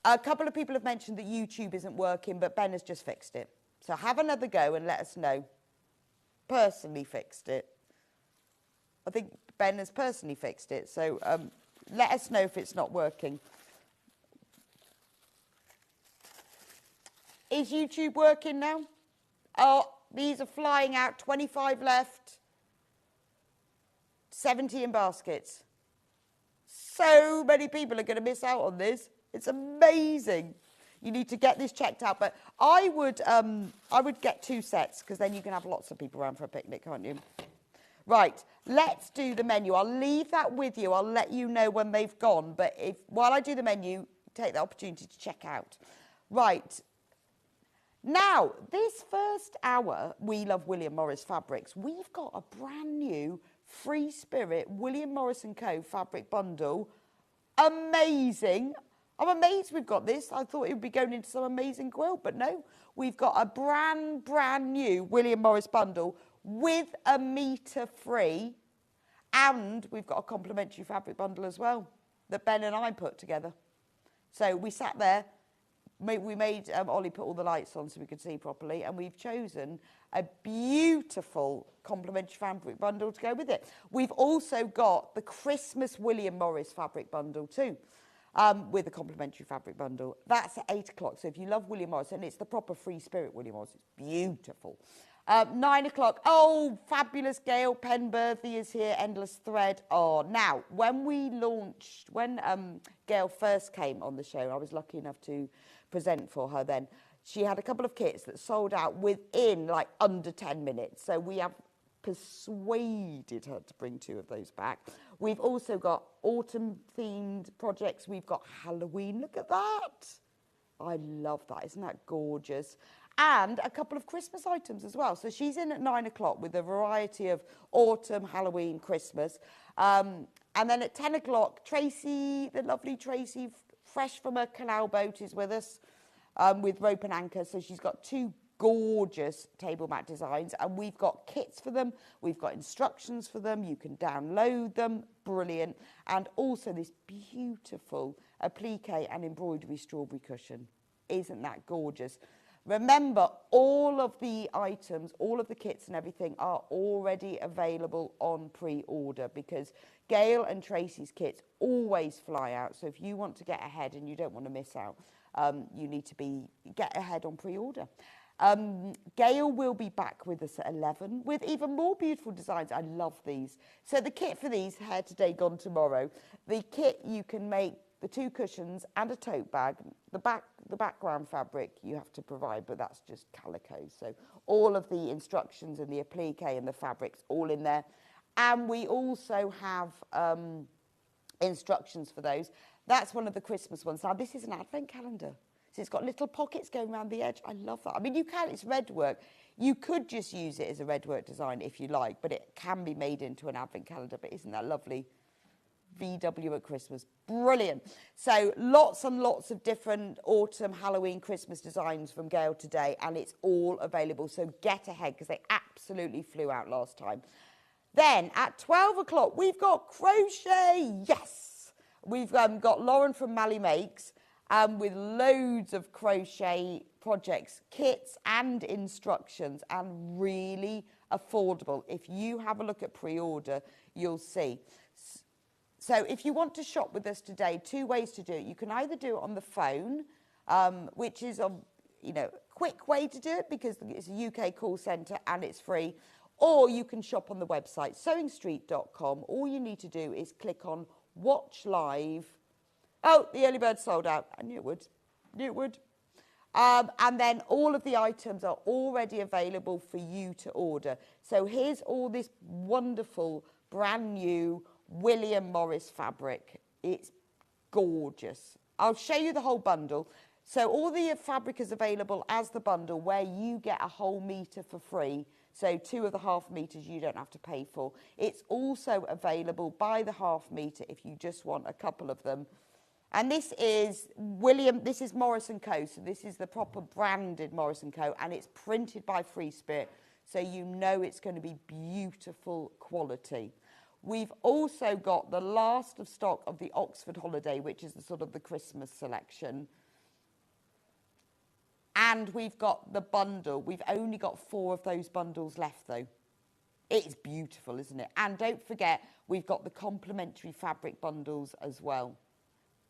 A couple of people have mentioned that YouTube isn't working, but Ben has just fixed it. So have another go and let us know. Personally fixed it. I think Ben has personally fixed it. So let us know if it's not working. Is YouTube working now? Oh, these are flying out. 25 left. 70 in baskets. So many people are going to miss out on this. It's amazing. You need to get this checked out. But I would get 2 sets because then you can have lots of people around for a picnic, can't you? Right, let's do the menu. I'll leave that with you. I'll let you know when they've gone. But while I do the menu, take the opportunity to check out. Right. Now, this first hour, We Love William Morris Fabrics. We've got a brand new Free Spirit William Morris & Co. fabric bundle. Amazing. I'm amazed we've got this. I thought it would be going into some amazing quilt, but no. We've got a brand new William Morris bundle with a metre free, and we've got a complimentary fabric bundle as well that Ben and I put together. So we sat there, we made Ollie put all the lights on so we could see properly, and we've chosen a beautiful complimentary fabric bundle to go with it. We've also got the Christmas William Morris fabric bundle too. With a complimentary fabric bundle. That's at 8 o'clock. So if you love William Morris, and it's the proper Free Spirit William Morris, it's beautiful. 9 o'clock. Oh, fabulous. Gail Penberthy is here. Endless Thread. Oh, now, when Gail first came on the show, I was lucky enough to present for her then. She had a couple of kits that sold out within like under 10 minutes. So we have persuaded her to bring 2 of those back. We've also got autumn-themed projects. We've got Halloween. Look at that. I love that. Isn't that gorgeous? And a couple of Christmas items as well. So she's in at 9 o'clock with a variety of autumn, Halloween, Christmas. And then at 10 o'clock, Tracy, the lovely Tracy, fresh from her canal boat, is with us with rope and anchor. So she's got 2 gorgeous table mat designs, and we've got kits for them, we've got instructions for them, you can download them, brilliant, and also this beautiful applique and embroidery strawberry cushion. Isn't that gorgeous? Remember, all of the items, all of the kits and everything are already available on pre-order, because Gail and Tracy's kits always fly out. So if you want to get ahead and you don't want to miss out, you need to get ahead on pre-order. Gail will be back with us at 11 with even more beautiful designs. I love these. So the kit for these, hair today, gone tomorrow. The kit, you can make the 2 cushions and a tote bag. The background fabric you have to provide, but that's just calico. So all of the instructions and the applique and the fabrics all in there. And we also have instructions for those. That's one of the Christmas ones. Now, this is an advent calendar. So it's got little pockets going around the edge. I love that. I mean, it's red work. You could just use it as a red work design if you like, but it can be made into an advent calendar. But isn't that lovely? VW at Christmas. Brilliant. So lots and lots of different autumn, Halloween, Christmas designs from Gail today, and it's all available. So get ahead, because they absolutely flew out last time. Then at 12 o'clock, we've got crochet. Yes. We've got Lauren from Mally Makes. With loads of crochet projects, kits and instructions, and really affordable. If you have a look at pre-order, you'll see. So if you want to shop with us today, 2 ways to do it. You can either do it on the phone, which is a quick way to do it because it's a UK call centre and it's free, or you can shop on the website, sewingstreet.com. All you need to do is click on Watch Live. Oh, the early bird sold out. I knew it would. And then all of the items are already available for you to order. So here's all this wonderful, brand new William Morris fabric. It's gorgeous. I'll show you the whole bundle. So all the fabric is available as the bundle, where you get a whole metre for free. So 2 of the half metres you don't have to pay for. It's also available by the half metre if you just want a couple of them. And this is Morris & Co. So this is the proper branded Morris & Co. And it's printed by Free Spirit. So you know it's going to be beautiful quality. We've also got the last of stock of the Oxford Holiday, which is the sort of the Christmas selection. And we've got the bundle. We've only got 4 of those bundles left, though. It's beautiful, isn't it? And don't forget, we've got the complementary fabric bundles as well.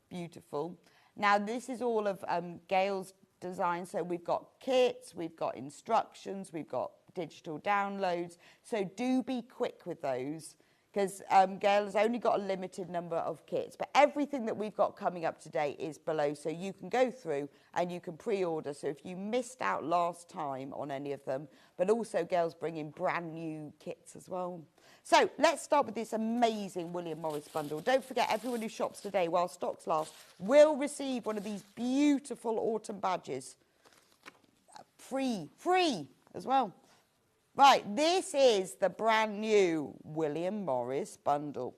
Beautiful. Now, this is all of Gail's design. So we've got kits, we've got instructions, we've got digital downloads. So do be quick with those, because Gail has only got a limited number of kits. But everything that we've got coming up today is below, so you can go through and you can pre-order. So if you missed out last time on any of them, but also Gail's bringing brand new kits as well. So let's start with this amazing William Morris bundle. Don't forget, everyone who shops today while stocks last will receive one of these beautiful autumn badges. Free as well. Right, this is the brand new William Morris bundle.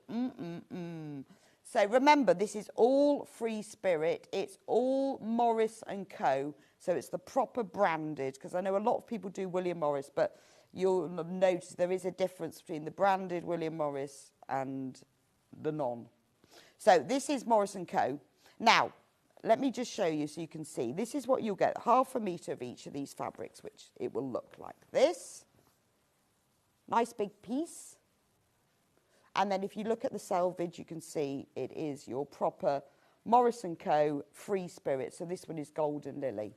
So remember, this is all Free Spirit. It's all Morris & Co. So it's the proper branded, because I know a lot of people do William Morris, but you'll notice there is a difference between the branded William Morris and the non. So this is Morris & Co. Now, let me just show you so you can see. This is what you'll get, 1/2 metre of each of these fabrics, which it will look like this. Nice big piece. And then if you look at the selvage, you can see it is your proper Morris & Co. Free Spirit. So this one is Golden Lily.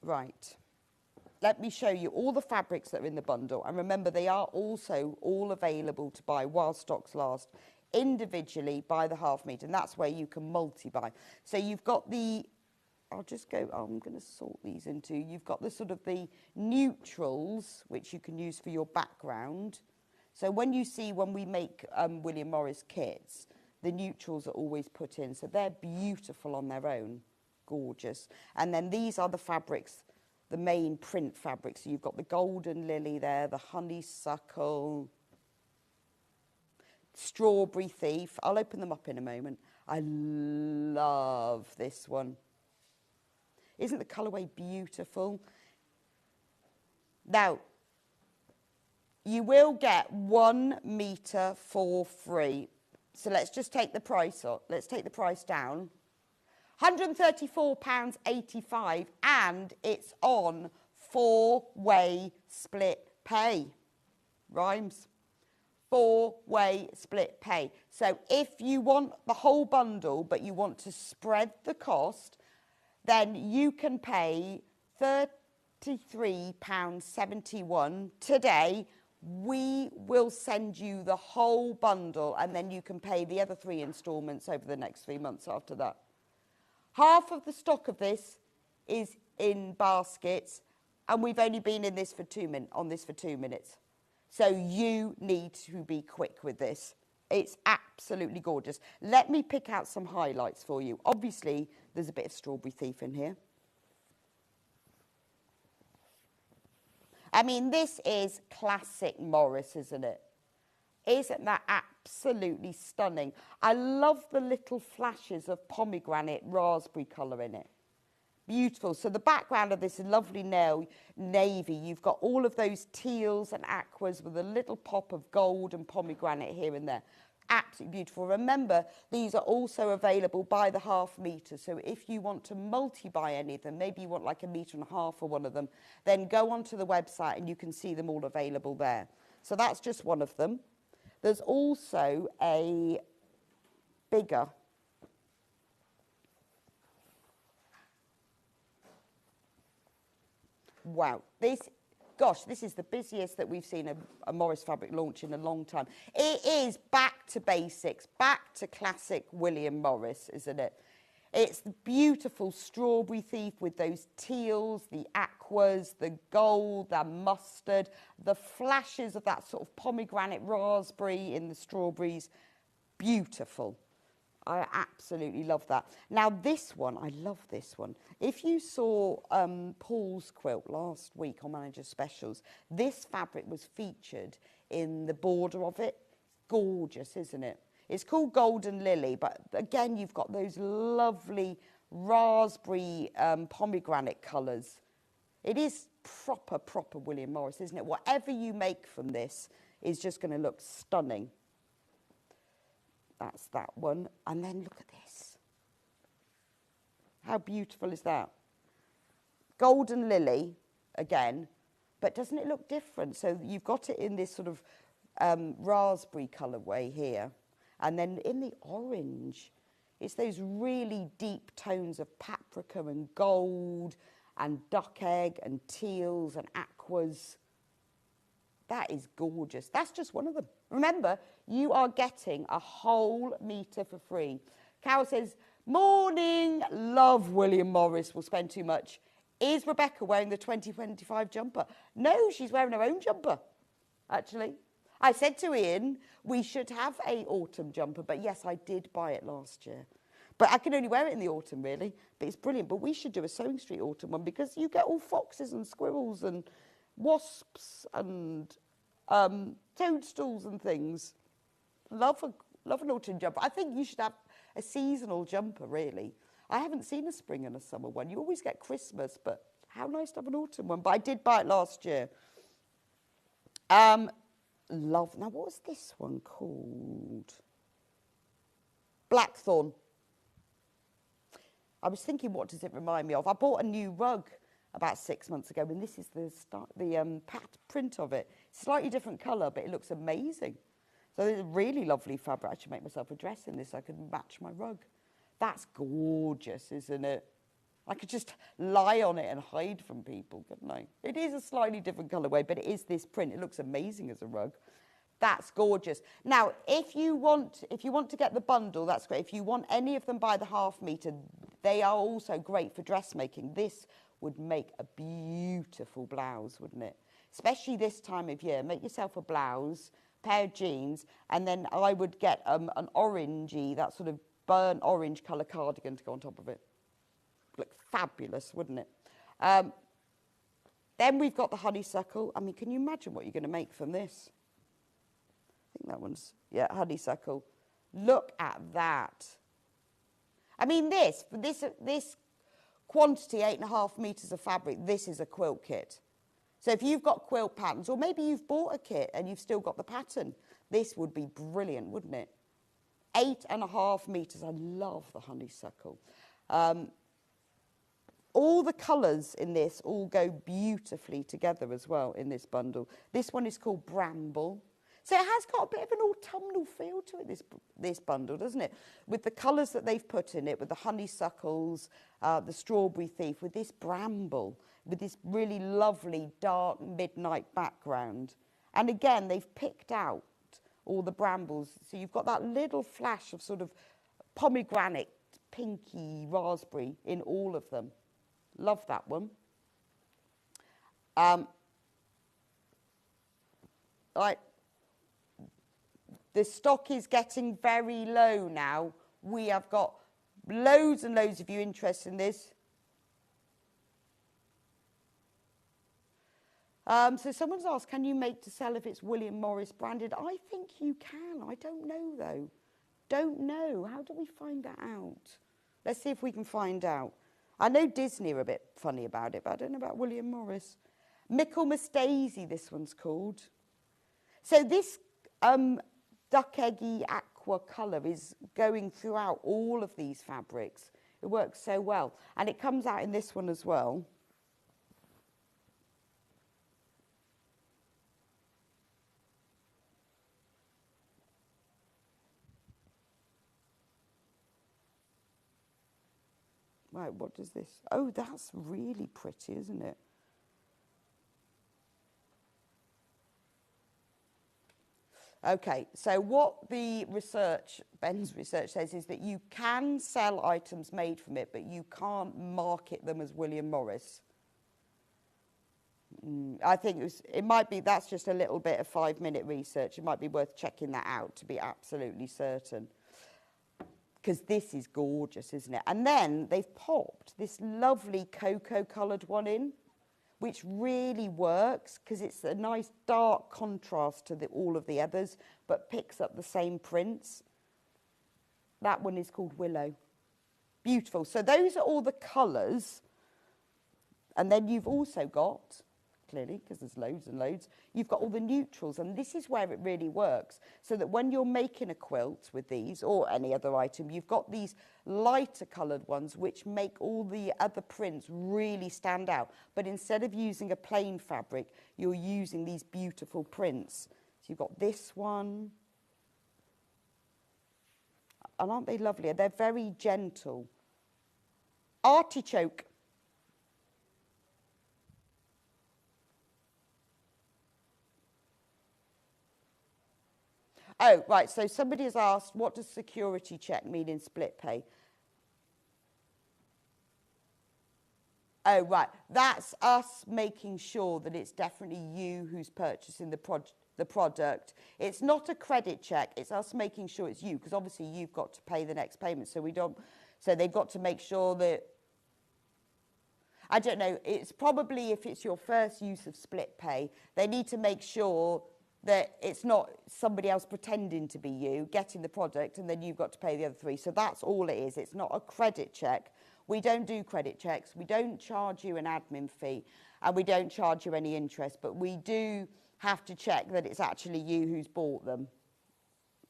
Right. Let me show you all the fabrics that are in the bundle. And remember, they are also all available to buy while stocks last, individually by the 1/2 metre. And that's where you can multi-buy. So you've got the... I'm going to sort these into, you've got the sort of the neutrals, which you can use for your background. So when we make William Morris kits, the neutrals are always put in. So they're beautiful on their own, gorgeous. And then these are the fabrics, the main print fabrics. So you've got the Golden Lily there, the Honeysuckle, Strawberry Thief. I'll open them up in a moment. I love this one. Isn't the colourway beautiful? Now, you will get 1 metre for free. So let's just take the price up. Let's take the price down. £134.85, and it's on 4-way split pay. Rhymes. 4-way split pay. So if you want the whole bundle, but you want to spread the cost, then you can pay £33.71 today. We will send you the whole bundle, and then you can pay the other 3 instalments over the next 3 months after that. Half of the stock of this is in baskets, and we've only been in this for 2 minutes. So you need to be quick with this. It's absolutely gorgeous. Let me pick out some highlights for you. Obviously, there's a bit of Strawberry Thief in here. I mean, this is classic Morris, isn't it? Isn't that absolutely stunning? I love the little flashes of pomegranate raspberry colour in it. Beautiful. So the background of this lovely navy, you've got all of those teals and aquas with a little pop of gold and pomegranate here and there. Absolutely beautiful. Remember, these are also available by the 1/2 metre. So if you want to multi-buy any of them, maybe you want like 1.5 metres for one of them, then go onto the website and you can see them all available there. So that's just one of them. There's also a bigger. Wow, this is the busiest that we've seen a Morris fabric launch in a long time. It is back to basics, back to classic William Morris, isn't it? It's the beautiful Strawberry Thief with those teals, the aquas, the gold, the mustard, the flashes of that sort of pomegranate raspberry in the strawberries. Beautiful. I absolutely love that. Now this one, I love this one. If you saw Paul's quilt last week on Manager Specials, this fabric was featured in the border of it. Gorgeous, isn't it? It's called Golden Lily, but again, you've got those lovely raspberry pomegranate colours. It is proper William Morris, isn't it? Whatever you make from this is just going to look stunning. That's that one. And then look at this. How beautiful is that? Golden lily, again, but doesn't it look different? So you've got it in this sort of raspberry colourway here. And then in the orange, it's those really deep tones of paprika and gold and duck egg and teals and aquas. That is gorgeous. That's just one of them. Remember, you are getting a whole metre for free. Carol says, morning, love William Morris, will spend too much. Is Rebecca wearing the 2025 jumper? No, she's wearing her own jumper, actually. I said to Ian, we should have a autumn jumper, but yes, I did buy it last year. But I can only wear it in the autumn, really. But it's brilliant. But we should do a Sewing Street autumn one because you get all foxes and squirrels and wasps and toadstools and things. Love an autumn jumper. I think you should have a seasonal jumper, really. I haven't seen a spring and a summer one. You always get Christmas, but how nice to have an autumn one. But I did buy it last year. Love. Now, what was this one called? Blackthorn. I was thinking, what does it remind me of? I bought a new rug about 6 months ago, and this is the print of it. Slightly different colour, but it looks amazing. So it's a really lovely fabric. I should make myself a dress in this so I could match my rug. That's gorgeous, isn't it? I could just lie on it and hide from people, couldn't I? It is a slightly different colourway, but it is this print. It looks amazing as a rug. That's gorgeous. Now, if you want to get the bundle, that's great. If you want any of them by the half metre, they are also great for dressmaking. This would make a beautiful blouse, wouldn't it? Especially this time of year. Make yourself a blouse, pair of jeans, and then I would get an orangey, that sort of burnt orange colour cardigan to go on top of it. Look fabulous, wouldn't it? Then we've got the honeysuckle. I mean, can you imagine what you're going to make from this? I think that one's, yeah, honeysuckle. Look at that. I mean, this quantity, 8.5 metres of fabric, this is a quilt kit. So if you've got quilt patterns, or maybe you've bought a kit and you've still got the pattern, this would be brilliant, wouldn't it? 8.5 metres. I love the honeysuckle. All the colours in this all go beautifully together as well in this bundle. This one is called Bramble. So it has got a bit of an autumnal feel to it, this bundle, doesn't it? With the colours that they've put in it, with the honeysuckles, the strawberry thief, with this bramble, with this really lovely dark midnight background. And again, they've picked out all the brambles. So you've got that little flash of sort of pomegranate, pinky, raspberry in all of them. Love that one. Right. The stock is getting very low now. We have got loads and loads of you interested in this. So someone's asked, can you make to sell if it's William Morris branded? I think you can. I don't know, though. Don't know. How do we find that out? Let's see if we can find out. I know Disney are a bit funny about it, but I don't know about William Morris. Michaelmas Daisy, this one's called. So this duck eggy aqua colour is going throughout all of these fabrics. It works so well. And it comes out in this one as well. Right, what does this? Oh, that's really pretty, isn't it? Okay, so what the research, Ben's research says is that you can sell items made from it, but you can't market them as William Morris. I think it might be, that's just a little bit of 5-minute research. It might be worth checking that out to be absolutely certain. Because this is gorgeous, isn't it? And then they've popped this lovely cocoa-coloured one in, which really works because it's a nice dark contrast to all of the others, but picks up the same prints. That one is called Willow. Beautiful. So those are all the colours. And then you've also got clearly, because there's loads and loads. You've got all the neutrals, and this is where it really works, so that when you're making a quilt with these, or any other item, you've got these lighter coloured ones, which make all the other prints really stand out. But instead of using a plain fabric, you're using these beautiful prints. So you've got this one. And aren't they lovely? They're very gentle. Artichoke. Oh, right, so somebody has asked, what does security check mean in split pay? Oh, right, that's us making sure that it's definitely you who's purchasing the product. It's not a credit check, it's us making sure it's you, because obviously you've got to pay the next payment, so they've got to make sure that, I don't know, it's probably, if it's your first use of split pay, they need to make sure that it's not somebody else pretending to be you, getting the product, and then you've got to pay the other three. So that's all it is. It's not a credit check. We don't do credit checks. We don't charge you an admin fee, and we don't charge you any interest, but we do have to check that it's actually you who's bought them.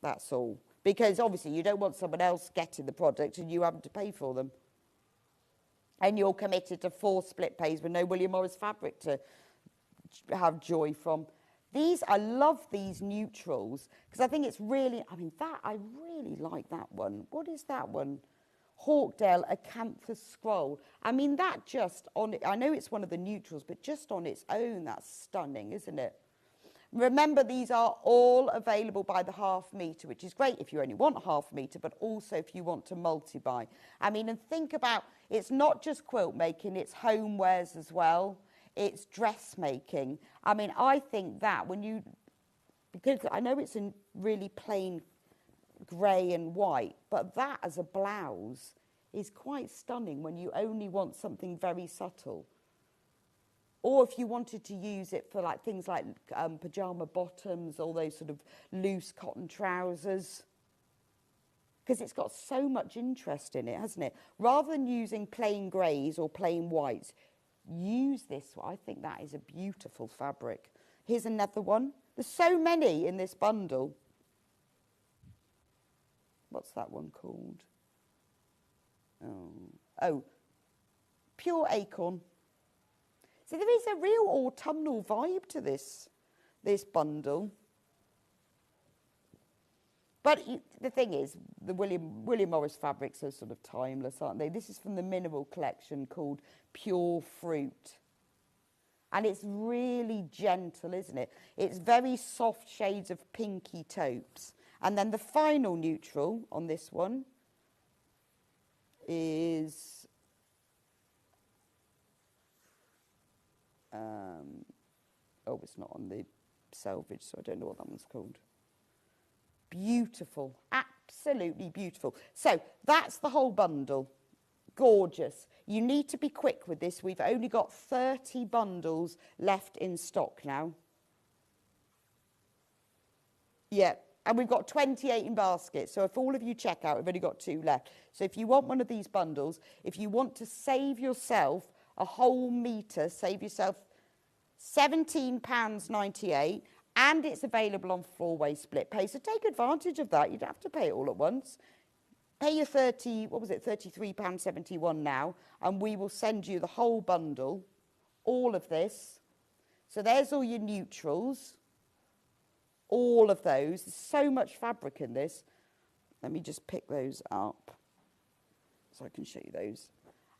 That's all. Because obviously you don't want someone else getting the product and you having to pay for them. And you're committed to 4 split pays with no William Morris fabric to have joy from. I love these neutrals, because I think it's really, I really like that one. What is that one? Hawkdale Acanthus Scroll. I mean, that just on it, I know it's one of the neutrals, but just on its own, that's stunning, isn't it? Remember, these are all available by the ½ metre, which is great if you only want a ½ metre, but also if you want to multi-buy. I mean, and think about, it's not just quilt making, it's homewares as well. It's dressmaking. I mean, I think that because I know it's in really plain grey and white, but that as a blouse is quite stunning when you only want something very subtle. Or if you wanted to use it for like things like pyjama bottoms, all those sort of loose cotton trousers. Because it's got so much interest in it, hasn't it? Rather than using plain greys or plain whites, use this one. I think that is a beautiful fabric. Here's another one. There's so many in this bundle. What's that one called? Oh, Pure Acorn. So there is a real autumnal vibe to this bundle. But the thing is, the William Morris fabrics are sort of timeless, aren't they? This is from the Mineral collection called Pure Fruit. And it's really gentle, isn't it? It's very soft shades of pinky taupes. And then the final neutral on this one is... it's not on the selvage, so I don't know what that one's called. Beautiful, absolutely beautiful. So that's the whole bundle. Gorgeous. You need to be quick with this. We've only got 30 bundles left in stock now. Yeah, and we've got 28 in baskets. So if all of you check out, we've only got 2 left. So if you want one of these bundles, if you want to save yourself a whole metre, save yourself £17.98, and it's available on 4-way split pay. So take advantage of that. You don't have to pay it all at once. Pay your £33.71 now, and we will send you the whole bundle, all of this. So there's all your neutrals, all of those. There's so much fabric in this. Let me just pick those up so I can show you those.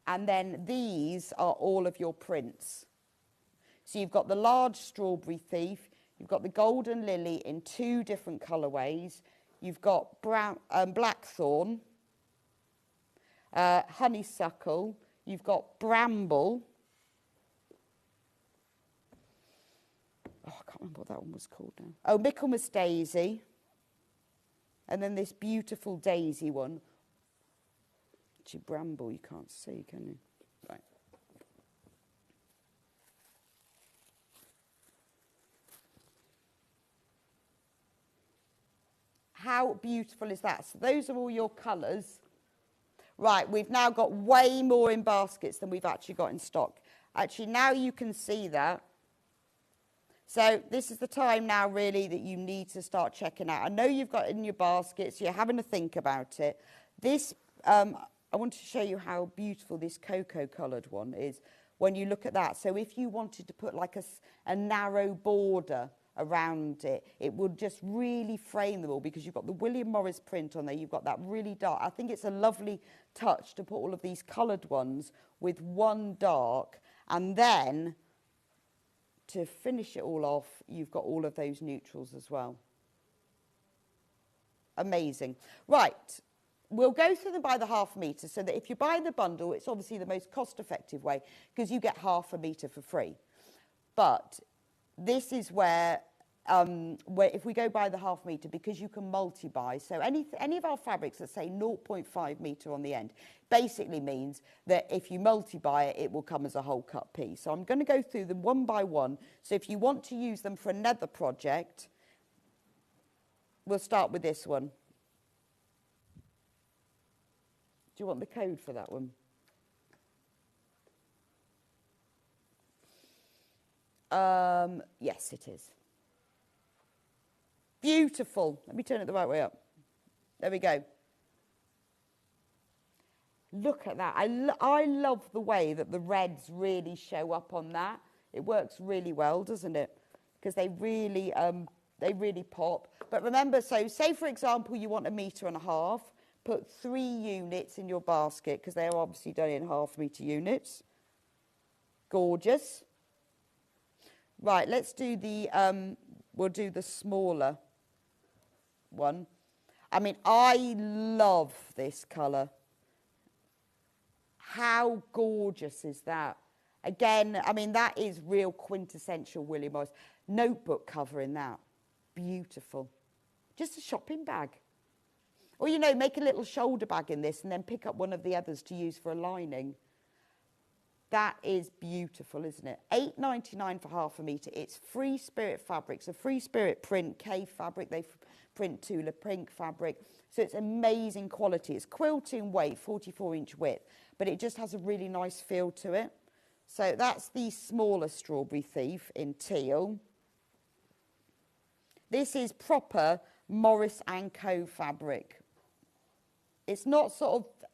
And then these are all of your prints. So you've got the large Strawberry Thief, you've got the Golden Lily in 2 different colourways, you've got Blackthorn, Honeysuckle, you've got Bramble. Oh, I can't remember what that one was called now. Oh, Michaelmas Daisy. And then this beautiful daisy one. Actually, Bramble you can't see, can you? Right. How beautiful is that? So those are all your colours. Right, we've now got way more in baskets than we've actually got in stock. Actually, now you can see that. So this is the time now really that you need to start checking out. I know you've got it in your baskets, you're having to think about it. This, I want to show you how beautiful this cocoa coloured one is when you look at that. So if you wanted to put like a narrow border around it, it would just really frame them all, because you've got the William Morris print on there, you've got that really dark. I think it's a lovely touch to put all of these coloured ones with one dark, and then to finish it all off, you've got all of those neutrals as well. Amazing. Right, we'll go through them by the half metre, so that if you buy the bundle, it's obviously the most cost-effective way, because you get half a metre for free. But this is where if we go by the half metre, because you can multi-buy, so any of our fabrics that say 0.5 metre on the end, basically means that if you multi-buy it, it will come as a whole cut piece. So I'm going to go through them one by one. So if you want to use them for another project, we'll start with this one. Do you want the code for that one? Yes, it is. Beautiful. Let me turn it the right way up. There we go. Look at that. I love the way that the reds really show up on that. It works really well, doesn't it? Because they really pop. But remember, so say for example you want 1.5 meters, put 3 units in your basket, because they're obviously done in half-metre units. Gorgeous. Right, let's do the, we'll do the smaller one. I mean, I love this colour. How gorgeous is that? Again, I mean, that is real quintessential William Morris. Notebook cover in that. Beautiful. Just a shopping bag. Or, you know, make a little shoulder bag in this and then pick up one of the others to use for a lining. That is beautiful, isn't it? $8.99 for half a metre. It's Free Spirit fabrics, a Free Spirit print, K fabric. They print Tula pink fabric. So it's amazing quality. It's quilting weight, 44-inch width, but it just has a really nice feel to it. So that's the smaller Strawberry Thief in teal. This is proper Morris & Co fabric. It's not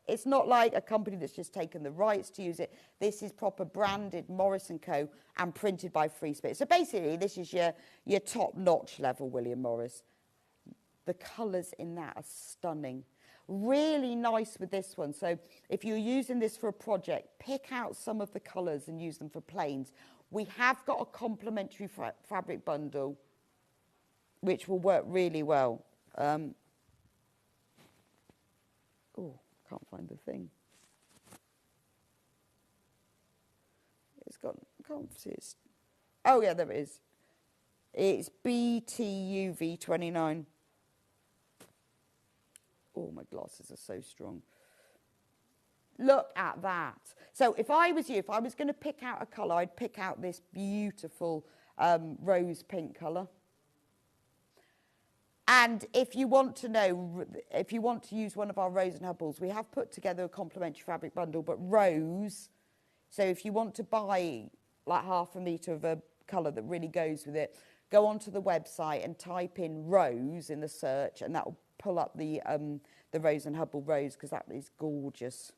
it's not like a company that's just taken the rights to use it. This is proper branded Morris & Co. and printed by Free Spirit. So basically, this is your top-notch level William Morris. The colours in that are stunning. Really nice with this one. So if you're using this for a project, pick out some of the colours and use them for planes. We have got a complimentary fabric bundle, which will work really well. Oh, can't find the thing. It's got, I can't see it. Oh, yeah, there it is. It's BTUV29. Oh, my glasses are so strong. Look at that. So if I was you, if I was going to pick out a colour, I'd pick out this beautiful rose pink colour. And if you want to know, if you want to use one of our Rose and Hubbles, we have put together a complimentary fabric bundle, but rose, so if you want to buy like half a metre of a colour that really goes with it, go onto the website and type in rose in the search, and that will pull up the Rose and Hubble rose, because that is gorgeous.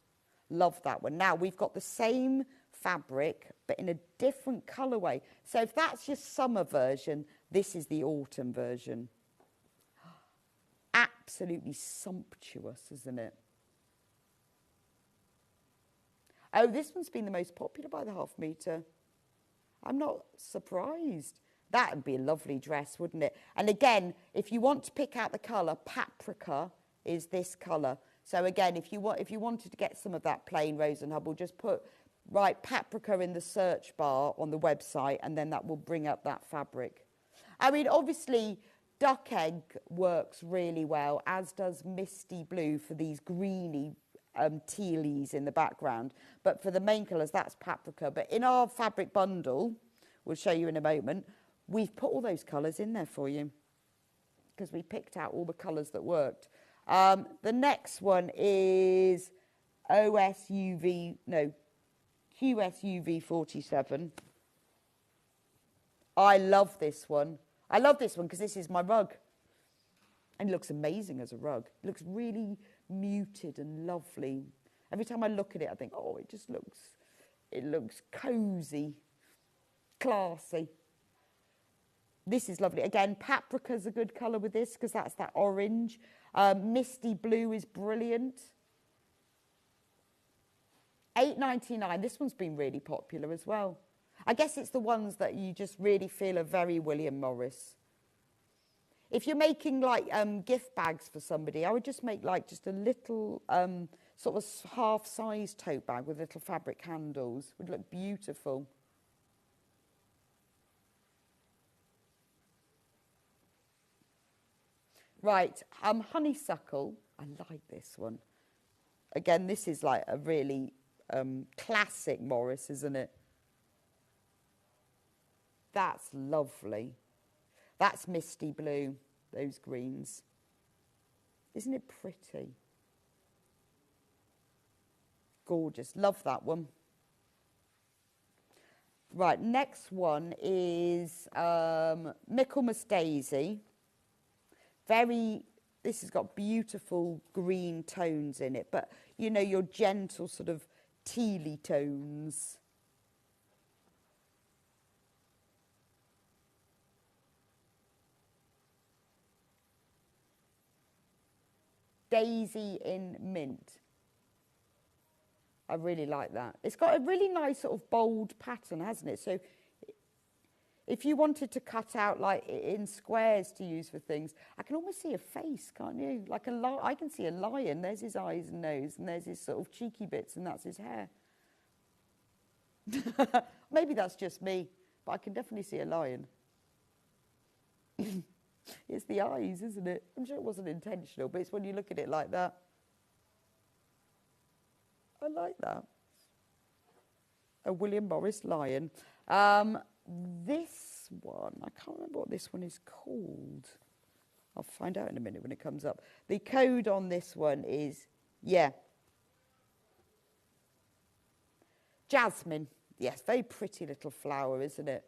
Love that one. Now, we've got the same fabric, but in a different colourway. So if that's your summer version, this is the autumn version. Absolutely sumptuous, isn't it? Oh, this one's been the most popular by the half metre. I'm not surprised. That would be a lovely dress, wouldn't it? And again, if you want to pick out the colour, paprika is this colour. So again, if you wanted to get some of that plain Rose and Hubble, just write paprika in the search bar on the website, and then that will bring up that fabric. I mean, obviously, duck egg works really well, as does misty blue for these greeny tealies in the background. But for the main colours, that's paprika. But in our fabric bundle, we'll show you in a moment, we've put all those colours in there for you, because we picked out all the colours that worked. The next one is QSUV 47. I love this one. I love this one because this is my rug. And it looks amazing as a rug. It looks really muted and lovely. Every time I look at it, I think, oh, it looks cozy, classy. This is lovely. Again, paprika's a good colour with this because that's that orange. Misty blue is brilliant. $8.99. This one's been really popular as well. I guess it's the ones that you just really feel are very William Morris. If you're making like gift bags for somebody, I would just make like just a little sort of half-size tote bag with little fabric handles. It would look beautiful. Right, honeysuckle. I like this one. Again, this is like a really classic Morris, isn't it? That's lovely. That's misty blue, those greens. Isn't it pretty? Gorgeous. Love that one. Right, next one is Michaelmas Daisy. This has got beautiful green tones in it, but, you know, your gentle sort of tealy tones. Daisy in mint. I really like that. It's got a really nice sort of bold pattern, hasn't it? So if you wanted to cut out like in squares to use for things, I can almost see a face, can't you? Like I can see a lion. There's his eyes and nose, and there's his sort of cheeky bits, and that's his hair. Maybe that's just me, but I can definitely see a lion. It's the eyes, isn't it? I'm sure it wasn't intentional, but it's when you look at it like that. I like that. A William Morris lion. This one, I can't remember what this one is called. I'll find out in a minute when it comes up. The code on this one is, jasmine. Yes, very pretty little flower, isn't it?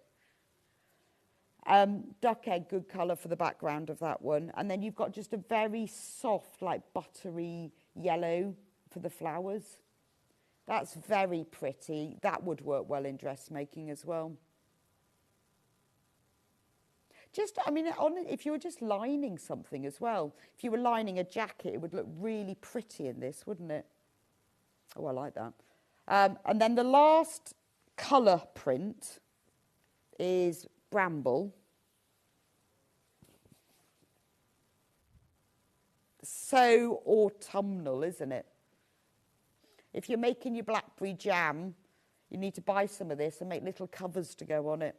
Duck egg, good colour for the background of that one. And then you've got just a very soft, like buttery yellow for the flowers. That's very pretty. That would work well in dressmaking as well. Just, I mean, if you were just lining something as well, if you were lining a jacket, it would look really pretty in this, wouldn't it? Oh, I like that. And then the last colour print is Bramble. So autumnal, isn't it? If you're making your blackberry jam, you need to buy some of this and make little covers to go on it.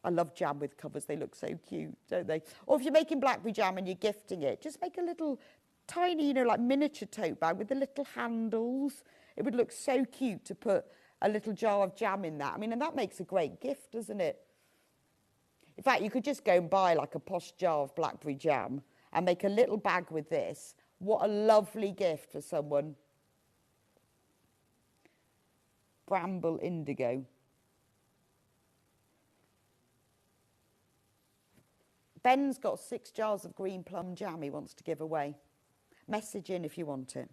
I love jam with covers. They look so cute, don't they? Or if you're making blackberry jam and you're gifting it, just make a little tiny, you know, like miniature tote bag with the little handles. It would look so cute to put a little jar of jam in that. I mean, and that makes a great gift, doesn't it? In fact, you could just go and buy like a posh jar of blackberry jam and make a little bag with this. What a lovely gift for someone. Bramble indigo. Ben's got 6 jars of green plum jam he wants to give away. Message in if you want it.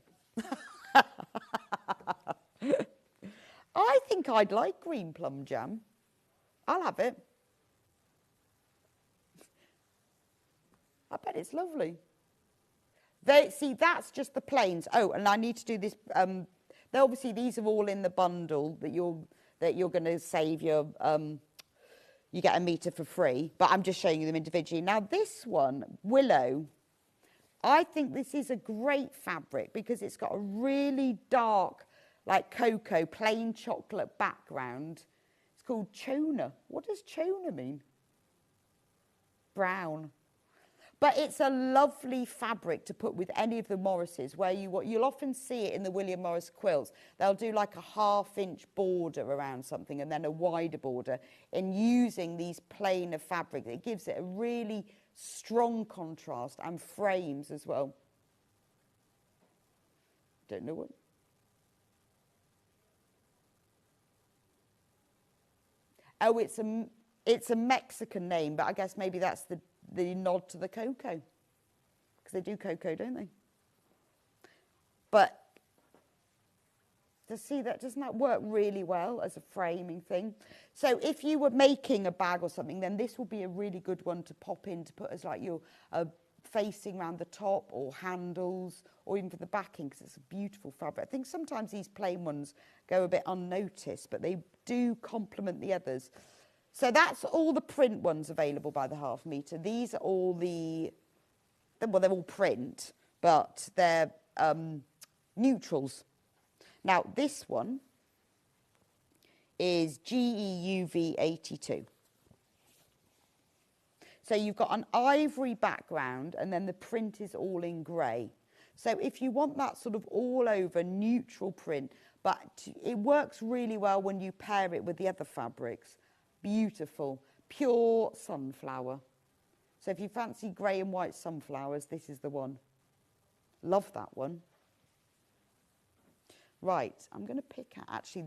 I think I'd like green plum jam. I'll have it. I bet it's lovely. See, that's just the plains. Oh, and I need to do this. Obviously, these are all in the bundle that you're going to save your. You get a metre for free, but I'm just showing you them individually. Now, this one, Willow, I think this is a great fabric because it's got a really dark, like cocoa, plain chocolate background. It's called Chona. What does Chona mean? Brown. But it's a lovely fabric to put with any of the Morrises, where you'll often see it in the William Morris quilts. They'll do like a 1/2-inch border around something and then a wider border. In using these plain of fabric, it gives it a really strong contrast and frames as well. Don't know what. Oh, it's a It's a Mexican name, but I guess maybe that's the nod to the cocoa. Because they do cocoa, don't they? But to see that, doesn't that work really well as a framing thing? So if you were making a bag or something, then this will be a really good one to pop in to put as like your facing around the top or handles or even for the backing, because it's a beautiful fabric. I think sometimes these plain ones go a bit unnoticed, but they do complement the others. So that's all the print ones available by the half metre. These are all well, they're all print, but they're neutrals. Now, this one is GEUV 82. So you've got an ivory background, and then the print is all in grey. So if you want that sort of all over neutral print, but it works really well when you pair it with the other fabrics. Beautiful, pure sunflower. So if you fancy grey and white sunflowers, this is the one. Love that one. Right, I'm going to pick out, actually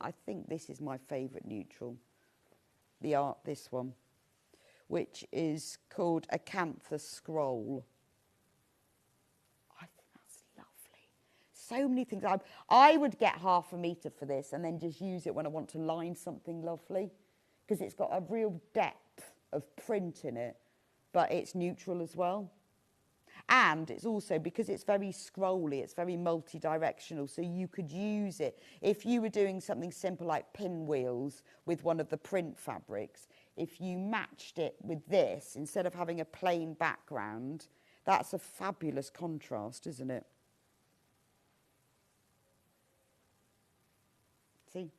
I think this is my favourite neutral. This one, which is called Acanthus Scroll. I think that's lovely. So many things. I would get half a metre for this and then just use it when I want to line something lovely, because it's got a real depth of print in it, but it's neutral as well. And it's also, because it's very scrolly, it's very multi-directional, so you could use it if you were doing something simple like pinwheels with one of the print fabrics. If you matched it with this, instead of having a plain background, that's a fabulous contrast, isn't it? See?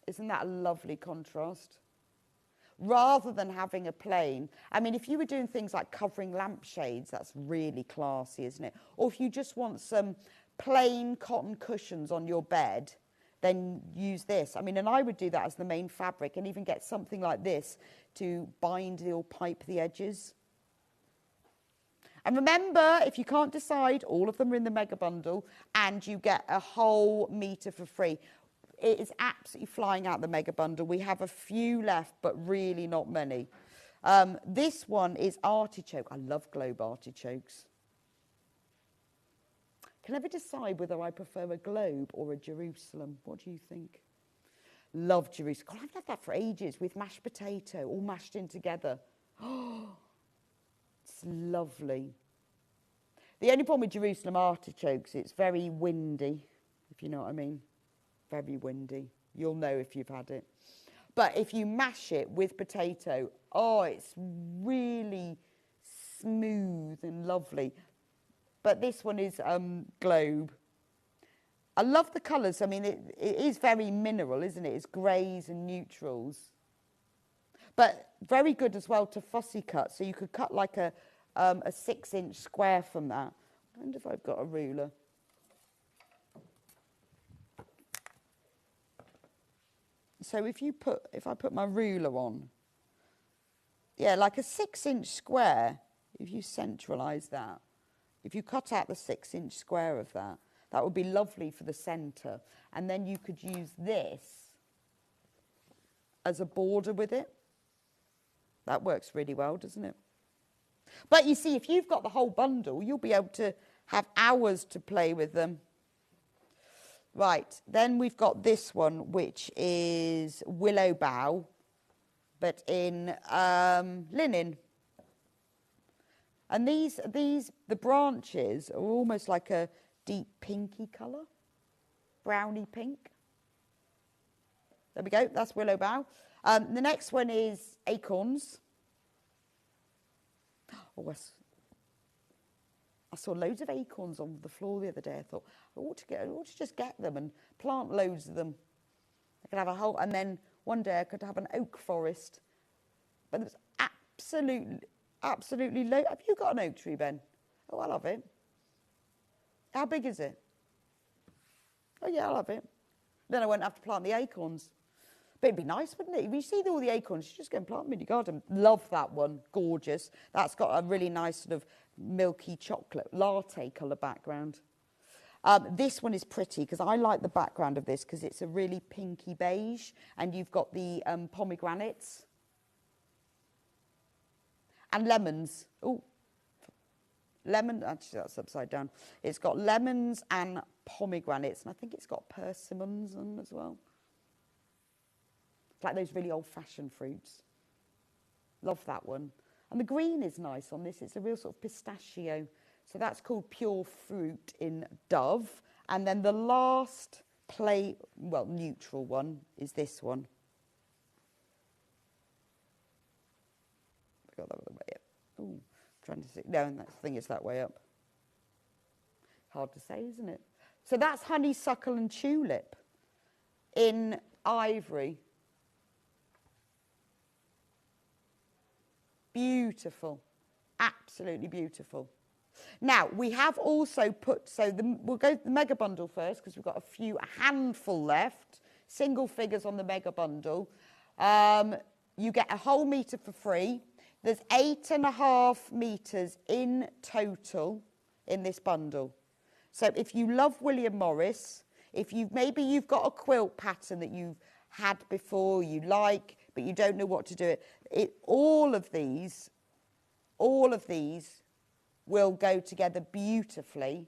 Isn't that a lovely contrast? Rather than having a plain, I mean, if you were doing things like covering lampshades, that's really classy, isn't it? Or if you just want some plain cotton cushions on your bed, then use this. I mean, and I would do that as the main fabric and even get something like this to bind or pipe the edges. And remember, if you can't decide, all of them are in the mega bundle and you get a whole metre for free. It is absolutely flying out the mega bundle. We have a few left, but really not many. This one is artichoke. I love globe artichokes. Can never decide whether I prefer a globe or a Jerusalem. What do you think? Love Jerusalem. God, I've had that for ages with mashed potato, all mashed in together. Oh, it's lovely. The only problem with Jerusalem artichokes, it's very windy, if you know what I mean. Very windy. You'll know if you've had it. But if you mash it with potato, oh, it's really smooth and lovely. But this one is globe. I love the colours. I mean, it is very mineral, isn't it? It's greys and neutrals. But very good as well to fussy cut. So you could cut like a 6-inch square from that. I wonder if I've got a ruler. So if I put my ruler on, yeah, like a 6-inch square, if you centralise that, if you cut out the 6-inch square of that, that would be lovely for the centre. And then you could use this as a border with it. That works really well, doesn't it? But you see, if you've got the whole bundle, you'll be able to have hours to play with them. Right, then we've got this one, which is willow bough, but in linen. And the branches are almost like a deep pinky colour, browny pink. There we go, that's willow bough. The next one is acorns. Oh, I saw loads of acorns on the floor the other day. I thought, I ought to just get them and plant loads of them. I could have a whole, and then one day I could have an oak forest. But there's absolutely loads. Have you got an oak tree, Ben? Oh, I love it. How big is it? Oh, yeah, I love it. Then I won't have to plant the acorns. But it'd be nice, wouldn't it? If you see all the acorns, you just go and plant them in your garden. Love that one. Gorgeous. That's got a really nice sort of milky chocolate latte colour background. This one is pretty because I like the background of this because it's a really pinky beige, and you've got the pomegranates and lemons. Oh, lemon, actually that's upside down. It's got lemons and pomegranates, and I think it's got persimmons on as well. It's like those really old-fashioned fruits. Love that one. And the green is nice on this. It's a real sort of pistachio. So that's called Pure Fruit in Dove. And then the last neutral one is this one. I got that other way up. Ooh, trying to see. No, I think it's that way up. Hard to say, isn't it? So that's honeysuckle and tulip in ivory. Beautiful. Absolutely beautiful. Now, we have also put, we'll go to the mega bundle first because we've got a handful left, single figures on the mega bundle. You get a whole metre for free. There's 8.5 metres in total in this bundle. So if you love William Morris, maybe you've got a quilt pattern that you've had before, you like, but you don't know what to do. All of these will go together beautifully.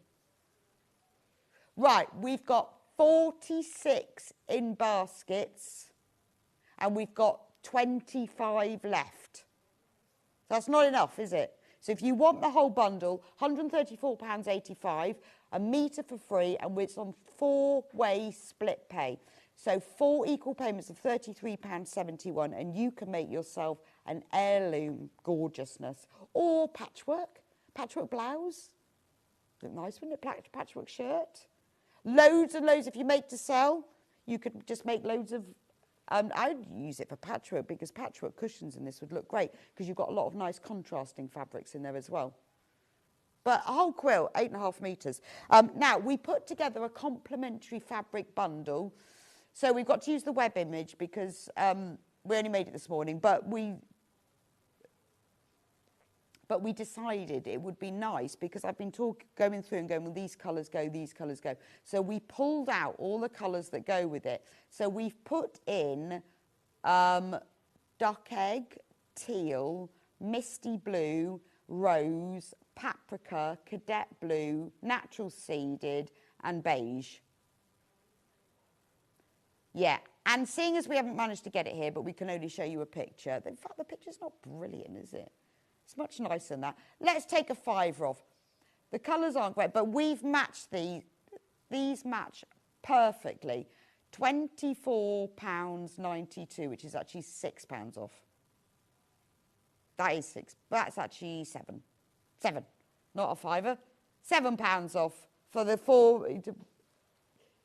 Right, we've got 46 in baskets and we've got 25 left. That's not enough, is it? So if you want the whole bundle, £134.85, a metre for free, and it's on 4-way split pay. So 4 equal payments of £33.71, and you can make yourself an heirloom gorgeousness. Or patchwork blouse. Look nice, wouldn't it? Patchwork shirt. Loads and loads. If you make to sell, you could just make loads of... I'd use it for patchwork because patchwork cushions in this would look great because you've got a lot of nice contrasting fabrics in there as well. But a whole quilt, 8.5 metres. Now, we put together a complimentary fabric bundle. So we've got to use the web image because we only made it this morning, but we decided it would be nice because I've been going through and going, well, these colours go, these colours go. So we pulled out all the colours that go with it. So we've put in duck egg, teal, misty blue, rose, paprika, cadet blue, natural seeded, and beige. Yeah, and seeing as we haven't managed to get it here, but we can only show you a picture. In fact, the picture's not brilliant, is it? It's much nicer than that. Let's take a £5 off. The colours aren't great, but we've matched these. These match perfectly. £24.92, which is actually £6 off. That is £6. That's actually £7. Not a fiver. £7 off for the 4.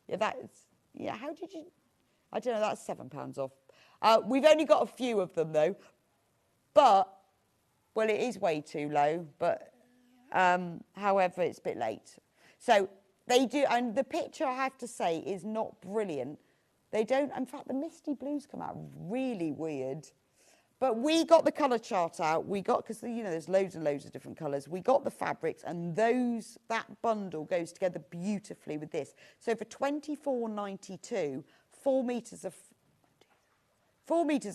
Yeah, that's. Yeah, how did you? I don't know. That's £7 off. We've only got a few of them though, but. Well, it is way too low, but however, it's a bit late. So they do, and the picture, I have to say, is not brilliant. They don't, in fact, the misty blues come out really weird. But we got the colour chart out. We got, because, you know, there's loads and loads of different colours. We got the fabrics, and that bundle goes together beautifully with this. So for £24.92, 4 metres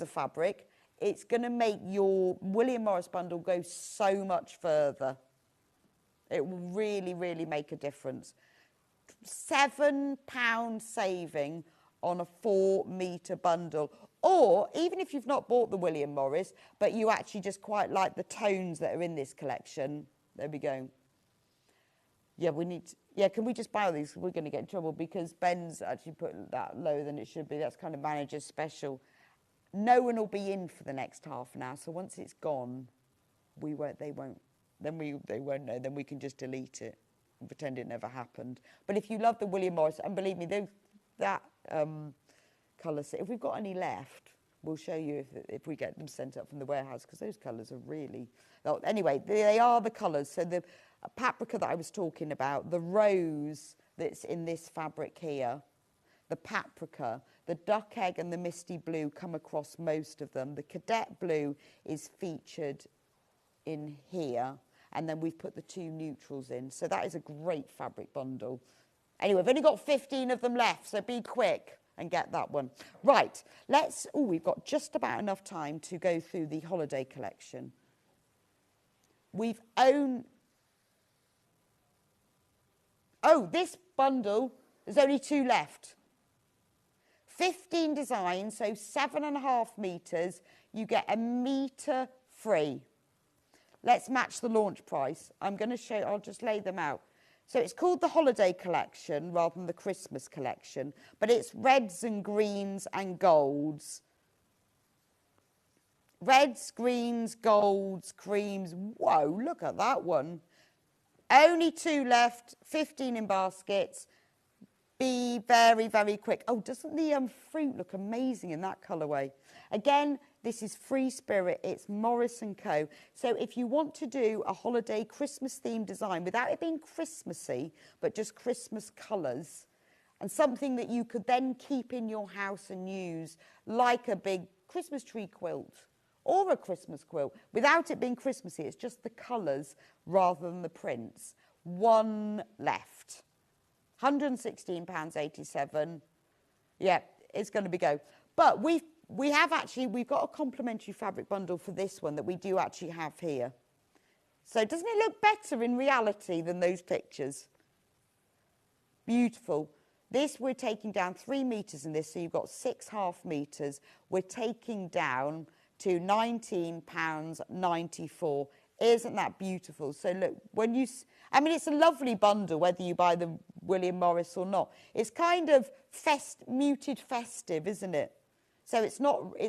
of fabric, it's going to make your William Morris bundle go so much further. It will really, really make a difference. £7 saving on a 4 metre bundle. Or, even if you've not bought the William Morris, but you actually just quite like the tones that are in this collection. There we go. Yeah, can we just buy all these? We're going to get in trouble because Ben's actually put that lower than it should be. That's kind of manager's special. No one will be in for the next half an hour, so once it's gone, they won't know, then we can just delete it and pretend it never happened. But if you love the William Morris, and believe me, that colour set, if we've got any left, we'll show you if we get them sent up from the warehouse, because those colours are really... Well, anyway, they are the colours. So the paprika that I was talking about, the rose that's in this fabric here, the paprika, the duck egg and the misty blue come across most of them. The cadet blue is featured in here, and then we've put the 2 neutrals in. So that is a great fabric bundle. Anyway, we've only got 15 of them left, so be quick and get that one. Right, we've got just about enough time to go through the holiday collection. This bundle, there's only 2 left. 15 designs, so 7.5 metres, you get a metre free. Let's match the launch price. I'll just lay them out. So it's called the holiday collection rather than the Christmas collection, but it's reds and greens and golds. Reds, greens, golds, creams. Whoa, look at that one. Only 2 left, 15 in baskets. Be very, very quick. Oh, doesn't the fruit look amazing in that colourway? Again, this is Free Spirit. It's Morris & Co. So if you want to do a holiday Christmas-themed design without it being Christmassy, but just Christmas colours, and something that you could then keep in your house and use, like a big Christmas tree quilt or a Christmas quilt, without it being Christmassy, it's just the colours rather than the prints. 1 left. £116.87. Yeah, it's going to be go. But we've got a complimentary fabric bundle for this one that we do actually have here. So doesn't it look better in reality than those pictures? Beautiful. This, we're taking down 3 metres in this, so you've got 6.5 metres. We're taking down to £19.94. Isn't that beautiful? So look, it's a lovely bundle, whether you buy the William Morris or not. It's kind of muted festive, isn't it? So it's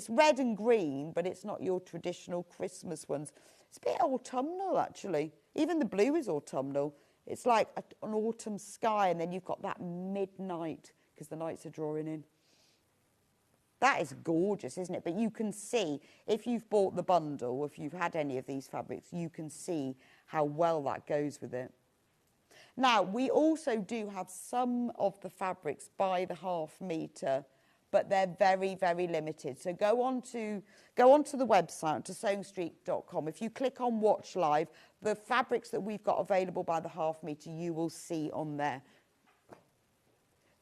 red and green, but it's not your traditional Christmas ones. It's a bit autumnal, actually. Even the blue is autumnal. It's like an autumn sky, and then you've got that midnight, because the nights are drawing in. That is gorgeous, isn't it? But you can see, if you've bought the bundle, if you've had any of these fabrics, you can see how well that goes with it. Now, we also do have some of the fabrics by the ½ metre, but they're very, very limited. So go on to the website, to sewingstreet.com. If you click on Watch Live, the fabrics that we've got available by the ½ metre, you will see on there.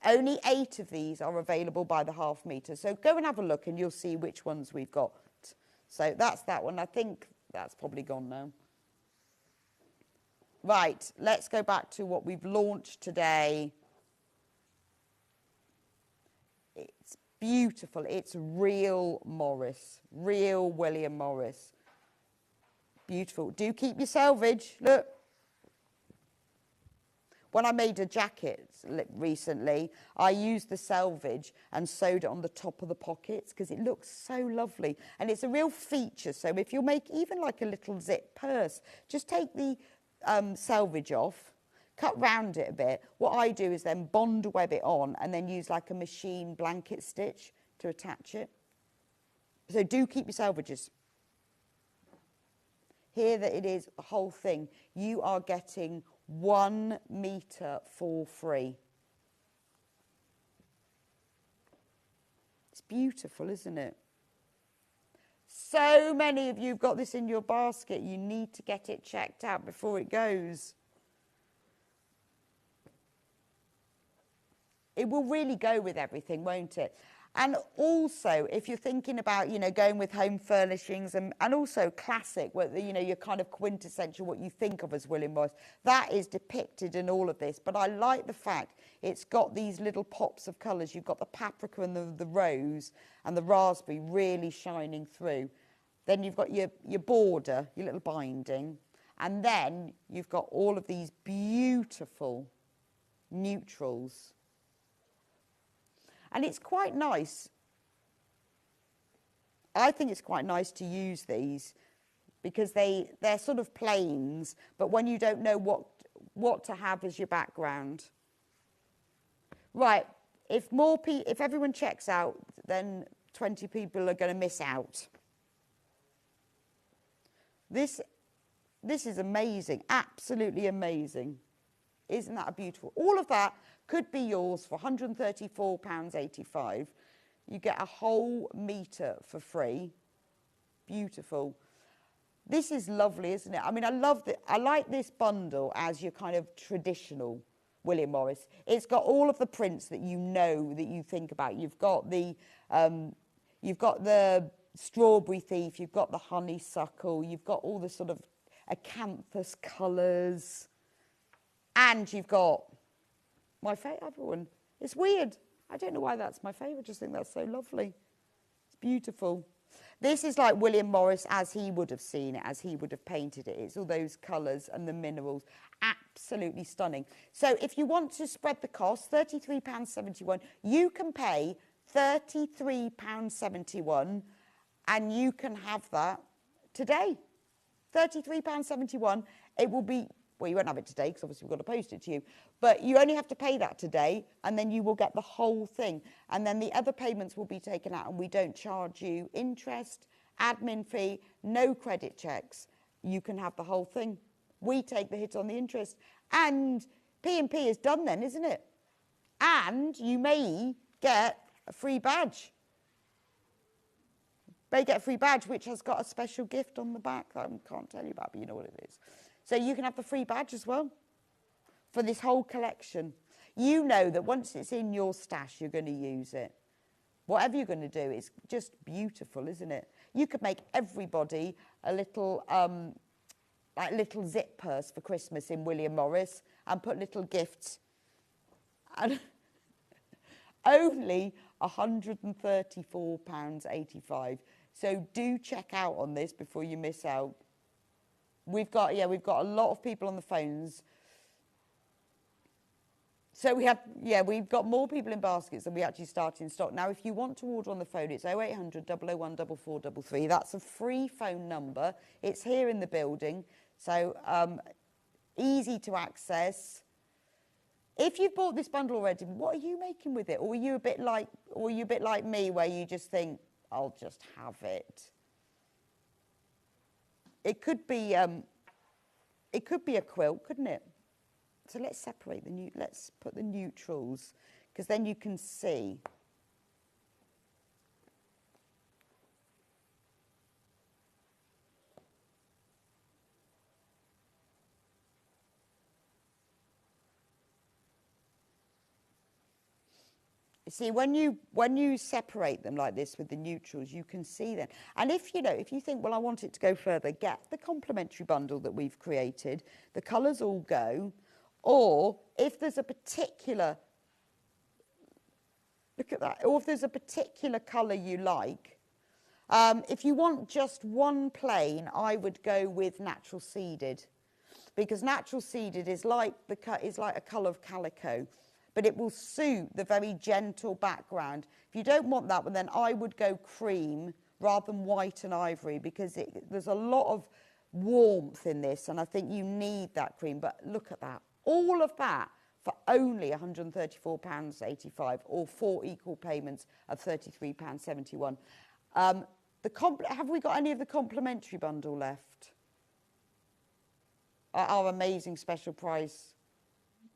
Only 8 of these are available by the ½ metre. So go and have a look and you'll see which ones we've got. So that's that one. I think that's probably gone now. Right, let's go back to what we've launched today. It's beautiful. It's real Morris, real William Morris. Beautiful. Do keep your selvage. Look. When I made a jacket recently, I used the selvage and sewed it on the top of the pockets because it looks so lovely. And it's a real feature. So if you make even like a little zip purse, just take the selvage off, cut round it a bit. What I do is then bond web it on and then use like a machine blanket stitch to attach it. So do keep your selvages. Here that it is, the whole thing. You are getting 1 metre for free. It's beautiful, isn't it? So many of you have got this in your basket. You need to get it checked out before it goes. It will really go with everything, won't it? And also, if you're thinking about, going with home furnishings and also classic, where, you're kind of quintessential, what you think of as William Morris, that is depicted in all of this. But I like the fact it's got these little pops of colours. You've got the paprika and the rose and the raspberry really shining through. Then you've got your border, your little binding. And then you've got all of these beautiful neutrals. And it's quite nice. I think it's quite nice to use these because they're sort of plains, but when you don't know what to have as your background. Right, if everyone checks out, then 20 people are going to miss out. This is amazing, absolutely amazing. Isn't that beautiful? All of that could be yours for £134.85. You get a whole metre for free. Beautiful. This is lovely, isn't it? I mean, I like this bundle as your kind of traditional William Morris. It's got all of the prints that you know, that you think about. You've got the strawberry thief, you've got the honeysuckle, you've got all the sort of acanthus colours, and you've got my favourite one. It's weird. I don't know why that's my favourite. I just think that's so lovely. It's beautiful. This is like William Morris as he would have seen it, as he would have painted it. It's all those colours and the minerals. Absolutely stunning. So if you want to spread the cost, £33.71, you can pay £33.71 and you can have that today. £33.71. It will be, well, you won't have it today because obviously we've got to post it to you, but you only have to pay that today and then you will get the whole thing. And then the other payments will be taken out and we don't charge you interest, admin fee, no credit checks. You can have the whole thing. We take the hit on the interest. And P&P is done then, isn't it? And you may get a free badge. May get a free badge which has got a special gift on the back that I can't tell you about, but you know what it is. So you can have the free badge as well for this whole collection. You know that once it's in your stash, you're going to use it. Whatever you're going to do, it's just beautiful, isn't it? You could make everybody a little, like little zip purse for Christmas in William Morris and put little gifts. And only £134.85. So do check out on this before you miss out. We've got a lot of people on the phones. So we've got more people in baskets than we actually start in stock. Now, if you want to order on the phone, it's 0800 001 4433. That's a free phone number. It's here in the building, so easy to access. If you've bought this bundle already, what are you making with it? Or are you a bit like me, where you just think, I'll just have it? It could be a quilt, couldn't it? So let's separate let's put the neutrals, because then you can see. You see, when you separate them like this with the neutrals, you can see them. And if you think, well, I want it to go further, get the complementary bundle that we've created. The colours all go. Or if there's a particular, look at that, or if there's a particular colour you like, if you want just one plain, I would go with natural seeded, because natural seeded is like a colour of calico, but it will suit the very gentle background. If you don't want that one, then I would go cream rather than white and ivory, because there's a lot of warmth in this, and I think you need that cream. But look at that. All of that for only £134.85, or 4 equal payments of £33.71. Have we got any of the complimentary bundle left? Our amazing special price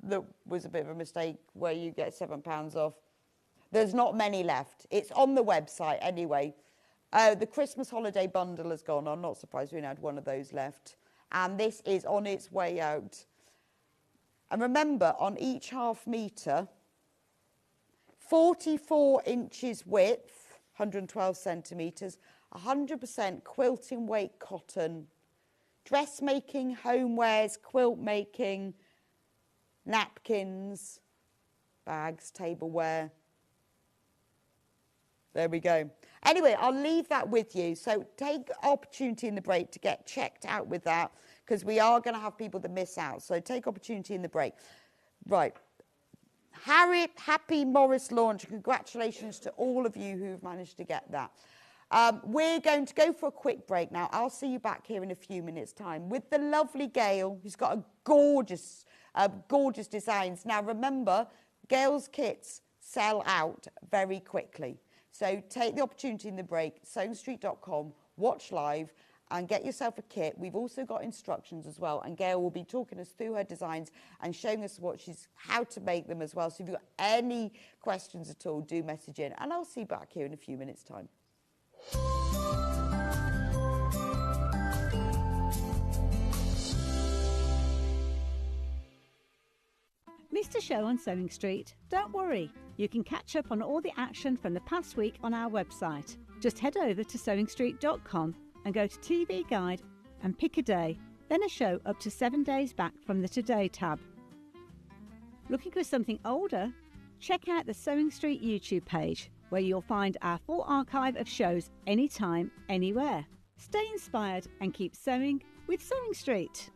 that was a bit of a mistake, where you get £7 off. There's not many left. It's on the website anyway. The Christmas holiday bundle has gone. I'm not surprised we only had one of those left. And this is on its way out. And remember, on each half metre, 44 inches width, 112 centimetres, 100% quilting weight cotton, dressmaking, homewares, quilt making, napkins, bags, tableware. There we go. Anyway, I'll leave that with you. So take opportunity in the break to get checked out with that, because we are going to have people that miss out. So take opportunity in the break. Right. Happy Morris launch. Congratulations to all of you who've managed to get that. We're going to go for a quick break now. I'll see you back here in a few minutes' time with the lovely Gail, who's got a gorgeous designs. Now, remember, Gail's kits sell out very quickly. So take the opportunity in the break, sewingstreet.com, watch live and get yourself a kit. We've also got instructions as well, and Gail will be talking us through her designs and showing us how to make them as well. So if you've got any questions at all, do message in, and I'll see you back here in a few minutes' time. Missed a show on Sewing Street? Don't worry. You can catch up on all the action from the past week on our website. Just head over to sewingstreet.com and go to TV Guide and pick a day, then a show up to 7 days back from the Today tab. Looking for something older? Check out the Sewing Street YouTube page, where you'll find our full archive of shows anytime, anywhere. Stay inspired and keep sewing with Sewing Street.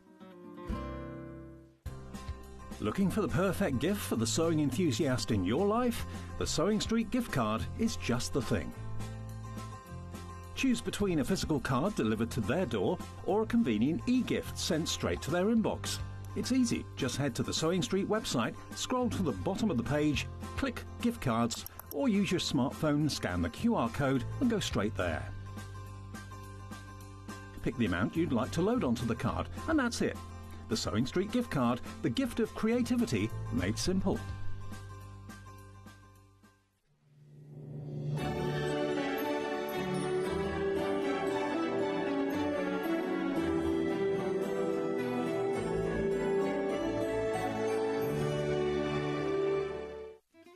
Looking for the perfect gift for the sewing enthusiast in your life? The Sewing Street gift card is just the thing. Choose between a physical card delivered to their door or a convenient e-gift sent straight to their inbox. It's easy. Just head to the Sewing Street website, scroll to the bottom of the page, click Gift Cards, or use your smartphone, scan the QR code and go straight there. Pick the amount you'd like to load onto the card, and that's it. The Sewing Street gift card, the gift of creativity made simple.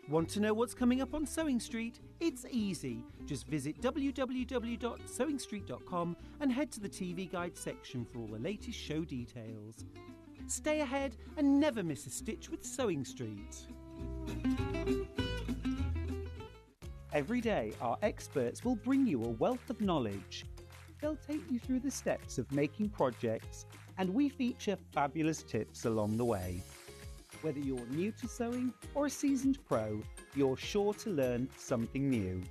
Want to know what's coming up on Sewing Street? It's easy. Just visit www.sewingstreet.com and head to the TV Guide section for all the latest show details. Stay ahead and never miss a stitch with Sewing Street. Every day, our experts will bring you a wealth of knowledge. They'll take you through the steps of making projects, and we feature fabulous tips along the way. Whether you're new to sewing or a seasoned pro, you're sure to learn something new.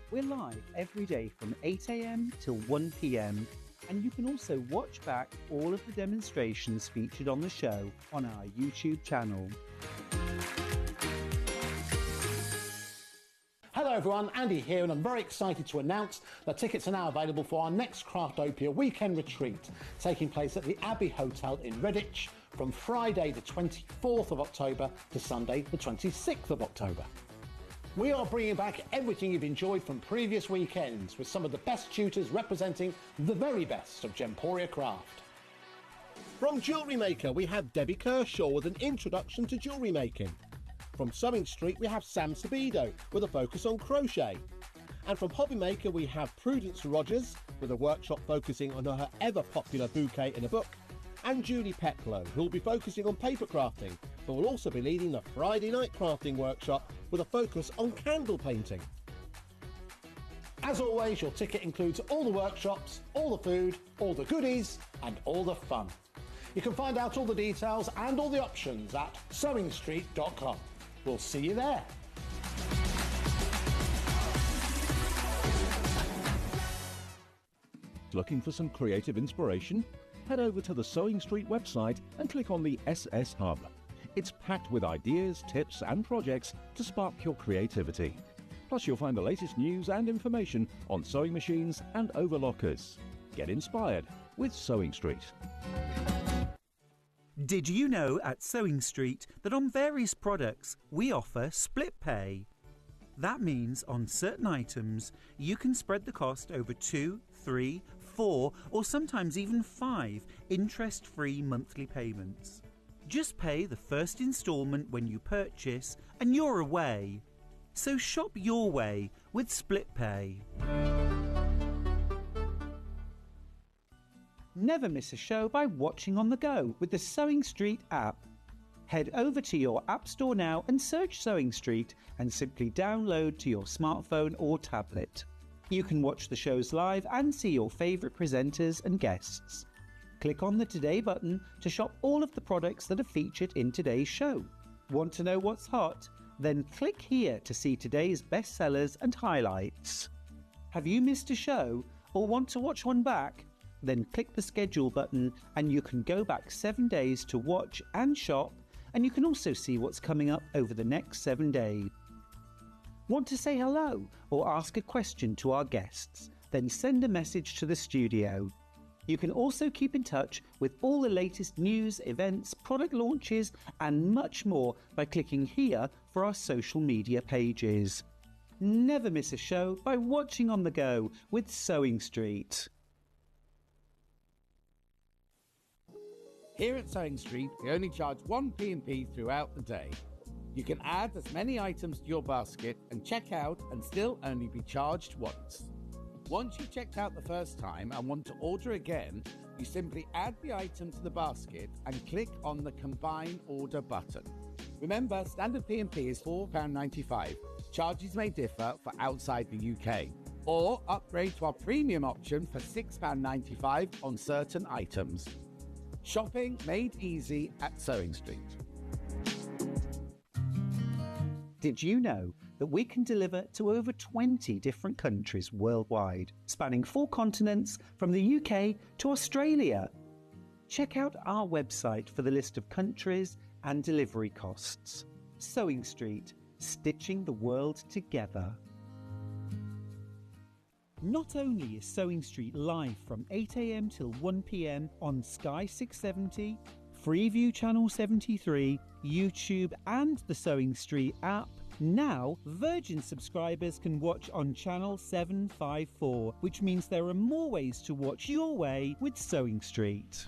We're live every day from 8 a.m. till 1 p.m. and you can also watch back all of the demonstrations featured on the show on our YouTube channel. Hello everyone, Andy here, and I'm very excited to announce that tickets are now available for our next Craftopia weekend retreat, taking place at the Abbey Hotel in Redditch from Friday the 24th of October to Sunday the 26th of October. We are bringing back everything you've enjoyed from previous weekends, with some of the best tutors representing the very best of Gemporia craft. From Jewellery Maker, we have Debbie Kershaw with an introduction to jewellery making. From Sewing Street, we have Sam Sabido with a focus on crochet. And from Hobby Maker, we have Prudence Rogers with a workshop focusing on her ever-popular bouquet in a book. And Julie Peplow, who will be focusing on paper crafting, but will also be leading the Friday night crafting workshop with a focus on candle painting. As always, your ticket includes all the workshops, all the food, all the goodies, and all the fun. You can find out all the details and all the options at sewingstreet.com. We'll see you there. Looking for some creative inspiration? Head over to the Sewing Street website and click on the SS Hub. It's packed with ideas, tips and projects to spark your creativity. Plus you'll find the latest news and information on sewing machines and overlockers. Get inspired with Sewing Street. Did you know at Sewing Street that on various products we offer split pay? That means on certain items you can spread the cost over 2, 3, 4 or sometimes even 5 interest-free monthly payments. Just pay the first instalment when you purchase and you're away. So shop your way with split pay. Never miss a show by watching on the go with the Sewing Street app. Head over to your App Store now and search Sewing Street and simply download to your smartphone or tablet. You can watch the shows live and see your favourite presenters and guests. Click on the Today button to shop all of the products that are featured in today's show. Want to know what's hot? Then click here to see today's bestsellers and highlights. Have you missed a show or want to watch one back? Then click the schedule button and you can go back 7 days to watch and shop, and you can also see what's coming up over the next 7 days. Want to say hello or ask a question to our guests? Then send a message to the studio. You can also keep in touch with all the latest news, events, product launches and much more by clicking here for our social media pages. Never miss a show by watching on the go with Sewing Street. Here at Sewing Street, we only charge 1 P&P throughout the day. You can add as many items to your basket and check out and still only be charged once. Once you've checked out the first time and want to order again, you simply add the item to the basket and click on the Combine Order button. Remember, standard P&P is £4.95. Charges may differ for outside the UK. Or upgrade to our premium option for £6.95 on certain items. Shopping made easy at Sewing Street. Did you know that we can deliver to over 20 different countries worldwide, spanning 4 continents from the UK to Australia? Check out our website for the list of countries and delivery costs. Sewing Street, stitching the world together. Not only is Sewing Street live from 8 a.m. till 1 p.m. on Sky 670, Freeview Channel 73, YouTube and the Sewing Street app, now Virgin subscribers can watch on Channel 754, which means there are more ways to watch your way with Sewing Street.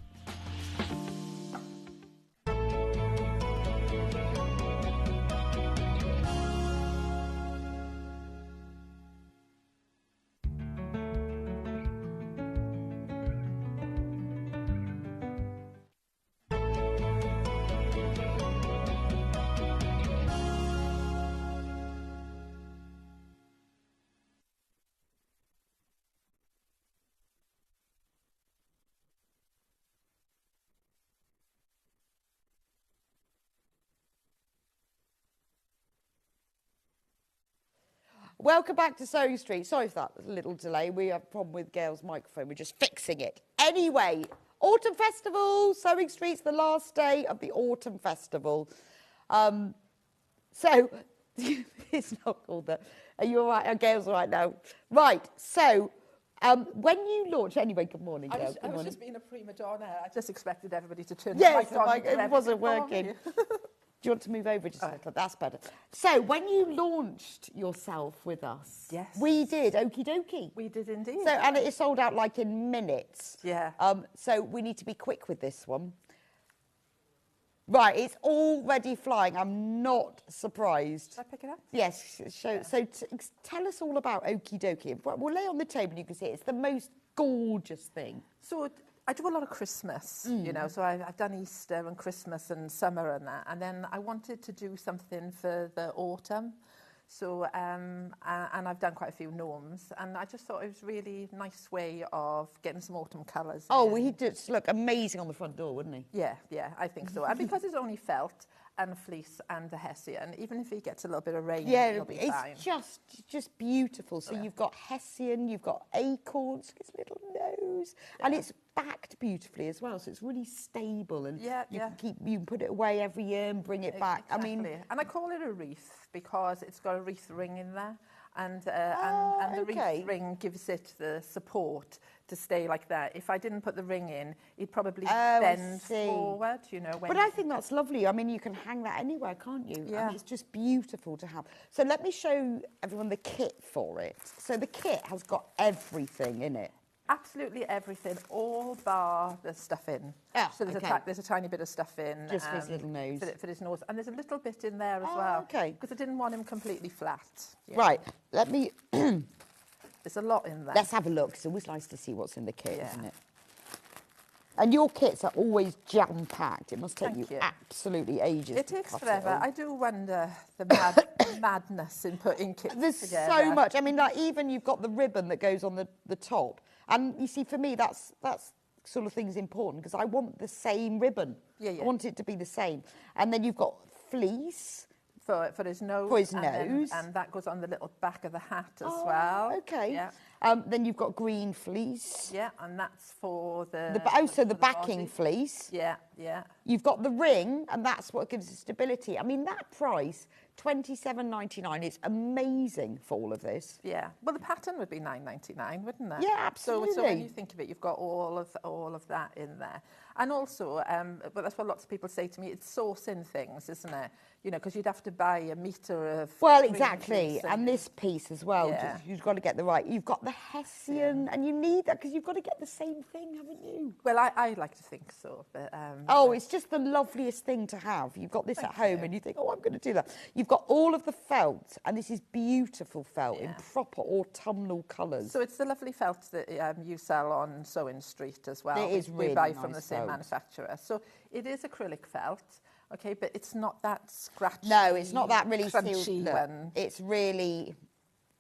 Welcome back to Sewing Street. Sorry for that little delay. We have a problem with Gail's microphone. We're just fixing it. Anyway, Autumn Festival. Sewing Street's the last day of the Autumn Festival. So, it's not called that. Are you all right? Oh, Gail's all right now. Right, so when you launch, anyway, good morning, Gail. I was just being a prima donna. I just expected everybody to turn yes, the mic on. It wasn't working. Do you want to move over just a little? That's better. So, when you launched yourself with us, yes, we did, okie dokie. We did indeed. So, and it sold out like in minutes. Yeah. So we need to be quick with this one. Right, it's already flying. I'm not surprised. Should I pick it up? Yes. So tell us all about okie dokie. We'll lay on the table and you can see it. It's the most gorgeous thing. So I do a lot of Christmas, you know, so I've done Easter and Christmas and summer and that. And then I wanted to do something for the autumn. So, and I've done quite a few gnomes. And I just thought it was a really nice way of getting some autumn colours. Oh, well, he'd just look amazing on the front door, wouldn't he? Yeah, I think so. And because it's only felt and fleece and the hessian, even if he gets a little bit of rain, he'll be fine. It's just beautiful. So you've got hessian, you've got acorns, his little nose, and it's backed beautifully as well. So it's really stable, and you can put it away every year and bring it back. Exactly. I mean, and I call it a wreath because it's got a wreath ring in there, and the wreath ring gives it the support to stay like that. If I didn't put the ring in, it'd probably bend forward, you know. But I think that's lovely. I mean, you can hang that anywhere, can't you? Yeah. And it's just beautiful to have. So let me show everyone the kit for it. So the kit has got everything in it. Absolutely everything, all bar the stuff in. Oh, so there's a tiny bit of stuff in. Just for his little nose. For his nose. And there's a little bit in there as well. Okay. Because I didn't want him completely flat. Right, let me... There's a lot in there. Let's have a look. It's always nice to see what's in the kit, isn't it? And your kits are always jam-packed. It must take you absolutely ages. It takes forever. I do wonder the madness in putting kits There's together. so much. I mean, like, even you've got the ribbon that goes on the top. And you see, for me, that's sort of thing's important because I want the same ribbon. Yeah. I want it to be the same. And then you've got fleece. For his nose. For his nose. And that goes on the little back of the hat as well. Okay. Yeah. Then you've got green fleece. Yeah, and that's for the backing body. fleece. Yeah. You've got the ring, and that's what gives it stability. I mean, that price £27.99. It's amazing for all of this. Yeah. Well, the pattern would be £9.99, wouldn't it? Yeah, absolutely. So when you think of it, you've got all of that in there. And also, but that's what lots of people say to me, it's sourcing things, isn't it? You know, because you'd have to buy a metre of... Well, green exactly. juice And this piece as well, Yeah. you've got to get the right... You've got the Hessian, and you need that because you've got to get the same thing, haven't you? Well, I like to think so. But, oh, it's just the loveliest thing to have. You've got this at home and you think, oh, I'm going to do that. You've got all of the felt, and this is beautiful felt in proper autumnal colours. So it's the lovely felt that you sell on Sewing Street as well. It is really We buy nice from the same felt. manufacturer. So it is acrylic felt, okay, but it's not that scratchy. No, it's not that really crunchy look, one. It's really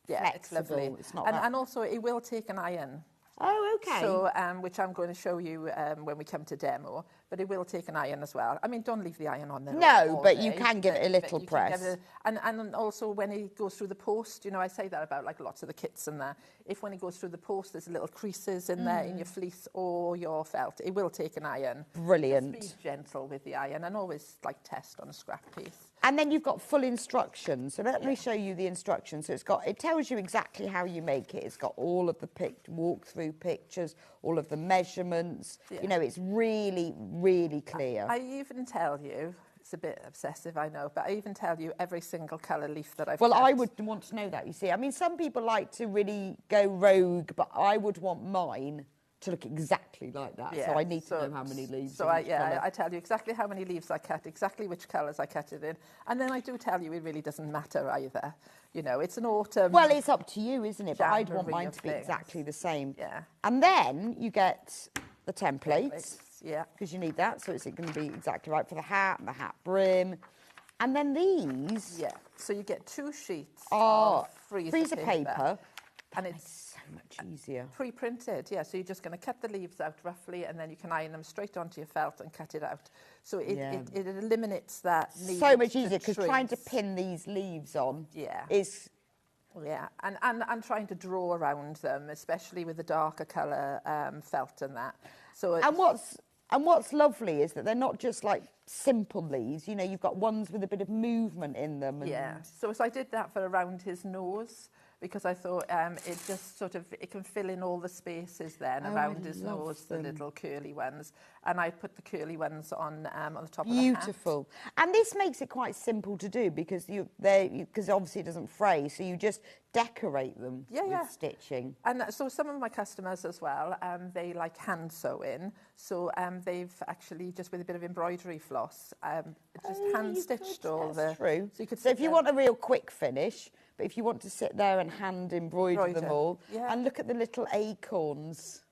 Yeah, flexible. it's lovely. It's not And also it will take an iron. Oh, okay. So, which I'm going to show you when we come to demo, but it will take an iron as well. I mean, don't leave the iron on there. No, all but day, you can give it a little but you can press. give it and also when it goes through the post, you know, I say that about like lots of the kits in there. If when it goes through the post, there's little creases in there in your fleece or your felt, it will take an iron. Brilliant. Just be gentle with the iron and always like test on a scrap piece. And then you've got full instructions. So let me show you the instructions. So it tells you exactly how you make it. It's got all of the walk-through pictures, all of the measurements. Yeah. You know, it's really, really clear. I even tell you, it's a bit obsessive, I know, but I even tell you every single colour leaf that I've Well, cut. I would want to know that, you see. I mean, some people like to really go rogue, but I would want mine to look exactly like that. Yeah, so I need to know how many leaves. So in each colour. I tell you exactly how many leaves I cut, exactly which colours I cut it in, and then I do tell you it really doesn't matter either. You know, it's an autumn. Well, it's up to you, isn't it? But I'd want jamboree mine of to be things. exactly the same. Yeah. And then you get the templates. Yeah. Because you need that, so it's going to be exactly right for the hat and the hat brim. And then these Yeah. So you get 2 sheets are of freezer paper. and It's it's so much easier. pre-printed. Yeah. So you're just going to cut the leaves out roughly, and then you can iron them straight onto your felt and cut it out. So it eliminates that need So much to easier, because trying to trace. pin these leaves on Yeah. is... Yeah, and trying to draw around them, especially with the darker colour felt and that. So And what's lovely is that they're not just like simple leaves. You know, you've got ones with a bit of movement in them. And yeah, so I did that for around his nose because I thought it just sort of, it can fill in all the spaces then around his nose, the little curly ones. And I put the curly ones on the top of the hat. Beautiful. And this makes it quite simple to do because because obviously it doesn't fray, so you just decorate them with stitching. And so some of my customers as well, they like hand sewing. So they've actually, just with a bit of embroidery floss, just hand stitched all the... True. So, you could so if you want a real quick finish, but if you want to sit there and hand embroider them all, and look at the little acorns.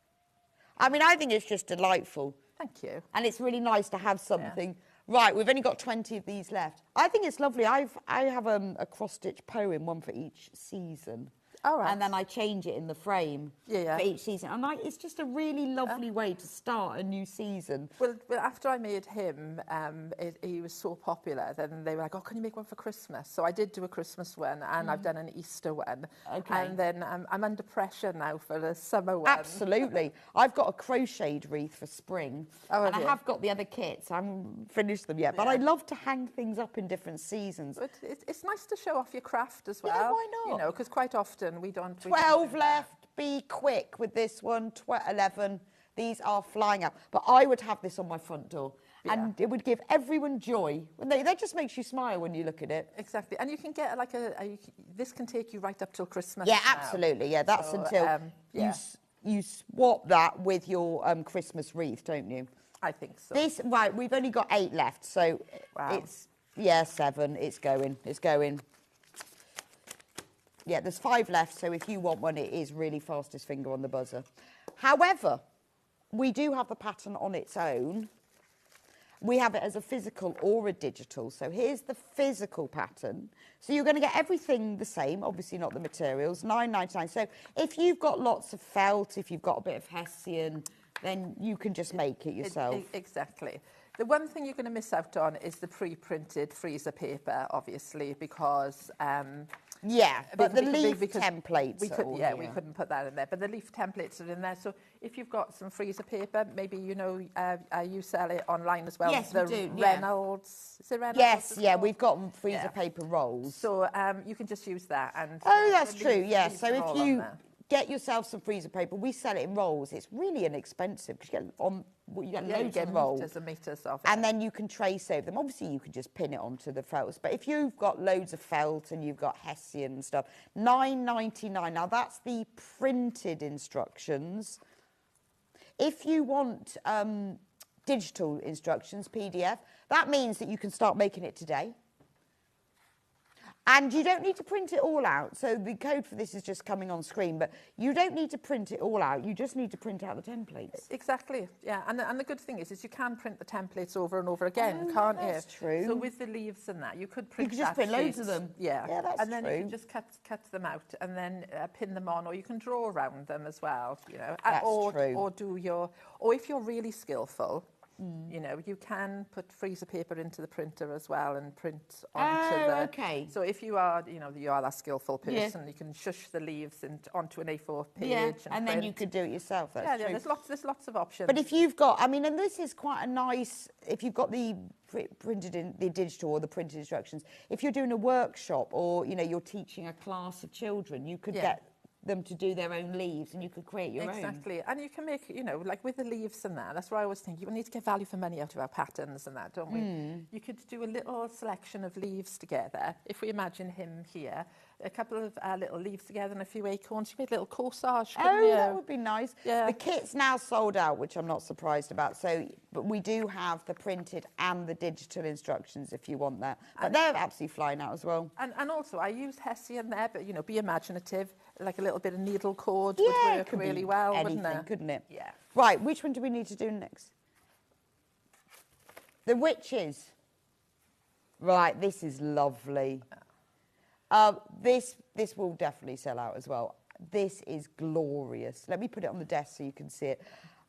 I mean, I think it's just delightful. Thank you. And it's really nice to have something. Right, we've only got 20 of these left. I think it's lovely. I have a cross-stitch poem, one for each season. All right. And then I change it in the frame for each season. And it's just a really lovely way to start a new season. Well, after I made him, he was so popular, then they were like, oh, can you make one for Christmas? So I did do a Christmas one, and I've done an Easter one. Okay. And then I'm under pressure now for the summer one. Absolutely. I've got a crocheted wreath for spring. Oh, and have I you? have got the other kits. I haven't finished them yet. But I love to hang things up in different seasons. But it's nice to show off your craft as well. Yeah, why not? You know, because quite often we don't... 12 left. Be quick with this one. 11. These are flying out. But I would have this on my front door. And it would give everyone joy. That just makes you smile when you look at it. Exactly. And you can get like this can take you right up till Christmas. Yeah, now. absolutely. Yeah, that's So, until you swap that with your Christmas wreath, don't you? I think so. Right, we've only got 8 left. So it's, 7. It's going. It's going. Yeah, there's 5 left, so if you want one, it is really fastest finger on the buzzer. However, we do have the pattern on its own. We have it as a physical or a digital. So here's the physical pattern. So you're going to get everything the same, obviously not the materials, £9.99. So if you've got lots of felt, if you've got a bit of Hessian, then you can just make it yourself. Exactly. The one thing you're going to miss out on is the pre-printed freezer paper, obviously, because Yeah, but the leaf because templates we are could, all yeah, here. we couldn't put that in there. But the leaf templates are in there. So if you've got some freezer paper, maybe, you know, you sell it online as well. Yes, the we do, yeah. Reynolds, is it Reynolds? Yes, it's yeah, called? we've got freezer Yeah. paper rolls. So you can just use that. And Oh, that's the true, leaves- yeah. leaves So are if all on you there. get yourself some freezer paper, we sell it in rolls. It's really inexpensive because you get Yeah, you loads get in rolls. meters and meters of it. And then you can trace over them. Obviously, you can just pin it onto the felts. But if you've got loads of felt and you've got Hessian and stuff, £9.99. Now, that's the printed instructions. If you want digital instructions, PDF, that means that you can start making it today. And you don't need to print it all out. So the code for this is just coming on screen, but you don't need to print it all out. You just need to print out the templates. Exactly, yeah. And the good thing is you can print the templates over and over again, Oh, can't you? that's true. So with the leaves and that, you could print could just that print loads sheet. of them. Yeah, Yeah, that's and then you true. can just cut them out and then pin them on, or you can draw around them as well, you know. That's or, true. Or if you're really skillful, you know, you can put freezer paper into the printer as well and print onto Oh, the... okay. So if you are, you know, you are that skillful Yeah. person, you can shush the leaves onto an A4 page Yeah, and and then you print. could do it yourself. That's Yeah, true. there's lots of options. But if you've got, I mean, and this is quite a nice, if you've got the printed in the digital or the printed instructions, if you're doing a workshop or, you know, you're teaching a class of children, you could Yeah. get them to do their own leaves and you could create your own. Exactly. And you can make, you know, like with the leaves and that's why I always think you need to get value for money out of our patterns and that, don't we? You could do a little selection of leaves together. If we imagine him here, a couple of little leaves together and a few acorns, you made a little corsage. couldn't Oh, you? that would be nice. Yeah. The kit's now sold out, which I'm not surprised about. So, but we do have the printed and the digital instructions if you want that. But they're absolutely flying out as well. And also, I use Hessian there, but, you know, be imaginative. Like a little bit of needle cord Yeah, would it work could be really well, anything, wouldn't it? couldn't it? Yeah. Right, which one do we need to do next? The witches. Right, this is lovely. This will definitely sell out as well. This is glorious. Let me put it on the desk so you can see it.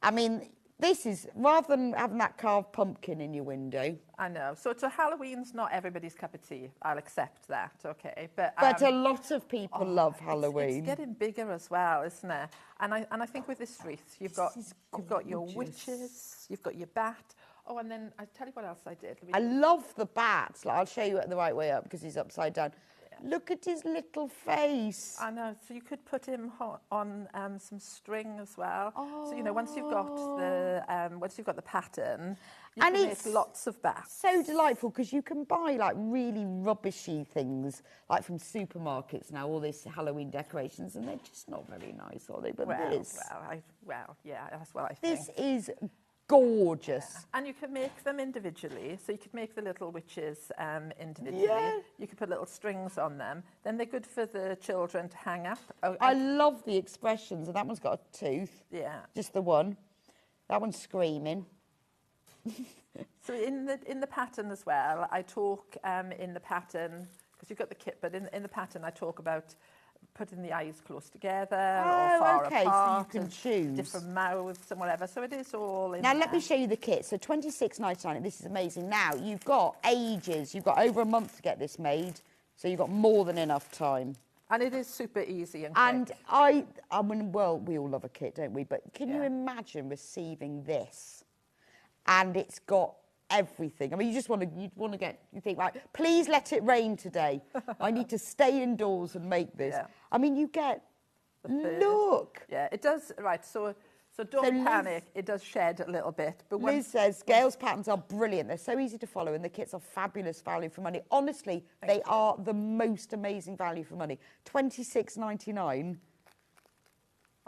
I mean, this is, rather than having that carved pumpkin in your window. I know. So Halloween's not everybody's cup of tea. I'll accept that, okay? But a lot of people love Halloween. It's getting bigger as well, isn't it? And I think with this wreath, you've got your witches, you've got your bat. Oh, and then I'll tell you what else I did. I love the bats. Like, I'll show you it the right way up because he's upside down. Look at his little face. I know. So you could put him on some string as well. Oh. So you know, once you've got the pattern, you can make lots of bats. So delightful because you can buy like really rubbishy things like from supermarkets now. All these Halloween decorations, and they're just not very nice, are they? But this, yeah, that's what I think. This is gorgeous. Yeah. And you can make them individually. So you could make the little witches individually. Yeah. You could put little strings on them. Then they're good for the children to hang up. Oh, I love the expressions. And that one's got a tooth. Yeah. Just the one. That one's screaming. So in the pattern as well, I talk in the pattern, because you've got the kit, but in the pattern I talk about putting the eyes close together or far apart. So you can choose. Different mouths and whatever. So it is all in Now, there. let me show you the kit. So £26.99. This is amazing. Now, you've got ages. You've got over a month to get this made. So you've got more than enough time. And it is super easy and quick. And I mean, well, we all love a kit, don't we? But can you Yeah. imagine receiving this? And it's got everything. I mean, you think, right, please let it rain today. I need to stay indoors and make this. Yeah. I mean, you get, look. Yeah, it does, right, so don't panic, it does shed a little bit. But Liz says, Gail's patterns are brilliant. They're so easy to follow and the kits are fabulous value for money. Honestly, they are the most amazing value for money. £26.99.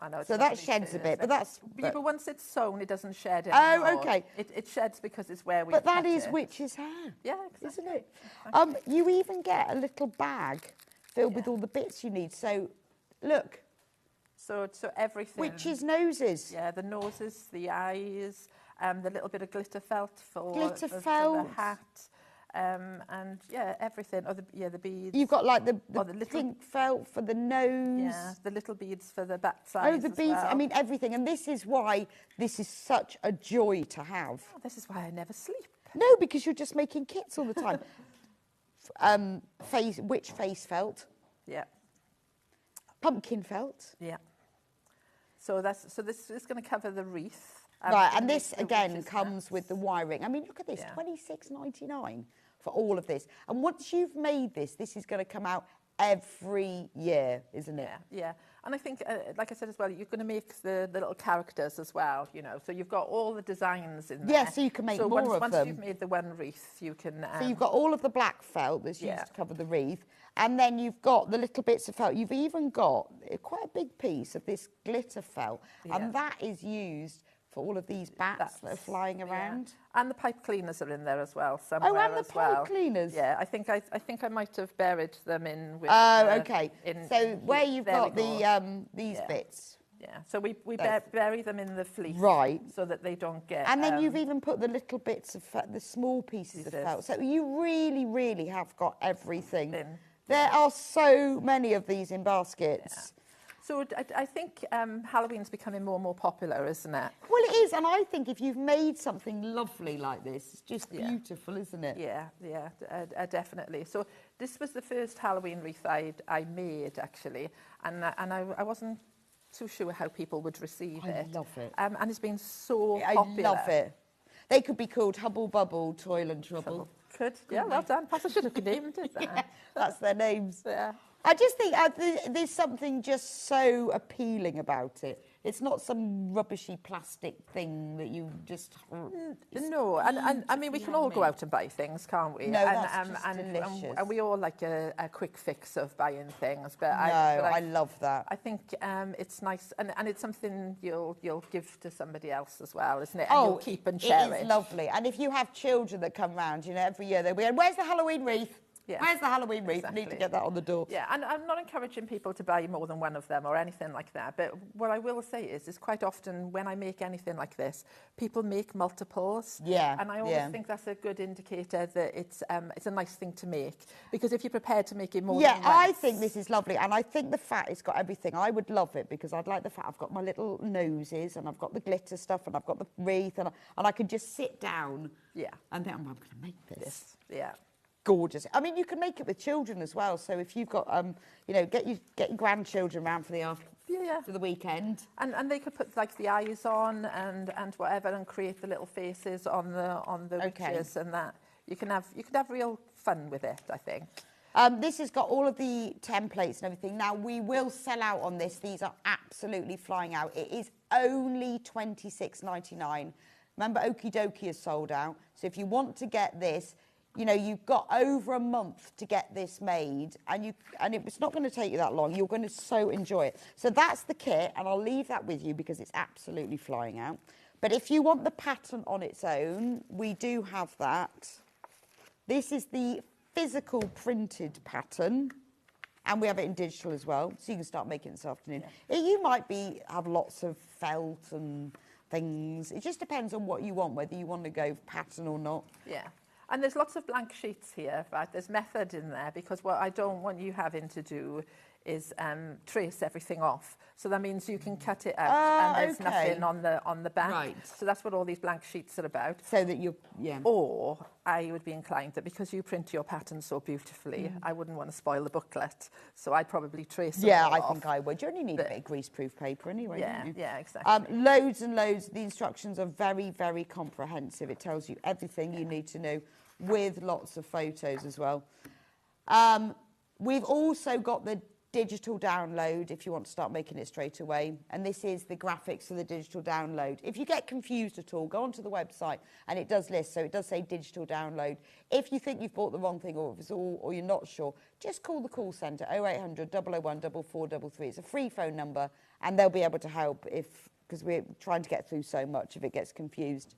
I know, it's So that lovely sheds too, a bit, isn't but it? that's... Yeah, but once it's sewn, it doesn't shed Oh, anymore. okay. It sheds because it's where we But that cut is it. witch's hair. Yeah, exactly. Isn't it? You even get a little bag filled with all the bits you need. So, look. So everything. Witch's noses. Yeah, the noses, the eyes, the little bit of glitter felt for felt. the hat. And yeah, everything. Or the beads. You've got like the little pink felt for the nose. Yeah, the little beads for the bat's Oh, eyes the as beads. well. I mean, everything. And this is why this is such a joy to have. Oh, this is why I never sleep. No, because you're just making kits all the time. Witch face felt. Yeah. Pumpkin felt. Yeah. So this is going to cover the wreath. Right, the and this wreath, again which is comes that. with the wiring. I mean, look at this, Yeah. $26.99 for all of this. And once you've made this is going to come out every year, isn't it? Yeah, yeah. And I think, like I said as well, you're going to make the little characters as well, you know. So you've got all the designs in there. Yeah, so you can make more of them. Once you've made the one wreath, you can... So you've got all of the black felt that's used to cover the wreath. And then you've got the little bits of felt. You've even got quite a big piece of this glitter felt. Yeah. And that is used for all of these bats that are flying around. Yeah. And the pipe cleaners are in there as well, somewhere. Oh, and the as well. pipe cleaners. Yeah, I think I might have buried them in with... okay. So in where you've got the these bits. Yeah, so we bury them in the fleece. Right. So that they don't get... And then you've even put the little bits of the small pieces of felt. So you really, really have got everything. There are so many of these in baskets. Yeah. So I think Halloween's becoming more and more popular, isn't it? Well, it is, and I think if you've made something lovely like this, it's just beautiful, isn't it? Yeah, definitely. So this was the first Halloween wreath I made, actually, and I wasn't too sure how people would receive it. I love it. And it's been so popular. I love it. They could be called Hubble Bubble, Toil and Trouble. Could, yeah, well done. Perhaps I should have named it that. Yeah, that's their names. Yeah. I just think there's something just so appealing about it. It's not some rubbishy plastic thing that you just... No, and I mean, we can all go out and buy things, can't we? No, and, that's just delicious. And we all like a quick fix of buying things. But I love that. I think it's nice, and it's something you'll give to somebody else as well, isn't it? And you'll keep and cherish. It is lovely. And if you have children that come round, you know, every year they'll be going, where's the Halloween wreath? Yeah. Where's the Halloween wreath? Exactly. I need to get that on the door. Yeah, and I'm not encouraging people to buy more than one of them or anything like that. But what I will say is quite often when I make anything like this, people make multiples. Yeah. And I always think that's a good indicator that it's a nice thing to make. Because if you're prepared to make it more than once... Yeah, I think this is lovely. And I think the fact it's got everything. I would love it because I'd like the fact I've got my little noses and I've got the glitter stuff and I've got the wreath and I could just sit down and think, I'm going to make this. Yeah. Gorgeous. I mean, you can make it with children as well. So if you've got, you know, get your grandchildren around for the weekend, and they could put like the eyes on and whatever, and create the little faces on the witches and that. You could have real fun with it, I think. This has got all of the templates and everything. Now we will sell out on this. These are absolutely flying out. It is only $26.99. Remember, Okie Dokie is sold out. So if you want to get this, you know, you've got over a month to get this made, and it's not going to take you that long. You're going to so enjoy it. So that's the kit, and I'll leave that with you because it's absolutely flying out. But if you want the pattern on its own, we do have that. This is the physical printed pattern, and we have it in digital as well, so you can start making it this afternoon. Yeah. You might have lots of felt and things. It just depends on what you want, whether you want to go pattern or not. Yeah. And there's lots of blank sheets here, right? There's method in there because what I don't want you having to do is trace everything off. So that means you can cut it out and there's nothing on the back. Right. So that's what all these blank sheets are about. So that Or I would be inclined that because you print your patterns so beautifully, I wouldn't want to spoil the booklet. So I'd probably trace them all I off. think I would. You only need a bit of greaseproof paper anyway, don't you? Yeah, exactly. Loads and loads. The instructions are very, very comprehensive. It tells you everything you need to know with lots of photos as well. We've also got the digital download if you want to start making it straight away, and this is the graphics for the digital download. If you get confused at all, go onto the website and it does list, so it does say digital download. If you think you've bought the wrong thing or you're not sure, just call the call centre 0800 001 4433. It's a free phone number and they'll be able to help because we're trying to get through so much if it gets confused.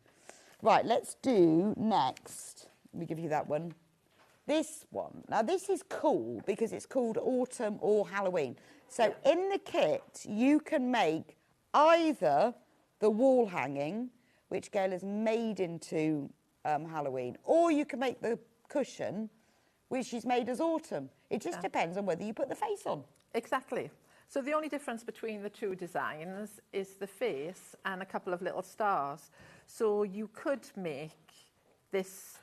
Right, let's do next. Let me give you that one. This one. Now, this is cool because it's called Autumn or Halloween. So in the kit, you can make either the wall hanging, which Gail has made into Halloween, or you can make the cushion, which she's made as autumn. It just depends on whether you put the face on. Exactly. So the only difference between the two designs is the face and a couple of little stars. So you could make this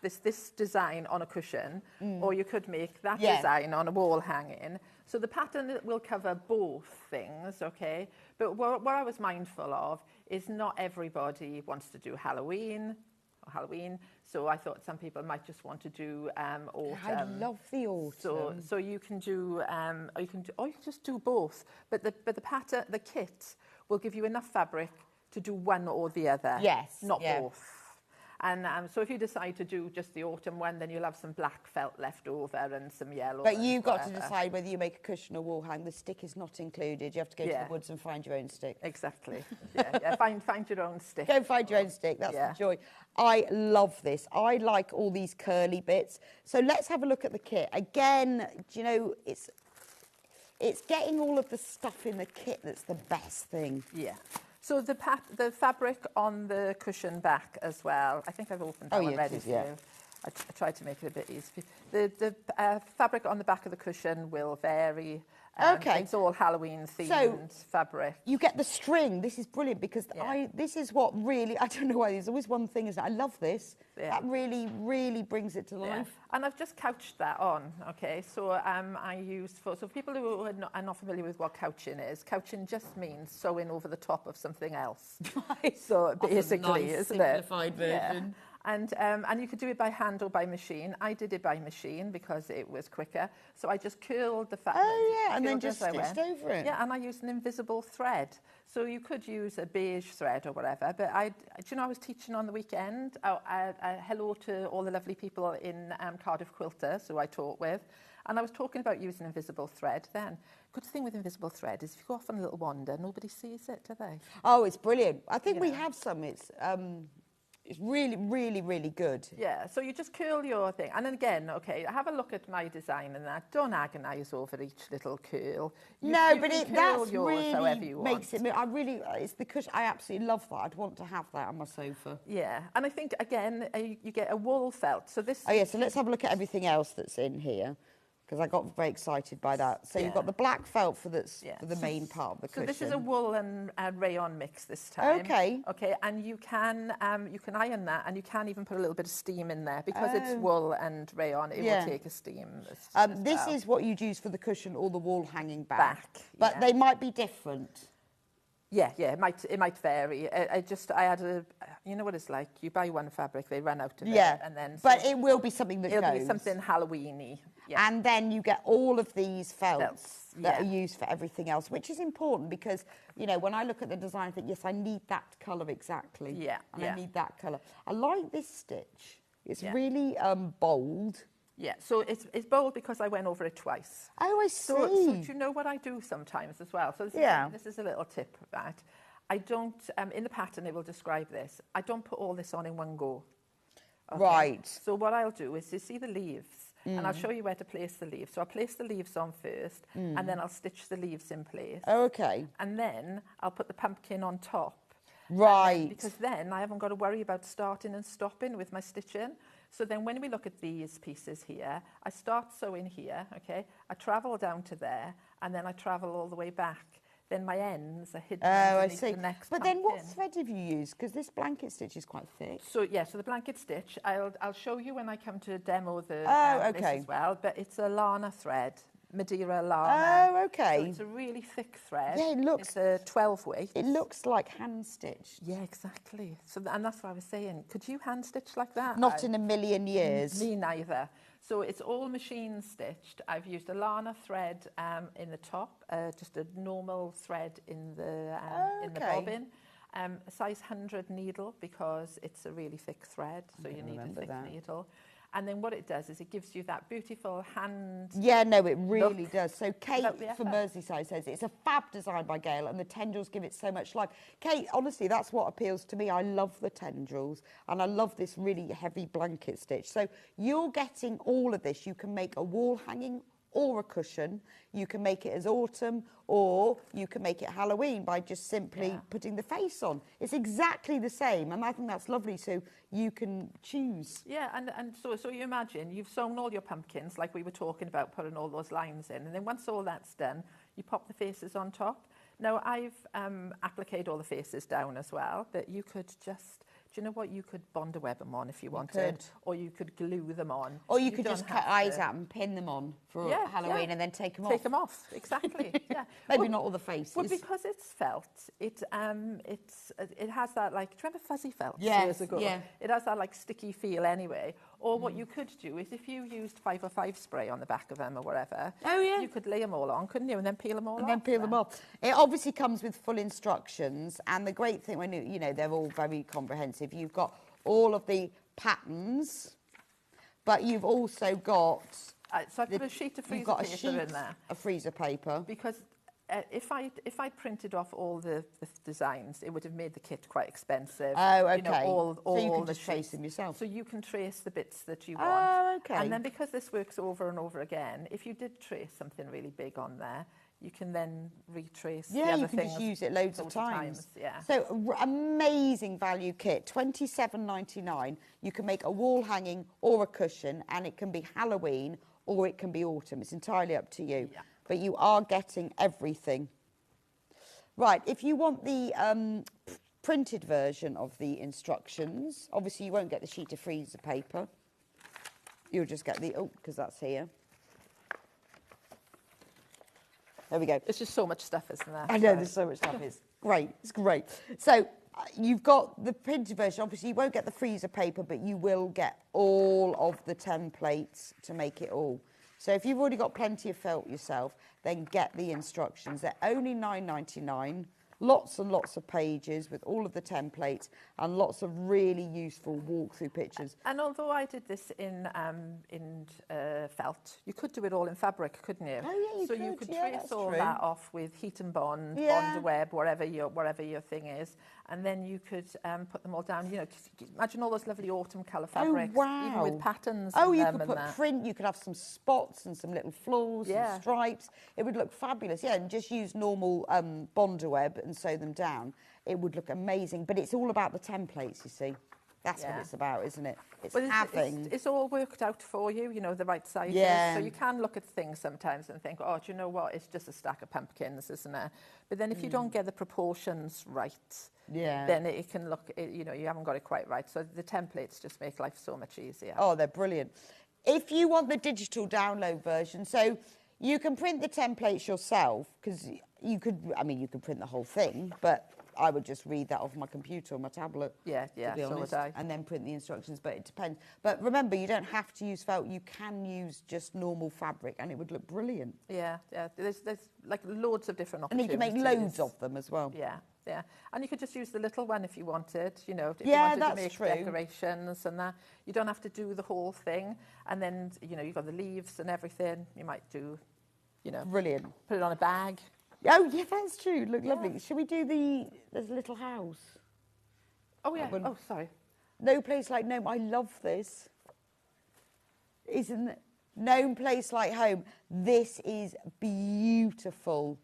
design on a cushion, or you could make that design on a wall hanging. So the pattern will cover both things, okay? But what I was mindful of is not everybody wants to do Halloween. So I thought some people might just want to do autumn. I love the autumn. So you can do, or you can just do both. But the pattern, the kit will give you enough fabric to do one or the other. Yes, not yeah. both. And so if you decide to do just the autumn one, then you'll have some black felt left over and some yellow. But you've got to decide whether you make a cushion or wall hang. The stick is not included. You have to go to the woods and find your own stick. Exactly. Yeah. Find your own stick. Go find your own stick. That's the joy. I love this. I like all these curly bits. So let's have a look at the kit. Again, do you know, it's getting all of the stuff in the kit that's the best thing. Yeah. So the fabric on the cushion back as well. I think I've opened that one ready for you. I tried to make it a bit easy. The fabric on the back of the cushion will vary. Okay. It's all Halloween themed fabric. You get the string. This is brilliant because this is what really, I don't know why, there's always one thing, is I love this. Yeah. That really, really brings it to life. Yeah. And I've just couched that on, okay? So I used, so people who are not familiar with what couching is, couching just means sewing over the top of something else. So basically, nice, isn't simplified version. Yeah. And you could do it by hand or by machine. I did it by machine because it was quicker. So I just curled the fabric. Oh, yeah, and then just stitched over it. Yeah, and I used an invisible thread. So you could use a beige thread or whatever. But do you know, I was teaching on the weekend. Hello to all the lovely people in Cardiff Quilters who I taught with. And I was talking about using invisible thread then. Good thing with invisible thread is if you go off on a little wander, nobody sees it, do they? Oh, it's brilliant. I think we have some. It's really, really, really good. Yeah, so you just curl your thing. And then again, okay, have a look at my design and that. Don't agonise over each little curl. But that's really makes it... it's the cushion. I absolutely love that. I'd want to have that on my sofa. Yeah, and I think, again, you get a wool felt. So this... Oh, yeah, so let's have a look at everything else that's in here, because I got very excited by that. So you've got the black felt for the main part of the cushion. So this is a wool and rayon mix this time. Okay. Okay, and you can iron that, and you can even put a little bit of steam in there because it's wool and rayon. It will take a steam. This is what you'd use for the cushion or the wall hanging back. But they might be different. Yeah, it might vary. I had you know what it's like. You buy one fabric, they run out of it, and then. But it will be something that it'll be something Halloweeny. Yeah. And then you get all of these felts that are used for everything else, which is important because, you know, when I look at the design, I think, yes, I need that colour exactly. Yeah. And I need that colour. I like this stitch. It's really bold. Yeah, so it's bold because I went over it twice. Oh, I see. So do you know what I do sometimes as well? So this is a little tip of that. I don't, in the pattern it will describe this, I don't put all this on in one go. Okay? Right. So what I'll do is, you see the leaves, and I'll show you where to place the leaves. So I'll place the leaves on first, and then I'll stitch the leaves in place. Okay. And then I'll put the pumpkin on top. Right. Because then I haven't got to worry about starting and stopping with my stitching. So then when we look at these pieces here, I start sewing here, okay? I travel down to there, and then I travel all the way back. Then my ends are hidden underneath the next But then what thread have you used? Because this blanket stitch is quite thick. So, so the blanket stitch, I'll show you when I come to demo this as well, but it's a Lana thread. Madeira Lana. Oh, okay. So it's a really thick thread. Yeah, it looks... It's a 12 weight. It looks like hand-stitched. Yeah, exactly. So, and that's what I was saying. Could you hand-stitch like that? Not in a million years. Me neither. So it's all machine stitched. I've used a Lana thread in the top, just a normal thread in the bobbin. A size 100 needle because it's a really thick thread, so you need a thick needle. And then what it does is it gives you that beautiful hand. Yeah, no, it really does. So Kate from Merseyside says it's a fab design by Gail and the tendrils give it so much life. Kate, honestly, that's what appeals to me. I love the tendrils and I love this really heavy blanket stitch. So you're getting all of this. You can make a wall hanging or a cushion. You can make it as autumn or you can make it Halloween by just simply putting the face on. It's exactly the same and I think that's lovely, so you can choose. Yeah, and so you imagine you've sewn all your pumpkins like we were talking about, putting all those lines in, and then once all that's done, you pop the faces on top. Now I've appliqued all the faces down as well, but you could just Do you know what? You could bond a web them on if you wanted, could. or you could glue them on. Or you could don't just cut have eyes to- out and pin them on for Yeah, Halloween yeah. and then take them off. Take them off, exactly. Yeah, Maybe Well, not all the faces. Well, because it's felt, it has that like, do you remember fuzzy felt Yes, years ago? yeah. It has that like sticky feel anyway. Or what you could do is if you used 505 spray on the back of them or whatever, Oh, yeah. you could lay them all on, couldn't you, and then peel them all And off. then peel them off. It obviously comes with full instructions, and the great thing when you know they're all very comprehensive. You've got all of the patterns, but you've also got So I put a sheet of you've freezer got a paper sheet in there of freezer paper. because if I printed off all the designs, it would have made the kit quite expensive. Oh, You know, okay. all So you can the just trace sheets. them yourself. So you can trace the bits that you Oh, want. okay. And then because this works over and over again, if you did trace something really big on there, you can then retrace the Yeah, other you can just things use it loads of times. Yeah. So amazing value kit, $27.99. You can make a wall hanging or a cushion, and it can be Halloween or it can be autumn. It's entirely up to you. Yeah. But you are getting everything. Right, if you want the printed version of the instructions, obviously you won't get the sheet of freezer paper. You'll just get the, because that's here. There we go. There's just so much stuff, isn't there? I know, there's so much stuff. It's great. It's great. So you've got the printed version. Obviously, you won't get the freezer paper, but you will get all of the templates to make it all. So if you've already got plenty of felt yourself, then get the instructions. They're only $9.99. Lots and lots of pages with all of the templates and lots of really useful walkthrough pictures. And although I did this in felt, you could do it all in fabric, couldn't you? Oh, yeah, you so you could, could yeah, trace that's all true. that off with heat and bond, Yeah. bond a web, whatever your thing is, and then you could put them all down. You know, imagine all those lovely autumn colour fabrics, even wow. with patterns. Oh, in you them could and put that. print, you could have some spots and some little flaws Yeah. and stripes. It would look fabulous, yeah, and just use normal Bonder web and sew them down. It would look amazing, but it's all about the templates, you see. That's what Yeah. it's about, isn't it? It's But having... it's all worked out for you, you know, the right sizes. Yeah. So you can look at things sometimes and think, oh, do you know what? It's just a stack of pumpkins, isn't it? But then if you don't get the proportions right, Yeah. then it can look, you know, you haven't got it quite right. So the templates just make life so much easier. Oh, they're brilliant. If you want the digital download version, so you can print the templates yourself, because you could, I mean, you could print the whole thing, but I would just read that off my computer or my tablet. Yeah, to be so honest, would I. and then print the instructions, but it depends. But remember, you don't have to use felt. You can use just normal fabric, and it would look brilliant. Yeah. There's like loads of different And you opportunities. can make loads of them as well. Yeah. And you could just use the little one if you wanted, you know, if Yeah, you wanted that's to make true. decorations and that. You don't have to do the whole thing. And then, you know, you've got the leaves and everything. You might do, you know, Brilliant. put it on a bag. Oh, yeah, that's true. Look lovely. Should we do there's a little house? Oh, yeah. one. Oh, sorry. No place like home. I love this. Isn't it? No place like home. This is beautiful.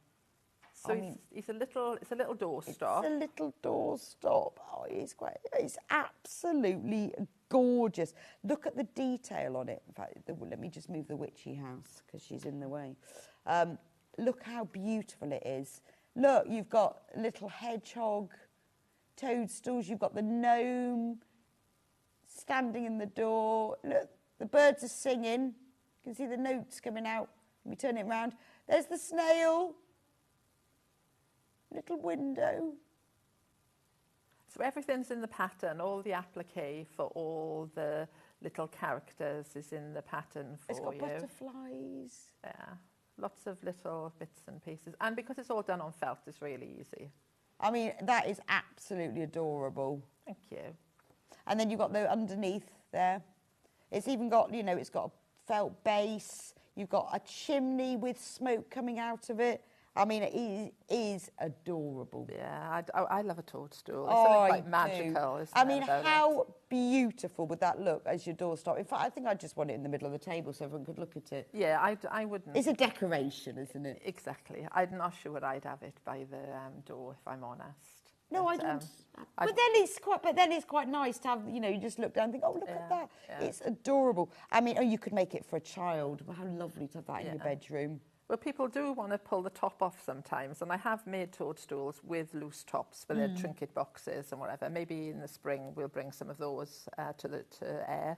So I mean, it's a little doorstop. It's a little doorstop. Oh, it's absolutely gorgeous. Look at the detail on it. In fact, let me just move the witchy house because she's in the way. Look how beautiful it is. Look, you've got a little hedgehog, toadstools. You've got the gnome standing in the door. Look, the birds are singing. You can see the notes coming out. Let me turn it round. There's the snail. Little window. So everything's in the pattern. All the applique for all the little characters is in the pattern for It's got you. butterflies. Yeah, lots of little bits and pieces. And because it's all done on felt, it's really easy. I mean, that is absolutely adorable. Thank you. And then you've got the underneath there. It's even got, you know, it's got a felt base. You've got a chimney with smoke coming out of it. I mean, it is adorable. Yeah, I love a toadstool. It's Oh, something I quite do. magical, isn't I it, mean, about how it? beautiful would that look as your doorstop? In fact, I think I'd just want it in the middle of the table so everyone could look at it. Yeah, I wouldn't. It's a decoration, isn't it? Exactly. I'm not sure I'd have it by the door, if I'm honest. No, I But, don't. I'd- But then it's quite nice to have, you know, you just look down and think, oh, look at that. yeah. It's adorable. I mean, you could make it for a child. Well, how lovely to have that in your Yeah. bedroom. But people do want to pull the top off sometimes, and I have made toadstools with loose tops for their trinket boxes and whatever. Maybe in the spring we'll bring some of those to air.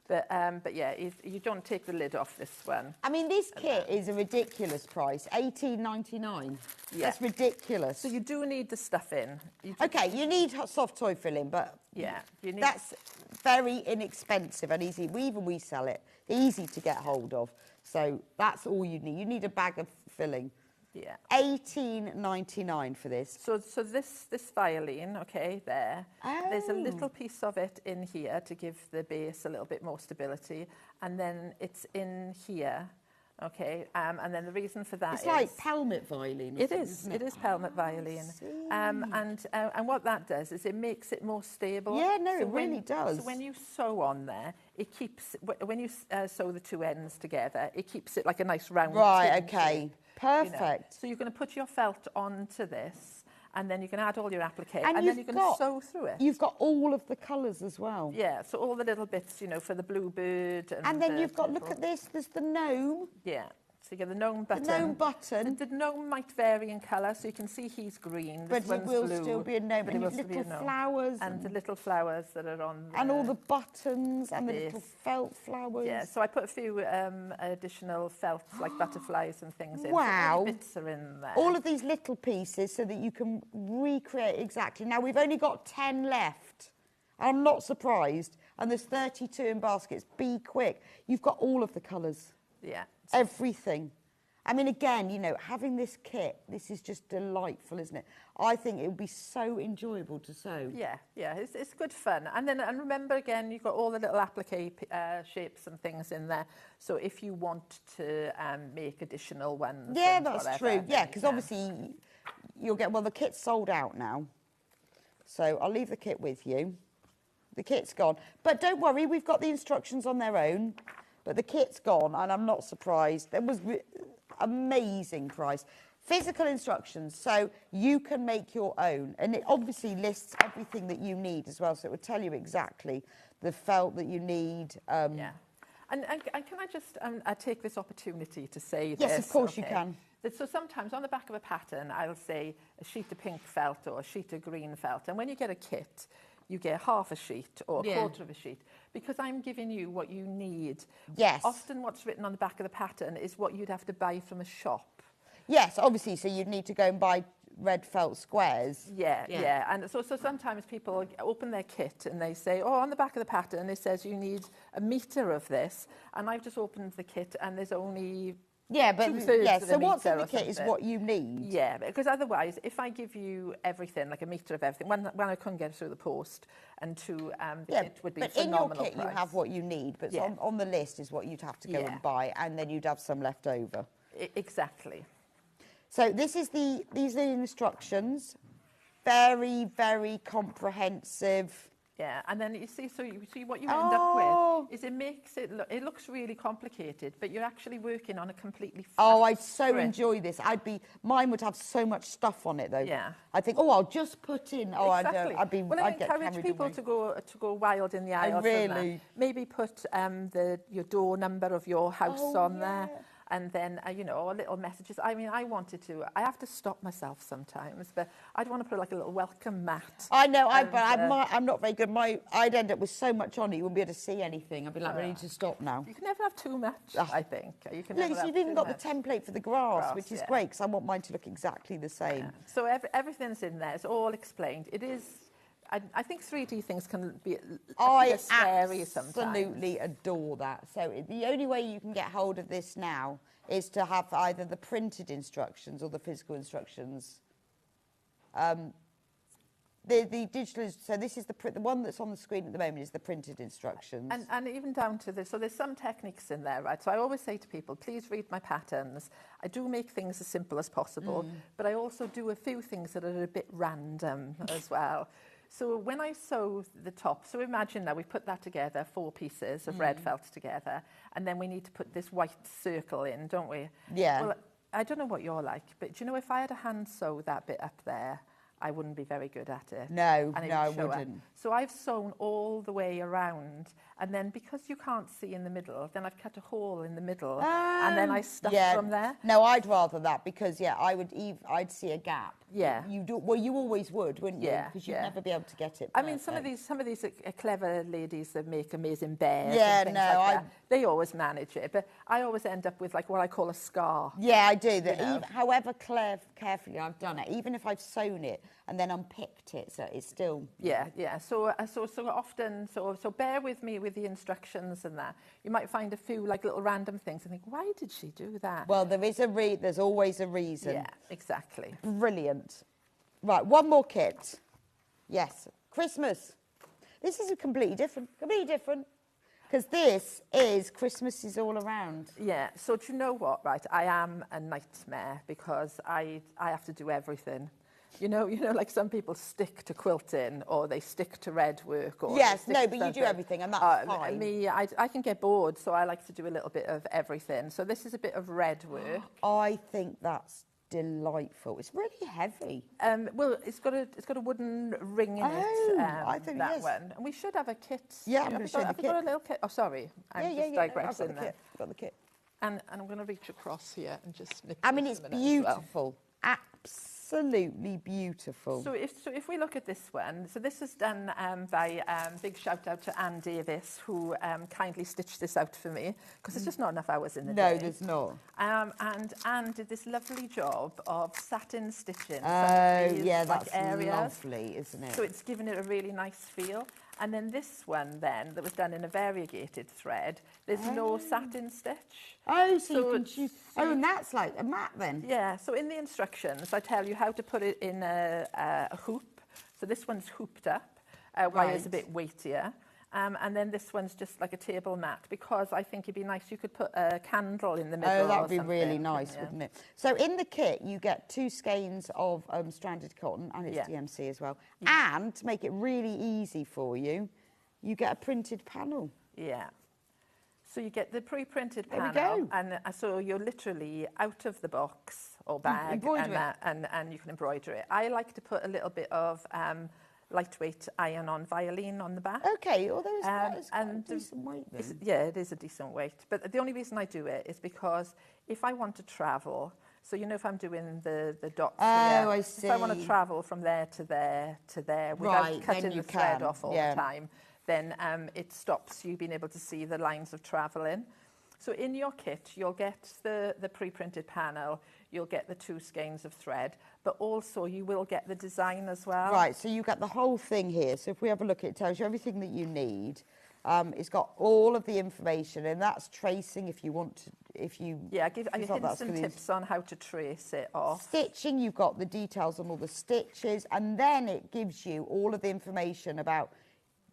But yeah, you don't take the lid off this one. I mean, this kit is a ridiculous price, $18.99. Yeah. That's ridiculous. So you do need the stuff in. You need soft toy filling, but yeah, you need that's very inexpensive and easy. We sell it, easy to get hold of. So that's all you need. You need a bag of filling. Yeah. $18.99 for this. So this violin, okay, there. Oh. There's a little piece of it in here to give the bass a little bit more stability, and then it's in here, okay. And then the reason for that it's like pelmet violin. It is pelmet violin. And what that does is it makes it more stable. Yeah, no, it really does. So when you sew on there, it keeps, when you sew the two ends together, it keeps it like a nice round Right, tin okay. shape. Perfect. You know. So you're going to put your felt onto this, and then you can add all your applique, And and then you're going to sew through it. You've got all of the colours as well. Yeah, so all the little bits, you know, for the bluebird. And then you've got, look at this, there's the gnome. Yeah. So you get the gnome button. The gnome button. And the gnome might vary in colour, so you can see he's green. But it will still be a gnome. But And it will little still be a gnome. flowers. And the little flowers that are on there. And all the buttons and the little felt flowers. Yeah, so I put a few additional felts, like butterflies and things in. Wow. So all the bits are in there. All of these little pieces so that you can recreate exactly. Now, we've only got 10 left. I'm not surprised. And there's 32 in baskets. Be quick. You've got all of the colours. Yeah. Everything. I mean, again, you know, having this kit, this is just delightful, isn't it? I think it would be so enjoyable to sew. Yeah, it's good fun. And remember, again, you've got all the little applique shapes and things in there. So if you want to make additional ones. Yeah, that's true. Yeah, because obviously you'll get, well, the kit's sold out now. So I'll leave the kit with you. The kit's gone. But don't worry, we've got the instructions on their own. But the kit's gone, and I'm not surprised. It was amazing price. Physical instructions, so you can make your own. And it obviously lists everything that you need as well. So it will tell you exactly the felt that you need. Yeah. And can I just take this opportunity to say yes, this? Of course you can. So sometimes on the back of a pattern, I'll say a sheet of pink felt or a sheet of green felt. And when you get a kit, you get half a sheet or a quarter of a sheet, because I'm giving you what you need. Yes. Often what's written on the back of the pattern is what you'd have to buy from a shop. Yes, obviously, so you'd need to go and buy red felt squares. Yeah. And so sometimes people open their kit and they say, oh, on the back of the pattern it says you need a metre of this, and I've just opened the kit and there's only... Yeah, but so what's in the kit is something. what you need. Yeah, because otherwise, if I give you everything, like a metre of everything, one I couldn't get it through the post, and two, the kit would be phenomenal. But in your kit, price. you have what you need, but on the list is what you'd have to go and buy, and then you'd have some left over. Exactly. So these are the instructions. Very, very comprehensive. Yeah, and then you see what you end up with is it makes it look, it looks really complicated, but you're actually working on a completely flat I'd so script. enjoy this. Mine would have so much stuff on it though. Yeah. I think, I'll just put in. Exactly. I'd encourage people to go wild in the aisles. Really. Maybe put your door number of your house on there. And then, little messages. I mean, I have to stop myself sometimes, but I'd want to put like a little welcome mat. I know, I'm not very good. I'd end up with so much on it, you wouldn't be able to see anything. I'd be like, ready to stop now. You can never have too much, I think. You've even got the template for the grass, which is great, because I want mine to look exactly the same. Yeah. So everything's in there. It's all explained. It is... I think 3D things can be scary sometimes. I absolutely adore that. So the only way you can get hold of this now is to have either the printed instructions or the physical instructions. The digital, so this is the one that's on the screen at the moment is the printed instructions. And even down to this, so there's some techniques in there, right? So I always say to people, please read my patterns. I do make things as simple as possible, but I also do a few things that are a bit random as well. So when I sew the top, so imagine now we put that together, 4 pieces of red felt together, and then we need to put this white circle in, don't we? Yeah. Well, I don't know what you're like, but do you know, if I had a hand sew that bit up there, I wouldn't be very good at it. No, And it no, I would show up. wouldn't. So I've sewn all the way around, and then because you can't see in the middle, then I've cut a hole in the middle, and then I stuff from there. No, I'd rather that because I'd see a gap. Yeah. You do. Well, you always would, wouldn't you? Yeah, Because you'd yeah. never be able to get it. I mean, some of these are clever ladies that make amazing bears and things like that. They always manage it, but I always end up with like what I call a scar. Yeah, I do. That however carefully I've done it, even if I've sewn it and then unpicked it, so it's still. Yeah. So often, so bear with me with the instructions and that. You might find a few like little random things and think, why did she do that? Well, there's always a reason. Yeah, exactly. Brilliant. Right, one more kit. Yes, Christmas. This is completely different. Because this is Christmas is all around. Yeah, so do you know what, right? I am a nightmare because I have to do everything. You know, like some people stick to quilting or they stick to red work. Or yes, no, but you do everything and that's fine. Me, I can get bored, so I like to do a little bit of everything. So this is a bit of red work. I think that's delightful. It's really heavy. Well, it's got a wooden ring in it. I think that yes. one. And we should have a kit. Yeah, I'm going to show the kit. I've got a little kit. Oh, sorry, I'm just digressing there. I've got the kit. And I'm going to reach across here and just snip. I mean, it's beautiful. Absolutely beautiful. So if we look at this one, so this is done by big shout out to Anne Davis, who kindly stitched this out for me because there's just not enough hours in the day. No, there's not. And Anne did this lovely job of satin stitching. That's areas. lovely, isn't it? So it's given it a really nice feel. And then this one then, that was done in a variegated thread, there's no satin stitch. Oh, so you can choose. Oh, and that's like a mat then? Yeah, so in the instructions, I tell you how to put it in a hoop. So this one's hooped up, while it's a bit weightier. And then this one's just like a table mat because I think it'd be nice. You could put a candle in the middle. Oh, that would be really nice, wouldn't it? So in the kit, you get 2 skeins of stranded cotton, and it's DMC as well. Yeah. And to make it really easy for you, you get a printed panel. Yeah. So you get the pre-printed panel. There we go. And so you're literally out of the box or bag, and you can embroider it. I like to put a little bit of lightweight iron-on violin on the back. Okay, although it's quite a decent weight then. Yeah, it is a decent weight. But the only reason I do it is because if I want to travel, so you know if I'm doing the dots here, I see. if I want to travel from there to there to there without cutting the thread off all the time, then it stops you being able to see the lines of travel in. So in your kit, you'll get the pre-printed panel, you'll get the 2 skeins of thread, but also you will get the design as well. Right, so you get the whole thing here. So if we have a look, it tells you everything that you need. It's got all of the information, and that's tracing if you want to, I give some tips on how to trace it off. Stitching, you've got the details on all the stitches, and then it gives you all of the information about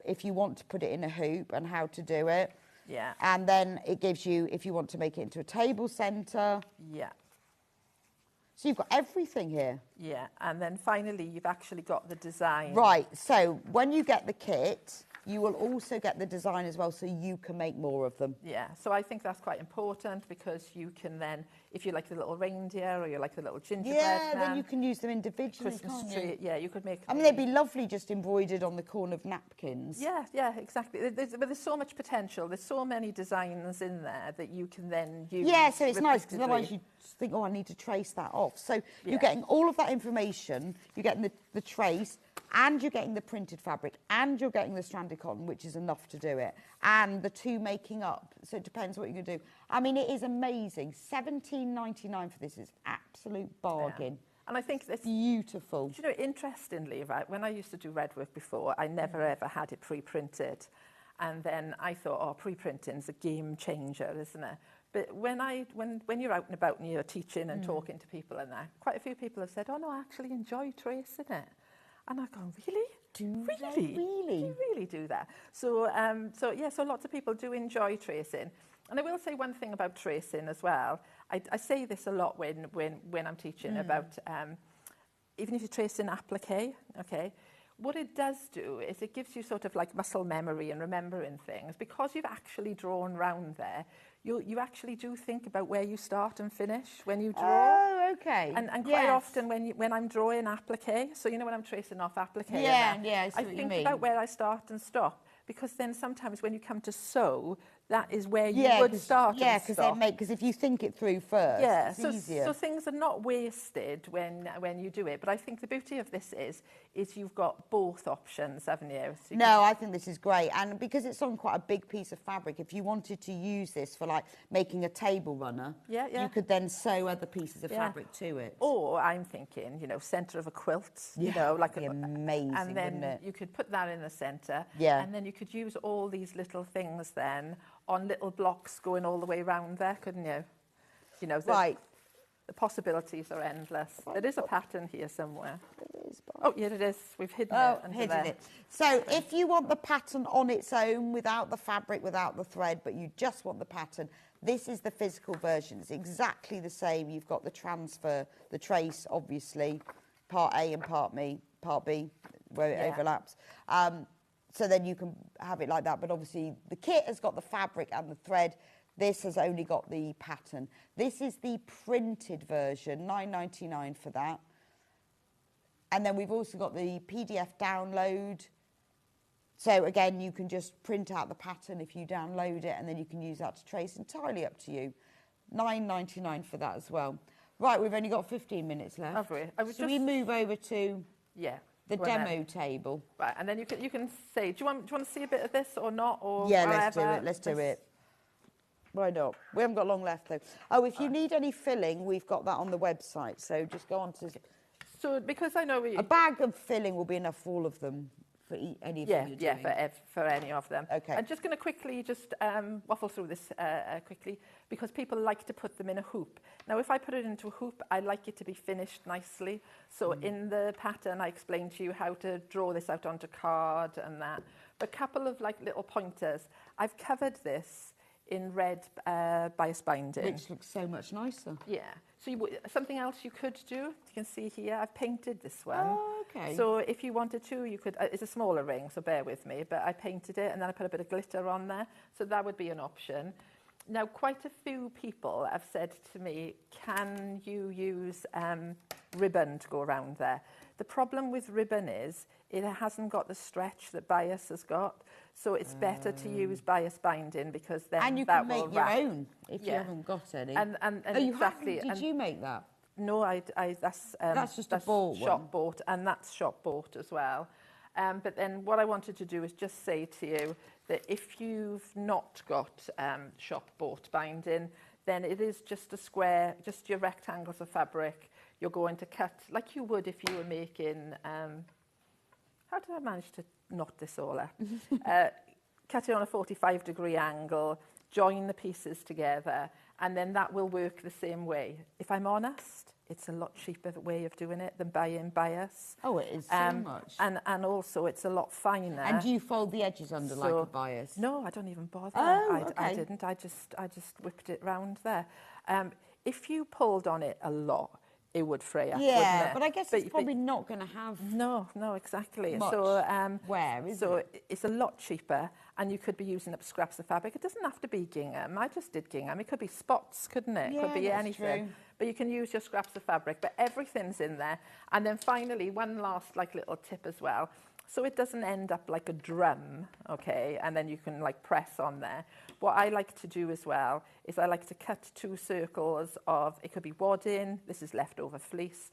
if you want to put it in a hoop and how to do it. Yeah. And then it gives you if you want to make it into a table centre. Yeah. So you've got everything here. Yeah, and then finally you've actually got the design. Right, so when you get the kit, you will also get the design as well, so you can make more of them. Yeah, so I think that's quite important because you can then, if you like the little reindeer or you like the little gingerbread man, then you can use them individually, Christmas can't tree, you? yeah, you could make. I mean, they'd be lovely just embroidered on the corner of napkins. Yeah, exactly. But there's so much potential. There's so many designs in there that you can then use. Yeah, so it's nice because otherwise you think, oh, I need to trace that off. So you're getting all of that information. You're getting the trace, and you're getting the printed fabric, and you're getting the stranded cotton, which is enough to do it, and the 2 making up. So it depends what you're going to do. I mean, it is amazing. $17.99 for this is absolute bargain. Yeah. And I think that's beautiful. Do you know, interestingly, right, when I used to do red work before, I never ever had it pre-printed. And then I thought, oh, pre-printing's a game changer, isn't it? But when you're out and about and you're teaching and talking to people and that, quite a few people have said, oh no, I actually enjoy tracing it. And I've gone, really? Do you really do that? So lots of people do enjoy tracing. And I will say one thing about tracing as well. I say this a lot when I'm teaching about, even if you're tracing applique, okay, what it does do is it gives you sort of like muscle memory and remembering things. Because you've actually drawn round there, you actually do think about where you start and finish when you draw. Oh, okay. And quite often when I'm drawing applique, so when I'm tracing off applique, I think about where I start and stop. Because then sometimes when you come to sew, that is where you would start and stop. Because if you think it through first, it's easier. So things are not wasted when you do it. But I think the beauty of this is you've got both options, haven't you? So I think this is great. And because it's on quite a big piece of fabric, if you wanted to use this for like making a table runner, you could then sew other pieces of fabric to it. Or I'm thinking, centre of a quilt, like amazing, and then wouldn't it? You could put that in the centre, and then you could use all these little things then on little blocks going all the way around there, couldn't you? The possibilities are endless. There is a pattern here somewhere. Oh, yeah, it is. We've hidden it under there. So if you want the pattern on its own, without the fabric, without the thread, but you just want the pattern, this is the physical version. It's exactly the same. You've got the transfer, the trace, obviously, part A and part B, where it overlaps. So then you can have it like that. But obviously, the kit has got the fabric and the thread. This has only got the pattern. This is the printed version, $9.99 for that. And then we've also got the PDF download. So again, you can just print out the pattern if you download it, and then you can use that to trace. Entirely up to you. $9.99 for that as well. Right, we've only got 15 minutes left. Have we? So we move over to the demo table. Right, and then you can say, do you want to see a bit of this or not? Or let's do it. Let's do it. Why not? We haven't got long left, though. Oh, if you need any filling, we've got that on the website. So just go on to... So, because I know... A bag of filling will be enough for all of them, for any of them you're doing. for any of them. Okay. I'm just going to quickly waffle through this quickly, because people like to put them in a hoop. Now, if I put it into a hoop, I like it to be finished nicely. So in the pattern, I explained to you how to draw this out onto card and that. But a couple of little pointers. I've covered this in red bias binding. Which looks so much nicer. Yeah. So something else you could do, you can see here, I've painted this one. Oh, okay. So if you wanted to, you could, it's a smaller ring, so bear with me, but I painted it and then I put a bit of glitter on there. So that would be an option. Now, quite a few people have said to me, can you use ribbon to go around there? The problem with ribbon is it hasn't got the stretch that bias has got. So it's better to use bias binding, because then and you that can make will your wrap. own if you haven't got any. And you exactly. Did you make that? No, that's just a bought shop one. bought, and that's shop bought as well. But then what I wanted to do is just say to you that if you've not got shop bought binding, then it is just a square, just your rectangles of fabric. You're going to cut like you would if you were making. How did I manage to knot this all up? Cut it on a 45-degree angle, join the pieces together, and then that will work the same way. If I'm honest, it's a lot cheaper way of doing it than buying bias. Oh, it is so much. And also it's a lot finer. And do you fold the edges under like a bias? No, I don't even bother. Oh, okay. I didn't. I just whipped it round there. If you pulled on it a lot, it would fray up, wouldn't it? But I guess it's probably not going to have no, exactly. much wear, is it? So it's a lot cheaper, and you could be using up scraps of fabric. It doesn't have to be gingham. I just did gingham. It could be spots, couldn't it? Yeah, Could be that's anything. true. But you can use your scraps of fabric. But everything's in there. And then finally, one last little tip as well. So it doesn't end up like a drum, okay? And then you can press on there. What I like to do as well is I like to cut 2 circles of, it could be wadding, this is leftover fleece,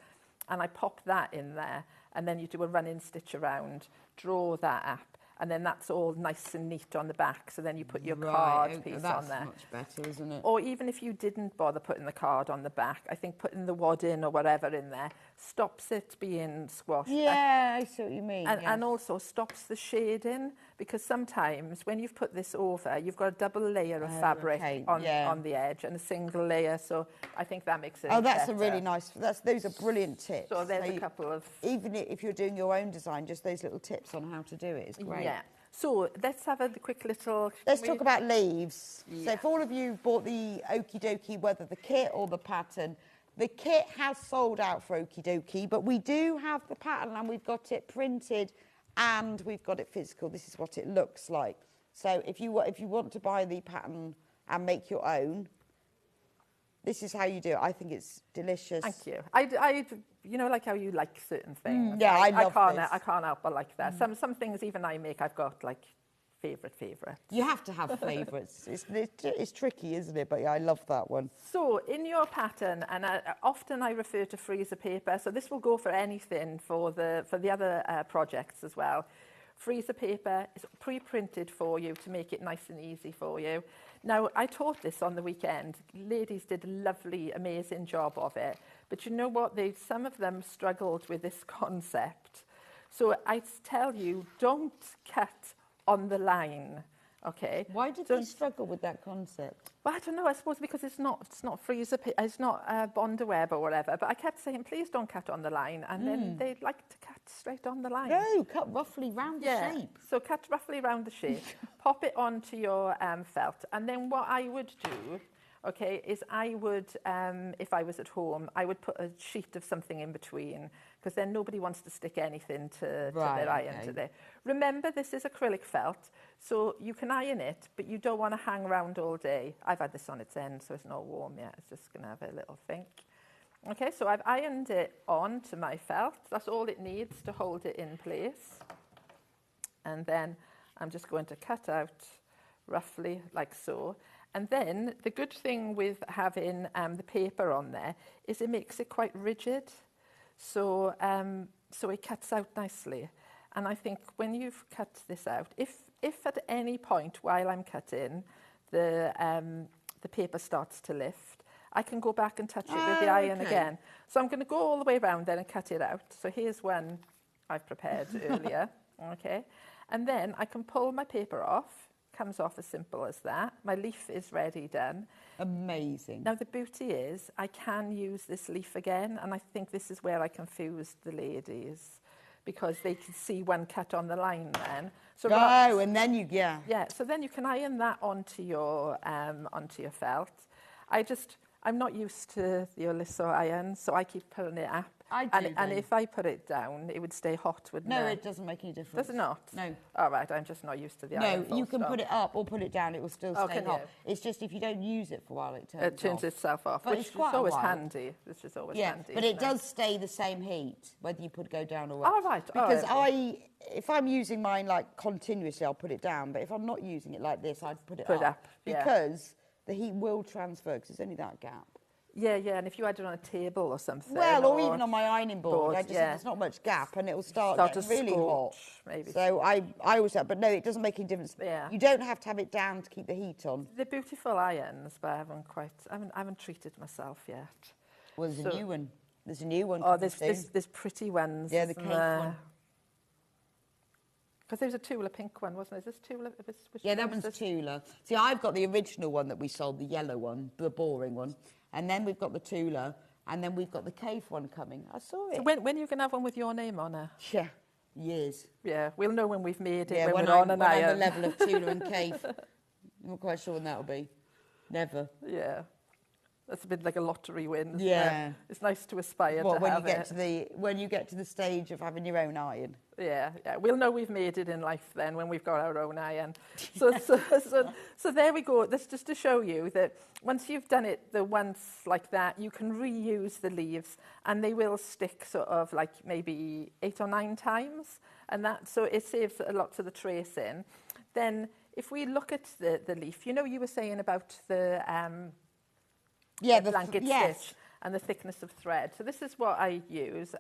and I pop that in there, and then you do a running stitch around, draw that up, and then that's all nice and neat on the back. So then you put your card piece on there. That's much better, isn't it? Or even if you didn't bother putting the card on the back, I think putting the wadding or whatever in there stops it being squashed. Yeah, I see what you mean. And also stops the shading, because sometimes when you've put this over, you've got a double layer of fabric on the edge and a single layer. So I think that makes it that's better. a really nice... Those are brilliant tips. So there's a couple of... Even if you're doing your own design, just those little tips on how to do it is great. Yeah. So let's have a quick little... Let's talk about leaves. Yeah. So if all of you bought the Okie Dokie, whether the kit or the pattern, the kit has sold out for Okie Dokie, but we do have the pattern and we've got it printed and we've got it physical. This is what it looks like. So if you want to buy the pattern and make your own, this is how you do it. I think it's delicious. Thank you. I you know, like how you like certain things. Yeah, I love this. I can't help but like that. Some things even I make, I've got like favourite. You have to have favourites. It's tricky, isn't it? But yeah, I love that one. So in your pattern, and often I refer to freezer paper, so this will go for anything for the other projects as well. Freezer paper is pre-printed for you to make it nice and easy for you. Now, I taught this on the weekend. Ladies did a lovely, amazing job of it. But you know what? Some of them struggled with this concept. So I tell you, don't cut on the line, okay? Why did they struggle with that concept? Well, I don't know. I suppose because it's not freezer, it's not Bonder web or whatever. But I kept saying, please don't cut on the line, and then they like to cut straight on the line. No, cut roughly round the shape. So cut roughly round the shape. Pop it onto your felt, and then what I would do, okay, is I would, if I was at home, I would put a sheet of something in between, because then nobody wants to stick anything to their iron today. Remember, this is acrylic felt, so you can iron it, but you don't want to hang around all day. I've had this on its end, so it's not warm yet. It's just going to have a little think. Okay, so I've ironed it on to my felt. That's all it needs to hold it in place. And then I'm just going to cut out roughly like so. And then the good thing with having the paper on there is it makes it quite rigid. So it cuts out nicely. And I think when you've cut this out, if at any point while I'm cutting the paper starts to lift, I can go back and touch it with the iron again. So I'm going to go all the way around then and cut it out. So here's one I've prepared earlier, okay? And then I can pull my paper off. Comes off as simple as that. My leaf is ready done. Amazing. Now the beauty is I can use this leaf again, and I think this is where I confused the ladies, because they can see one cut on the line then. So and then yeah, so then you can iron that onto your felt. I'm not used to the Oliso iron, so I keep putting it up. And if I put it down, it would stay hot, wouldn't it? No, it doesn't make any difference. Does it not? No. All right, I'm just not used to the iron. No, you can put it up or put it down, it will still stay hot. It's just if you don't use it for a while, it turns itself off, but which is always handy. Which is always handy. But it does stay the same heat, whether you go down or up. All right. Because if I'm using mine like continuously, I'll put it down. But if I'm not using it like this, I'd put it up. Because the heat will transfer, because there's only that gap. Yeah, and if you had it on a table or something. Well, or even on my ironing board. There's not much gap and it will start getting really hot. Maybe. So I always have, but no, it doesn't make any difference. Yeah. You don't have to have it down to keep the heat on. They're beautiful irons, but I haven't treated myself yet. Well, there's a new one. There's a new one. Oh, there's pretty ones. Yeah, the cake one. Because there was a Tula pink one, wasn't there? Is this Tula? That one's Tula. See, I've got the original one that we sold, the yellow one, the boring one. And then we've got the Tula, and then we've got the cave one coming. I saw it. So when are you going to have one with your name on it? Yeah, years. Yeah, we'll know when we've made it, when we're on an iron. I'm the level of Tula and cave. I'm not quite sure when that'll be. Never. Yeah. That's a bit like a lottery win, isn't it? It's nice to aspire to when have you get it. When you get to the stage of having your own iron. Yeah. We'll know we've made it in life then when we've got our own iron. So there we go. That's just to show you that once you've done it once like that, you can reuse the leaves and they will stick sort of like maybe 8 or 9 times. So it saves a lot of the tracing. Then if we look at the leaf, you were saying about the blanket stitch and the thickness of thread. So this is what I use.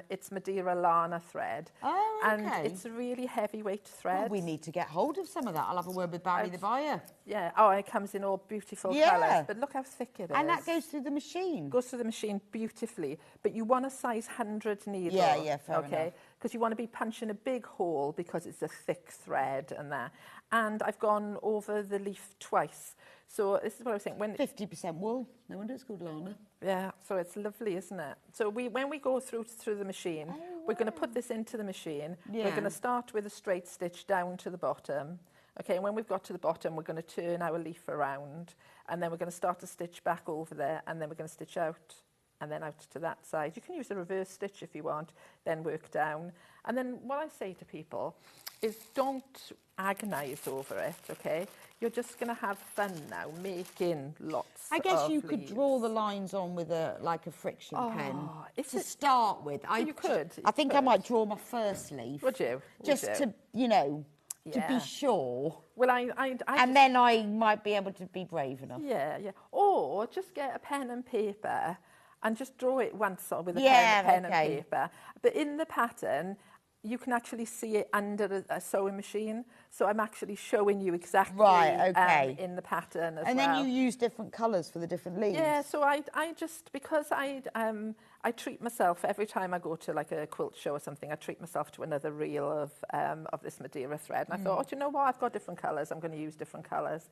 It's Madeira Lana thread. Oh, okay. And it's a really heavyweight thread. Well, we need to get hold of some of that. I'll have a word with Barry the buyer. Yeah. Oh, it comes in all beautiful colours. But look how thick it is. And that goes through the machine. Goes through the machine beautifully. But you want a size 100 needle. Yeah, fair enough. Because you want to be punching a big hole because it's a thick thread and that. And I've gone over the leaf twice. So this is what I was saying. 50% wool. No wonder it's called Lana. Yeah, so it's lovely, isn't it? So when we go through the machine, we're going to put this into the machine. Yeah. We're going to start with a straight stitch down to the bottom. Okay, and when we've got to the bottom, we're going to turn our leaf around. And then we're going to start to stitch back over there. And then we're going to stitch out. and then out to that side. You can use a reverse stitch if you want, then work down. And then what I say to people is don't agonise over it, okay? You're just going to have fun now, making lots I guess of you could leaves. draw the lines on with a friction pen is to it- start with. You could. I think I could. might draw my first leaf. Would you? Just Would you? to, you know, to be Yeah. sure. Well, I And just- then I might be able to be brave enough. Yeah, yeah. Or just get a pen and paper and just draw it once with a Yeah, pen okay. and paper. But in the pattern, you can actually see it under a sewing machine. So I'm actually showing you exactly Right, okay. in the pattern as And well. then you use different colours for the different leaves. Yeah, so I just, because I treat myself every time I go to like a quilt show or something, I treat myself to another reel of this Madeira thread. And I thought, do you know what? I've got different colours. I'm going to use different colours.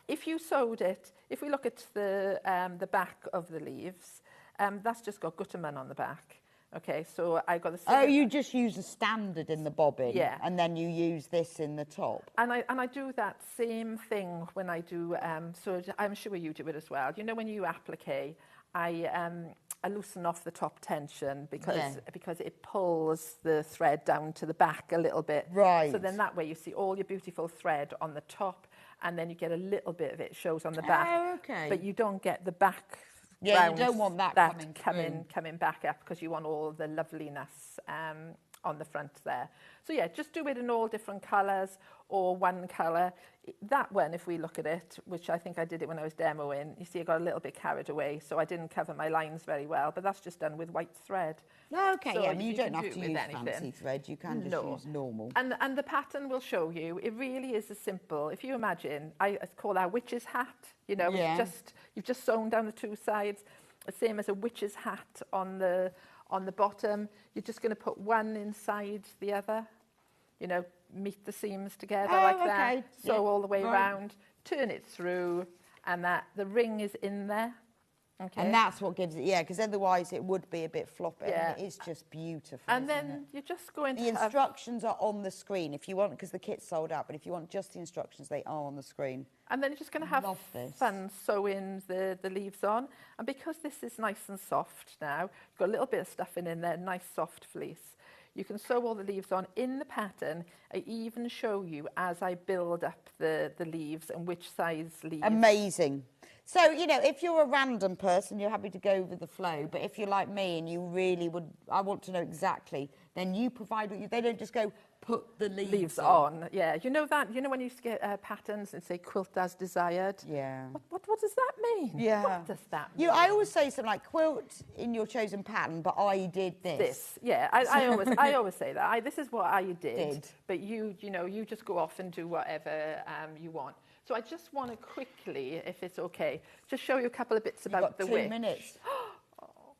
If you sewed it, if we look at the back of the leaves, that's just got Gutterman on the back. Okay, so I got the. Oh, you just use a standard in the bobbin, Yeah. and then you use this in the top. And I do that same thing when I do. So I'm sure you do it as well. You know, when you applique, I loosen off the top tension because it pulls the thread down to the back a little bit. Right. So then that way you see all your beautiful thread on the top, and then you get a little bit of it shows on the back. Oh, okay. But you don't get the back. Yeah, you round don't want that coming back up because you want all the loveliness on the front there. So yeah, just do it in all different colours or one colour. That one, if we look at it, which I think I did it when I was demoing, you see I got a little bit carried away, so I didn't cover my lines very well, but that's just done with white thread. Okay, So yeah, I mean, you don't can have do to it with use anything. fancy thread, you can just use normal. And the pattern will show you, it really is as simple. If you imagine, I call that witch's hat, you know, Yeah. you've just sewn down the two sides, the same as a witch's hat on the bottom. You're just going to put one inside the other, you know, meet the seams together like that. okay. Sew Yeah, all the way right. around, turn it through, and that the ring is in there. Okay. And that's what gives it, yeah, because otherwise it would be a bit floppy. Yeah. And it is just beautiful. And isn't then it? you're just going to The have... instructions are on the screen if you want, because the kit's sold out, but if you want just the instructions, they are on the screen. And then you're just going to have Love this. fun sewing the leaves on. And because this is nice and soft now, you've got a little bit of stuffing in there, nice soft fleece. You can sew all the leaves on in the pattern. I even show you as I build up the leaves and which size leaves. Amazing. So, you know, if you're a random person, you're happy to go with the flow. But if you're like me and you really would, I want to know exactly, then you provide what you, they don't just go, put the leaves on. Yeah, you know that, you know when you used to get patterns and say quilt as desired? Yeah. What does that mean? Yeah. What does that mean? I always say something like, quilt in your chosen pattern, but I did this. Yeah, I always say that. This is what I did. But you know, you just go off and do whatever you want. So I just want to quickly, if it's okay, just show you a couple of bits about the You've got 2 witch. minutes.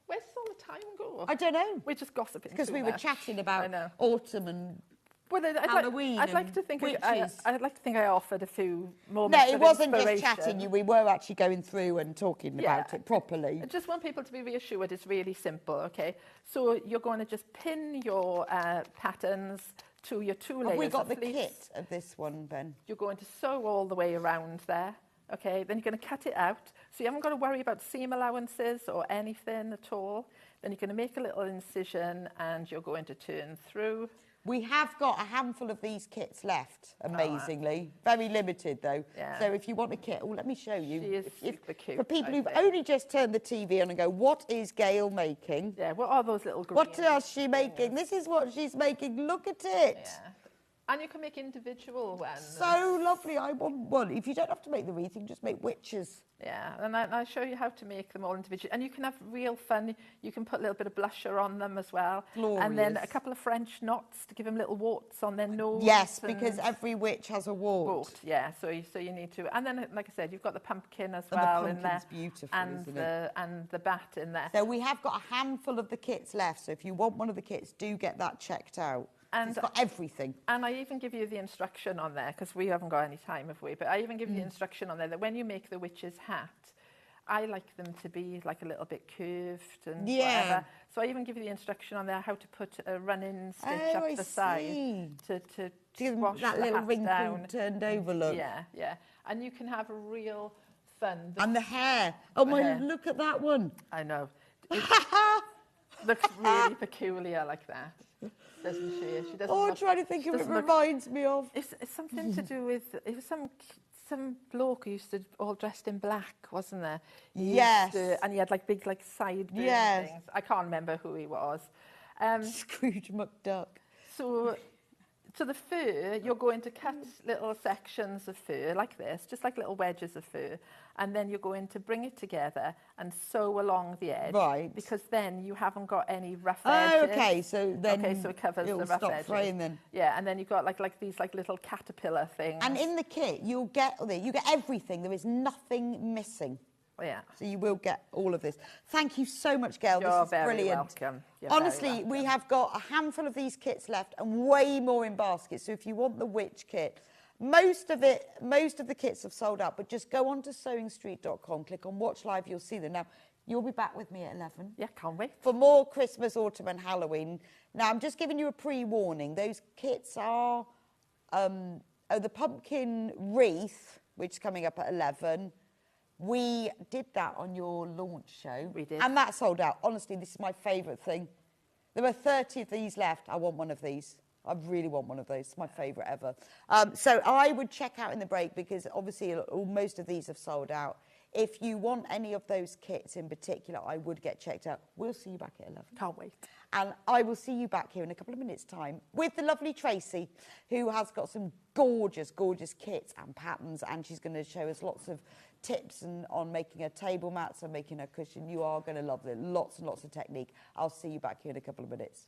Where's all the time go? I don't know. We're just gossiping. Because too we were much. chatting I about know. autumn and Well, Halloween I'd like and to think witches. I'd like to think I offered a few No, moments it of wasn't just inspiration. chatting. We were actually going through and talking about it properly. I just want people to be reassured it's really simple, okay? So you're going to just pin your patterns to your two layers Have we got of the fleece. kit of this one, Ben? You're going to sew all the way around there, okay? Then you're going to cut it out. So you haven't got to worry about seam allowances or anything at all. Then you're going to make a little incision and you're going to turn through. We have got a handful of these kits left, amazingly. Very limited, though. Yeah. So if you want a kit, let me show you. She is super cute, For people I who've think. only just turned the TV on and go, what is Gail making? Yeah, what are those little green? What is she making? This is what she's making. Look at it. Yeah. And you can make individual ones. So lovely. I want one. If you don't have to make the wreath, you can just make witches. Yeah, and I'll show you how to make them all individually. And you can have real fun. You can put a little bit of blusher on them as well. Glorious. And then a couple of French knots to give them little warts on their nose. Yes, and because every witch has a wart. Yeah, so you need to. And then, like I said, you've got the pumpkin as And the well in there. pumpkin's beautiful, and isn't it? And the bat in there. So we have got a handful of the kits left. So if you want one of the kits, do get that checked out. And it's got everything. And I even give you the instruction on there, because we haven't got any time, have we? But I even give you the instruction on there that when you make the witch's hat, I like them to be like a little bit curved and whatever. So I even give you the instruction on there how to put a running stitch up the side to give them squash that the little hat wrinkled down. turned over look. Yeah, yeah. And you can have a real fun. And the hair. Oh my, hair. look at that one. I know. Looks really peculiar like that, doesn't she? She doesn't. Oh, I'm look, trying to think of it. doesn't look- Reminds me of. It's something to do with. It was some bloke who used to all dressed in black, wasn't there? He used Yes. and he had like big like sideburns. Yes. Things. I can't remember who he was. Scrooge McDuck. So the fur, you're going to cut little sections of fur like this, just like little wedges of fur, and then you're going to bring it together and sew along the edge. Right. Because then you haven't got any rough Oh, edges. okay, so then Okay, so it covers it'll the rough stop edges. fraying then. Yeah, and then you've got like these like little caterpillar things. And in the kit, you get everything. There is nothing missing. Oh, yeah. So you will get all of this. Thank you so much, Gail. You're This is very brilliant. welcome. You're very Honestly, we welcome. have got a handful of these kits left and way more in baskets. So if you want the witch kit, most of the kits have sold out, but just go on to sewingstreet.com, click on Watch Live, you'll see them. Now, you'll be back with me at 11. Yeah, can't wait. For more Christmas, autumn and Halloween. Now, I'm just giving you a pre-warning. Those kits are the pumpkin wreath, which is coming up at 11. We did that on your launch show. We did. And that sold out. Honestly, this is my favourite thing. There were 30 of these left. I want one of these. I really want one of those. It's my favourite ever. So I would check out in the break because obviously most of these have sold out. If you want any of those kits in particular, I would get checked out. We'll see you back at 11. Can't wait. And I will see you back here in a couple of minutes' time with the lovely Tracy, who has got some gorgeous, gorgeous kits and patterns, and she's going to show us lots of tips on making her table mats and making her cushion. You are going to love it. Lots and lots of technique. I'll see you back here in a couple of minutes.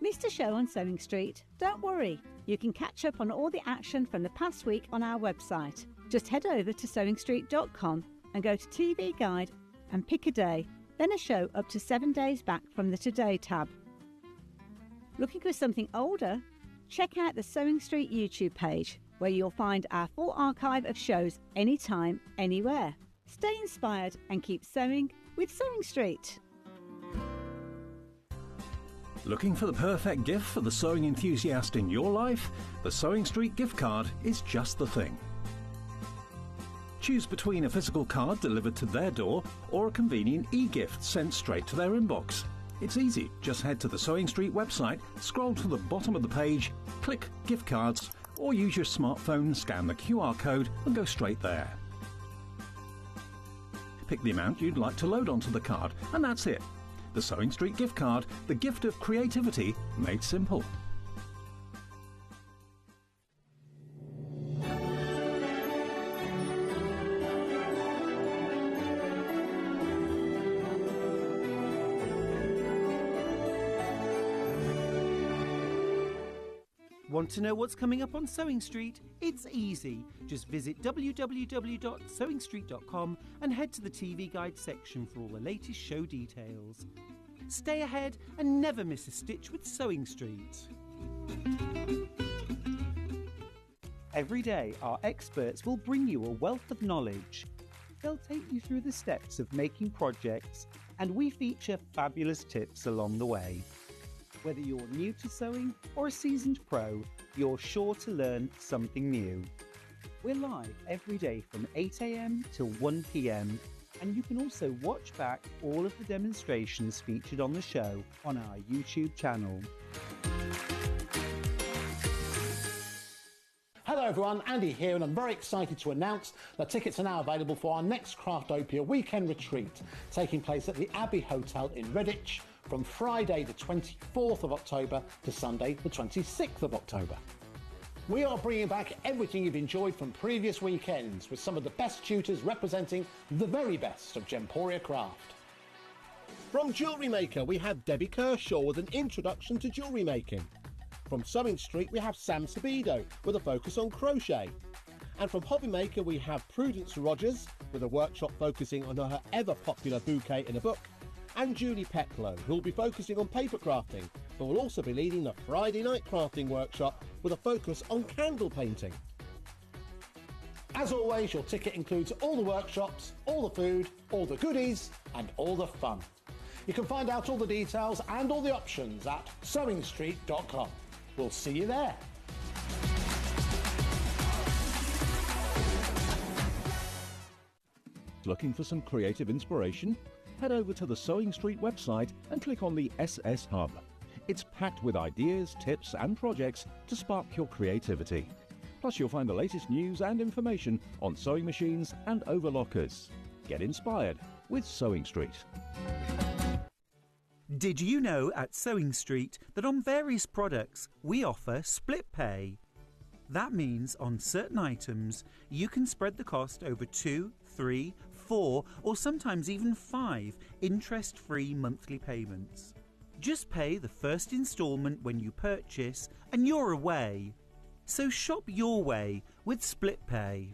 Missed a show on Sewing Street? Don't worry, you can catch up on all the action from the past week on our website. Just head over to sewingstreet.com and go to TV Guide and pick a day, then a show up to 7 days back from the Today tab. Looking for something older? Check out the Sewing Street YouTube page, where you'll find our full archive of shows anytime, anywhere. Stay inspired and keep sewing with Sewing Street. Looking for the perfect gift for the sewing enthusiast in your life? The Sewing Street gift card is just the thing. Choose between a physical card delivered to their door or a convenient e-gift sent straight to their inbox. It's easy. Just head to the Sewing Street website, scroll to the bottom of the page, click Gift Cards, or use your smartphone, scan the QR code and go straight there. Pick the amount you'd like to load onto the card, and that's it. The Sewing Street gift card, the gift of creativity made simple. Want to know what's coming up on Sewing Street? It's easy. Just visit www.sewingstreet.com and head to the TV Guide section for all the latest show details. Stay ahead and never miss a stitch with Sewing Street. Every day, our experts will bring you a wealth of knowledge. They'll take you through the steps of making projects, and we feature fabulous tips along the way. Whether you're new to sewing or a seasoned pro, you're sure to learn something new. We're live every day from 8 a.m. till 1 p.m. and you can also watch back all of the demonstrations featured on the show on our YouTube channel. Hello everyone, Andy here, and I'm very excited to announce that tickets are now available for our next Craftopia weekend retreat, taking place at the Abbey Hotel in Redditch from Friday the 24th of October to Sunday the 26th of October. We are bringing back everything you've enjoyed from previous weekends with some of the best tutors representing the very best of Gemporia craft. From Jewellery Maker, we have Debbie Kershaw with an introduction to jewellery making. From Sewing Street, we have Sam Sabido with a focus on crochet. And from Hobby Maker, we have Prudence Rogers with a workshop focusing on her ever-popular bouquet in a book. And Julie Peplow, who will be focusing on paper crafting, but will also be leading the Friday night crafting workshop with a focus on candle painting. As always, your ticket includes all the workshops, all the food, all the goodies, and all the fun. You can find out all the details and all the options at sewingstreet.com. We'll see you there. Looking for some creative inspiration? Head over to the Sewing Street website and click on the SS Hub. It's packed with ideas, tips and projects to spark your creativity. Plus you'll find the latest news and information on sewing machines and overlockers. Get inspired with Sewing Street. Did you know at Sewing Street that on various products we offer split pay? That means on certain items you can spread the cost over 2, 3, 4 or sometimes even 5 interest-free monthly payments. Just pay the first instalment when you purchase and you're away. So shop your way with split pay.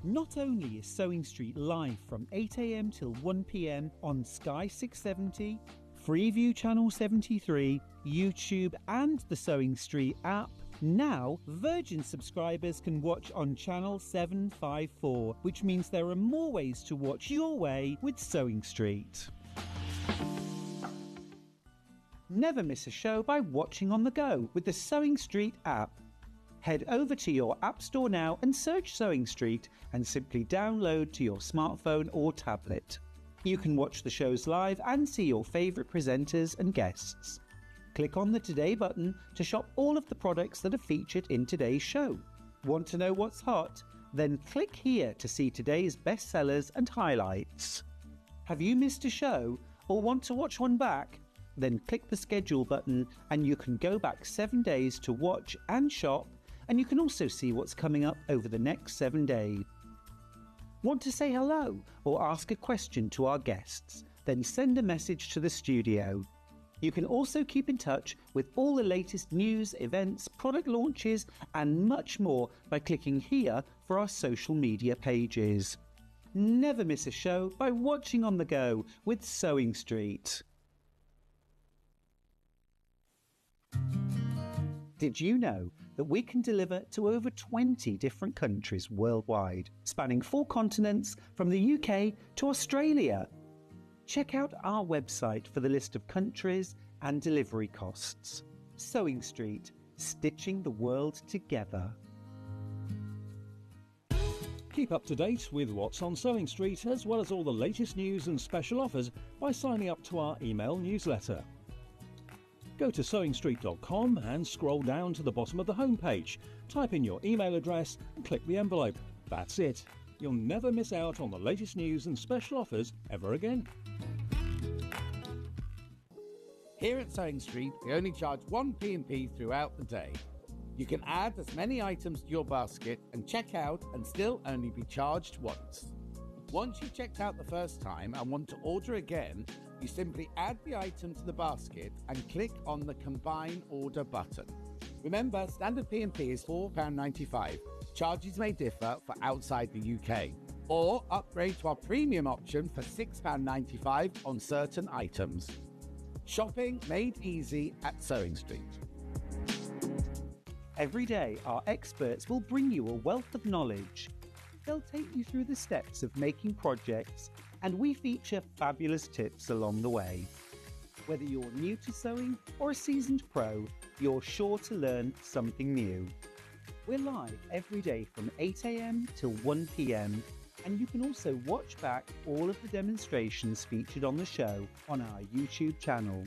Not only is Sewing Street live from 8 a.m. till 1 p.m. on Sky 670, Freeview Channel 73, YouTube and the Sewing Street app, now Virgin subscribers can watch on Channel 754, which means there are more ways to watch your way with Sewing Street. Never miss a show by watching on the go with the Sewing Street app. Head over to your App Store now and search Sewing Street and simply download to your smartphone or tablet. You can watch the shows live and see your favourite presenters and guests. Click on the Today button to shop all of the products that are featured in today's show. Want to know what's hot? Then click here to see today's bestsellers and highlights. Have you missed a show or want to watch one back? Then click the schedule button and you can go back 7 days to watch and shop, and you can also see what's coming up over the next 7 days. Want to say hello or ask a question to our guests? Then send a message to the studio. You can also keep in touch with all the latest news, events, product launches and much more by clicking here for our social media pages. Never miss a show by watching on the go with Sewing Street. Did you know that we can deliver to over 20 different countries worldwide, spanning 4 continents from the UK to Australia? Check out our website for the list of countries and delivery costs. Sewing Street, stitching the world together. Keep up to date with what's on Sewing Street, as well as all the latest news and special offers by signing up to our email newsletter. Go to sewingstreet.com and scroll down to the bottom of the homepage. Type in your email address and click the envelope. That's it. You'll never miss out on the latest news and special offers ever again. Here at Sewing Street, we only charge 1 P&P throughout the day. You can add as many items to your basket and check out and still only be charged once. Once you've checked out the first time and want to order again, you simply add the item to the basket and click on the Combine Order button. Remember, standard P&P is £4.95. Charges may differ for outside the UK. Or upgrade to our premium option for £6.95 on certain items. Shopping made easy at Sewing Street. Every day, our experts will bring you a wealth of knowledge. They'll take you through the steps of making projects, and we feature fabulous tips along the way. Whether you're new to sewing or a seasoned pro, you're sure to learn something new. We're live every day from 8 a.m. till 1 p.m, and you can also watch back all of the demonstrations featured on the show on our YouTube channel.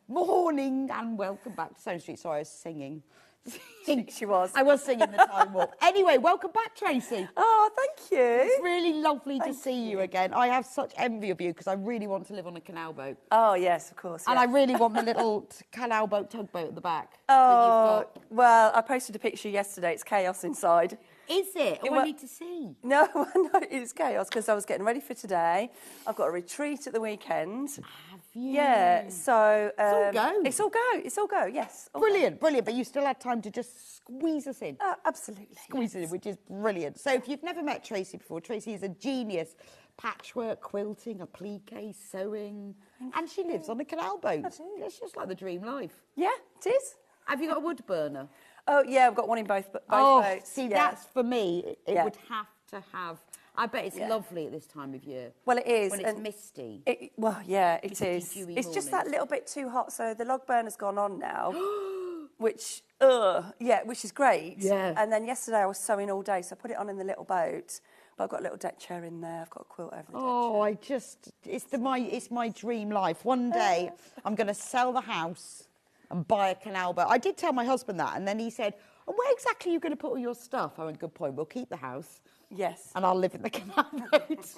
Morning and welcome back to Sewing Street. Sorry, I was singing. She was. I was singing the time warp. Anyway, welcome back, Tracy. Oh, thank you. It's really lovely to see you again. I have such envy of you because I really want to live on a canal boat. Oh, yes, of course. And yeah. I really want the little canal boat, tugboat at the back. Oh, well, I posted a picture yesterday. It's chaos inside. Is it? Oh, I need to see. No, no, it's chaos because I was getting ready for today. I've got a retreat at the weekend. Have you? Yeah, so... it's all go. It's all go. It's all go, yes. All brilliant, go. brilliant. But you still had time to just squeeze us in. Absolutely. Squeeze it in, which is brilliant. So if you've never met Tracy before, Tracy is a genius. Patchwork, quilting, applique, sewing. And she lives on a canal boat. It's just like the dream life. Yeah, it is. Have you got a wood burner? Oh, yeah, I've got one in both boats. See, yeah. that's for me. It would have to have I bet it's lovely at this time of year. Well, it is. When it's misty. It is. Dewy It's just that mornings. little bit too hot. So the log burner's gone on now, which is great. Yeah. And then yesterday I was sewing all day, so I put it on in the little boat. But I've got a little deck chair in there. I've got a quilt over the deck chair. It's my dream life. One day I'm going to sell the house and buy a canal boat. I did tell my husband that, and then he said, "And where exactly are you going to put all your stuff?" I went, "Good point. We'll keep the house." Yes. And I'll live in the canal boat.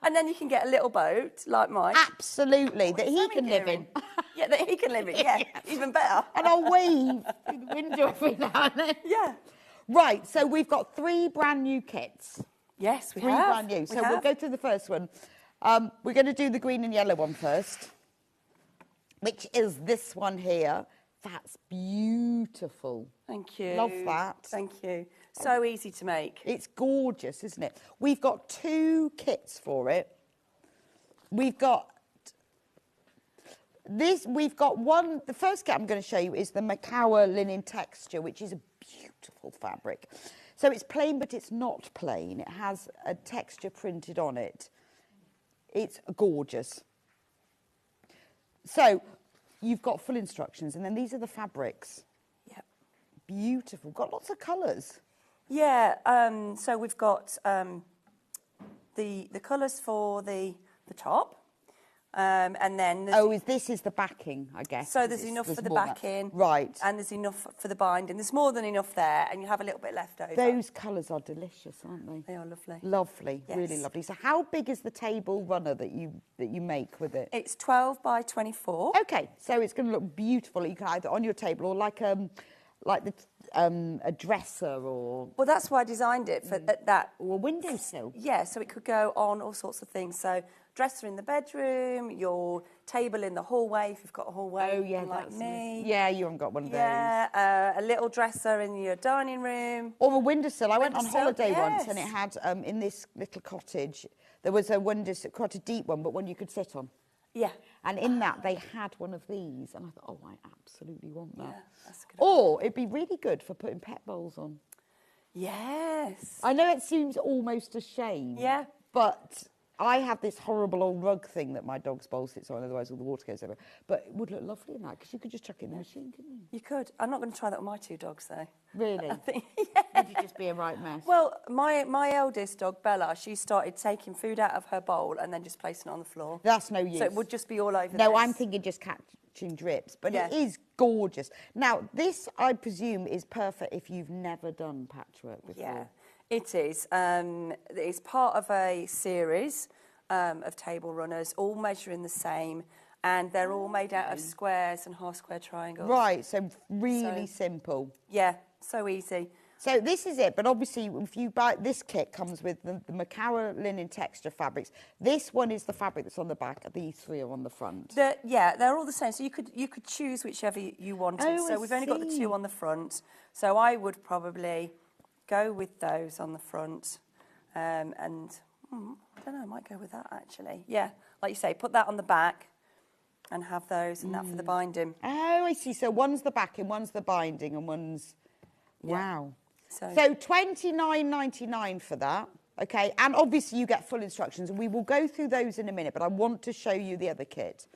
And then you can get a little boat like mine. Absolutely, that he can live in. Yeah, that he can live in. Yeah, even better. And I'll wave through the window every now and then. Yeah. Right, so we've got 3 brand new kits. Yes, we 3 have. brand new. So we'll go through the first one. We're going to do the green and yellow one first, which is this one here. That's beautiful. Thank you. Love that. Thank you. So easy to make. It's gorgeous, isn't it? We've got 2 kits for it. We've got this. We've got one. The first kit I'm going to show you is the Macawa linen texture, which is a beautiful fabric. So it's plain, but it's not plain. It has a texture printed on it. It's gorgeous. So you've got full instructions, and then these are the fabrics. Yep. Beautiful. Got lots of colours. Yeah. So we've got the colours for the top. And then this is the backing, I guess. So there's enough for the backing, right? And there's enough for the binding. There's more than enough there, and you have a little bit left over. Those colours are delicious, aren't they? They are lovely. Lovely, Yes. really lovely. So how big is the table runner that you make with it? It's 12 by 24. Okay, so it's going to look beautiful. You can either on your table or like a dresser or. Well, that's why I designed it for that. Or a windowsill. Yeah, so it could go on all sorts of things. So dresser in the bedroom, your table in the hallway if you've got a hallway. Oh yeah, like me. Yeah, you haven't got one of those. Yeah, a little dresser in your dining room. Or a windowsill. I went on Windowsill, holiday once, yes. and it had in this little cottage there was a windowsill, quite a deep one, but one you could sit on. Yeah. And in that they had one of these, and I thought, oh, I absolutely want that. Yeah, that's a good Or it'd be really good for putting pet bowls on. Yes. I know it seems almost a shame. Yeah. But I have this horrible old rug thing that my dog's bowl sits on, otherwise all the water goes over. But it would look lovely in that, because you could just chuck it in the machine, couldn't you? You could. I'm not going to try that with my 2 dogs, though. Really? I think, Would you just be a right mess? Well, my eldest dog, Bella, she started taking food out of her bowl and then just placing it on the floor. That's no use. So it would just be all over No, this. I'm thinking just catching drips. But Yeah. it is gorgeous. Now, this, I presume, is perfect if you've never done patchwork before. Yeah, it is. It's part of a series of table runners, all measuring the same, and they're all made out of squares and half-square triangles. Right, so really simple. Yeah, so easy. So this is it, but obviously if you buy, this kit comes with the Macawa linen texture fabrics. This one is the fabric that's on the back, these 3 are on the front. They're all the same, so you could choose whichever you wanted. Oh, so I we've only got the 2 on the front, so I would probably go with those on the front, and I don't know, I might go with that actually. Yeah, like you say, put that on the back and have those, and that for the binding. Oh, I see. So one's the backing, one's the binding, and one's... Yeah. Wow. So $29.99 for that, okay? And obviously you get full instructions, and we will go through those in a minute, but I want to show you the other kit.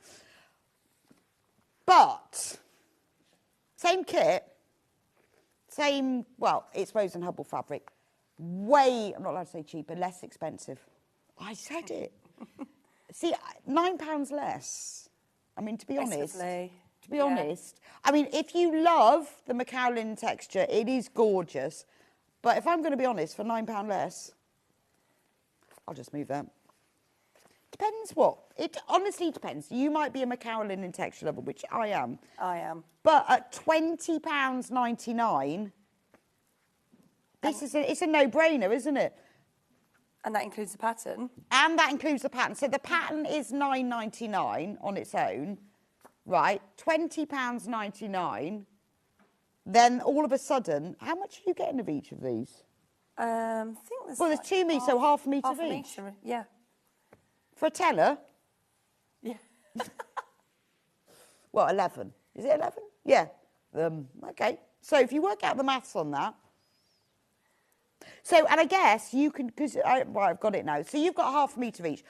But, same kit, same, well, it's Rose and Hubble fabric, way, I'm not allowed to say cheaper, less expensive. I said it. See, £9 less. I mean, to be honest... To be honest, I mean, if you love the Macawa linen texture, it is gorgeous. But if I'm going to be honest, for £9 less, I'll just move that. Depends what. It honestly depends. You might be a Macawa linen texture lover, which I am. I am. But at £20.99, it's a no-brainer, isn't it? And that includes the pattern? And that includes the pattern. So the pattern is £9.99 on its own. Right, £20.99. Then all of a sudden, how much are you getting of each of these? I think there's. Well, there's 2 meters, so half a metre of each. Yeah. For a tenner? Yeah. Well, 11. Is it 11? Yeah. Okay. So if you work out the maths on that. So, and I guess you can, because I've got it now. So you've got 1/2 metre each.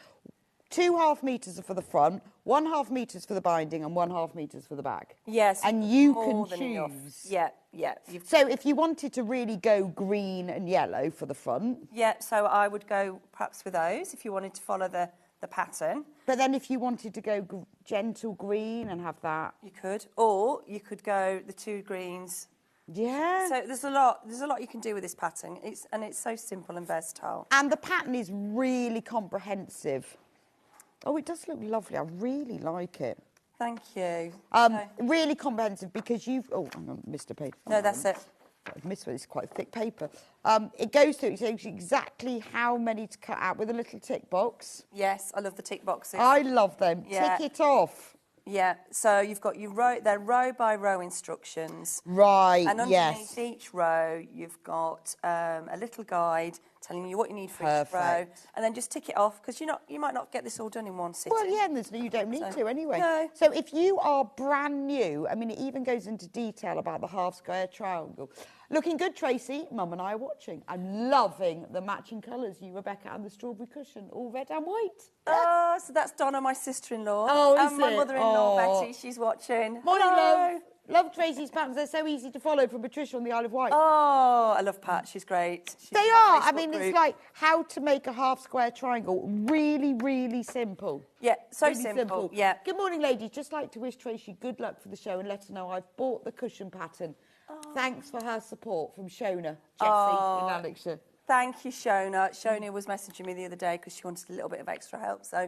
2 half meters are for the front, 1/2 meters for the binding, and 1/2 meters for the back. Yes, and you more can than choose. enough. Yeah, yeah. So if you wanted to really go green and yellow for the front. Yeah, so I would go perhaps with those if you wanted to follow the pattern. But then if you wanted to go gentle green and have that. You could. Or you could go the 2 greens. Yeah. So there's a lot you can do with this pattern. It's so simple and versatile. And the pattern is really comprehensive. Oh, it does look lovely. I really like it. Thank you. Really comprehensive because you've... Oh, hang on, missed a paper. No, that's it. I've missed one. It's quite thick paper. It goes through, it shows you exactly how many to cut out with a little tick box. Yes, I love the tick boxes. I love them. Yeah. Tick it off. Yeah, so you've got your row, they're row by row instructions. Right, and underneath each row, you've got a little guide telling you what you need for each row, and then just tick it off because you might not get this all done in one sitting. Well, yeah, and you don't need to anyway. No. So if you are brand new, I mean, it even goes into detail about the half square triangle. Looking good, Tracy. Mum and I are watching. I'm loving the matching colours, you, Rebecca, and the strawberry cushion, all red and white. Oh, so that's Donna, my sister-in-law. Oh, and is my it? mother-in-law, Oh. Betty. She's watching. Morning, Hello. love. Love Tracy's patterns. They're so easy to follow from Patricia on the Isle of Wight. Oh, I love Pat. She's great. She's They in are. my I Facebook mean, group. it's like how to make a half square triangle. Really, really simple. Yeah, so Really simple. Yeah. Good morning, ladies. Just like to wish Tracy good luck for the show and let her know I've bought the cushion pattern. Thanks for her support from Shona, Jessie in Lanarkshire. Thank you, Shona. Shona was messaging me the other day because she wanted a little bit of extra help. So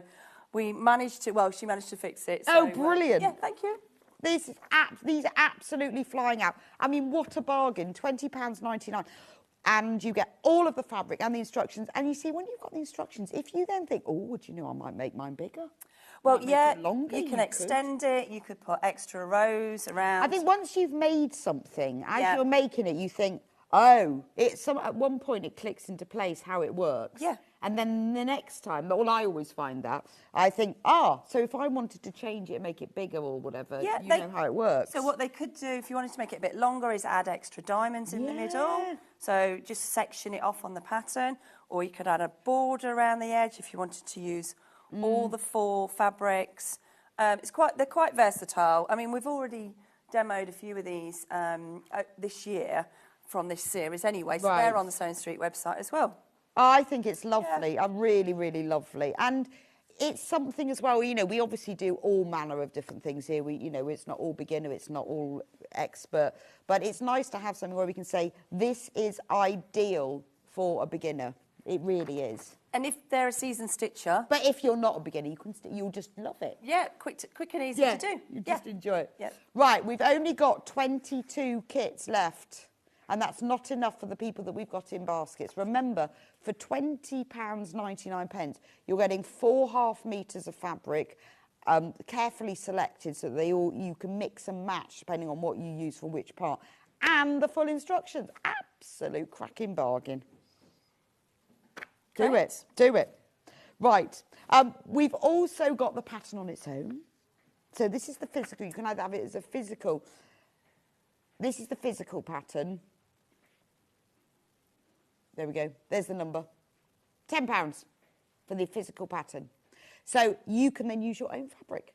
we managed to, she managed to fix it. So, Oh, brilliant. yeah, thank you. These are absolutely flying out. I mean, what a bargain. £20.99. And you get all of the fabric and the instructions. And you see, when you've got the instructions, if you then think, oh, do you know, I might make mine bigger. Well, Might yeah, make it longer, you can extend it. You could put extra rows around. I think once you've made something, as Yeah. you're making it, you think, oh, at one point it clicks into place how it works. Yeah. And then the next time, well, I always find that, I think, so if I wanted to change it and make it bigger or whatever, Yeah, you know how it works. So what they could do, if you wanted to make it a bit longer, is add extra diamonds in the middle. So just section it off on the pattern, or you could add a border around the edge if you wanted to use all the 4 fabrics. They're quite versatile. I mean, we've already demoed a few of these this year from this series anyway, so they're on the Sewing Street website as well. I think it's lovely. Yeah. Really, really lovely. And it's something as well, you know, we obviously do all manner of different things here. It's not all beginner, it's not all expert, but it's nice to have something where we can say, this is ideal for a beginner. It really is. And if they're a seasoned stitcher... But if you're not a beginner, you'll just love it. Yeah, quick and easy to do. You just enjoy it. Yeah. Right, we've only got 22 kits left. And that's not enough for the people that we've got in baskets. Remember, for £20.99, you're getting 4 half metres of fabric, carefully selected so that you can mix and match depending on what you use for which part. And the full instructions. Absolute cracking bargain. Do it. Do it. Right. We've also got the pattern on its own. So this is the physical. You can either have it as a physical. This is the physical pattern. There we go. There's the number. £10 for the physical pattern. So you can then use your own fabric.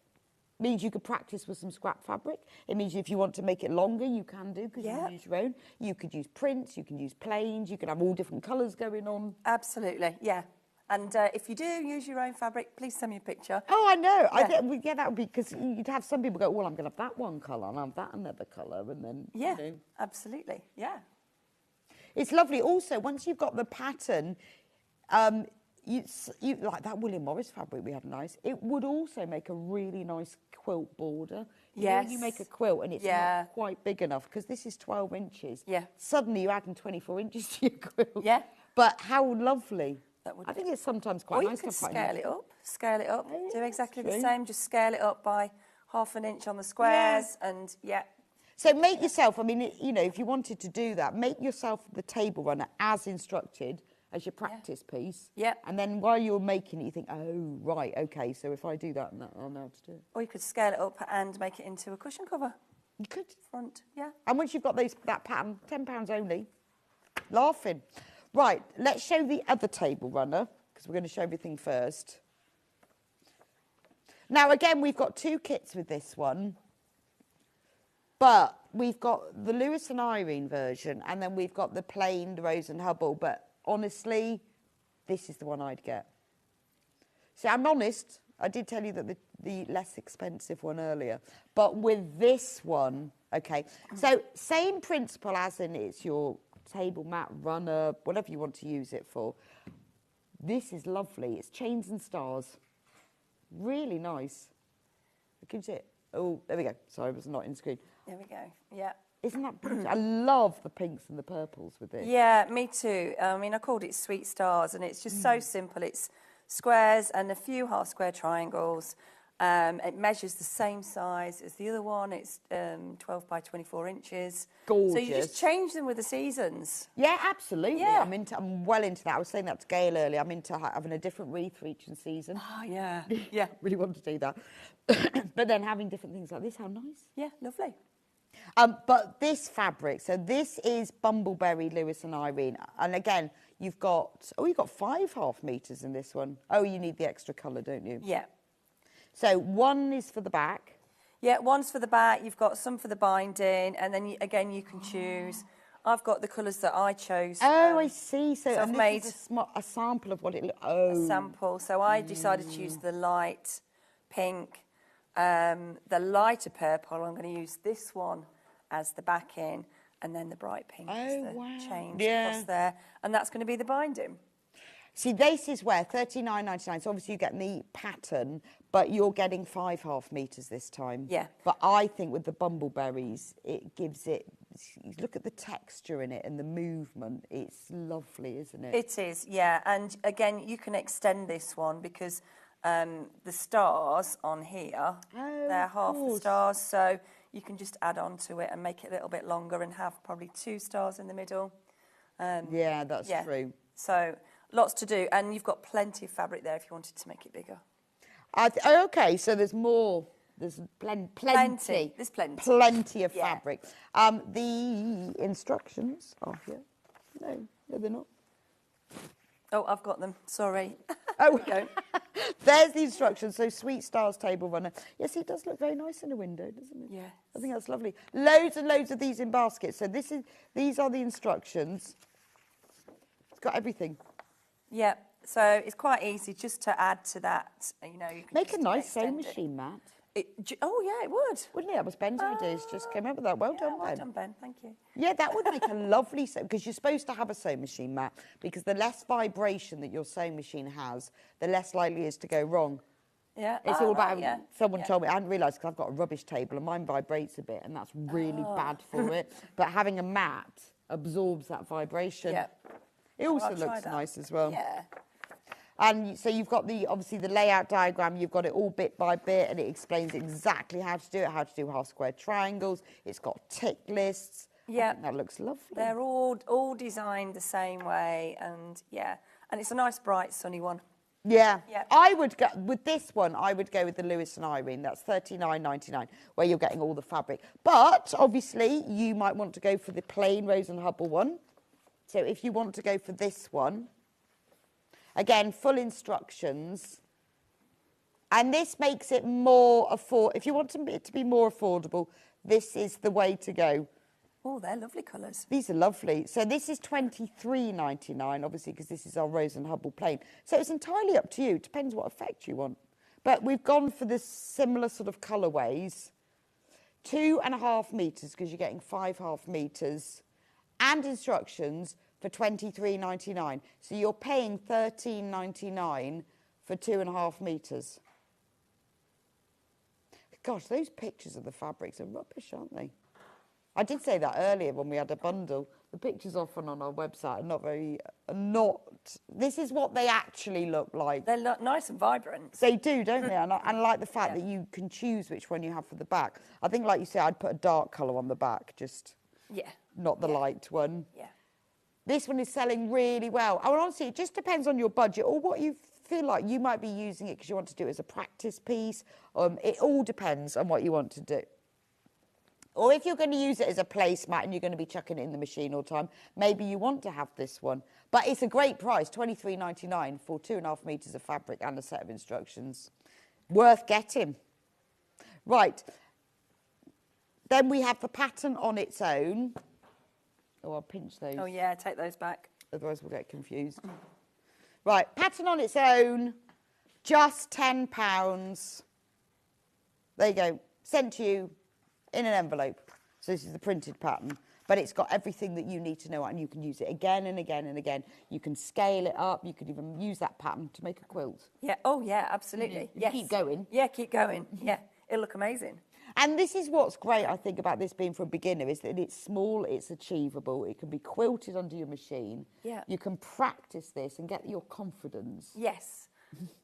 It means you could practice with some scrap fabric. It means if you want to make it longer, you can do because you can use your own. You could use prints, you can use plains, you can have all different colours going on. Absolutely, yeah. And if you do use your own fabric, please send me a picture. Oh, I know. Yeah. I think, that would be, because you'd have some people go, well, I'm going to have that one colour and I'll have that another colour, and then, Yeah, you know. absolutely, yeah. It's lovely. Also, once you've got the pattern, you like that William Morris fabric we had nice. It would also make a really nice quilt border. You know, when you make a quilt and it's not quite big enough, because this is 12 inches. Yeah. Suddenly you're adding 24 inches to your quilt. Yeah. But how lovely. That would I think it's sometimes quite or nice you to could scale it up. Oh, do exactly true. the same. Just scale it up by ½ an inch on the squares, and So make yourself, I mean, you know, if you wanted to do that, make yourself the table runner as instructed as your practice piece. Yeah. And then while you're making it, you think, oh, right, OK, so if I do that, I'll know how to do it. Or you could scale it up and make it into a cushion cover. You could. Front, yeah. And once you've got that pattern, £10 only, laughing. Right, let's show the other table runner, because we're going to show everything first. Now, again, we've got 2 kits with this one, but we've got the Lewis and Irene version, and then we've got the plain Rose and Hubble, but honestly, this is the one I'd get. See, I'm honest, I did tell you that the less expensive one earlier, but with this one, okay, so same principle as in it's your table mat runner, whatever you want to use it for. This is lovely. It's chains and stars. Really nice. Can you see it? Oh, there we go. Sorry, it was not in screen. There we go. Yeah. Isn't that pretty? I love the pinks and the purples with this. Yeah, me too. I mean, I called it Sweet Stars, and it's just so simple. It's squares and a few half square triangles. It measures the same size as the other one. It's 12 by 24 inches. Gorgeous. So you just change them with the seasons. Yeah, absolutely. Yeah. I'm well into that. I was saying that to Gail earlier. I'm into having a different wreath for each season. Oh, yeah. Yeah. Really want to do that. But then having different things like this, how nice. Yeah, lovely. But this fabric, so this is Bumbleberry, Lewis and Irene. And again, you've got 5 half meters in this one. Oh, you need the extra colour, don't you? Yeah. So one is for the back. Yeah, one's for the back. You've got some for the binding, and then again you can choose. I've got the colours that I chose. Oh, I see. So I've and made this is a sample of what it looks. Oh, a sample. So I decided to use the light pink, the lighter purple. I'm going to use this one as the backing, and then the bright pink as the change across there, and that's going to be the binding. See, this is where $39.99. So obviously you're getting the pattern, but you're getting 5 half meters this time. Yeah. But I think with the bumbleberries, it gives it. Look at the texture in it and the movement. It's lovely, isn't it? It is, yeah. And again, you can extend this one because the stars on here, they're half the stars, so you can just add on to it and make it a little bit longer and have probably 2 stars in the middle. Yeah, that's true. So lots to do, and you've got plenty of fabric there if you wanted to make it bigger. Okay, so there's more. There's plenty. There's plenty. Plenty of fabric. The instructions are here. No, they're not. Oh, I've got them. Sorry. Oh, Go. There's the instructions. So Sweet Stars table runner. Yes, it does look very nice in a window, doesn't it? Yeah. I think that's lovely. Loads and loads of these in baskets. So these are the instructions. It's got everything. Yeah. So it's quite easy just to add to that. You know, you can Make a nice sewing extend it. machine mat. Oh, yeah, it would. Wouldn't it? That was Ben's idea. Just came up with that. Well done, Ben. Well done, Ben. Thank you. Yeah, that would make a lovely sew, because you're supposed to have a sewing machine mat, because the less vibration that your sewing machine has, the less likely it is to go wrong. Yeah. It's all about, yeah. someone told me, I hadn't realised because I've got a rubbish table and mine vibrates a bit and that's really bad for it. But having a mat absorbs that vibration. Yeah. It also I'll try looks that. nice as well. Yeah. And so you've got obviously the layout diagram, you've got it all bit by bit, and it explains exactly how to do it, how to do half square triangles. It's got tick lists. Yeah. I think that looks lovely. They're all designed the same way, and and it's a nice bright sunny one. Yeah. Yeah. I would go with this one. I would go with the Lewis and Irene. That's $39.99, where you're getting all the fabric. But obviously, you might want to go for the plain Rose and Hubble one. So if you want to go for this one, again, full instructions. And this makes it more affordable. If you want it to be more affordable, this is the way to go. Oh, they're lovely colours. These are lovely. So this is $23.99, obviously, because this is our Rose and Hubble plain. So it's entirely up to you. It depends what effect you want. But we've gone for the similar sort of colourways. 2.5 metres, because you're getting 5 half metres. And instructions for $23.99. So you're paying $13.99 for 2.5 metres. Gosh, those pictures of the fabrics are rubbish, aren't they? I did say that earlier when we had a bundle. The pictures often on our website are not. This is what they actually look like. They look nice and vibrant. They do, don't they? And I like the fact that you can choose which one you have for the back. I think, like you say, I'd put a dark colour on the back, just not the light one. Yeah. This one is selling really well. I mean, honestly, it just depends on your budget or what you feel like. You might be using it because you want to do it as a practice piece. It all depends on what you want to do. Or if you're going to use it as a placemat and you're going to be chucking it in the machine all the time, maybe you want to have this one. But it's a great price, $23.99 for 2.5 metres of fabric and a set of instructions. Worth getting. Right. Then we have the pattern on its own. Oh, I'll pinch those. Oh, yeah, take those back. Otherwise we'll get confused. Right, pattern on its own, just £10. There you go, sent to you in an envelope. So this is the printed pattern, but it's got everything that you need to know, and you can use it again and again and again. You can scale it up. You could even use that pattern to make a quilt. Yeah. Oh, yeah, absolutely. Yes. Keep going. Yeah, keep going. Yeah, it'll look amazing. And this is what's great, I think, about this being for a beginner, is that it's small, it's achievable, it can be quilted under your machine. Yeah. You can practice this and get your confidence. Yes.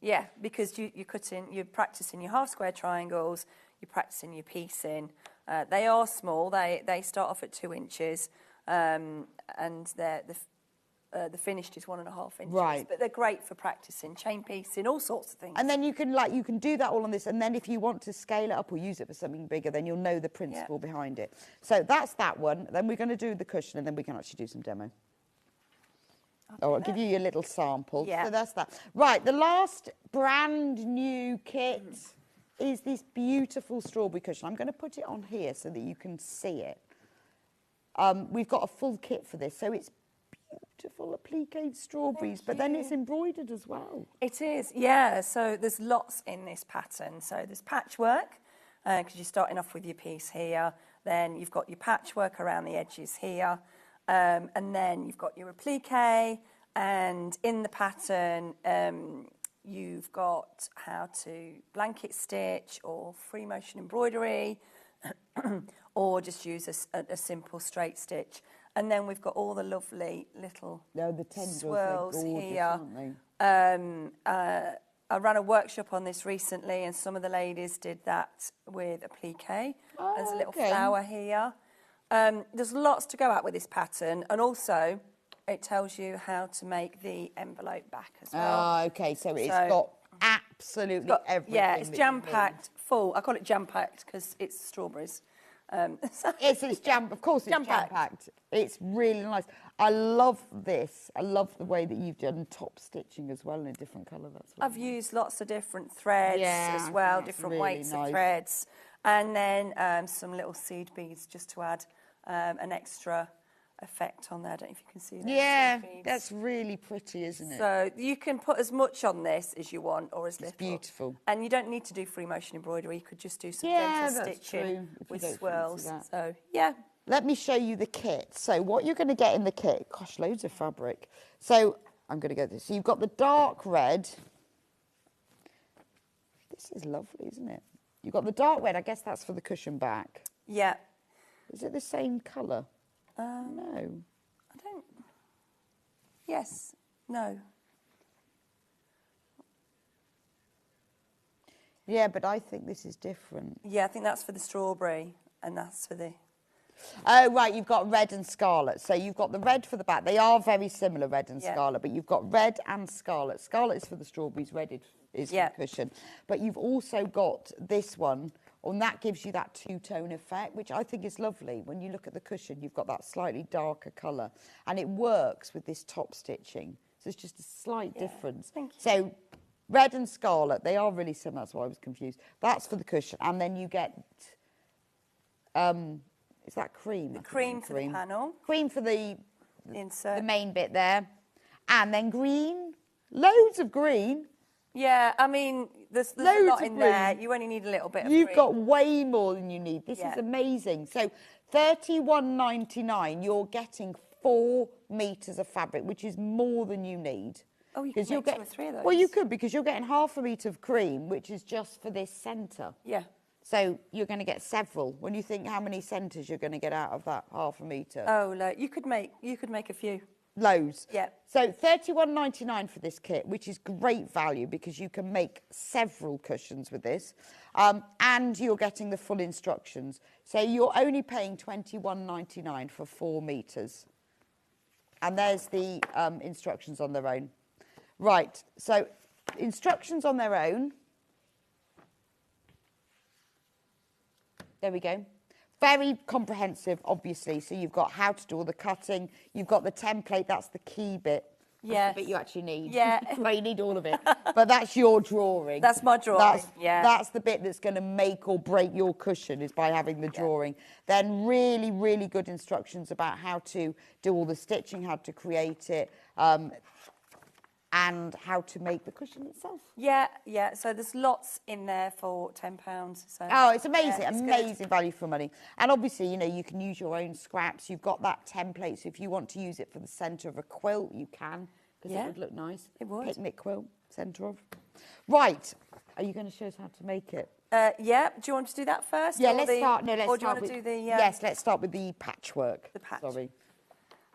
Yeah, because you're practicing your half square triangles, you're practicing your piecing. They are small. They start off at 2 inches, and the finished is 1.5 inches. Right. But they're great for practicing chain piecing, all sorts of things. And then you can do that all on this, and then if you want to scale it up or use it for something bigger, then you'll know the principle behind it. So that's that one. Then we're going to do the cushion, and then we can actually do some demo. I'll give you your little sample. Yeah. So that's that. Right, the last brand new kit is this beautiful strawberry cushion. I'm going to put it on here so that you can see it. We've got a full kit for this, so it's beautiful appliqué strawberries, but then it's embroidered as well. It is, yeah. So there's lots in this pattern. So there's patchwork, because you're starting off with your piece here. Then you've got your patchwork around the edges here. And then you've got your appliqué, and in the pattern, you've got how to blanket stitch or free motion embroidery, or just use a simple straight stitch. And then we've got all the lovely little swirls here. I ran a workshop on this recently, and some of the ladies did that with appliqué. There's a little flower here. There's lots to go at with this pattern, and also it tells you how to make the envelope back as well. Okay, so it's got absolutely everything. Yeah, it's jam-packed, full. I call it jam-packed because it's strawberries. It's jam-packed. It's really nice. I love this. I love the way that you've done top stitching as well in a different colour. I've used lots of different threads as well, different really weights of threads, and then some little seed beads just to add an extra effect on there. I don't know if you can see that. Yeah, that's really pretty, isn't it? So you can put as much on this as you want, or as little. It's beautiful. And you don't need to do free motion embroidery. You could just do some gentle stitching with swirls. So yeah. Let me show you the kit. So what you're going to get in the kit, gosh, loads of fabric. So I'm going to go this. So you've got the dark red. This is lovely, isn't it? You've got the dark red. I guess that's for the cushion back. Yeah. Is it the same colour? No. I don't... Yes. No. Yeah, but I think this is different. Yeah, I think that's for the strawberry, and that's for the... Oh, right, you've got red and scarlet. So you've got the red for the back. They are very similar, red and scarlet, but you've got red and scarlet. Scarlet is for the strawberries, red is for the cushion. But you've also got this one, and that gives you that two-tone effect, which I think is lovely. When you look at the cushion, you've got that slightly darker colour, and it works with this top stitching. So it's just a slight difference. Thank you. So red and scarlet, they are really similar. That's why I was confused. That's for the cushion, and then you get... is that cream? The cream for the panel. Cream for the insert. The main bit there. And then green. Loads of green. Yeah, I mean, there's a lot in there. You only need a little bit of green. You've got way more than you need. This is amazing. So $31.99, you're getting 4 metres of fabric, which is more than you need. Oh, you could make 2 or 3 of those. Well, you could, because you're getting half a metre of cream, which is just for this centre. Yeah. So you're going to get several. When you think how many centres you're going to get out of that half a metre. Oh, you could make a few. Loads. Yeah. So $31.99 for this kit, which is great value because you can make several cushions with this, and you're getting the full instructions. So you're only paying $21.99 for 4 metres. And there's the instructions on their own. Right, so instructions on their own. There we go. very comprehensive, obviously. So you've got how to do all the cutting. You've got the template. That's the key bit. That's Yes. the bit you actually need. Yeah. Well, you need all of it. But that's your drawing. That's my drawing, That's the bit that's going to make or break your cushion, is by having the drawing. Then really, really good instructions about how to do all the stitching, how to create it, and how to make the cushion itself. Yeah. So there's lots in there for £10. So Oh, it's amazing, yeah, it's amazing value for money. And obviously, you know, you can use your own scraps. You've got that template, so if you want to use it for the centre of a quilt, you can, because it would look nice. It would. Picnic quilt, centre of. Right, are you going to show us how to make it? Yeah. Do you want to do that first? Yeah, or let's start. No, let's or do you start want to with, do the? Yes, let's start with the patchwork. The patch. Sorry.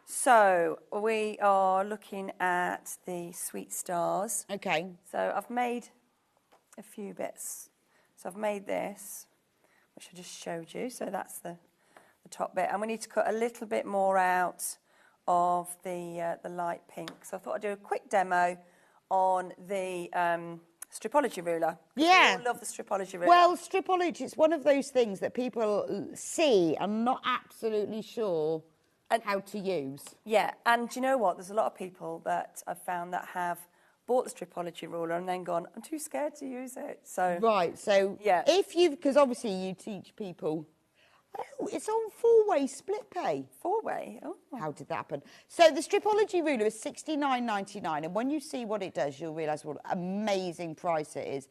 So we are looking at the Sweet Stars. Okay. So I've made a few bits. So I've made this, which I just showed you. So that's the top bit, and we need to cut a little bit more out of the light pink. So I thought I'd do a quick demo on the stripology ruler. Yeah. I love the stripology ruler. Well, stripology, it's one of those things that people see and not absolutely sure how to use. Yeah, and do you know what? There's a lot of people that I've found that have bought the stripology ruler and then gone, I'm too scared to use it. So Right, so yeah. if you, because obviously you teach people, oh, it's on four-way split pay. Four-way? Oh. How did that happen? So the stripology ruler is $69.99, and when you see what it does, you'll realise what an amazing price it is.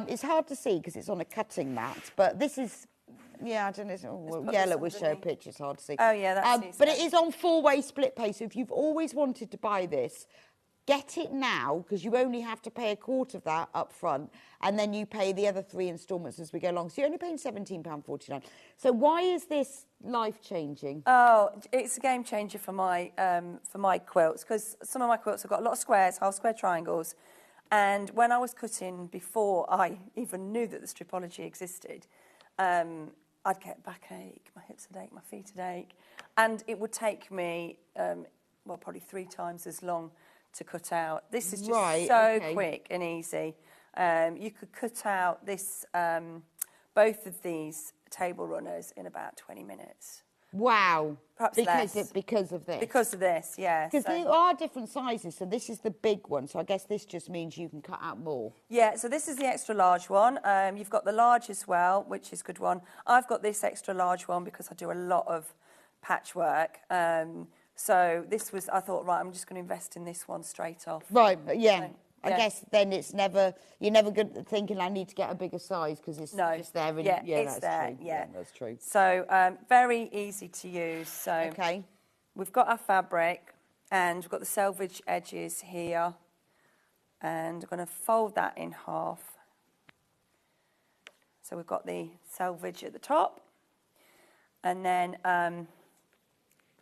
It's hard to see because it's on a cutting mat, but this is... Yeah, I don't know. Well, yeah, look, we'll show a picture. It's hard to see. Oh, yeah, that's easy. But it is on four-way split pay. So if you've always wanted to buy this, get it now, because you only have to pay a quarter of that up front, and then you pay the other 3 instalments as we go along. So you're only paying £17.49. So why is this life-changing? Oh, it's a game changer for my quilts, because some of my quilts have got a lot of squares, half square triangles, and when I was cutting before I even knew that the stripology existed, I'd get backache, my hips would ache, my feet would ache, and it would take me, probably 3 times as long to cut out. This is just so quick and easy. You could cut out this, both of these table runners in about 20 minutes. Wow. Perhaps because less. Because of this? Because of this, yeah. Because there are different sizes, so this is the big one, so I guess this just means you can cut out more. Yeah, so this is the extra large one. You've got the large as well, which is a good one. I've got this extra large one because I do a lot of patchwork. So this was, I thought, right, I'm just going to invest in this one straight off. Right, yeah. So, I guess then it's never, you're never good at thinking I need to get a bigger size because it's just there. And, yeah, it's that's there, true. yeah. That's true. So very easy to use. So Okay. we've got our fabric and we've got the selvage edges here. And I'm going to fold that in half. So we've got the selvage at the top. And then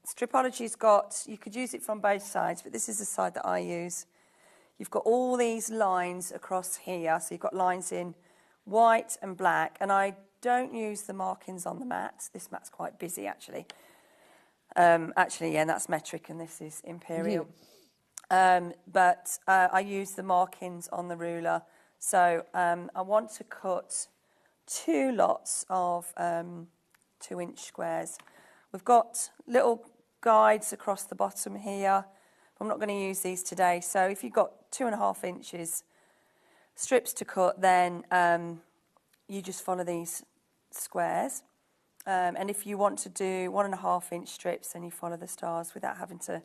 stripology's got, you could use it from both sides, but this is the side that I use. You've got all these lines across here. So you've got lines in white and black. And I don't use the markings on the mat. This mat's quite busy, actually. Yeah, that's metric and this is imperial. But I use the markings on the ruler. So I want to cut 2 lots of 2-inch squares. We've got little guides across the bottom here. I'm not going to use these today. So if you've got 2.5 inches strips to cut, then you just follow these squares. And if you want to do 1.5-inch strips, then you follow the stars without having to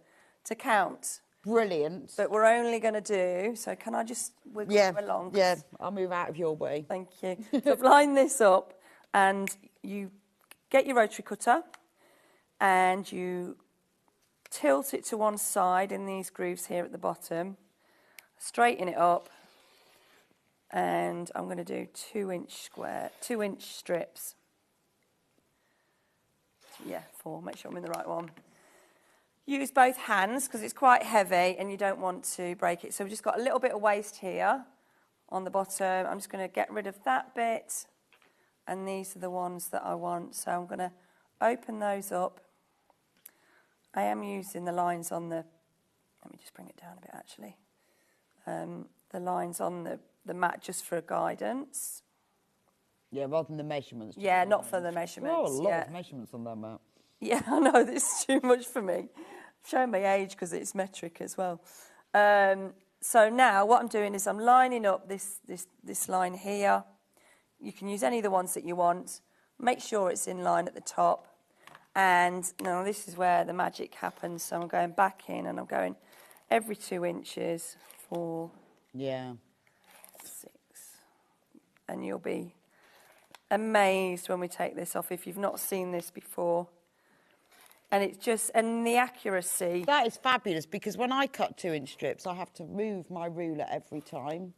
count. Brilliant. But we're only going to do, so can I just wiggle you along? Yeah, I'll move out of your way. Thank you. So I've lined this up and you get your rotary cutter and you tilt it to one side in these grooves here at the bottom, straighten it up, and I'm going to do 2-inch strips. Yeah, 4, make sure I'm in the right one. Use both hands because it's quite heavy and you don't want to break it. So we've just got a little bit of waste here on the bottom. I'm just going to get rid of that bit, and these are the ones that I want. So I'm going to open those up. I am using the lines on the, let me just bring it down a bit actually, the lines on the mat just for guidance. Yeah, rather than the measurements. Yeah, not for the measurements. Oh, a lot of measurements on that map. Yeah, I know, this is too much for me. I'm showing my age because it's metric as well. So now what I'm doing is I'm lining up this line here. You can use any of the ones that you want. Make sure it's in line at the top. And now this is where the magic happens. So I'm going back in and I'm going every 2 inches, 4, 6. And you'll be amazed when we take this off if you've not seen this before. And it's just, and the accuracy. That is fabulous, because when I cut 2-inch strips, I have to move my ruler every time.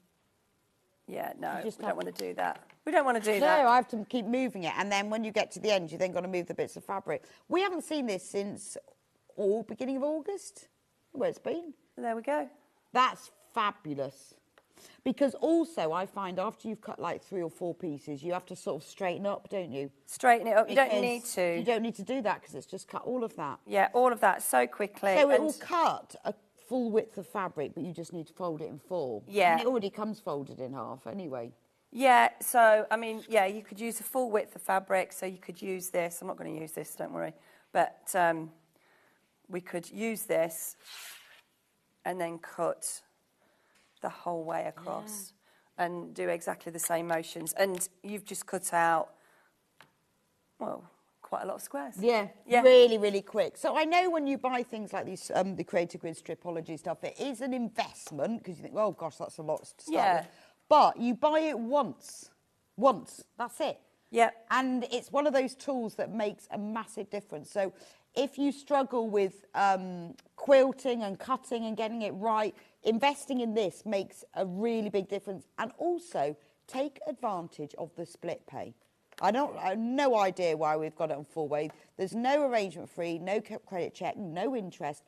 Yeah, no, we don't want to do that. We don't want to do that. No, I have to keep moving it. And then when you get to the end, you then got to move the bits of fabric. We haven't seen this since beginning of August, where it's been. There we go. That's fabulous. Because also, I find after you've cut like 3 or 4 pieces, you have to sort of straighten up, don't you? Straighten it up. You don't need to. You don't need to do that because it's just cut all of that. Yeah, all of that so quickly. So it will cut a full width of fabric, but you just need to fold it in 4. Yeah. And it already comes folded in half anyway. Yeah, so, I mean, yeah, you could use a full width of fabric, so you could use this. I'm not going to use this, don't worry. But we could use this and then cut the whole way across and do exactly the same motions. And you've just cut out, well, quite a lot of squares. Yeah, really, really quick. So I know when you buy things like these, the Creative Grid Stripology stuff, it is an investment because you think, oh, gosh, that's a lot to start with. But you buy it once, that's it. Yeah. And it's one of those tools that makes a massive difference. So if you struggle with quilting and cutting and getting it right, investing in this makes a really big difference. And also, take advantage of the split pay. I have no idea why we've got it on full weight. There's no arrangement fee, no credit check, no interest.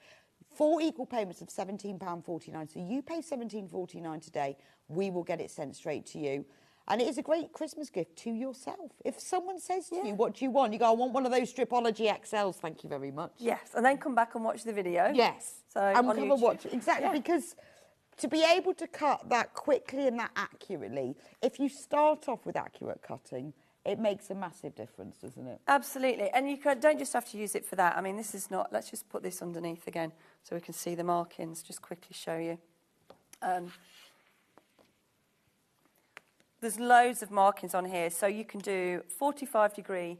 4 equal payments of £17.49. So you pay £17.49 today, we will get it sent straight to you. And it is a great Christmas gift to yourself. If someone says to you, what do you want? You go, I want one of those Stripology XLs, thank you very much. Yes, and then come back and watch the video. Yes, so and come and watch it. Exactly, because to be able to cut that quickly and that accurately, if you start off with accurate cutting, it makes a massive difference, doesn't it? Absolutely, and you don't just have to use it for that. I mean, this is not, let's just put this underneath again so we can see the markings, just quickly show you. There's loads of markings on here, so you can do 45-degree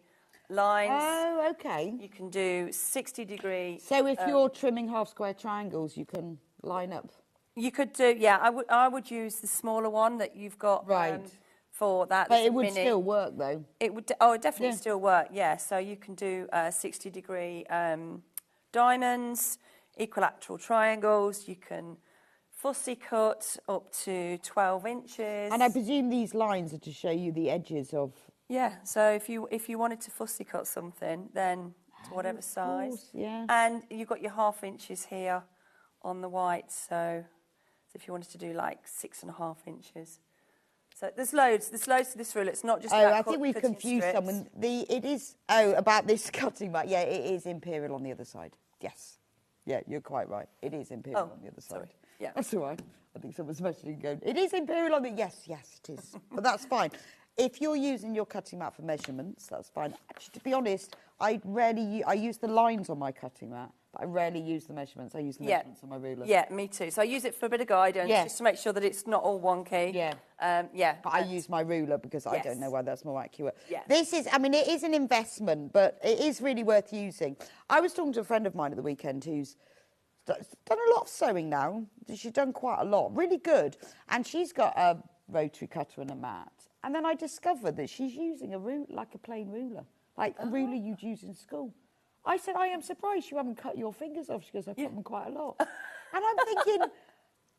lines. Oh, okay. You can do 60-degree. So if you're trimming half-square triangles, you can line up. You could do, yeah. I would use the smaller one that you've got. Right. For that. But it would still work, though. It would. Oh, it definitely still work. Yeah. So you can do 60-degree diamonds, equilateral triangles. You can fussy cut up to 12 inches. And I presume these lines are to show you the edges of. Yeah. So if you wanted to fussy cut something, then to whatever size. Course, yeah. And you've got your half inches here on the white. So if you wanted to do like 6.5 inches. So there's loads to this rule. It's not just about I think we've confused someone. It is, about this cutting mat. Yeah, it is Imperial on the other side. Yes. Yeah, you're quite right. It is Imperial on the other side. Sorry. Yeah. That's all right. I think someone's messaging going, it is Imperial on the... Yes, it is. But that's fine. If you're using your cutting mat for measurements, that's fine. Actually, to be honest, I use the lines on my cutting mat, but I rarely use the measurements. I use the measurements on my ruler. Yeah, me too. So I use it for a bit of guidance, just to make sure that it's not all wonky. Yeah. But I use my ruler because I don't know why that's more accurate. Yeah. This is, I mean, it is an investment, but it is really worth using. I was talking to a friend of mine at the weekend who's done a lot of sewing now. She's done quite a lot, really good. And she's got a rotary cutter and a mat. And then I discovered that she's using a ruler, like a plain ruler, like a ruler you'd use in school. I said, I am surprised you haven't cut your fingers off. She goes, I cut them quite a lot. And I'm thinking,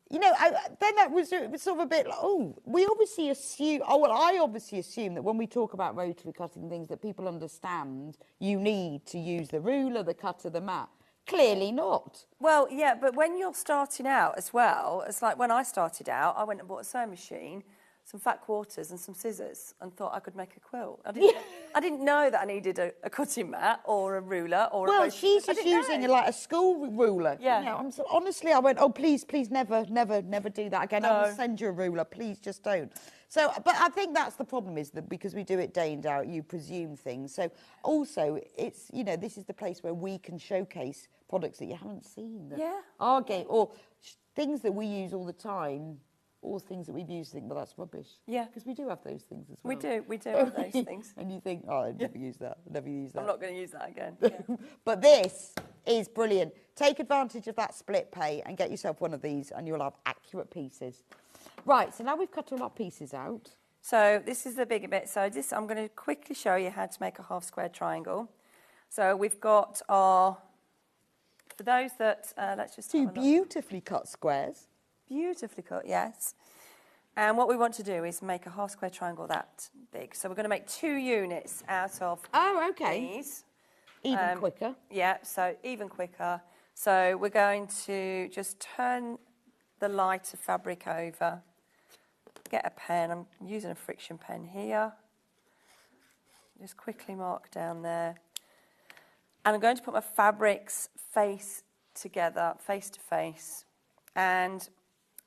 then it was sort of a bit like, we obviously assume, I obviously assume that when we talk about rotary cutting things that people understand you need to use the ruler, the cutter, the mat. Clearly not. Well, yeah, but when you're starting out as well, it's like when I started out, I went and bought a sewing machine, some fat quarters and some scissors and thought I could make a quilt. I I didn't know that I needed a cutting mat or a ruler or Well, a... she's just using like a school ruler. Yeah. You know, honestly, I went, oh, please, never do that again. I will send you a ruler. Please just don't. So, but I think that's the problem, is that because we do it day in, day out, you presume things. So also, it's, you know, this is the place where we can showcase products that you haven't seen. Yeah. Our game, or things that we use all the time, or things that we've used, think, well, that's rubbish. Yeah. Because we do have those things as well. We do have those things. And you think, oh, I'd never use that, never use that. I'm not going to use that again. Yeah. But this is brilliant. Take advantage of that split pay and get yourself one of these, and you'll have accurate pieces. Right, so now we've cut all our pieces out. So this is the bigger bit. So this, I'm going to quickly show you how to make a half square triangle. So we've got our, for those that, let's just Two have a look. beautifully cut squares. Beautifully cut, yes. And what we want to do is make a half square triangle that big. So we're going to make 2 units out of these. Even quicker. Yeah, so even quicker. So we're going to just turn the lighter fabric over. Get a pen. I'm using a friction pen here. Just quickly mark down there. And I'm going to put my fabrics face together, face to face. And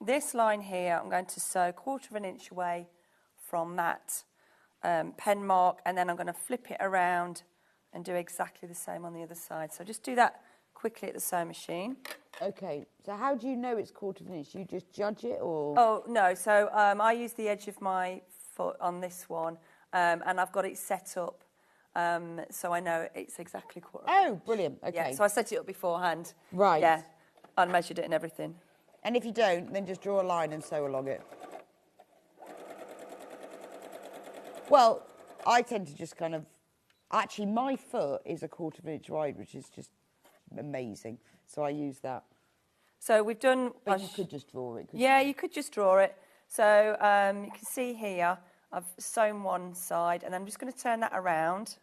this line here, I'm going to sew 1/4 inch away from that pen mark, and then I'm going to flip it around and do exactly the same on the other side. So just do that quickly at the sewing machine. Okay, so how do you know it's 1/4 inch? You just judge it, or? Oh, no, so I use the edge of my foot on this one, and I've got it set up so I know it's exactly 1/4 inch. Oh, brilliant, okay. Yeah, so I set it up beforehand. Right. Yeah, I measured it and everything. And if you don't, then just draw a line and sew along it. Well, I tend to just kind of... Actually, my foot is a 1/4 inch wide, which is just amazing. So I use that. So we've done... But you could just draw it. Yeah, you could just draw it. So you can see here, I've sewn one side, and I'm just going to turn that around.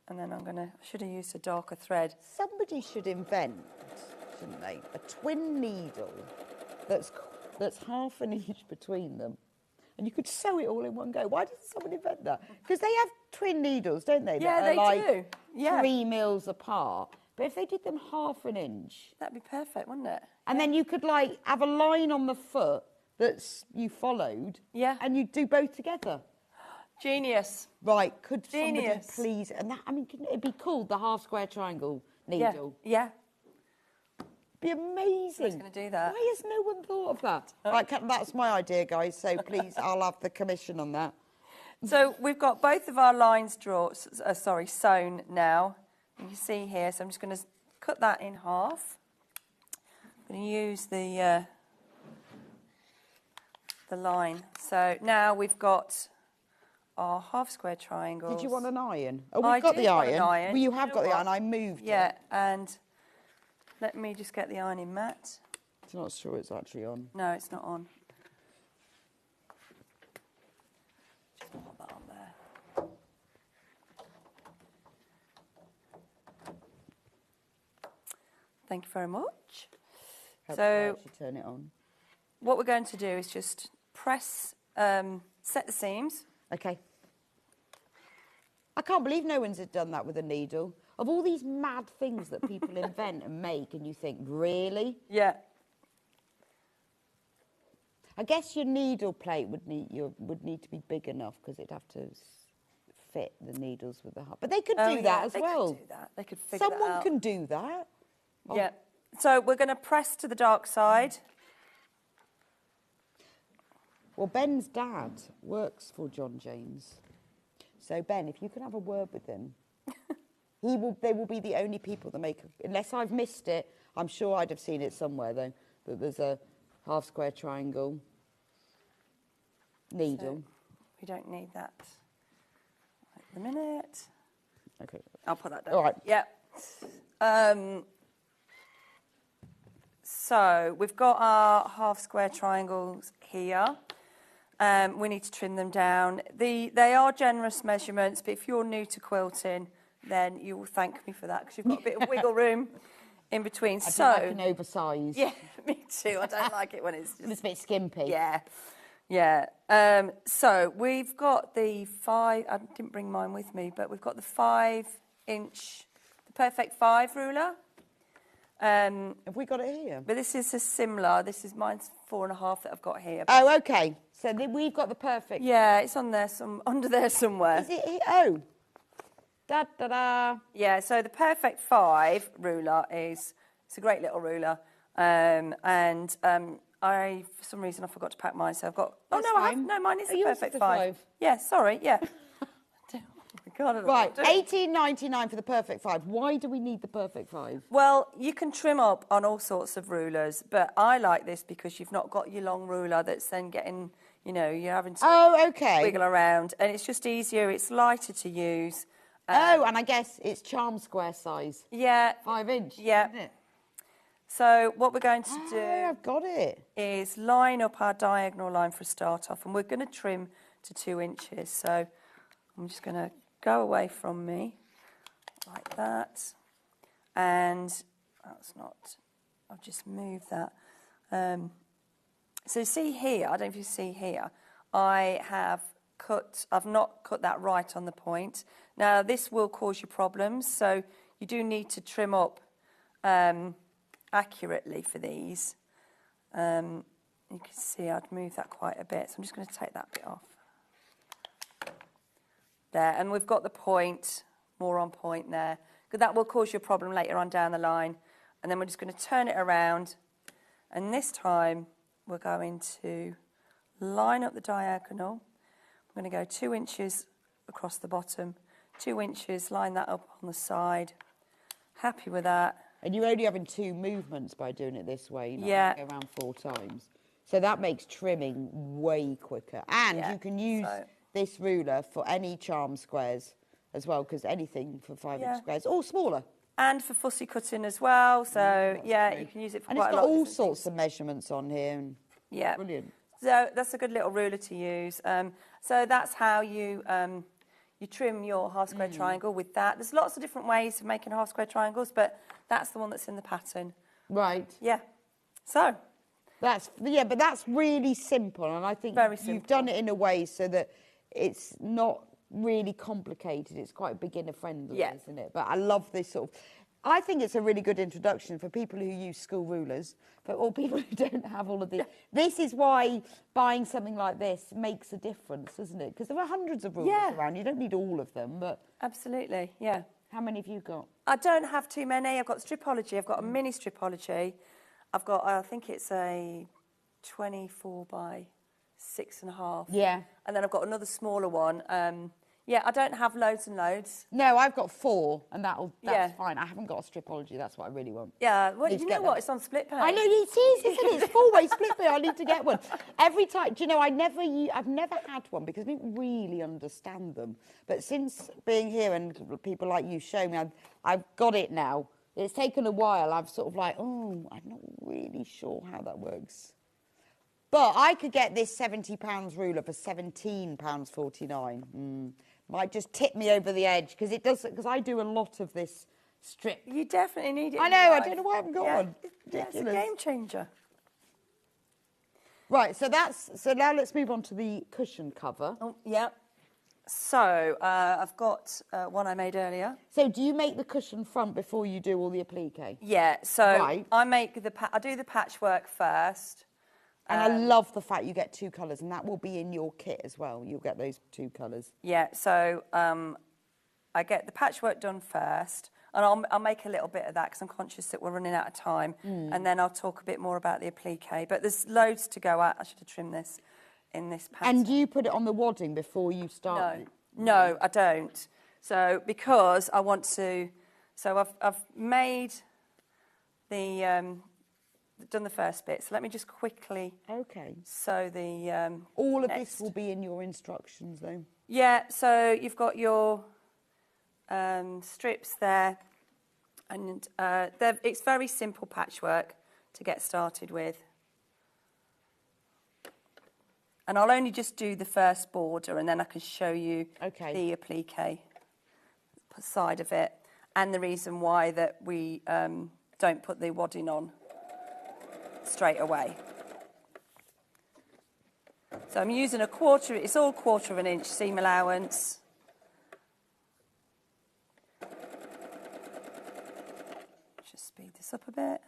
And then I'm going to... I should have used a darker thread. Somebody should invent, shouldn't they, a twin needle that's 1/2 inch between them. And you could sew it all in one go. Why doesn't someone invent that? Because they have twin needles, don't they? Yeah, that are they do. Yeah. 3 mils apart. But if they did them 1/2 inch... That'd be perfect, wouldn't it? And then you could, like, have a line on the foot that's you followed. Yeah. And you do both together. Genius. Right, could Genius. somebody please... And that, I mean, couldn't it be called the half square triangle needle? Yeah. Be amazing. Who's going to do that? Why has no one thought of that? Right, that's my idea, guys. So please, I'll have the commission on that. So we've got both of our lines sewn now. You can see here. So I'm just going to cut that in half. I'm going to use the line. So now we've got our half square triangles. Did you want an iron? Oh, we've got the iron. Well, you have got the iron. I moved it. Yeah, and let me just get the ironing mat. I'm not sure it's actually on. No, it's not on. Just pop that on there. Thank you very much. Help So me actually turn it on. what we're going to do is just press, set the seams. Okay. I can't believe no one's done that with a needle. Of all these mad things that people invent and make, and you think, really? Yeah. I guess your needle plate would need to be big enough because it'd have to fit the needles with the heart. But they could do that as well. They could do that. They could figure that out. Someone can do that. Oh. Yeah. So we're going to press to the dark side. Well, Ben's dad works for John James. So, Ben, if you can have a word with him, they will be the only people that make... Unless I've missed it, I'm sure I'd have seen it somewhere, though, that there's a half square triangle needle. So we don't need that at the minute. Okay. I'll put that down. All right. Yeah. So we've got our half square triangles here. We need to trim them down. They are generous measurements, but if you're new to quilting, then you will thank me for that because you've got a bit of wiggle room in between. I don't like an oversized. Yeah, me too. I don't like it when it's just... It's a bit skimpy. Yeah. Yeah. So we've got the 5. I didn't bring mine with me, but we've got the 5-inch, the Perfect 5 ruler. Have we got it here? But this is a similar. This is mine's 4.5 that I've got here. Oh, okay. So we've got the perfect. Yeah, it's on there, under there somewhere. Is it here? Oh. Da da da. Yeah. So the Perfect 5 ruler it's a great little ruler, and I for some reason I forgot to pack mine, so I've got. That's I have. fine. No, mine is the yours Perfect the 5. Yeah. Sorry. Yeah. God, I don't know Right, what I'm doing. $18.99 for the Perfect 5. Why do we need the Perfect 5? Well, you can trim up on all sorts of rulers, but I like this because you've not got your long ruler that's then getting, you're having to wiggle around, and it's just easier. It's lighter to use. And I guess it's charm square size. Yeah. 5-inch. Yeah. Isn't it? So what we're going to do I've got it. is line up our diagonal line for a start off, and we're going to trim to 2 inches. So I'm just going to go away from me like that, and that's not. I'll just move that. So see here, I don't know if you see here, I've not cut that right on the point. Now this will cause you problems, so you do need to trim up accurately for these. You can see I'd move that quite a bit, so I'm just going to take that bit off. There, and we've got the point, more on point there, because that will cause you a problem later on down the line. And then we're just going to turn it around, and this time we're going to line up the diagonal. I'm going to go 2 inches across the bottom, 2 inches, line that up on the side. Happy with that. And you're only having 2 movements by doing it this way. Yeah. Go around 4 times. So that makes trimming way quicker. And you can use this ruler for any charm squares as well, because anything for 5-inch squares, or smaller. And for fussy cutting as well, so you can use it for quite a lot. And it's got all sorts of measurements on here. And brilliant. So that's a good little ruler to use. So that's how you trim your half square triangle with that. There's lots of different ways of making half square triangles, but that's the one that's in the pattern. Right. Yeah. So. But that's really simple, and I think you've done it in a way so that it's not really complicated. It's quite beginner friendly, isn't it? But I love this sort of. I think it's a really good introduction for people who use school rulers, or people who don't have all of this. This is why buying something like this makes a difference, isn't it? Because there are hundreds of rulers around. You don't need all of them, but absolutely, yeah. How many have you got? I don't have too many. I've got stripology. I've got a mini stripology. I've got, I think it's a 24 by 6.5. Yeah. And then I've got another smaller one. I don't have loads and loads. No, I've got 4, and that's fine. I haven't got a stripology. That's what I really want. Yeah, well, you know what? It's on split pay. I know, it is, isn't it? It's 4-way split pay. I need to get one. Every time, do you know, I've never had one because I didn't really understand them. But since being here and people like you show me, I've got it now. It's taken a while. I've sort of like, I'm not really sure how that works. But I could get this £70 ruler for £17.49. Might just tip me over the edge because I do a lot of this strip. You definitely need it. I know. I don't know why I haven't got one. It's a game changer. Right. So now let's move on to the cushion cover. Oh, yeah. So I've got one I made earlier. So do you make the cushion front before you do all the applique? Yeah. So I make I do the patchwork first. And I love the fact you get 2 colours, and that will be in your kit as well. You'll get those 2 colours. Yeah, so I get the patchwork done first, and I'll make a little bit of that because I'm conscious that we're running out of time, and then I'll talk a bit more about the applique. But there's loads to go at. I should have trimmed this in this pattern. And do you put it on the wadding before you start? No, I don't. So because I want to, so I've made the. Done the first bit, so let me just quickly sew the all of this will be in your instructions though. Yeah, so you've got your strips there, and it's very simple patchwork to get started with, and I'll only just do the first border and then I can show you the applique side of it and the reason why that we don't put the wadding on straight away. So I'm using a quarter, it's all 1/4 of an inch seam allowance. Just speed this up a bit.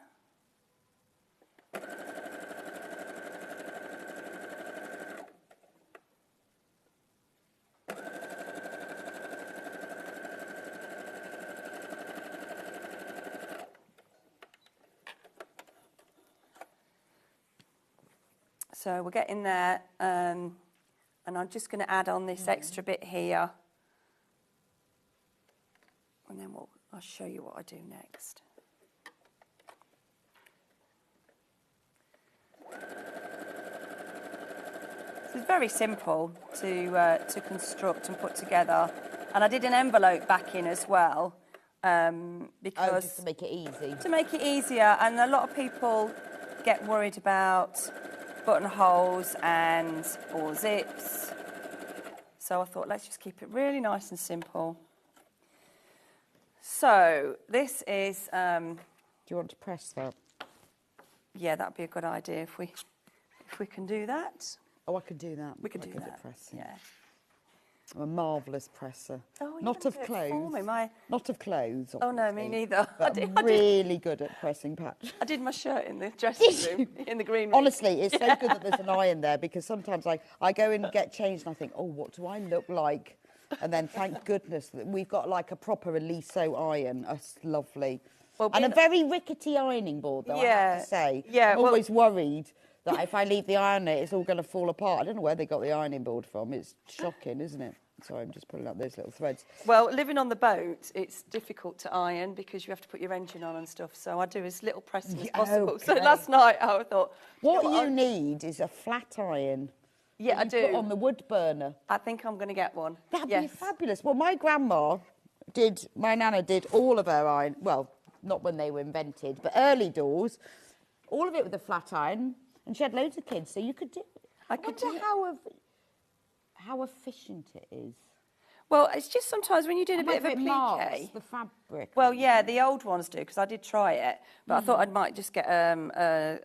So we're getting there, and I'm just going to add on this extra bit here, and then I'll show you what I do next. So it's very simple to construct and put together, and I did an envelope backing as well, because just to make it easy. To make it easier, and a lot of people get worried about buttonholes or zips. So I thought, let's just keep it really nice and simple. So this is... Do you want to press that? Yeah, that'd be a good idea if we can do that. Oh, I could do that. We could do Good that. at pressing. Yeah. I'm a marvellous presser. Oh, Not of clothes. Not of clothes. Oh no, me neither. But really good at pressing patch. I did my shirt in the dressing room in the green room. Honestly, it's so good that there's an iron there, because sometimes I go in and get changed and I think, oh, what do I look like? And then thank goodness that we've got like a proper Eliso iron. It's lovely. Well, and a very rickety ironing board, though, I have to say. Yeah, I'm always worried that if I leave the iron there, it's all going to fall apart. I don't know where they got the ironing board from. It's shocking, isn't it? Sorry, I'm just pulling up those little threads. Well, living on the boat, it's difficult to iron because you have to put your engine on and stuff. So I do as little pressing as possible. Okay. So last night I thought... What you need is a flat iron. Yeah, I do. Put on the wood burner. I think I'm going to get one. That'd be fabulous. Well, my nana did all of her iron, well, not when they were invented, but early doors, all of it with a flat iron, and she had loads of kids, so you could do it. I wonder how efficient it is. Well, it's just sometimes when you're doing a bit of a applique. The fabric. Well, yeah, the old ones do, because I did try it, but I thought I might just get a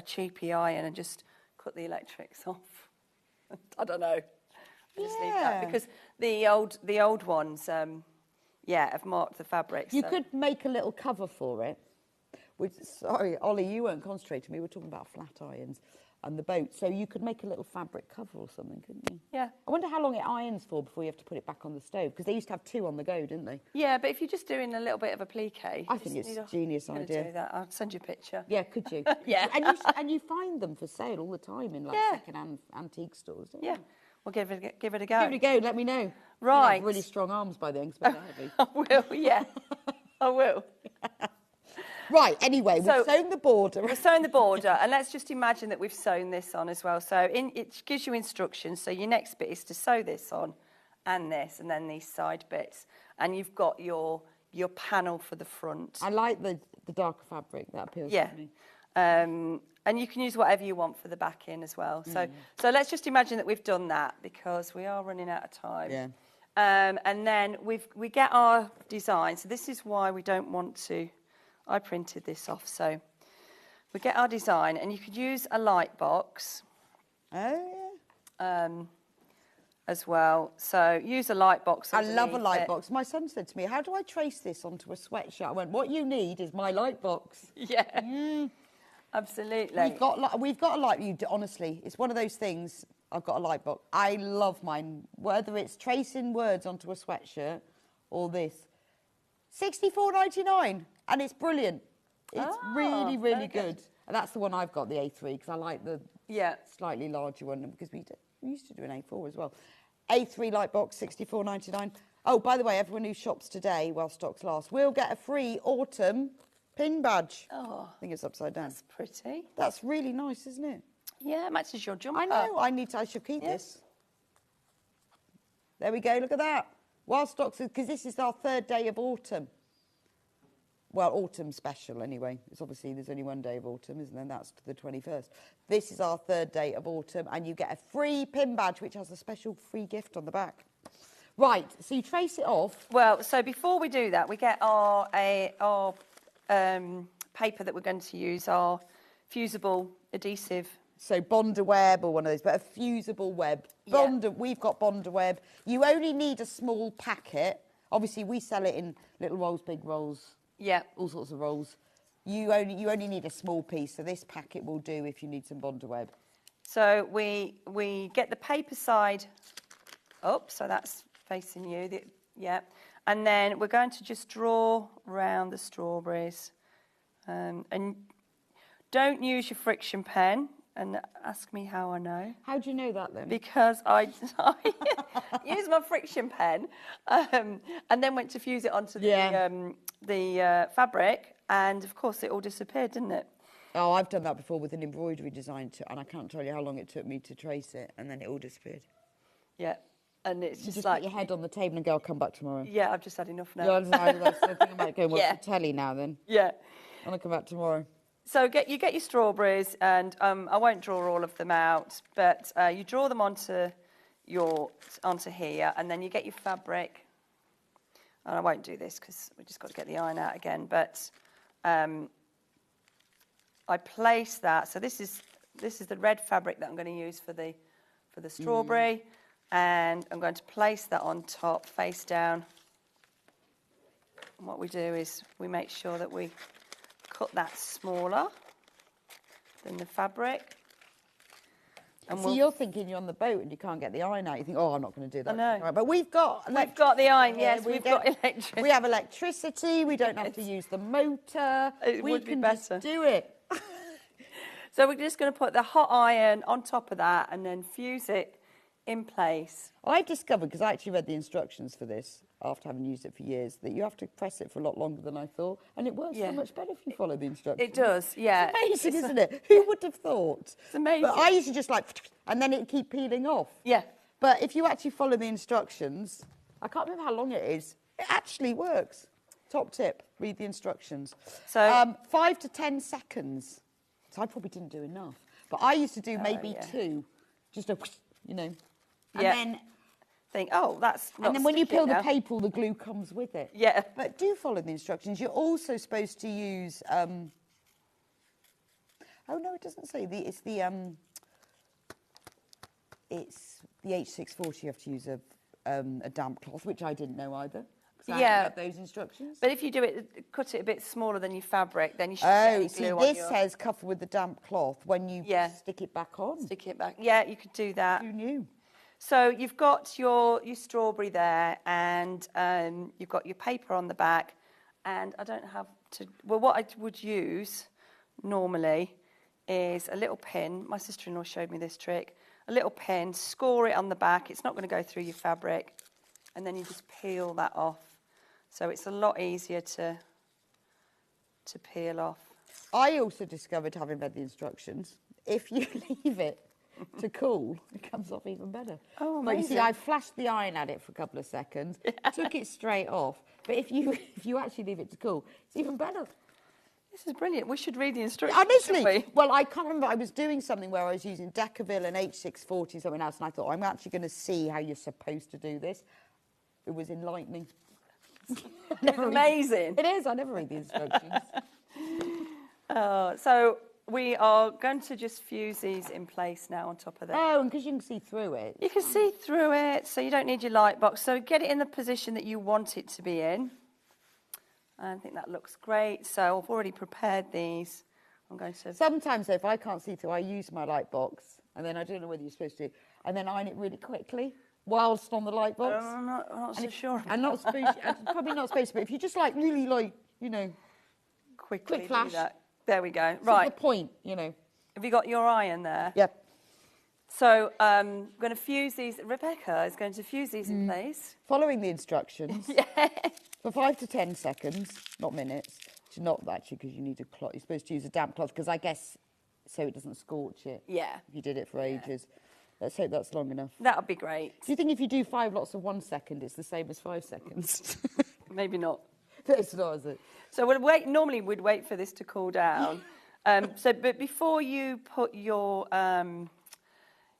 cheapy iron and just cut the electrics off. I don't know. I just leave that, because the old ones, have marked the fabric. You could make a little cover for it. Sorry, Ollie, you weren't concentrating. We were talking about flat irons and the boat. So you could make a little fabric cover or something, couldn't you? Yeah. I wonder how long it irons for before you have to put it back on the stove, because they used to have 2 on the go, didn't they? Yeah, but if you're just doing a little bit of applique, I think it's a genius idea. Do that. I'll send you a picture. Yeah, could you? Yeah. And you find them for sale all the time in second-hand antique stores, don't you? Well, give it a go. Give it a go. Let me know. Right. You have really strong arms by then, because they're heavy. I will. Yeah, I will. Right, anyway, we've sewn the border. We've sewn the border, and let's just imagine that we've sewn this on as well. So it gives you instructions. So your next bit is to sew this on, and this, and then these side bits. And you've got your panel for the front. I like the darker fabric. That appeals to me. And you can use whatever you want for the backing as well. So let's just imagine that we've done that, because we are running out of time. Yeah. And then we get our design. So this is why we don't want to... I printed this off, so we get our design, and you could use a light box. Oh, yeah. As well. So use a light box. I love a light box. My son said to me, how do I trace this onto a sweatshirt? I went, what you need is my light box. Yeah, absolutely. We've got a light, honestly, it's one of those things. I've got a light box. I love mine, whether it's tracing words onto a sweatshirt or this. $64.99, and it's brilliant. It's really, really good. And that's the one I've got, the A3, because I like the slightly larger one, because we used to do an A4 as well. A3 light box, $64.99. Oh, by the way, everyone who shops today while stocks last will get a free autumn pin badge. Oh, I think it's upside down. That's pretty. That's really nice, isn't it? Yeah, it matches your jumper. I know. I should keep this. There we go. Look at that. While stocks, because this is our 3rd day of autumn. Well, autumn special anyway. It's obviously there's only one day of autumn, isn't there? That's the 21st. This is our 3rd day of autumn, and you get a free pin badge, which has a special free gift on the back. Right, so you trace it off. Well, so before we do that, we get our paper that we're going to use, our fusible adhesive So Bonder web or one of those, but a fusible web. We've got Bonder web. You only need a small packet. Obviously, we sell it in little rolls, big rolls. Yeah. All sorts of rolls. You only need a small piece, so this packet will do if you need some Bonder web. So we get the paper side up, so that's facing you. And then we're going to just draw around the strawberries. And don't use your friction pen. And ask me how I know. How do you know that then? Because I used my friction pen and then went to fuse it onto the fabric, and of course it all disappeared, didn't it? Oh, I've done that before with an embroidery design, and I can't tell you how long it took me to trace it, and then it all disappeared. Yeah, and it's just like... put your head on the table and go, I'll come back tomorrow. Yeah, I've just had enough now. I think I might go and watch the telly now then. Yeah. I'll come back tomorrow. So you get your strawberries, and I won't draw all of them out, but you draw them onto here, and then you get your fabric. And I won't do this because we've just got to get the iron out again. But I place that. So this is the red fabric that I'm going to use for the strawberry, and I'm going to place that on top, face down. And what we do is we make sure that we cut that smaller than the fabric. And so you're thinking you're on the boat and you can't get the iron out. You think, oh, I'm not going to do that. I know. Right, but we've got the iron, yes. We've got electricity. We have electricity. We don't have to use the motor. We can just do it. So we're just going to put the hot iron on top of that and then fuse it in place. I've discovered, because I actually read the instructions for this after having used it for years, that you have to press it for a lot longer than I thought, and it works so much better if you follow the instructions. It does, yeah. It's amazing, isn't it? Who would have thought? It's amazing. But I used to just and then it'd keep peeling off. Yeah. But if you actually follow the instructions, I can't remember how long it is, it actually works. Top tip, read the instructions. So 5 to 10 seconds. So I probably didn't do enough. But I used to do maybe 2, just a, and then think, oh, that's not. And then when you peel the paper, all the glue comes with it. Yeah. But do follow the instructions. You're also supposed to use. Oh no, it doesn't say. It's the H640. You have to use a damp cloth, which I didn't know either. I haven't read those instructions. But if you do it, cut it a bit smaller than your fabric, then you should get any glue on this says cover with the damp cloth when you stick it back on. Stick it back. Yeah, you could do that. Who knew? So you've got your strawberry there, and you've got your paper on the back, and I don't have to... Well, what I would use normally is a little pin. My sister-in-law showed me this trick. A little pin, score it on the back. It's not going to go through your fabric, and then you just peel that off. So it's a lot easier to peel off. I also discovered, having read the instructions, if you leave it to cool, it comes off even better. Oh, amazing. But you see, I flashed the iron at it for a couple of seconds, took it straight off. But if you actually leave it to cool, it's even better. This is brilliant. We should read the instructions. Honestly, well, I can't remember. I was doing something where I was using Decaville and H640 and something else, and I thought, I'm actually going to see how you're supposed to do this. It was enlightening. It's amazing. It is. I never read the instructions. So we are going to just fuse these in place now on top of that. Oh, and because you can see through it. You can see through it, so you don't need your light box. So get it in the position that you want it to be in. I think that looks great. So I've already prepared these. I'm going to... Sometimes, though, if I can't see through, I use my light box, and then I don't know whether you're supposed to, and then iron it really quickly whilst on the light box. I'm not so sure. I'm not supposed to, I'm probably not supposed to, but if you just really quick flash. Do that. There we go. Right. Right. The point, Have you got your iron there? Yep. So I'm going to fuse these. Rebecca is going to fuse these in place. Following the instructions. Yeah. For 5 to 10 seconds, not minutes. Not actually, because you need a cloth. You're supposed to use a damp cloth, because I guess so it doesn't scorch it. Yeah. If you did it for ages. Let's hope that's long enough. That would be great. Do you think if you do 5 lots of 1 second, it's the same as 5 seconds? Maybe not. It's not, is it? So we'll wait. Normally, we'd wait for this to cool down. But before you put your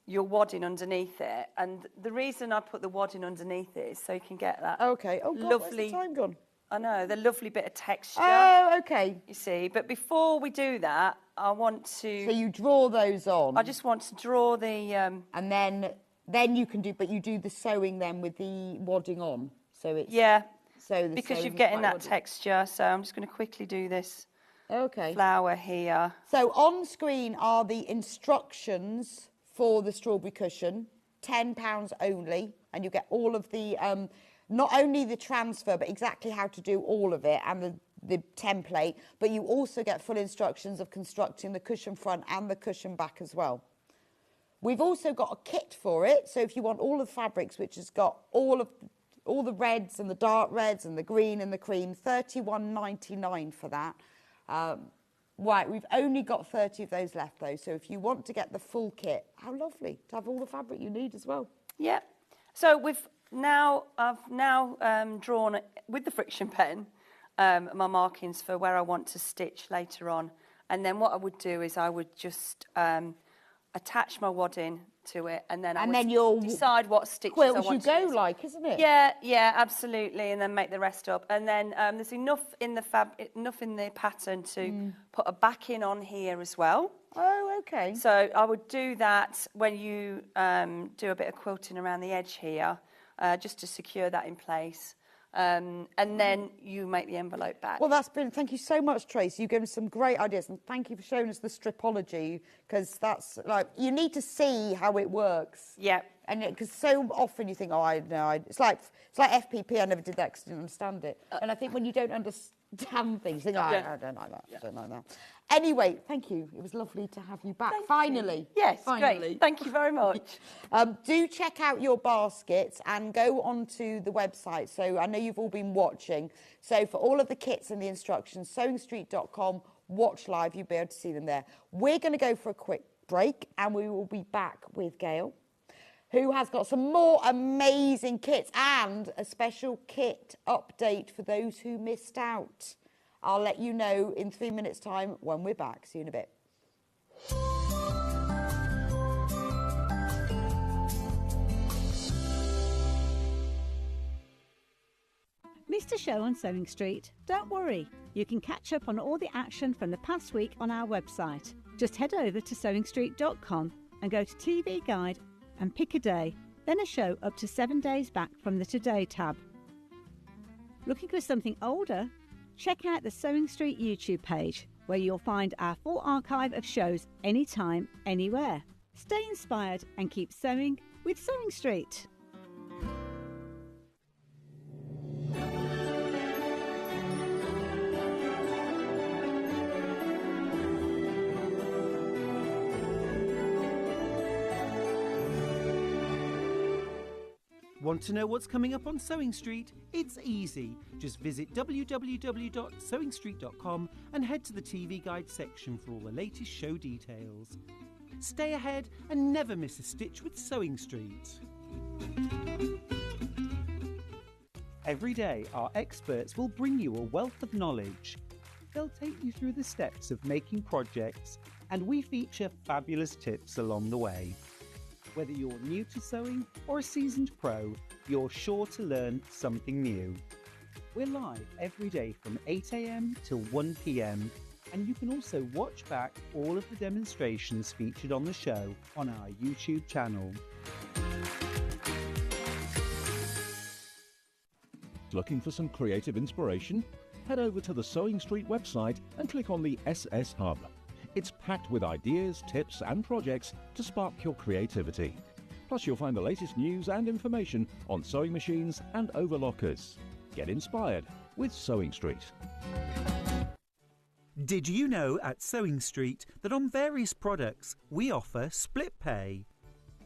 wadding underneath it, and the reason I put the wadding underneath it is so you can get that. Okay. Oh, God, lovely. Where's the time gone? I know, the lovely bit of texture. Oh, okay. You see, but before we do that, I want to... So you draw those on. I just want to draw the... And then you can do, but you do the sewing then with the wadding on. So it's... Yeah, so the because you're sewing's getting quite that texture. So I'm just going to quickly do this flower here. So on screen are the instructions for the strawberry cushion, £10 only, and you get all of the, not only the transfer, but exactly how to do all of it and the template, but you also get full instructions of constructing the cushion front and the cushion back as well. We've also got a kit for it, so if you want all of the fabrics, which has got all the reds and the dark reds and the green and the cream, $31.99 for that. Right, we've only got 30 of those left though, so if you want to get the full kit, how lovely to have all the fabric you need as well. Yeah. So I've now drawn with the friction pen my markings for where I want to stitch later on, and then what I would do is I would just attach my wadding to it, and then you'll decide what stitches I want you go like, isn't it? Yeah, absolutely, and then make the rest up, and then there's enough in the pattern to put a backing on here as well. Oh, okay. So I would do that when you do a bit of quilting around the edge here, just to secure that in place. And then you make the envelope back. Well, that's brilliant. Thank you so much, Tracy. You've given us some great ideas, and thank you for showing us the stripology, because that's like, you need to see how it works. Yeah. And because so often you think, oh, I know, it's like FPP. I never did that because I didn't understand it. And I think when you don't understand things, you think, I don't like that. I don't like that. Anyway, thank you. It was lovely to have you back. Finally. Yes, finally. great. Thank you very much. Do check out your baskets and go onto the website. So I know you've all been watching. So for all of the kits and the instructions, sewingstreet.com, watch live. You'll be able to see them there. We're going to go for a quick break, and we will be back with Gail, who has got some more amazing kits and a special kit update for those who missed out. I'll let you know in 3 minutes' time when we're back. See you in a bit. Missed a show on Sewing Street? Don't worry. You can catch up on all the action from the past week on our website. Just head over to sewingstreet.com and go to TV Guide and pick a day, then a show up to 7 days back from the Today tab. Looking for something older? Check out the Sewing Street YouTube page, where you'll find our full archive of shows anytime, anywhere. Stay inspired and keep sewing with Sewing Street. Want to know what's coming up on Sewing Street? It's easy. Just visit www.sewingstreet.com and head to the TV Guide section for all the latest show details. Stay ahead and never miss a stitch with Sewing Street. Every day, our experts will bring you a wealth of knowledge. They'll take you through the steps of making projects, and we feature fabulous tips along the way. Whether you're new to sewing or a seasoned pro, you're sure to learn something new. We're live every day from 8 a.m. till 1 p.m, and you can also watch back all of the demonstrations featured on the show on our YouTube channel. Looking for some creative inspiration? Head over to the Sewing Street website and click on the SS Hub. It's packed with ideas, tips and projects to spark your creativity. Plus you'll find the latest news and information on sewing machines and overlockers. Get inspired with Sewing Street. Did you know at Sewing Street that on various products we offer split pay?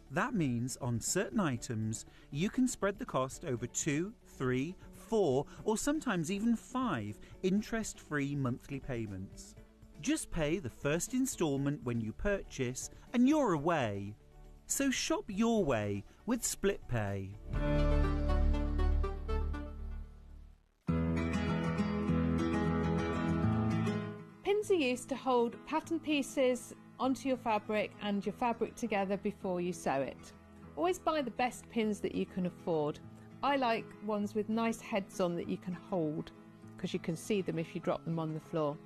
That means on certain items you can spread the cost over 2, 3, 4 or sometimes even 5 interest-free monthly payments. Just pay the first instalment when you purchase and you're away. So shop your way with Split Pay. Pins are used to hold pattern pieces onto your fabric and your fabric together before you sew it. Always buy the best pins that you can afford. I like ones with nice heads on that you can hold. because you can see them if you drop them on the floor.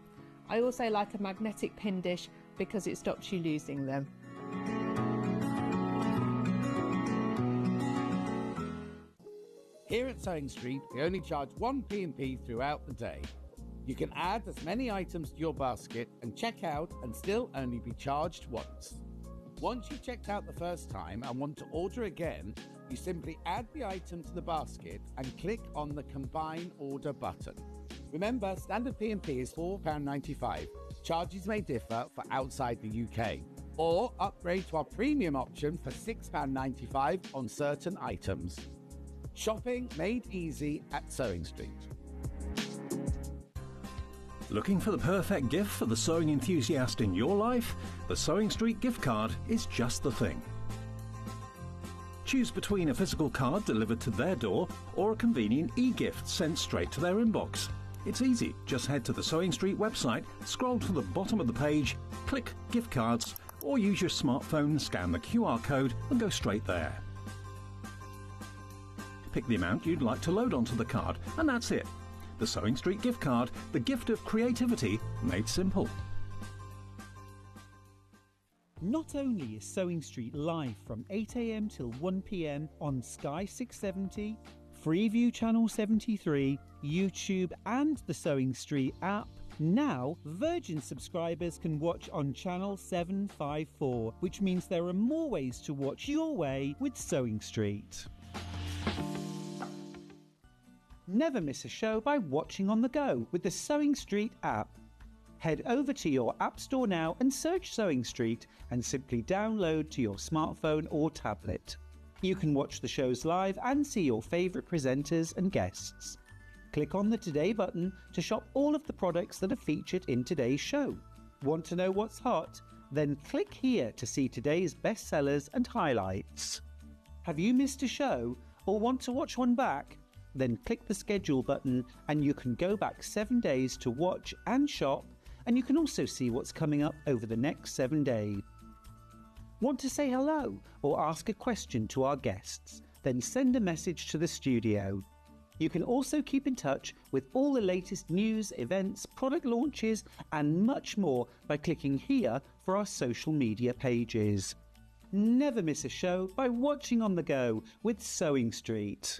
I also like a magnetic pin dish because it stops you losing them. Here at Sewing Street, we only charge one P&P throughout the day. You can add as many items to your basket and check out and still only be charged once. Once you've checked out the first time and want to order again, you simply add the item to the basket and click on the Combine Order button. Remember, standard P&P is £4.95. Charges may differ for outside the UK. Or upgrade to our premium option for £6.95 on certain items. Shopping made easy at Sewing Street. Looking for the perfect gift for the sewing enthusiast in your life? The Sewing Street gift card is just the thing. Choose between a physical card delivered to their door or a convenient e-gift sent straight to their inbox. It's easy. Just head to the Sewing Street website, scroll to the bottom of the page, click Gift Cards, or use your smartphone, scan the QR code and go straight there. Pick the amount you'd like to load onto the card, and that's it. The Sewing Street gift card, the gift of creativity made simple. Not only is Sewing Street live from 8 a.m. till 1 p.m. on Sky 670, Freeview Channel 73, YouTube and the Sewing Street app, now Virgin subscribers can watch on Channel 754, which means there are more ways to watch your way with Sewing Street. Never miss a show by watching on the go with the Sewing Street app. Head over to your App Store now and search Sewing Street and simply download to your smartphone or tablet. You can watch the shows live and see your favourite presenters and guests. Click on the Today button to shop all of the products that are featured in today's show. Want to know what's hot? Then click here to see today's bestsellers and highlights. Have you missed a show or want to watch one back? Then click the schedule button and you can go back 7 days to watch and shop, and you can also see what's coming up over the next 7 days. Want to say hello or ask a question to our guests? Then send a message to the studio. You can also keep in touch with all the latest news, events, product launches and much more by clicking here for our social media pages. Never miss a show by watching on the go with Sewing Street.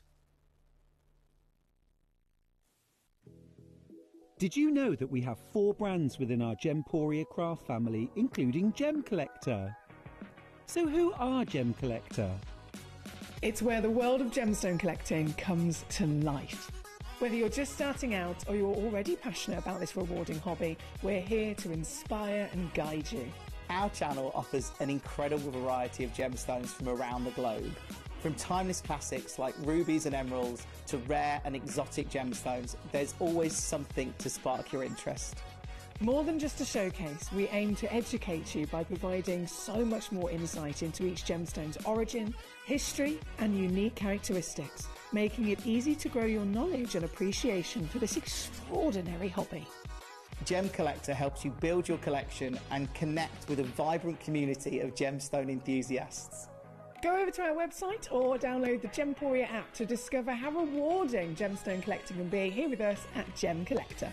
Did you know that we have 4 brands within our Gemporia craft family, including Gem Collector? So who are Gem Collector? It's where the world of gemstone collecting comes to life. Whether you're just starting out or you're already passionate about this rewarding hobby, we're here to inspire and guide you. Our channel offers an incredible variety of gemstones from around the globe. From timeless classics like rubies and emeralds to rare and exotic gemstones, there's always something to spark your interest. More than just a showcase, we aim to educate you by providing so much more insight into each gemstone's origin, history and unique characteristics, making it easy to grow your knowledge and appreciation for this extraordinary hobby. Gem Collector helps you build your collection and connect with a vibrant community of gemstone enthusiasts. Go over to our website or download the Gemporia app to discover how rewarding gemstone collecting can be here with us at Gem Collector.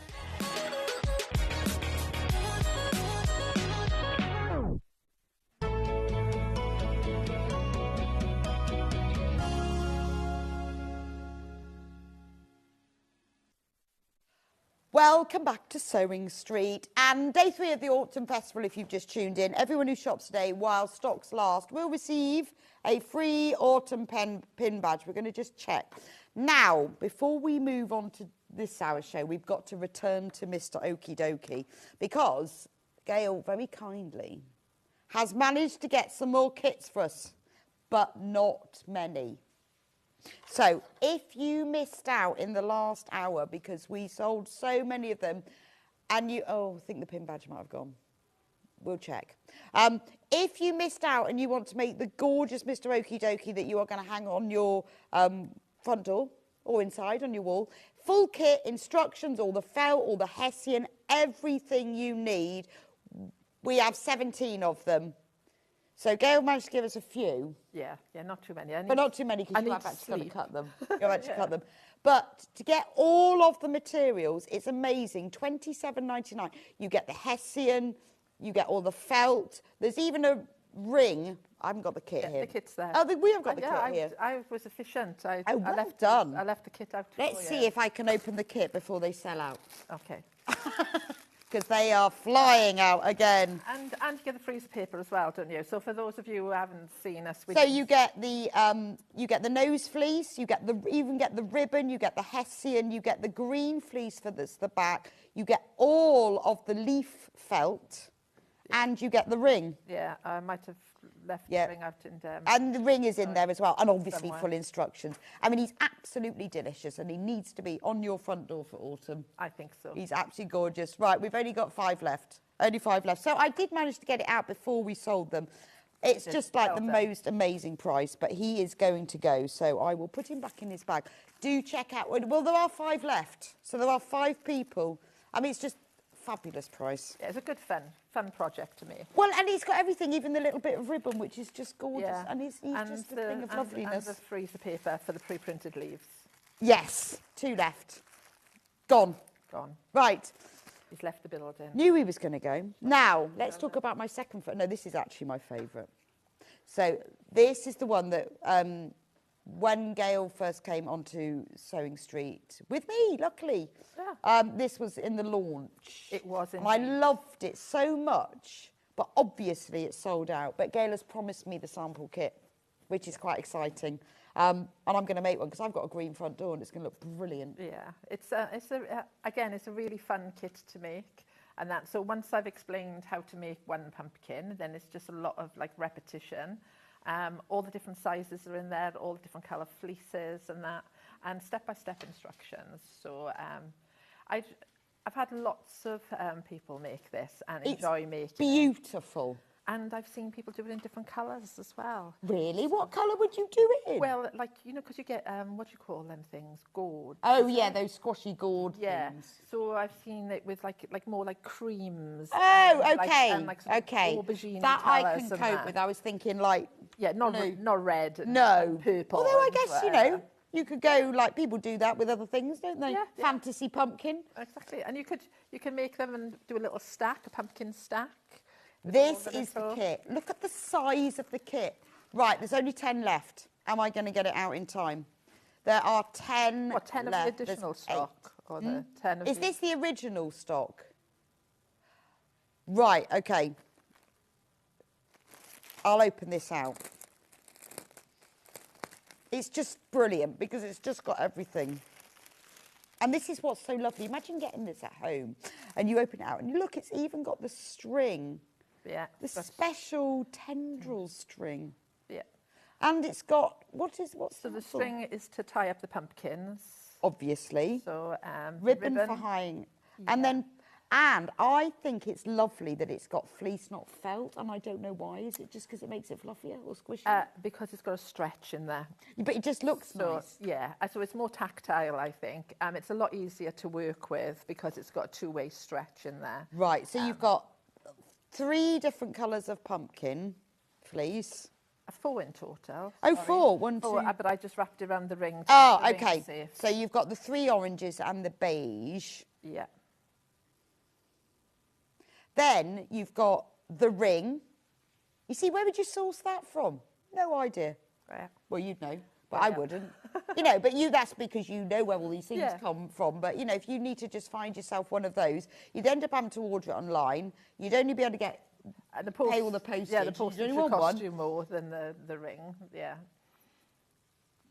Welcome back to Sewing Street and day 3 of the Autumn Festival. If you've just tuned in, everyone who shops today while stocks last will receive a free autumn pin badge. We're going to just check. Now, before we move on to this hour's show, we've got to return to Mr. Okie Dokie because Gail very kindly has managed to get some more kits for us, but not many. So if you missed out in the last hour because we sold so many of them and I think the pin badge might have gone. We'll check. If you missed out and you want to make the gorgeous Mr. Okie Dokie that you are going to hang on your front door or inside on your wall, full kit, instructions, all the felt, all the hessian, everything you need. We have 17 of them. So Gail managed to give us a few. Yeah, not too many. But not too many because you have actually got to cut them. You have actually cut them. But to get all of the materials, it's amazing. $27.99. You get the Hessian, you get all the felt. There's even a ring. I haven't got the kit here. The kit's there. Oh, we have got the kit here. I was efficient. I left done. I left the kit out. Let's see if I can open the kit before they sell out. Okay. Because they are flying out again. And you get the freezer paper as well, don't you? So for those of you who haven't seen us, so you get the nose fleece, you even get the ribbon, you get the Hessian, you get the green fleece for the back, you get all of the leaf felt, and you get the ring. Yeah, I might have left the ring out in and the ring is in there as well, and obviously somewhere. full instructions. I mean, he's absolutely delicious, and he needs to be on your front door for autumn. I think so. He's absolutely gorgeous. Right, we've only got 5 left. Only 5 left. So I did manage to get it out before we sold them. It's just like the most amazing price, but he is going to go, so I will put him back in his bag. Do check out, well, there are 5 left, so there are 5 people. I mean, it's just fabulous price. Yeah, it's a good fun project to me. Well, and he's got everything, even the little bit of ribbon, which is just gorgeous. Yeah. And he's just a thing of loveliness. And the freezer paper for the pre-printed leaves. Yes, 2 left. Gone. Right. He's left the building. Knew he was going to go. Now, let's talk about my second foot. No, this is actually my favourite. So this is the one that when Gail first came onto Sewing Street with me, luckily, this was in the launch. It was, and I loved it so much, but obviously it's sold out. But Gail has promised me the sample kit, which is quite exciting. And I'm going to make one because I've got a green front door and it's going to look brilliant. Yeah, again, it's a really fun kit to make. And so once I've explained how to make one pumpkin, then it's just a lot of like repetition. All the different sizes are in there, all the different colour fleeces and that, and step-by-step instructions. So I've had lots of people make this and enjoy making it. Beautiful. And I've seen people do it in different colours as well. Really? What colour would you do it in? Well, like, you know, because you get, what do you call them things? Gourd. Oh, yeah, those squashy gourd things. So I've seen it with, like more like creams. Oh, and okay. Like aubergine that I can colours cope with. I was thinking, like... Yeah, not red and purple. Although I guess, you know, you could go, like, people do that with other things, don't they? Yeah. Fantasy pumpkin. Exactly. And you can make them and do a little stack, a pumpkin stack. This is the kit. Look at the size of the kit. Right, there's only 10 left. Am I going to get it out in time? There are 10 What, 10 left. of the additional There's stock? 8. Or the 10 of Is this the original stock? Right, okay. I'll open this out. It's just brilliant because it's just got everything. And this is what's so lovely. Imagine getting this at home and you open it out and you look, it's even got the string. Yeah. The special tendril string. Yeah. And it's got, what's So the string is to tie up the pumpkins. Obviously. So ribbon for hanging. Yeah. And I think it's lovely that it's got fleece, not felt, and I don't know why. Is it just because it makes it fluffier or squishier? Because it's got a stretch in there. But it just looks nice. Yeah, so it's more tactile, I think. It's a lot easier to work with because it's got a two-way stretch in there. Right, so you've got 3 different colours of pumpkin fleece. 4 in total. Oh, sorry. 4. 1, 2. But I just wrapped it around the ring. Oh, okay. So you've got the 3 oranges and the beige. Yeah. Then you've got the ring. You see, where would you source that from? No idea. Right. Well, you'd know, but I wouldn't. You know, but that's because you know where all these things come from. But, you know, if you need to just find yourself one of those, you'd end up having to order it online. You'd only be able to get... pay all the postage. Yeah, the postage would cost you more than the ring, yeah.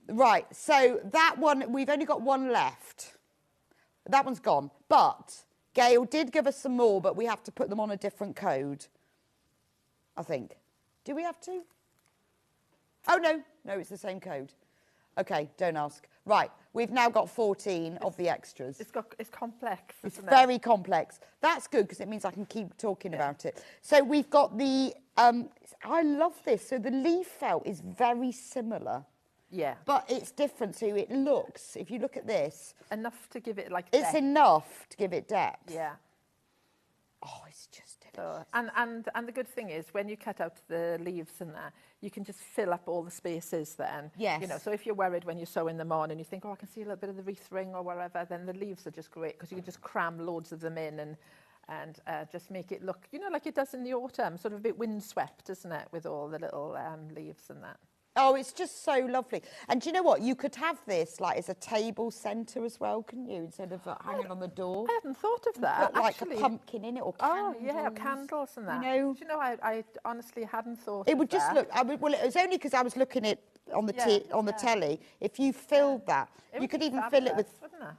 Right, so that one, we've only got 1 left. That one's gone. But Gail did give us some more, but we have to put them on a different code, I think. Do we have to? Oh, no. No, it's the same code. OK, don't ask. Right, we've now got 14 of the extras. It's complex, It's isn't very complex. That's good because it means I can keep talking about it. So we've got the... I love this. So the leaf felt is very similar. Yeah. But it's different. So it looks, if you look at this... Enough to give it, like, It's depth. enough to give it depth. Yeah. Oh, it's just delicious. So, and the good thing is when you cut out the leaves in there, you can just fill up all the spaces then. Yes. You know, so if you're worried when you sew in the morning, you think, oh, I can see a little bit of the wreath ring or whatever, then the leaves are just great because you can just cram loads of them in and just make it look, you know, like it does in the autumn, sort of a bit windswept, isn't it, with all the little leaves and that. Oh, it's just so lovely. And do you know what? You could have this like as a table centre as well, couldn't you? Instead of hanging on the door. I hadn't thought of that. Put, like actually. a pumpkin in it or candles. Oh, yeah, candles and that. You know, do you know, I honestly hadn't thought it would just that. look, well, it was only because I was looking at on the on the telly. If you filled that, you could even fill it with... Wouldn't it?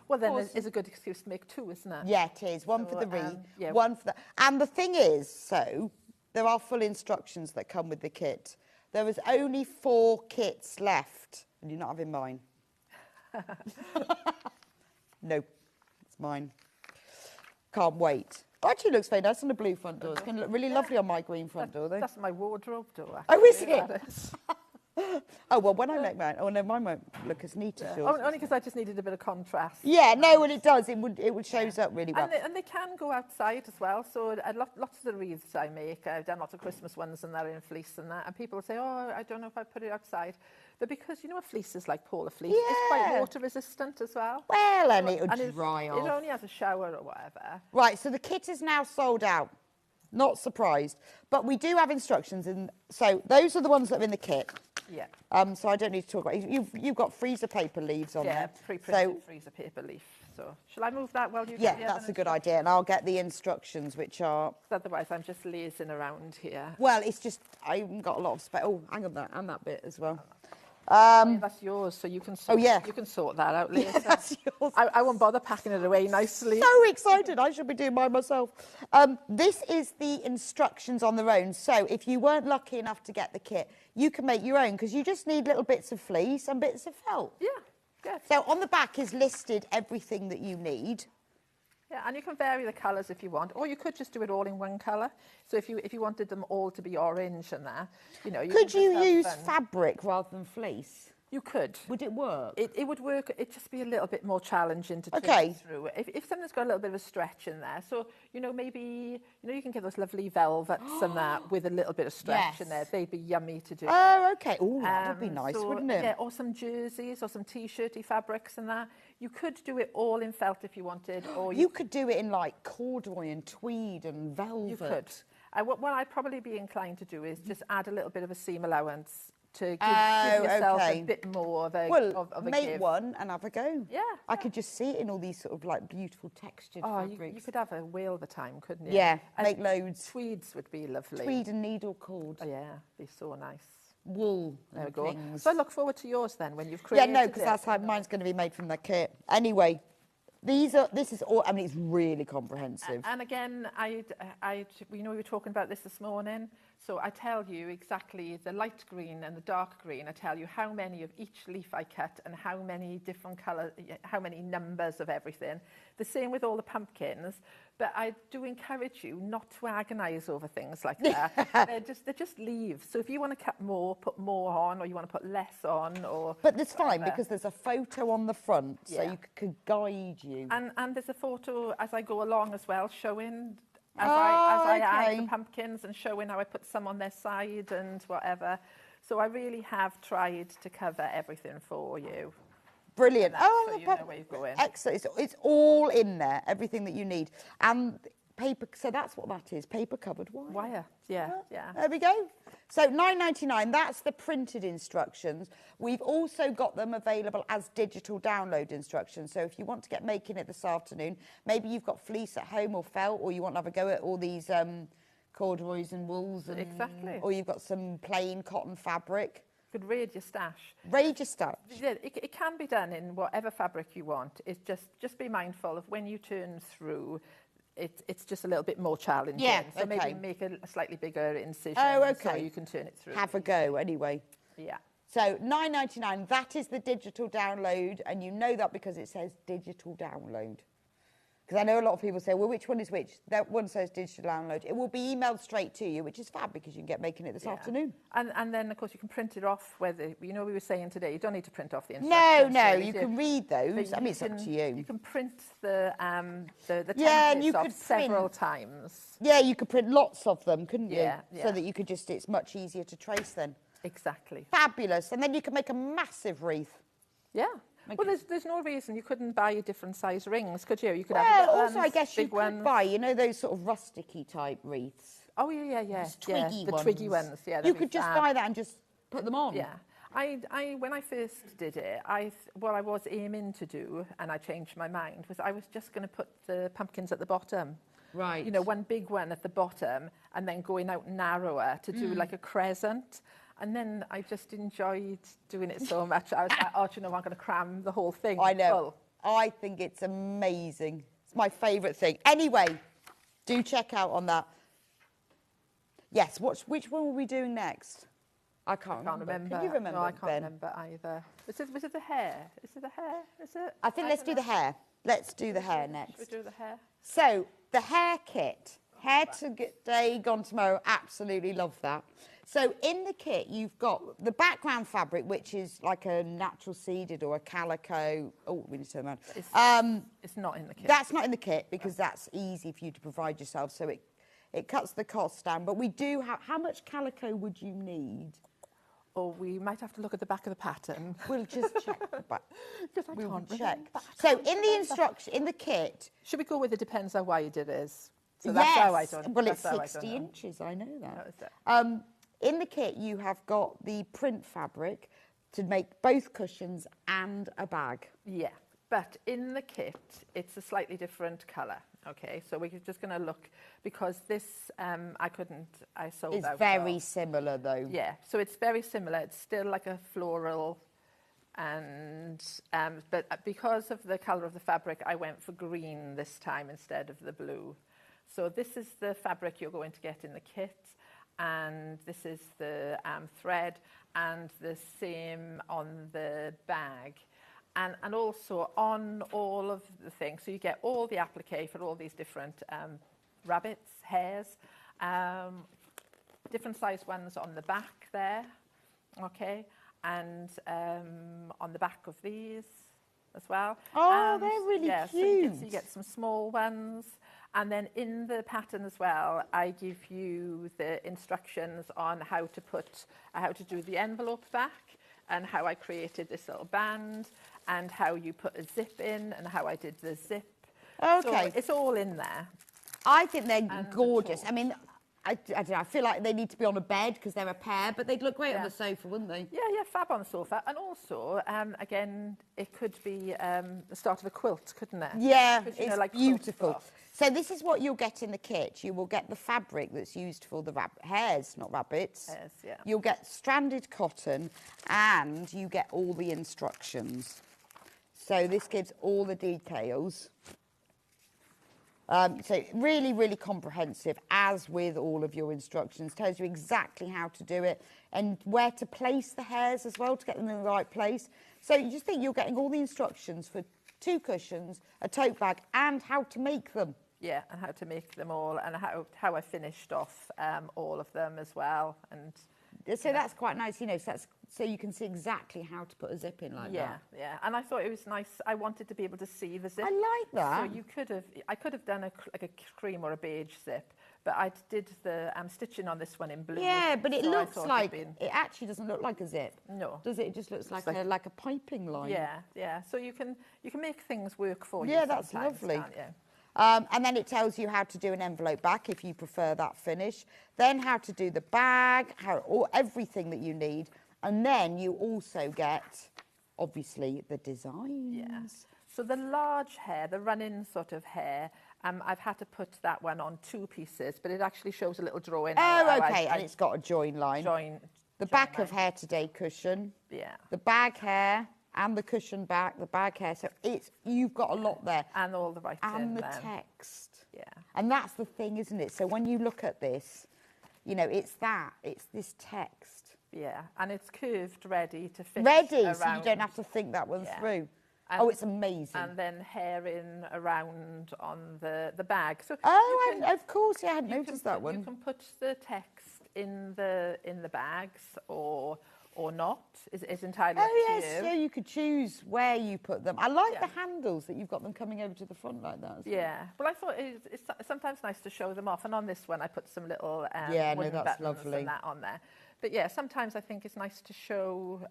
Well, then it's a good excuse to make two, isn't it? Yeah, it is. One for the wreath, one for the... And the thing is, so, there are full instructions that come with the kit. There was only 4 kits left, and you're not having mine. No, it's mine. Can't wait. It actually looks very nice on the blue front door. It's going to look really lovely on my green front door, though. That's my wardrobe door. Oh, is it? That is. Oh, well, when I make mine... Oh, no, mine won't look as neat as yours. Only because I just needed a bit of contrast. Yeah, no, well, it does. It would shows up really well. And they can go outside as well. So lots of the wreaths I make, I've done lots of Christmas ones and they're in fleece and that. And people say, oh, I don't know if I put it outside. But because, you know, a fleece is like polar fleece. Yeah. It's quite water resistant as well. Well, and it'll dry off. It only has a shower or whatever. Right, so the kit is now sold out. Not surprised. But we do have instructions. So those are the ones that are in the kit. Yeah. So I don't need to talk about it. You've got freezer paper leaves on there. Yeah, pre-printed freezer paper leaf. So shall I move that while you Yeah, get the that's other a good idea. And I'll get the instructions, which are... Otherwise, I'm just lazing around here. Well, it's just, I haven't got a lot of space. Oh, hang on that, and that bit as well. That's yours, so you can sort, you can sort that out later. Yeah, that's yours. I won't bother packing it away nicely. So excited. I should be doing mine myself. This is the instructions on their own. So if you weren't lucky enough to get the kit, you can make your own because you just need little bits of fleece and bits of felt. Yeah, good. So on the back is listed everything that you need. Yeah, and you can vary the colours if you want, or you could just do it all in one colour. So if you wanted them all to be orange and that, you know, could you use fabric rather than fleece? You could. Would it work? It would work. It'd just be a little bit more challenging to take through. If something's got a little bit of a stretch in there, so you know maybe you can get those lovely velvets and that with a little bit of stretch in there. They'd be yummy to do. Oh, okay. Oh, that would be nice, wouldn't it? Yeah, or some jerseys or some t-shirty fabrics and that. You could do it all in felt if you wanted, or you could do it in like corduroy and tweed and velvet. You could. What I'd probably be inclined to do is just add a little bit of a seam allowance to give yourself a bit more of a make give. One and have a go. Yeah. I could just see it in all these sort of like beautiful textured fabrics. You could have a whale of a time, couldn't you? Yeah, make loads. Tweeds would be lovely. Tweed and needle cord. Oh yeah, be so nice. Wool. There we go. Things. So I look forward to yours then when you've created. Yeah, no, because that's how mine's going to be made from the kit. Anyway, this is all. I mean, it's really comprehensive. And again, we were talking about this morning. So I tell you exactly the light green and the dark green. I tell you how many of each leaf I cut and how many different colours, how many numbers of everything. The same with all the pumpkins. But I do encourage you not to agonise over things like that. they're just leaves. So if you want to cut more, put more on, or you want to put less on, or. But that's fine because there's a photo on the front, so you could guide you. And there's a photo as I go along as well, showing. As I add the pumpkins and showing how I put some on their side and whatever. So I really have tried to cover everything for you. Brilliant. So you know where you're going. Excellent. It's all in there, everything that you need. And paper, so that's what that is, paper covered wire. Wire, yeah. There we go. So £9.99, that's the printed instructions. We've also got them available as digital download instructions. So if you want to get making it this afternoon, maybe you've got fleece at home or felt, or you want to have a go at all these corduroys and wools. And, exactly. Or you've got some plain cotton fabric. You could raid your stash. Raid your stash. Yeah, it can be done in whatever fabric you want. It's just be mindful of when you turn through, it's just a little bit more challenging. Yeah, so maybe make a slightly bigger incision. Oh, okay. So you can turn it through. Have a go anyway. Yeah. So £9.99, that is the digital download, and you know that because it says digital download. Because I know a lot of people say, well, which one is which? That one says digital download. It will be emailed straight to you, which is fab because you can get making it this afternoon. And then, of course, you can print it off. Whether we were saying today, you don't need to print off the instructions. No, you can read those. I mean, it's up to you. You can print the and you templates off could several times. Yeah, you could print lots of them, couldn't you? Yeah. So that you could just, it's much easier to trace then. Exactly. Fabulous. And then you can make a massive wreath. Yeah. Well, there's no reason you couldn't buy different size rings, could you? You could well, have little also, ones, I guess you big could ones. buy, those sort of rusticy type wreaths. Oh, yeah. Those twiggy the ones. twiggy ones, yeah. You could just buy that and just put them on. Yeah. I when I first did it, what I was aiming to do, and I changed my mind, was I was just going to put the pumpkins at the bottom. Right. One big one at the bottom, and then going out narrower to do like a crescent. And then I just enjoyed doing it so much. I was like, I'm going to cram the whole thing. I know. Full. I think it's amazing. It's my favourite thing. Anyway, do check out on that. Yes, which one were we doing next? I can't remember. Can you remember, No, I can't Ben? remember either. Was it the hair? Is it the hair? Is it? I think let's do the hair. Let's do the hair Should next. we do the hair? So, the hair kit. Hair today, gone tomorrow. Absolutely love that. So, in the kit, you've got the background fabric, which is like a natural seeded or a calico. Oh, we need to turn around. It's not in the kit. That's not in the kit because that's easy for you to provide yourself. So, it cuts the cost down. But we do have... How much calico would you need? Or we might have to look at the back of the pattern. We'll just check the back. Because I We'll can't check. remember. So, in the instruction, in the kit... Should we go with it depends how wide it is? So that's how I don't. Well, it's that's how I 60 don't know. inches, I know that. That was it. In the kit, you have got the print fabric to make both cushions and a bag. Yeah, but in the kit, it's a slightly different colour. Okay, so we're just going to look, because this, I sold It's out. very similar, though. Yeah, so it's very similar. It's still like a floral, and but because of the colour of the fabric, I went for green this time instead of the blue. So this is the fabric you're going to get in the kit, and this is the thread, and the same on the bag. And also on all of the things, so you get all the applique for all these different rabbits, hairs, different size ones on the back there, okay, and on the back of these as well. Oh, they're really cute. So you get some small ones. And then in the pattern as well, I give you the instructions on how to do the envelope back, and how I created this little band, and how you put a zip in, and how I did the zip. Okay. So it's all in there. I think they're gorgeous. I mean, I don't know, I feel like they need to be on a bed because they're a pair, but they'd look great on the sofa, wouldn't they? Yeah, fab on the sofa. And also, again, it could be the start of a quilt, couldn't it? Yeah, It's like beautiful. So this is what you'll get in the kit. You will get the fabric that's used for the hairs, not rabbits. Hairs, yeah. You'll get stranded cotton, and you get all the instructions. So this gives all the details. So really, really comprehensive, as with all of your instructions. Tells you exactly how to do it and where to place the hairs as well to get them in the right place. So you just think you're getting all the instructions for 2 cushions, a tote bag, and how to make them. Yeah, and how to make them all, and how I finished off all of them as well. And so that's quite nice, so you can see exactly how to put a zip in like that. Yeah, and I thought it was nice. I wanted to be able to see the zip. I like that. So I could have done a cream or a beige zip, but I did the stitching on this one in blue. Yeah, but it so looks like it actually doesn't look like a zip. No, does it? It just looks like a piping line. Yeah. So you can make things work for you. Yeah, that's lovely. Can't you? And then it tells you how to do an envelope back if you prefer that finish. Then how to do the bag, everything that you need. And then you also get, obviously, the designs. Yes. So the large hair, the run-in sort of hair, I've had to put that one on 2 pieces, but it actually shows a little drawing. Oh, okay, and it's got a join line. The back of Hair Today cushion. Yeah. The bag hair and the cushion back, the bag hair. So you've got a lot there. And all the writing. And the text. Yeah. And that's the thing, isn't it? So when you look at this, it's this text. Yeah, and it's curved, ready to fit Ready, around. so you don't have to think that one through. Oh, it's amazing. And then hairing around on the bag. So of course, yeah, I hadn't noticed that one. You can put the text in the bags or not. Is entirely up to you. So you could choose where you put them. I like the handles that you've got them coming over to the front like that. Yeah, well, I thought it's sometimes nice to show them off. And on this one, I put some little wooden that's buttons lovely. and that on there. But yeah, sometimes I think it's nice to show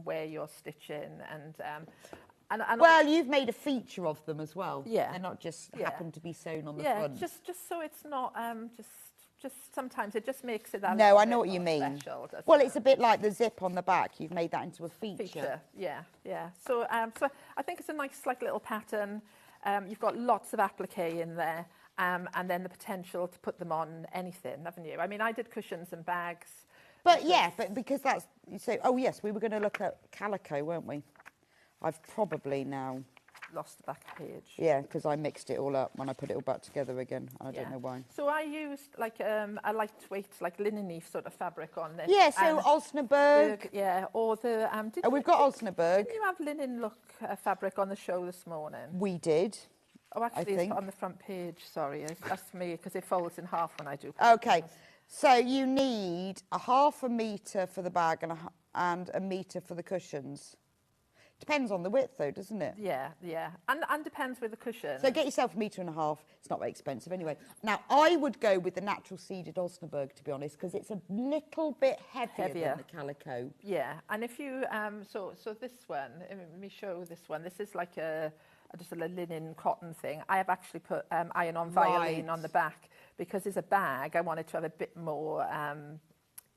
where you're stitching and well, you've made a feature of them as well. Yeah. They're not just happen to be sewn on the front. Yeah, just so it's not just sometimes it just makes it that No, little I know bit what you more mean. special, Well, it's a bit like the zip on the back. You've made that into a feature. Yeah. So I think it's a nice like little pattern. You've got lots of applique in there, and then the potential to put them on anything, haven't you? I mean, I did cushions and bags. But but because that's so. Oh yes, we were going to look at calico, weren't we? I've probably now lost the back page. Yeah, because I mixed it all up when I put it all back together again. I don't know why. So I used like a lightweight, like linen leaf sort of fabric on this. Yeah, so Osnaburg. Or the... we've got Osnaburg. Didn't you have linen look fabric on the show this morning? We did. Oh, actually, it's on the front page. Sorry, that's me, because it folds in half when I do. Okay, so you need a 1/2 metre for the bag and a metre for the cushions. Depends on the width, though, doesn't it? Yeah. And depends with the cushion. So get yourself 1.5 metres. It's not very expensive anyway. Now, I would go with the natural seeded Osnaburg, to be honest, because it's a little bit heavier than the calico. Yeah, and if you... So this one, let me show this one. This is like just a linen cotton thing. I have actually put iron-on violin on the back because as a bag, I wanted to have a bit more...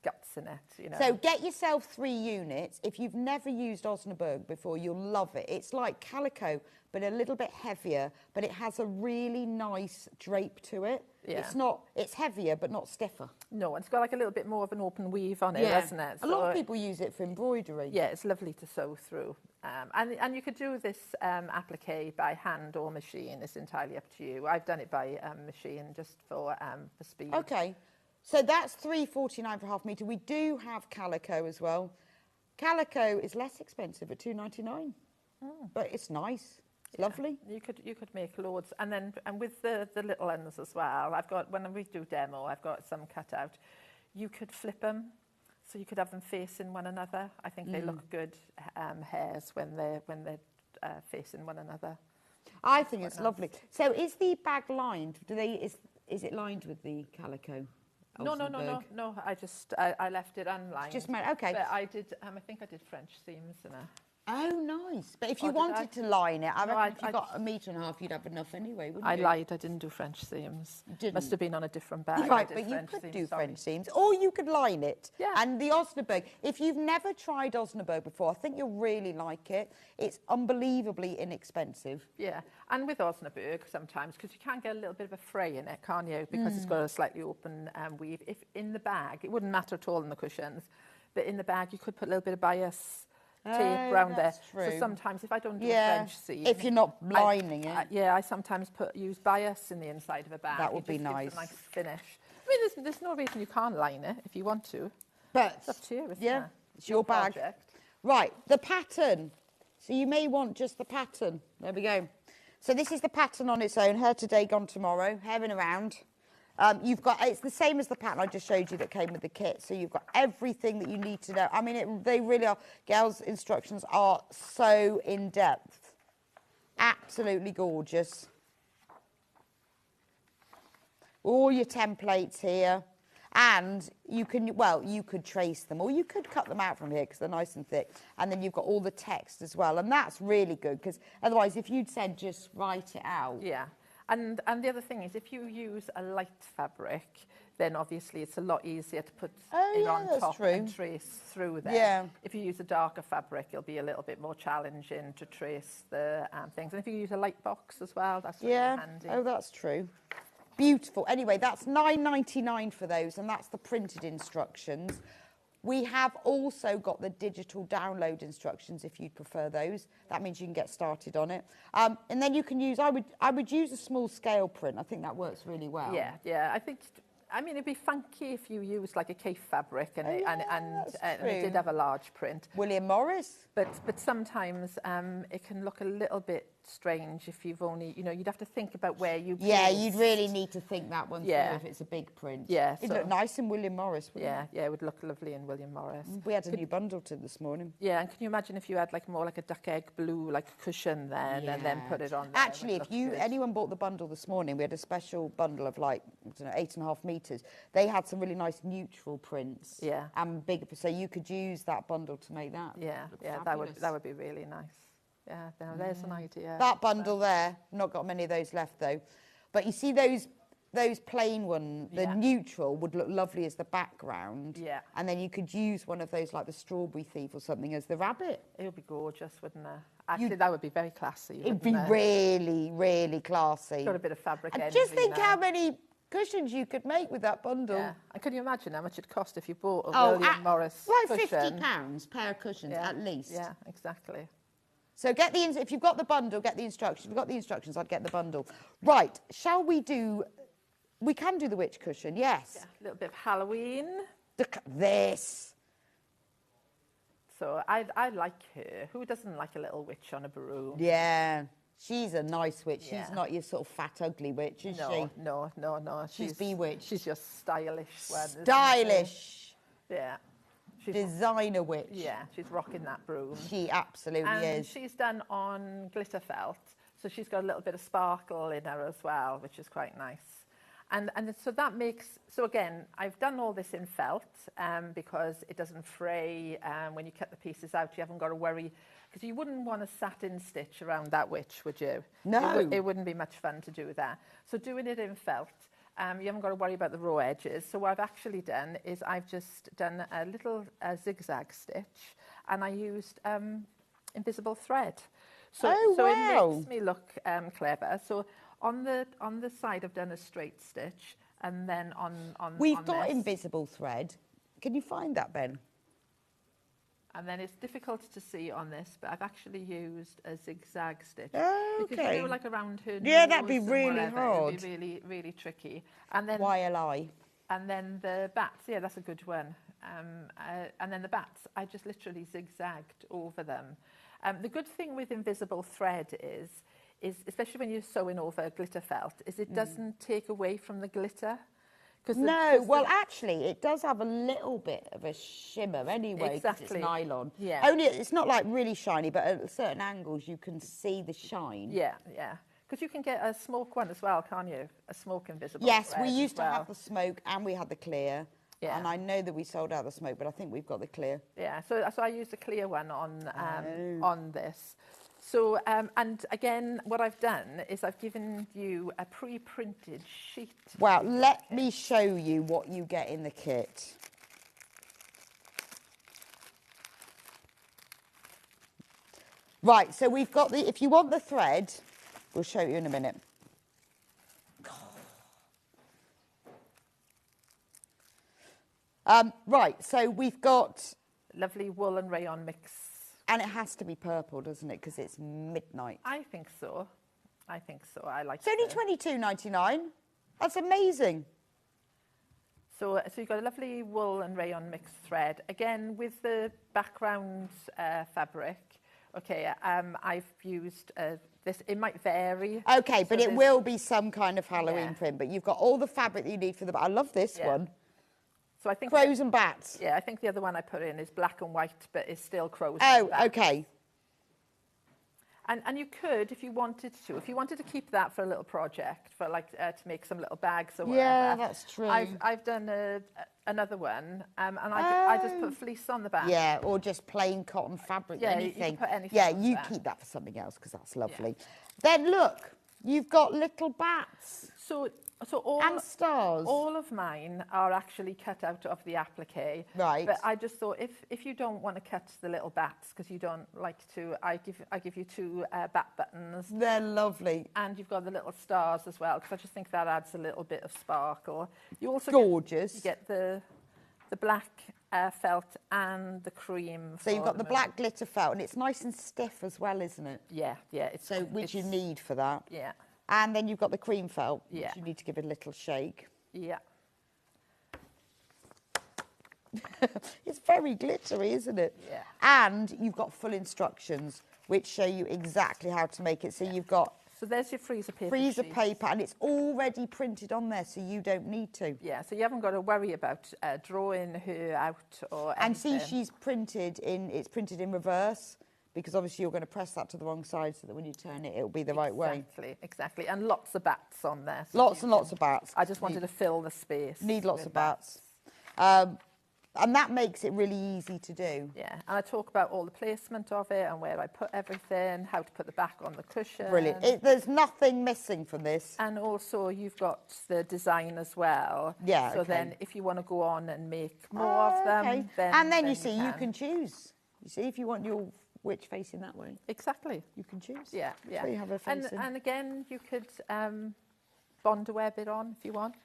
guts in it, you know. So get yourself 3 units. If you've never used Osnaburg before, you'll love it. It's like calico, but a little bit heavier, but it has a really nice drape to it. Yeah. It's heavier, but not stiffer. No, it's got like a little bit more of an open weave on it, hasn't it? So a lot of people use it for embroidery. Yeah, it's lovely to sew through. And you could do this applique by hand or machine. It's entirely up to you. I've done it by machine just for speed. Okay. So that's £3.49 for 1/2 metre. We do have calico as well. Calico is less expensive at £2.99, but it's nice. It's lovely. You could make loads, and with the little ones as well. I've got when we do demo, I've got some cut out. You could flip them, so you could have them facing one another. I think they look good hairs when they're facing one another. I think it's lovely. So is the bag lined? Is it lined with the calico? No. I left it unlined. Just meant, okay. But I did. I think I did French seams in it. Oh, nice. But if you wanted to line it, I reckon if you got 1.5 metres, you'd have enough anyway, wouldn't you? I lied. I didn't do French seams. You didn't? Must have been on a different bag. Right, but you could do French seams, or you could line it. Yeah. And the Osnaburg, if you've never tried Osnaburg before, I think you'll really like it. It's unbelievably inexpensive. Yeah, and with Osnaburg sometimes, because you can get a little bit of a fray in it, can't you? Because it's got a slightly open weave. If in the bag, it wouldn't matter at all in the cushions, but in the bag you could put a little bit of bias tape around there. True. So sometimes if I don't do a French seam, if you're not lining it, I sometimes use bias in the inside of a bag. That would be nice. nice. Gives a nice finish. I mean, there's no reason you can't line it if you want to. But it's up to you, isn't it? It's your bag. Project. Right, the pattern. So you may want just the pattern. There we go. So this is the pattern on its own. Hair today, gone tomorrow. Hairing around. It's the same as the pattern I just showed you that came with the kit. So you've got everything that you need to know. I mean, they really are. Gail's instructions are so in-depth. Absolutely gorgeous. All your templates here. And you could trace them, or you could cut them out from here because they're nice and thick. And then you've got all the text as well. And that's really good because otherwise, if you'd said just write it out. Yeah. And the other thing is, if you use a light fabric, then obviously it's a lot easier to put it on top and trace through there. Yeah. If you use a darker fabric, it'll be a little bit more challenging to trace the things. And if you use a light box as well, that's really handy. Oh, that's true. Beautiful. Anyway, that's £9.99 for those, and that's the printed instructions. We have also got the digital download instructions if you'd prefer those. That means you can get started on it. And then you can use, I would use a small scale print. I think that works really well. Yeah. I think I mean, it'd be funky if you used like a cape fabric and it did true. have a large print. William Morris. But sometimes it can look a little bit strange if you've only, you'd have to think about where you Yeah, placed. you'd really need to think that one Yeah. through if it's a big print. Yeah, It'd so- look nice in William Morris, wouldn't Yeah, it? yeah, it would look lovely in William Morris. We had a new bundleton this morning. Yeah, and can you imagine if you had like more like a duck egg blue, like a cushion then, and then put it on there? Actually, if anyone bought the bundle this morning, we had a special bundle of like, I don't know, 8.5 metres. They had some really nice neutral prints. Yeah. And bigger, so you could use that bundle to make that. Yeah, look yeah, fabulous. that would be really nice. Yeah, now there's an idea. That bundle there, not got many of those left though. But you see those plain ones, the neutral would look lovely as the background. Yeah. And then you could use one of those like the Strawberry Thief or something as the rabbit. It would be gorgeous, wouldn't it? Actually, that would be very classy. It'd be wouldn't it? really, really classy. Got a bit of fabric And envy just think now. how many cushions you could make with that bundle. Yeah. And can you imagine how much it cost if you bought a Oh, William Morris like cushion? £50 pair of cushions Yeah. at least. Yeah, exactly. So if you've got the bundle, get the instructions. If you've got the instructions, I'd get the bundle. Right, shall we do... We can do the witch cushion, yes. Yeah, a little bit of Halloween. Look at this. So I like her. Who doesn't like a little witch on a broom? Yeah, she's a nice witch. Yeah. She's not your sort of fat, ugly witch, is No, she? no. She's bewitched. She's your stylish one. isn't Stylish. she? Yeah. Designer witch. Yeah, she's rocking that broom. She absolutely And is. she's done on glitter felt, so she's got a little bit of sparkle in her as well, which is quite nice. And so that makes, so again, I've done all this in felt because it doesn't fray. When you cut the pieces out, you haven't got to worry, because you wouldn't want a satin stitch around that witch, would you? No. It wouldn't be much fun to do that. So doing it in felt, you haven't got to worry about the raw edges. So what I've actually done is I've just done a little zigzag stitch, and I used invisible thread. So it makes me look clever. So on the side I've done a straight stitch, and then on We've got invisible thread. Can you find that, Ben? And then it's difficult to see on this, but I've actually used a zigzag stitch. Okay. Because you know, like around her Yeah, nose that'd be and really whatever, hard. It'd be really, really tricky. And then YLI. And then the bats, yeah, that's a good one. And then the bats, I just literally zigzagged over them. The good thing with invisible thread is especially when you're sewing over glitter felt, is it doesn't take away from the glitter. Actually, it does have a little bit of a shimmer anyway, because it's nylon. Yeah. Only it's not like really shiny, but at certain angles you can see the shine. Yeah. Because you can get a smoke one as well, can't you? A smoke invisible Yes, thread we used as to well. have the smoke and we had the clear. Yeah. And I know that we sold out the smoke, but I think we've got the clear. Yeah, so I used a clear one on this. So, and again, what I've done is I've given you a pre-printed sheet. Well, let me show you what you get in the kit. Right, so we've got the, if you want the thread, we'll show you in a minute. Right, so we've got... Lovely wool and rayon mix. And it has to be purple, doesn't it? Because it's midnight. I think so. I like it's only $22.99. That's amazing. So you've got a lovely wool and rayon mixed thread. Again, with the background fabric, okay, I've used this. It might vary. Okay, but it will be some kind of Halloween print. But you've got all the fabric that you need for the... I love this one. So I think crows and bats. Yeah, I think the other one I put in is black and white, but it's still crows and bats. Oh, okay. And you could, if you wanted to keep that for a little project, for like to make some little bags or whatever. Yeah, that's true. I've done another one, and I just put fleece on the back. Yeah, or just plain cotton fabric, yeah, anything. You can put anything yeah, on you that. keep that for something else because that's lovely. Yeah. Then look, you've got little bats. So all, and stars. All of mine are actually cut out of the applique. Right. But I just thought if you don't want to cut the little bats because you don't like to, I give you two bat buttons. They're lovely. And you've got the little stars as well because I just think that adds a little bit of sparkle. You also gorgeous. You get the black felt and the cream. So you've got the black glitter felt and it's nice and stiff as well, isn't it? Yeah. Which you need for that. Yeah. And then you've got the cream felt, which you need to give it a little shake. Yeah. It's very glittery, isn't it? Yeah. And you've got full instructions which show you exactly how to make it. So you've got So there's your freezer paper freezer sheet. paper, and it's already printed on there, so you don't need to. Yeah, so you haven't got to worry about drawing her out or And anything. see, it's printed in reverse, because obviously you're going to press that to the wrong side so that when you turn it, it'll be the right way. Exactly. And lots of bats on there. So Lots and lots of bats. I just wanted to fill the space. Need lots with of bats. And that makes it really easy to do. Yeah, and I talk about all the placement of it and where I put everything, how to put the back on the cushion. Brilliant. There's nothing missing from this. And also you've got the design as well. Yeah, So okay. then if you want to go on and make more of them, Okay. then And then you you see, you can choose. You see, if you want your witch facing that way. Exactly. You can choose. Yeah, yeah. So you have her facing. And again, you could bond a web it on if you want.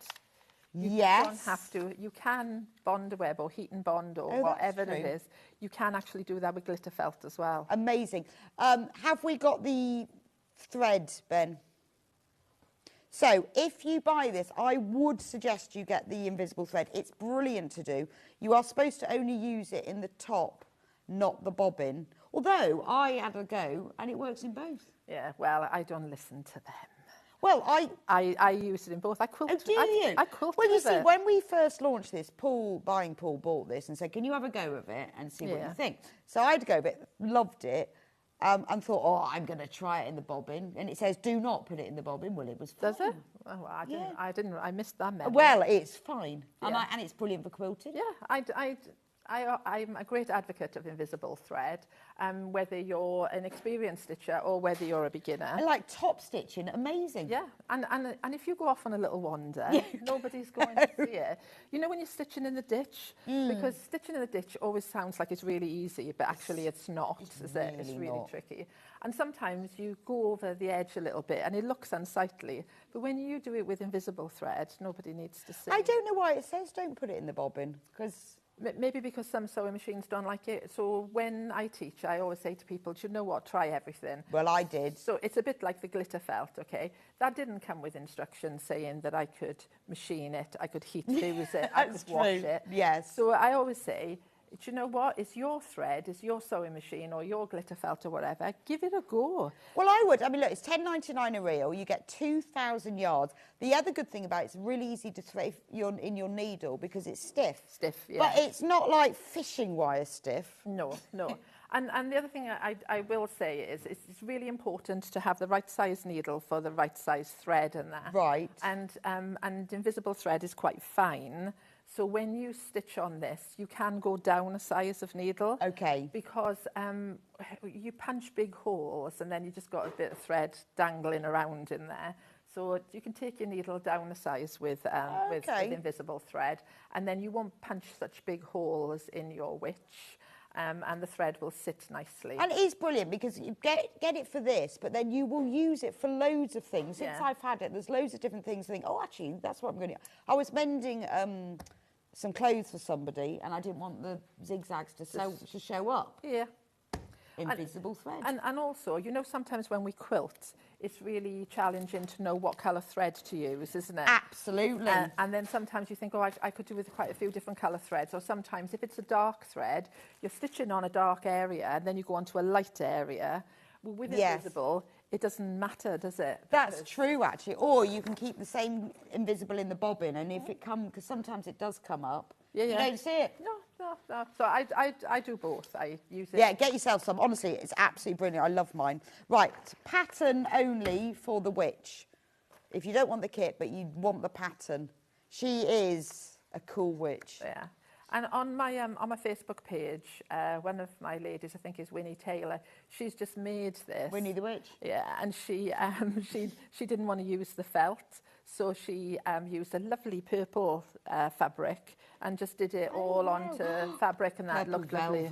You Yes. don't have to. You can bond a web or heat and bond or Oh, that's whatever it true. is. You can actually do that with glitter felt as well. Amazing. Have we got the thread, Ben? So if you buy this, I would suggest you get the invisible thread. It's brilliant to do. You are supposed to only use it in the top, not the bobbin. Although I had a go and it works in both. Yeah, well, I don't listen to them. Well, I use it in both. I quilt. Oh, do you? I quilt Well, you with see, it. when we first launched this, Paul bought this and said, can you have a go of it and see what Yeah. you think? So I had a go of it, loved it, and thought, oh, I'm going to try it in the bobbin. And it says, do not put it in the bobbin. Well, it was fine. Does it? Oh, well, I missed that memo. Well, it's fine. Yeah. And it's brilliant for quilting. Yeah, I'm a great advocate of invisible thread, whether you're an experienced stitcher or whether you're a beginner. I like top stitching, amazing. Yeah, and if you go off on a little wander, nobody's going to see it. You know when you're stitching in the ditch? Because stitching in the ditch always sounds like it's really easy, but actually it's not, is it? It's really not. tricky. And sometimes you go over the edge a little bit and it looks unsightly, but when you do it with invisible thread, nobody needs to see. I don't know why it says don't put it in the bobbin, because... Maybe because some sewing machines don't like it. So when I teach, I always say to people, do you know what, try everything. Well, I did. So it's a bit like the glitter felt, okay? That didn't come with instructions saying that I could machine it, I could heat fuse it, I could wash it. Yes. So I always say, do you know what? It's your thread, it's your sewing machine or your glitter felt or whatever. Give it a go. Well, I would. I mean, look, it's $10.99 a reel. You get 2,000 yards. The other good thing about it, it's really easy to thread in your needle because it's stiff. Stiff, yeah. But it's not like fishing wire stiff. No, no. And the other thing I will say is it's really important to have the right size needle for the right size thread and that. Right. And invisible thread is quite fine. So when you stitch on this, you can go down a size of needle. Okay. Because you punch big holes and then you just got a bit of thread dangling around in there. So you can take your needle down a size with invisible thread, and then you won't punch such big holes in your witch. And the thread will sit nicely. And it is brilliant because you get it for this, but then you will use it for loads of things. Since I've had it, there's loads of different things. I think, oh, actually, that's what I'm going to... I was mending some clothes for somebody, and I didn't want the zigzags to show up. Yeah. Invisible thread. And also, you know, sometimes when we quilt, it's really challenging to know what colour thread to use, isn't it? Absolutely. And then sometimes you think, oh, I could do with quite a few different colour threads. Or sometimes if it's a dark thread, you're stitching on a dark area and then you go onto a light area. Well, with invisible, it doesn't matter, does it? That's true, actually. Or you can keep the same invisible in the bobbin, and if it comes, because sometimes it does come up, you don't see it. No. So I do both. I use it. Yeah, get yourself some. Honestly, it's absolutely brilliant. I love mine. Right, pattern only for the witch. If you don't want the kit, but you want the pattern, she is a cool witch. Yeah. And on my Facebook page, one of my ladies, I think is Winnie Taylor, she's just made this. Winnie the Witch? Yeah, and she didn't want to use the felt, so she used a lovely purple fabric and just did it all onto fabric, and that looked lovely.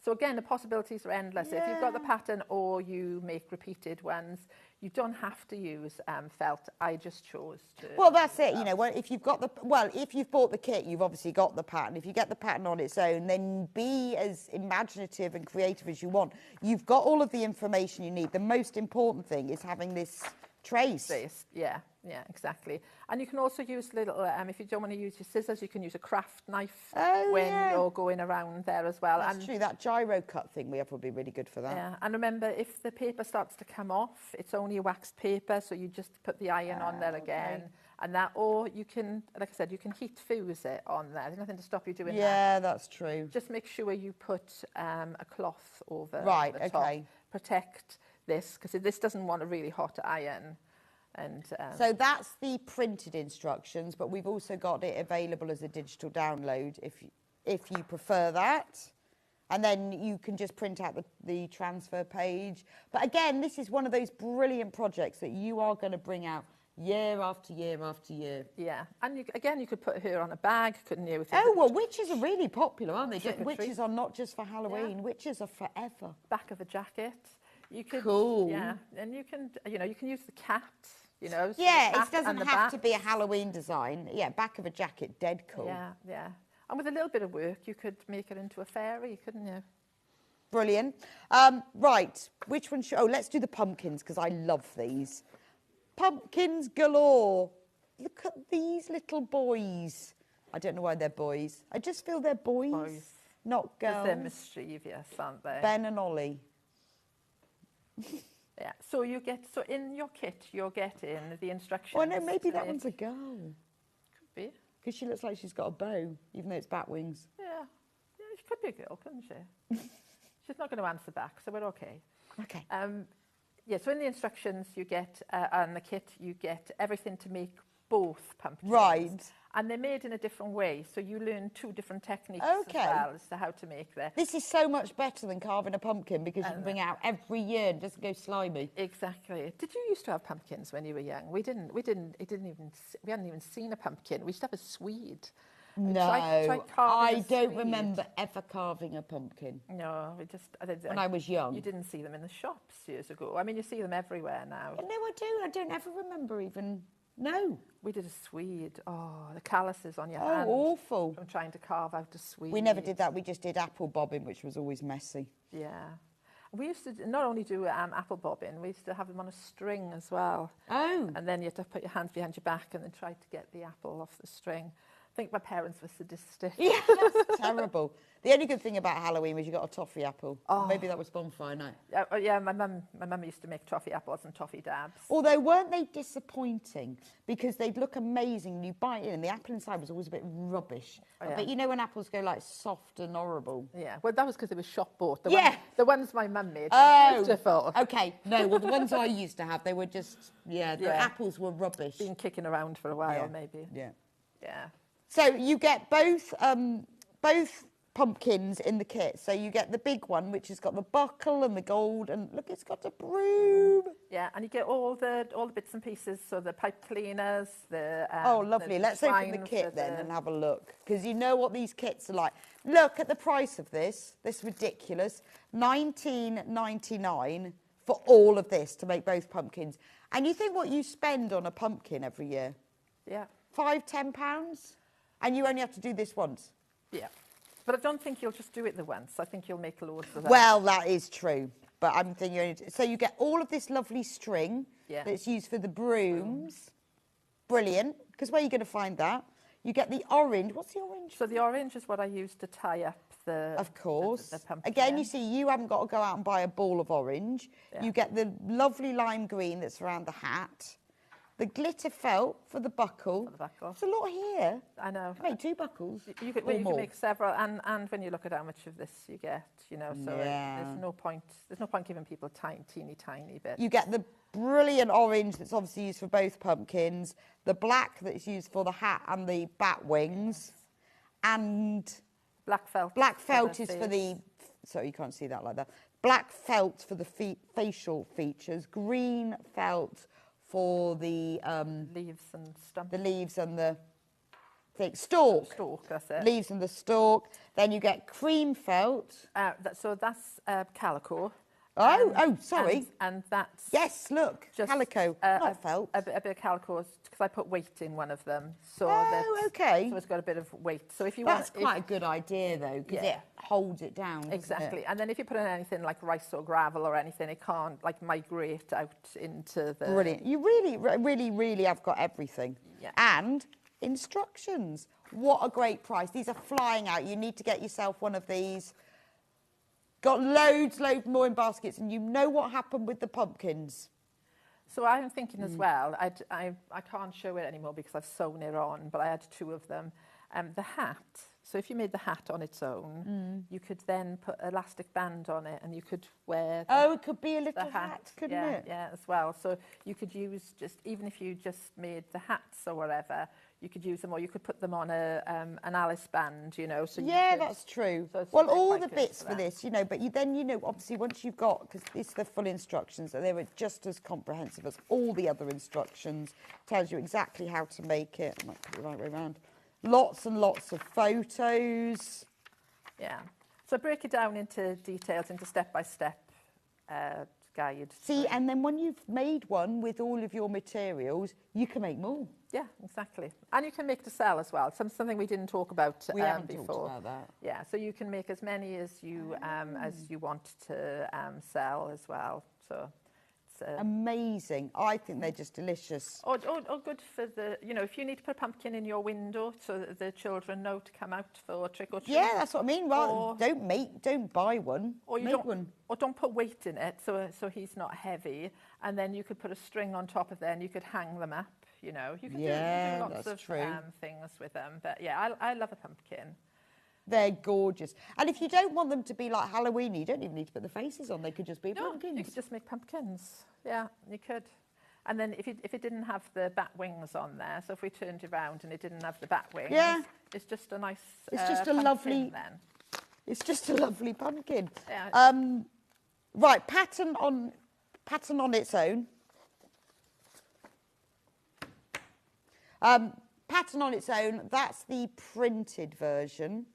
So again, the possibilities are endless. If you've got the pattern or you make repeated ones, you don't have to use felt. I just chose to. Well, that's it. You know, if you've bought the kit, you've obviously got the pattern. If you get the pattern on its own, then be as imaginative and creative as you want. You've got all of the information you need. The most important thing is having this trace. Yeah. Yeah, exactly. And you can also use little, if you don't want to use your scissors, you can use a craft knife when you're going around there as well. That's true. That gyro cut thing we have would be really good for that. Yeah, and remember, if the paper starts to come off, it's only a waxed paper, so you just put the iron on there again. And that, or you can, like I said, you can heat fuse it on there. There's nothing to stop you doing that. Yeah, that's true. Just make sure you put a cloth over top. the top. Protect this, because this doesn't want a really hot iron. And so that's the printed instructions, but we've also got it available as a digital download if you prefer that. And then you can just print out the transfer page. But again, this is one of those brilliant projects that you are going to bring out year after year after year. Yeah, and you could put her on a bag, couldn't you? Witches are really popular, aren't they? Witches are not just for Halloween. Yeah. Witches are forever. Back of a jacket. You could, cool. Yeah, and you can use the cat. So yeah, it doesn't have to be a Halloween design. Yeah, back of a jacket, dead cool. Yeah, yeah. And with a little bit of work, you could make it into a fairy, couldn't you? Brilliant. Right, which one should... Oh, let's do the pumpkins, because I love these. Pumpkins galore. Look at these little boys. I don't know why they're boys. I just feel they're boys. Not girls. They're mischievous, aren't they? Ben and Ollie. Yeah, so in your kit, you're getting the instructions. Oh, no, maybe that one's a girl. Could be. Because she looks like she's got a bow, even though it's bat wings. Yeah, she could be a girl, couldn't she? She's not going to answer back, so we're okay. Okay. Yeah, so in the instructions you get, and the kit, you get everything to make both pumpkins. Right. And they're made in a different way, so you learn 2 different techniques as well as to how to make them. This is so much better than carving a pumpkin because you can bring it out every year and it doesn't go slimy. Exactly. Did you used to have pumpkins when you were young? We hadn't even seen a pumpkin. We used to have a Swede. No, I don't remember ever carving a pumpkin. No, when I was young. You didn't see them in the shops years ago. I mean, you see them everywhere now. No, I do. I don't ever remember even. No. We did a Swede. Oh, the calluses on your hand. Oh, awful. From trying to carve out a Swede. We never did that. We just did apple bobbing, which was always messy. Yeah. We used to not only do apple bobbing, we used to have them on a string as well. Oh. And then you had to put your hands behind your back and then try to get the apple off the string. I think my parents were sadistic. Yeah, that's terrible. The only good thing about Halloween was you got a toffee apple. Oh. Maybe that was bonfire night. Yeah, my mum used to make toffee apples and toffee dabs. Although, weren't they disappointing? Because they'd look amazing and you bite in and the apple inside was always a bit rubbish. Oh, yeah. But you know when apples go like soft and horrible? Yeah, well, that was because they were shop bought. The ones my mum made were beautiful. Okay, no, well, the ones I used to have, they were just, the apples were rubbish. Been kicking around for a while, maybe. Yeah. Yeah. So you get both pumpkins in the kit. So you get the big one, which has got the buckle and the gold, and look, it's got a broom. Yeah, and you get all the bits and pieces. So the pipe cleaners, the oh, lovely. Let's open the kit then and have a look, because you know what these kits are like. Look at the price of this. This is ridiculous. $19.99 for all of this to make both pumpkins. And you think what you spend on a pumpkin every year? Yeah. £5–10? And you only have to do this once? Yeah. But I don't think you'll just do it the once. I think you'll make loads of that. Well, that is true. But I'm thinking, so you get all of this lovely string that's used for the brooms. Brilliant. Because where are you going to find that? You get the orange. What's the orange? So the orange is what I use to tie up the... Of course. The pumpkin. Again, you see, you haven't got to go out and buy a ball of orange. Yeah. You get the lovely lime green that's around the hat. The glitter felt for the buckle. For the buckle. It's a lot here. I know. I made 2 buckles. You can make several, and when you look at how much of this you get, you know, so there's no point giving people teeny bits. You get the brilliant orange that's obviously used for both pumpkins, the black that's used for the hat and the bat wings, and black felt. Black felt is for the, sorry, you can't see that like that. Black felt for the facial features, green felt for the leaves and stump. The leaves and the stalk. Stalk, that's it. Leaves and the stalk. Then you get cream felt. So that's calico. Sorry. And that's... Yes, look, just calico, not felt. A bit of calico, because I put weight in one of them. So okay. So it's got a bit of weight. So if you That's quite a good idea, though, because it holds it down. doesn't Exactly. it? And then if you put in anything like rice or gravel or anything, it can't like migrate out into the... Brilliant. You really have got everything. Yeah. And instructions. What a great price. These are flying out. You need to get yourself one of these. Got loads more in baskets. And you know what happened with the pumpkins. So I'm thinking as well, I can't show it anymore because I've sewn it on, but I had 2 of them. The hat, so if you made the hat on its own, you could then put elastic band on it and you could wear it could be a little hat, couldn't it? Yeah, as well. So you could use even if you just made the hats or whatever, you could use them, or you could put them on an Alice band, you know. So that's true. So well, all the bits for this, you know, but then, obviously once you've got, because it's the full instructions, they were just as comprehensive as all the other instructions, tells you exactly how to make it. I might put it the right way around. Lots and lots of photos. Yeah. So break it down into details, into step-by-step guide. See, and then when you've made one with all of your materials, you can make more. Yeah, exactly. And you can make to sell as well. Something we didn't talk about we haven't before. Talked about that. Yeah, so you can make as many as you want to sell as well. So it's amazing. I think they're just delicious. Or good for the, if you need to put a pumpkin in your window so that the children know to come out for trick or treat. Yeah, that's what I mean. Well, don't buy one. Or make one. Or don't put weight in it so he's not heavy. And then you could put a string on top of there and you could hang them up. You could do lots of things with them. But yeah, I love a pumpkin. They're gorgeous. And if you don't want them to be like Halloween, you don't even need to put the faces on. They could just be pumpkins. You could just make pumpkins. Yeah, you could. And then if it didn't have the bat wings on there, so if we turned it around and it didn't have the bat wings, it's just a nice It's just a lovely then. It's just a lovely pumpkin. Yeah. Right, pattern on its own. Pattern on its own, that's the printed version.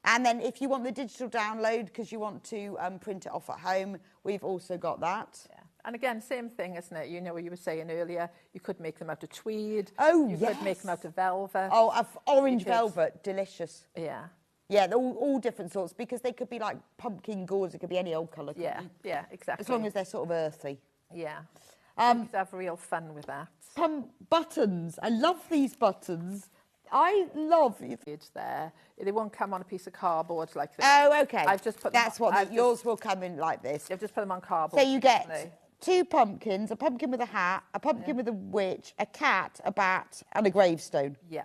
And then if you want the digital download because you want to print it off at home, we've also got that. Yeah. And again, same thing, isn't it? What you were saying earlier, you could make them out of tweed. Oh, You could make them out of velvet. Oh, orange velvet, delicious. Yeah. Yeah, they're all different sorts because they could be like pumpkin gauze. It could be any old colour. Yeah, exactly. As long as they're sort of earthy. Yeah. You could have real fun with that. Buttons. I love these buttons. I love it there. They won't come on a piece of cardboard like this. Oh, okay. I've just put That's what yours will come in like this. You've just put them on cardboard. So you get 2 pumpkins, a pumpkin with a hat, a pumpkin with a witch, a cat, a bat, and a gravestone. Yeah.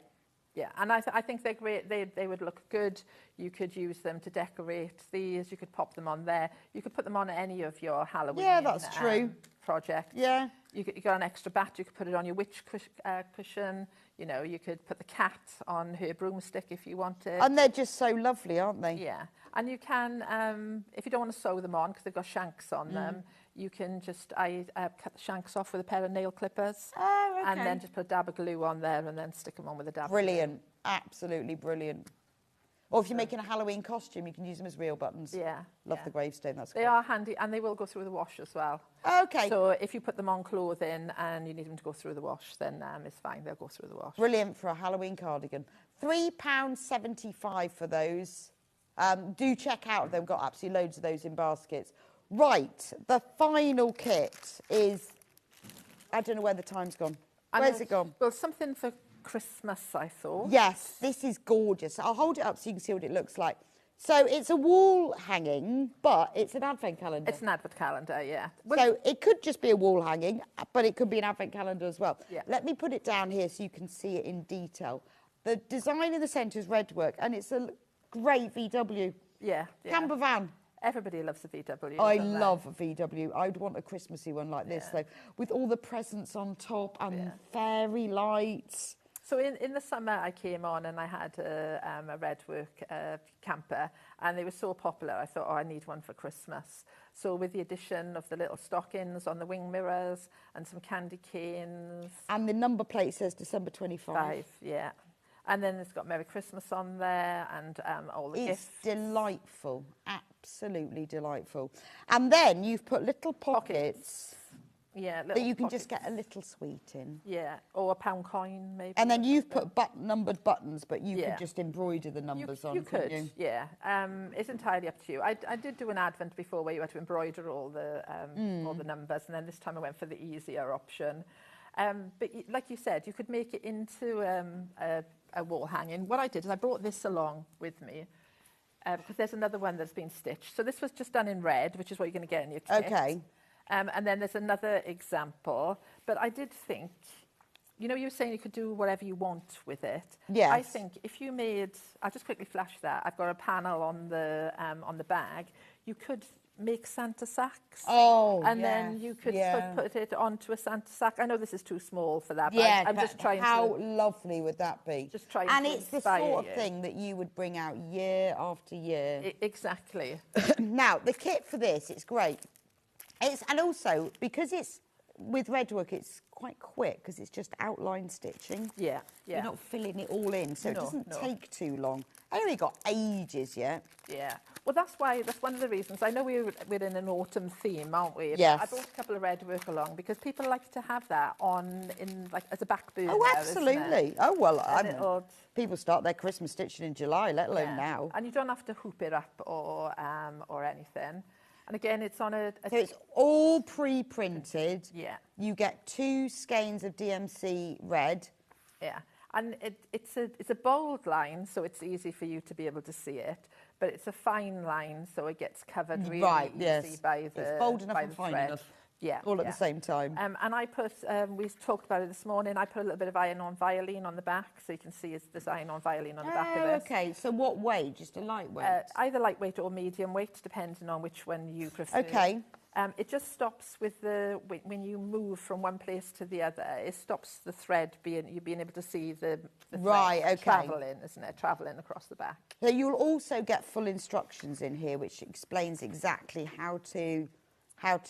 Yeah, and I think they're great. They would look good. You could use them to decorate these. You could pop them on there. You could put them on any of your Halloween that's true. projects. Yeah. You got an extra bat. You could put it on your witch cushion. You could put the cat on her broomstick if you wanted. And they're just so lovely, aren't they? Yeah. And you can, if you don't want to sew them on because they've got shanks on them, you can just cut the shanks off with a pair of nail clippers. Oh, okay. And then just put a dab of glue on there and then stick them on with a dab of glue. Brilliant. Absolutely brilliant. Or if you're making a Halloween costume, you can use them as real buttons. Yeah. Love the gravestone. That's They great. are handy and they will go through the wash as well. Okay. So if you put them on clothing and you need them to go through the wash, then it's fine. They'll go through the wash. Brilliant for a Halloween cardigan. £3.75 for those. Do check out. They've got absolutely loads of those in baskets. Right. The final kit is... I don't know where the time's gone. Where's it gone? Well, something for Christmas, I thought. Yes, this is gorgeous. I'll hold it up so you can see what it looks like. So it's a wall hanging, but it's an advent calendar. It's an advent calendar, yeah. So it could just be a wall hanging, but it could be an advent calendar as well. Yeah. Let me put it down here so you can see it in detail. The design in the centre is red work, and it's a great VW. Yeah. Camper van. Everybody loves a VW. I love a VW. I'd want a Christmassy one like this, though, with all the presents on top and fairy lights. So in the summer, I came on and I had a red work camper, and they were so popular. I thought, I need one for Christmas. So with the addition of the little stockings on the wing mirrors and some candy canes. And the number plate says December 25. Yeah. And then it's got Merry Christmas on there and all the gifts. It's delightful, absolutely delightful. And then you've put little pockets Yeah, that you can just get a little sweet in. Yeah, or a pound coin maybe. And then you've put numbered buttons, but you could just embroider the numbers on. You could, you? yeah. It's entirely up to you. I did do an advent before where you had to embroider all the numbers, and then this time I went for the easier option. But like you said, you could make it into a wall hanging. What I did is I brought this along with me because there's another one that's been stitched. So this was just done in red, which is what you're going to get in your kit. Okay. And then there's another example. But I did think, you know, you were saying you could do whatever you want with it. Yes. I think if you made, I'll just quickly flash that. I've got a panel on the bag. You could make Santa sacks. Oh, and then you could put it onto a Santa sack. I know this is too small for that, but I'm just trying how lovely would that be? Just trying and to it's the inspire sort you. of thing that you would bring out year after year. Exactly. Now, the kit for this, it's great. And also, because it's with redwork, it's quite quick because it's just outline stitching. Yeah. You're not filling it all in, so it doesn't no. take too long. I only got ages yet. Yeah. Well, that's one of the reasons. I know we're in an autumn theme, aren't we? Yes. I brought a couple of redwork along because people like to have that as a back burner. Oh, absolutely. Oh, well, people start their Christmas stitching in July, let alone now. And you don't have to hoop it up or anything. And again, it's on a so it's all pre-printed. Yeah. You get 2 skeins of DMC red. Yeah. And it's a bold line, so it's easy for you to be able to see it. But it's a fine line, so it gets covered really easy by the it's bold enough and fine thread. enough. Yeah, all at the same time. And I put, we talked about it this morning, I put a little bit of iron-on violin on the back, so you can see there's iron-on violin on the back of it. Okay, so what weight? Just a lightweight? Either lightweight or medium weight, depending on which one you prefer. Okay. It just stops with when you move from one place to the other, it stops the thread you being able to see the thread travelling, isn't it? Travelling across the back. So you'll also get full instructions in here, which explains exactly how to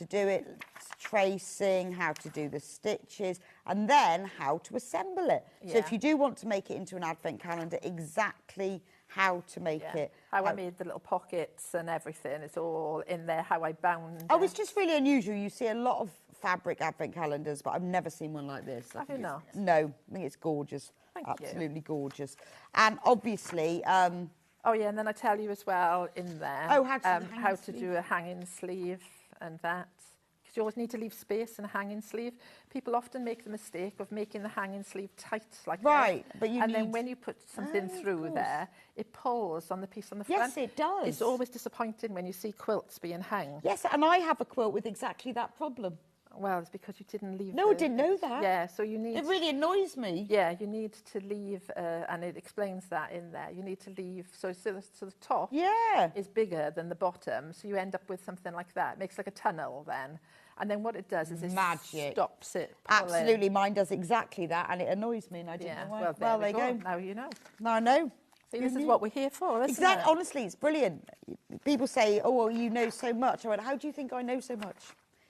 do it, tracing, how to do the stitches, and then how to assemble it. So if you do want to make it into an advent calendar, exactly how to make it. How I made the little pockets and everything, it's all in there, how I bound Oh, it's just really unusual. You see a lot of fabric advent calendars, but I've never seen one like this. Have you not? No, I think it's gorgeous. Thank Absolutely you. gorgeous. And obviously... oh, yeah, and then I tell you as well in there how to do a hanging sleeve and that. Because you always need to leave space in a hanging sleeve. People often make the mistake of making the hanging sleeve tight like that. But then when you put something through there, it pulls on the piece on the front. Yes, it does. It's always disappointing when you see quilts being hung. Yes, and I have a quilt with exactly that problem. Well, it's because you didn't leave. No, I didn't know that. Yeah, so you need... It really annoys me. Yeah, you need to leave, and it explains that in there. You need to leave, so the top is bigger than the bottom, so you end up with something like that. It makes like a tunnel then. And then what it does is it stops it pulling. Absolutely, mine does exactly that, and it annoys me, and I didn't know why. Well, there you go. Now you know. Now I know. See, this is what we're here for, isn't exactly. it? Honestly, it's brilliant. People say, oh, well, you know so much. I went, how do you think I know so much?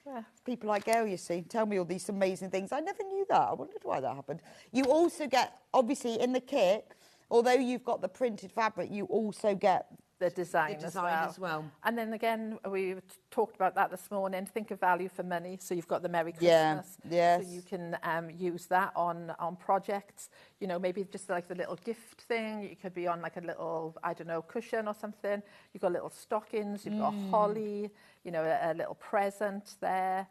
Yeah. People like Gail, you see, tell me all these amazing things. I never knew that. I wondered why that happened. You also get, obviously, in the kit, although you've got the printed fabric, you also get the design, as well. And then again, we talked about that this morning. Think of value for money. So you've got the Merry Christmas. Yes. So you can use that on projects. You know, maybe just like the little gift thing. It could be on like a little, I don't know, cushion or something. You've got little stockings. You've got holly. You know, a little present there.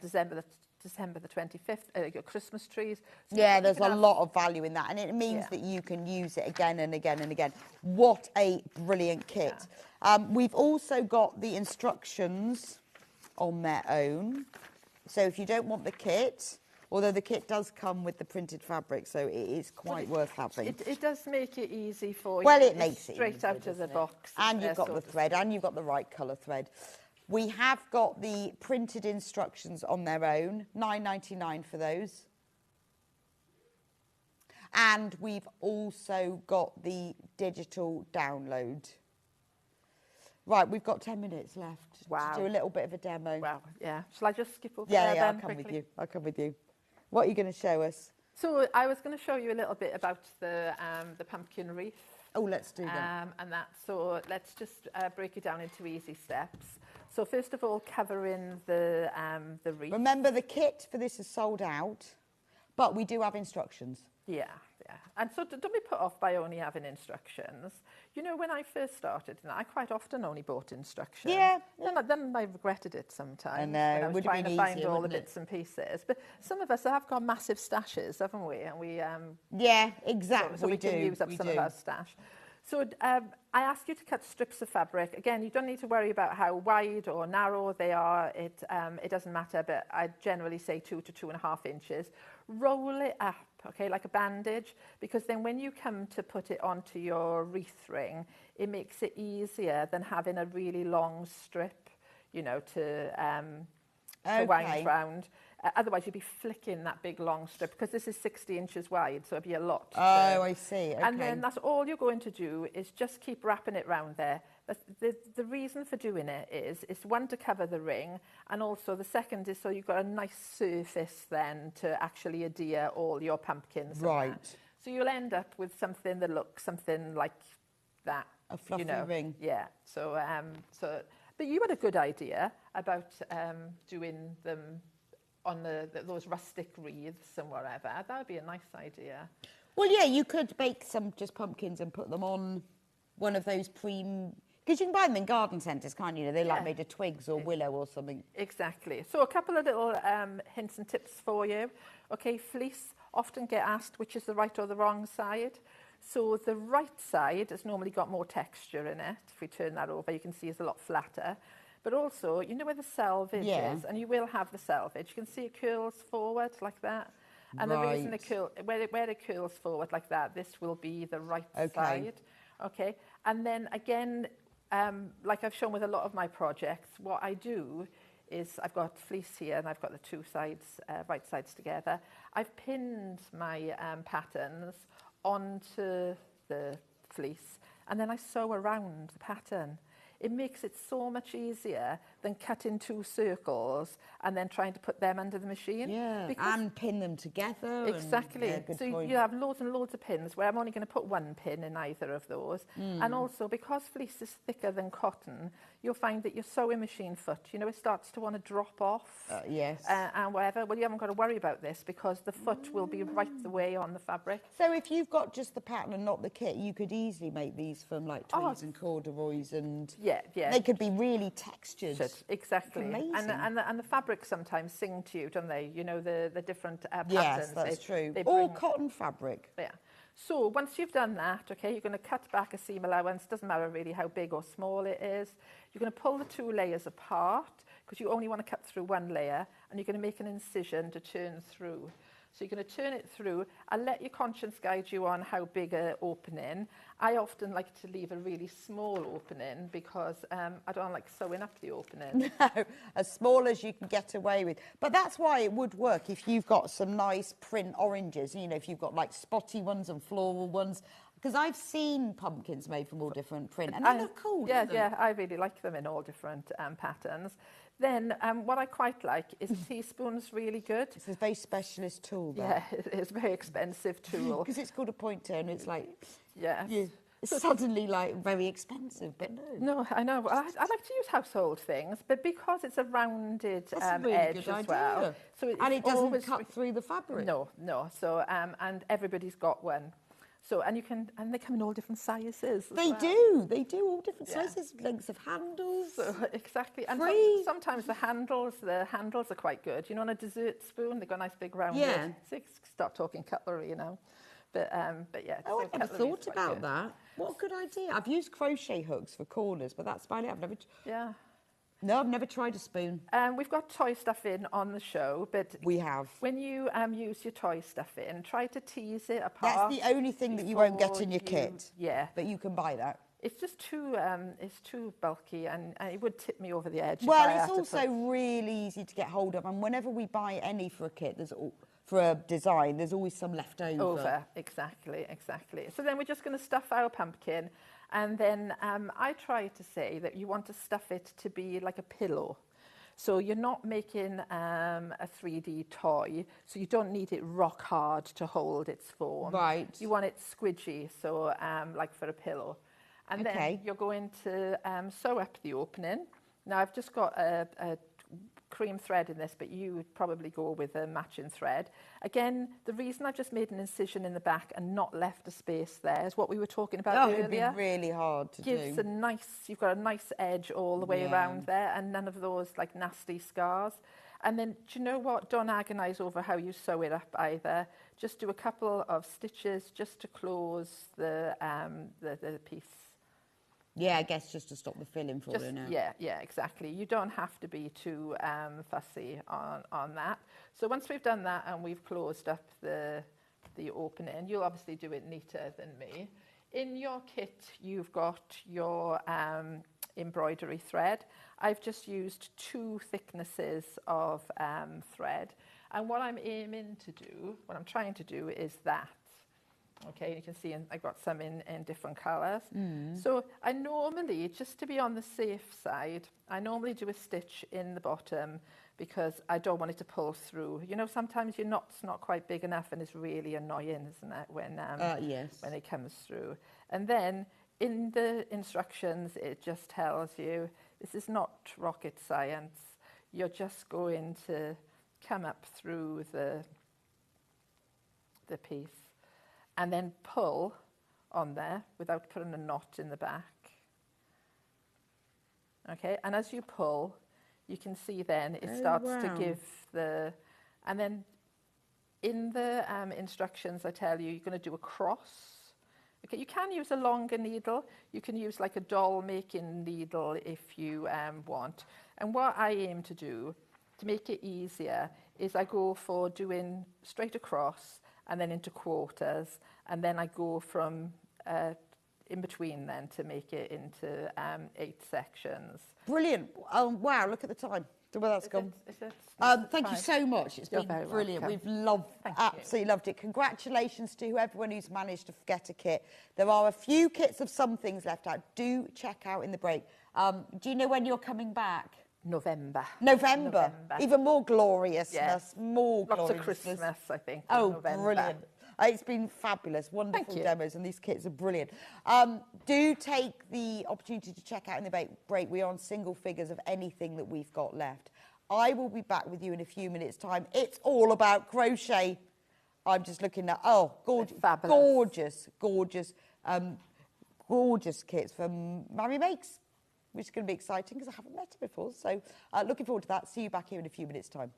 December the 25th, your Christmas trees. So there's a lot of value in that, and it means that you can use it again and again and again. What a brilliant kit. We've also got the instructions on their own. So if you don't want the kit, although the kit does come with the printed fabric, so it is quite worth having. It does make it easy for you. Well, it makes it straight out of the box. And you've got the thread, and you've got the right colour thread. We have got the printed instructions on their own, $9.99 for those. And we've also got the digital download. Right, we've got 10 minutes left to do a little bit of a demo. Wow, yeah. Shall I just skip over there then I'll come quickly? with you. I'll come with you. What are you going to show us? So I was going to show you a little bit about the pumpkin wreath. Oh, let's do that. And that. So let's just break it down into easy steps. So first of all, covering the wreath. Remember, the kit for this is sold out, but we do have instructions. Yeah. And so don't be put off by only having instructions. You know, when I first started, I quite often only bought instructions. Yeah. Then I regretted it sometimes. I know, when I it was would have trying been to find easier, all the wouldn't it? bits and pieces. But some of us have got massive stashes, haven't we? And we Yeah, exactly. so we can use up some of our stash. So I ask you to cut strips of fabric. Again, you don't need to worry about how wide or narrow they are. It doesn't matter, but I generally say 2 to 2.5 inches. Roll it up, okay, like a bandage, because then when you come to put it onto your wreath ring, it makes it easier than having a really long strip, you know, to wind round. Otherwise, you'd be flicking that big long strip, because this is 60 inches wide, so it'd be a lot. Oh, I see. Okay. And then that's all you're going to do is just keep wrapping it round there. The reason for doing it is one, to cover the ring, and also the second is so you've got a nice surface then to actually adhere all your pumpkins. Right. So you'll end up with something that looks something like that. A fluffy ring. Yeah. So but you had a good idea about doing them on those rustic wreaths and whatever. That would be a nice idea. Well, yeah, you could bake some just pumpkins and put them on one of those because you can buy them in garden centres, can't you? They're like made of twigs or willow or something. Exactly. So a couple of little hints and tips for you. Okay, fleece, often get asked which is the right or the wrong side. So the right side has normally got more texture in it. If we turn that over, you can see it's a lot flatter. But also, you know where the selvage is, and you will have the selvage. You can see it curls forward like that. And the reason where it curls forward like that, this will be the right side. Okay. And then again, like I've shown with a lot of my projects, what I do is I've got fleece here and I've got the two sides, right sides together. I've pinned my patterns onto the fleece, and then I sew around the pattern. It makes it so much easier than cutting 2 circles and then trying to put them under the machine. Yeah, and pin them together. Exactly. And, so you have loads and loads of pins where I'm only going to put 1 pin in either of those. And also, because fleece is thicker than cotton, you'll find that your sewing machine foot, you know, it starts to want to drop off. Yes. And whatever. Well, you haven't got to worry about this because the foot will be right the way on the fabric. So if you've got just the pattern and not the kit, you could easily make these from like tweeds and corduroys and... Yeah. They could be really textured. Exactly. Amazing. And the fabrics sometimes sing to you, don't they? You know, the different patterns. Yes, that's true. All cotton fabric. Yeah. So once you've done that, okay, you're going to cut back a seam allowance. Doesn't matter really how big or small it is. You're going to pull the 2 layers apart because you only want to cut through 1 layer, and you're going to make an incision to turn through. So you're going to turn it through and let your conscience guide you on how big an opening. I often like to leave a really small opening because I don't like sewing up the opening. No, as small as you can get away with. But that's why it would work if you've got some nice print oranges, you know, if you've got like spotty ones and floral ones. Because I've seen pumpkins made from all different print, and they look cool. Yeah, I really like them in all different patterns. Then what I quite like is teaspoons, really good. It's a very specialist tool, though. Yeah, it's a very expensive tool. Because it's called a pointer, and it's like... Yeah. It's suddenly like very expensive, but no. No, I know. I like to use household things, but because it's a rounded really edge good as idea. well. So and it doesn't cut through the fabric. No. So and everybody's got one. So and they come in all different sizes. They do all different sizes, lengths of handles. So, exactly. And sometimes the handles are quite good. You know, on a dessert spoon, they've got nice big round. Yeah. So start talking cutlery, you know. But yeah. Oh, I never thought about that. What a good idea. I've used crochet hooks for corners, but that's about it. I've never tried a spoon. We've got toy stuff in on the show, but we have. When you use your toy stuff in, try to tease it apart. That's the only thing that you won't get in your kit. Yeah, but you can buy that. It's just too bulky, and it would tip me over the edge. Well, it's also really easy to get hold of, and whenever we buy any for a kit, for a design, there's always some left over. Exactly. So then we're just going to stuff our pumpkin. And then I try to say that you want to stuff it to be like a pillow. So you're not making a 3D toy, so you don't need it rock hard to hold its form. Right. You want it squidgy, so like for a pillow. And then you're going to sew up the opening. Now I've just got a cream thread in this, but you would probably go with a matching thread. Again, the reason I've just made an incision in the back and not left a space there is what we were talking about earlier. It would be really hard to Gives do. you've got a nice edge all the way around there, and none of those like nasty scars. And then, do you know what? Don't agonise over how you sew it up either. Just do a couple of stitches just to close the piece. Yeah, I guess just to stop the filling falling out. Yeah, exactly. You don't have to be too fussy on that. So once we've done that and we've closed up the opening, you'll obviously do it neater than me. In your kit, you've got your embroidery thread. I've just used 2 thicknesses of thread. And what I'm trying to do is that. Okay, you can see I got some in different colours. So I normally, just to be on the safe side, I normally do a stitch in the bottom because I don't want it to pull through. You know, sometimes your knot's not quite big enough and it's really annoying, isn't it, when it comes through. And then in the instructions, it just tells you, this is not rocket science. You're just going to come up through the piece and then pull on there without putting a knot in the back. Okay, and as you pull, you can see then it starts to give and then in the instructions I tell you, you're going to do a cross. Okay, you can use a longer needle. You can use like a doll making needle if you want. And what I aim to do to make it easier is I go for doing straight across and then into quarters, and then I go from in between then to make it into 8 sections. Brilliant. Wow, look at the time. Well, that's gone. Thank you so much. It's been brilliant. Welcome. We've absolutely loved it. Congratulations to everyone who's managed to get a kit. There are a few kits of some things left out. Do check out in the break. Do you know when you're coming back? November. Even more gloriousness. Yes. More Lots gloriousness. of Christmas, I think. Oh, November. brilliant. It's been fabulous, wonderful demos, and these kits are brilliant. Do take the opportunity to check out in the break. We are on single figures of anything that we've got left. I will be back with you in a few minutes' time. It's all about crochet. I'm just looking at, gorgeous kits from Mammy Makes, which is going to be exciting because I haven't met her before. So looking forward to that. See you back here in a few minutes' time.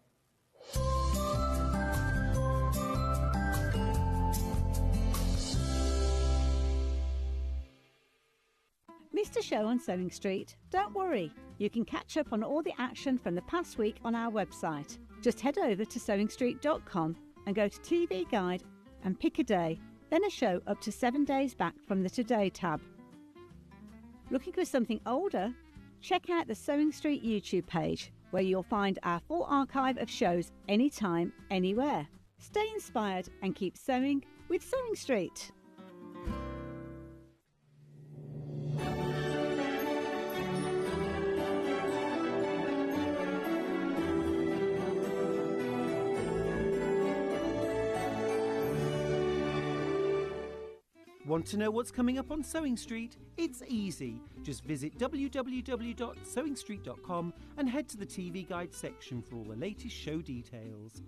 Missed a show on Sewing Street? Don't worry, you can catch up on all the action from the past week on our website. Just head over to sewingstreet.com and go to TV Guide and pick a day, then a show up to 7 days back from the Today tab. Looking for something older? Check out the Sewing Street YouTube page, where you'll find our full archive of shows anytime, anywhere. Stay inspired and keep sewing with Sewing Street. Want to know what's coming up on Sewing Street? It's easy. Just visit www.sewingstreet.com and head to the TV Guide section for all the latest show details.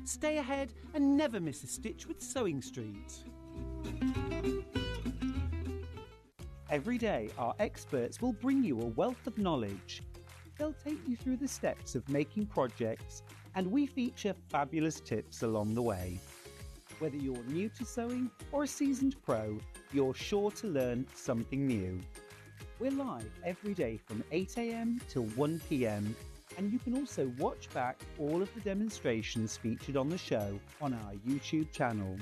Stay ahead and never miss a stitch with Sewing Street. Every day, our experts will bring you a wealth of knowledge. They'll take you through the steps of making projects, and we feature fabulous tips along the way. Whether you're new to sewing or a seasoned pro, you're sure to learn something new. We're live every day from 8 a.m. till 1 p.m. and you can also watch back all of the demonstrations featured on the show on our YouTube channel.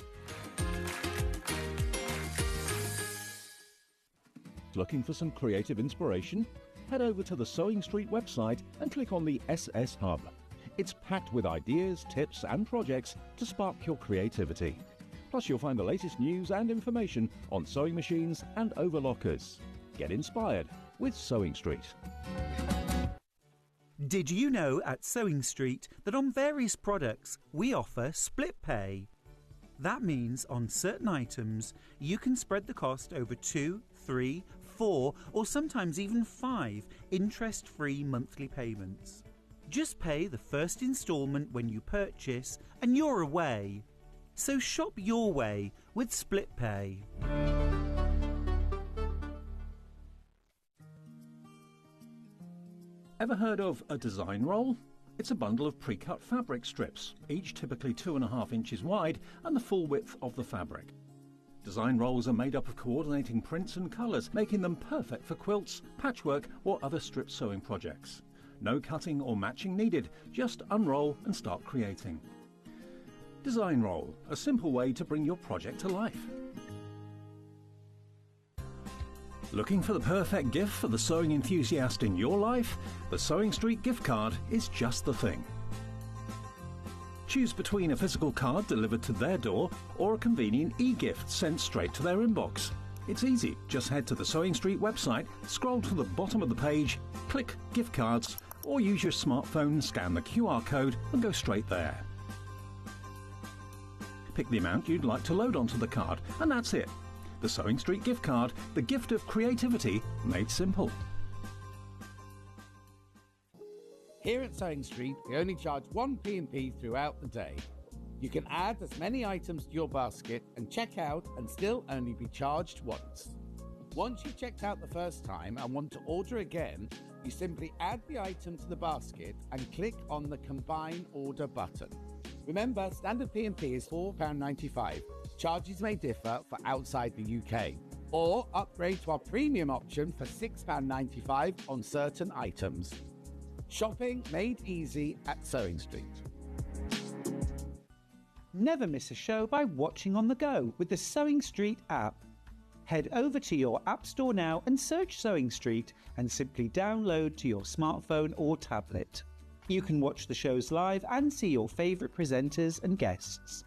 Looking for some creative inspiration? Head over to the Sewing Street website and click on the SS Hub. It's packed with ideas, tips and projects to spark your creativity. Plus you'll find the latest news and information on sewing machines and overlockers. Get inspired with Sewing Street. Did you know at Sewing Street that on various products we offer split pay? That means on certain items you can spread the cost over 2, 3, 4 or sometimes even 5 interest-free monthly payments. Just pay the first instalment when you purchase and you're away. So shop your way with split pay. Ever heard of a design roll? It's a bundle of pre-cut fabric strips, each typically 2.5 inches wide and the full width of the fabric. Design rolls are made up of coordinating prints and colours, making them perfect for quilts, patchwork or other strip sewing projects. No cutting or matching needed, just unroll and start creating. Design roll, a simple way to bring your project to life. Looking for the perfect gift for the sewing enthusiast in your life? The Sewing Street gift card is just the thing. Choose between a physical card delivered to their door or a convenient e-gift sent straight to their inbox. It's easy. Just head to the Sewing Street website, scroll to the bottom of the page, click gift cards, or use your smartphone, scan the QR code and go straight there. Pick the amount you'd like to load onto the card and that's it. The Sewing Street gift card, the gift of creativity made simple. Here at Sewing Street, we only charge one P&P throughout the day. You can add as many items to your basket and check out and still only be charged once. Once you've checked out the first time and want to order again, you simply add the item to the basket and click on the Combine Order button. Remember, standard P&P is £4.95. Charges may differ for outside the UK. Or upgrade to our premium option for £6.95 on certain items. Shopping made easy at Sewing Street. Never miss a show by watching on the go with the Sewing Street app. Head over to your App Store now and search Sewing Street and simply download to your smartphone or tablet. You can watch the shows live and see your favourite presenters and guests.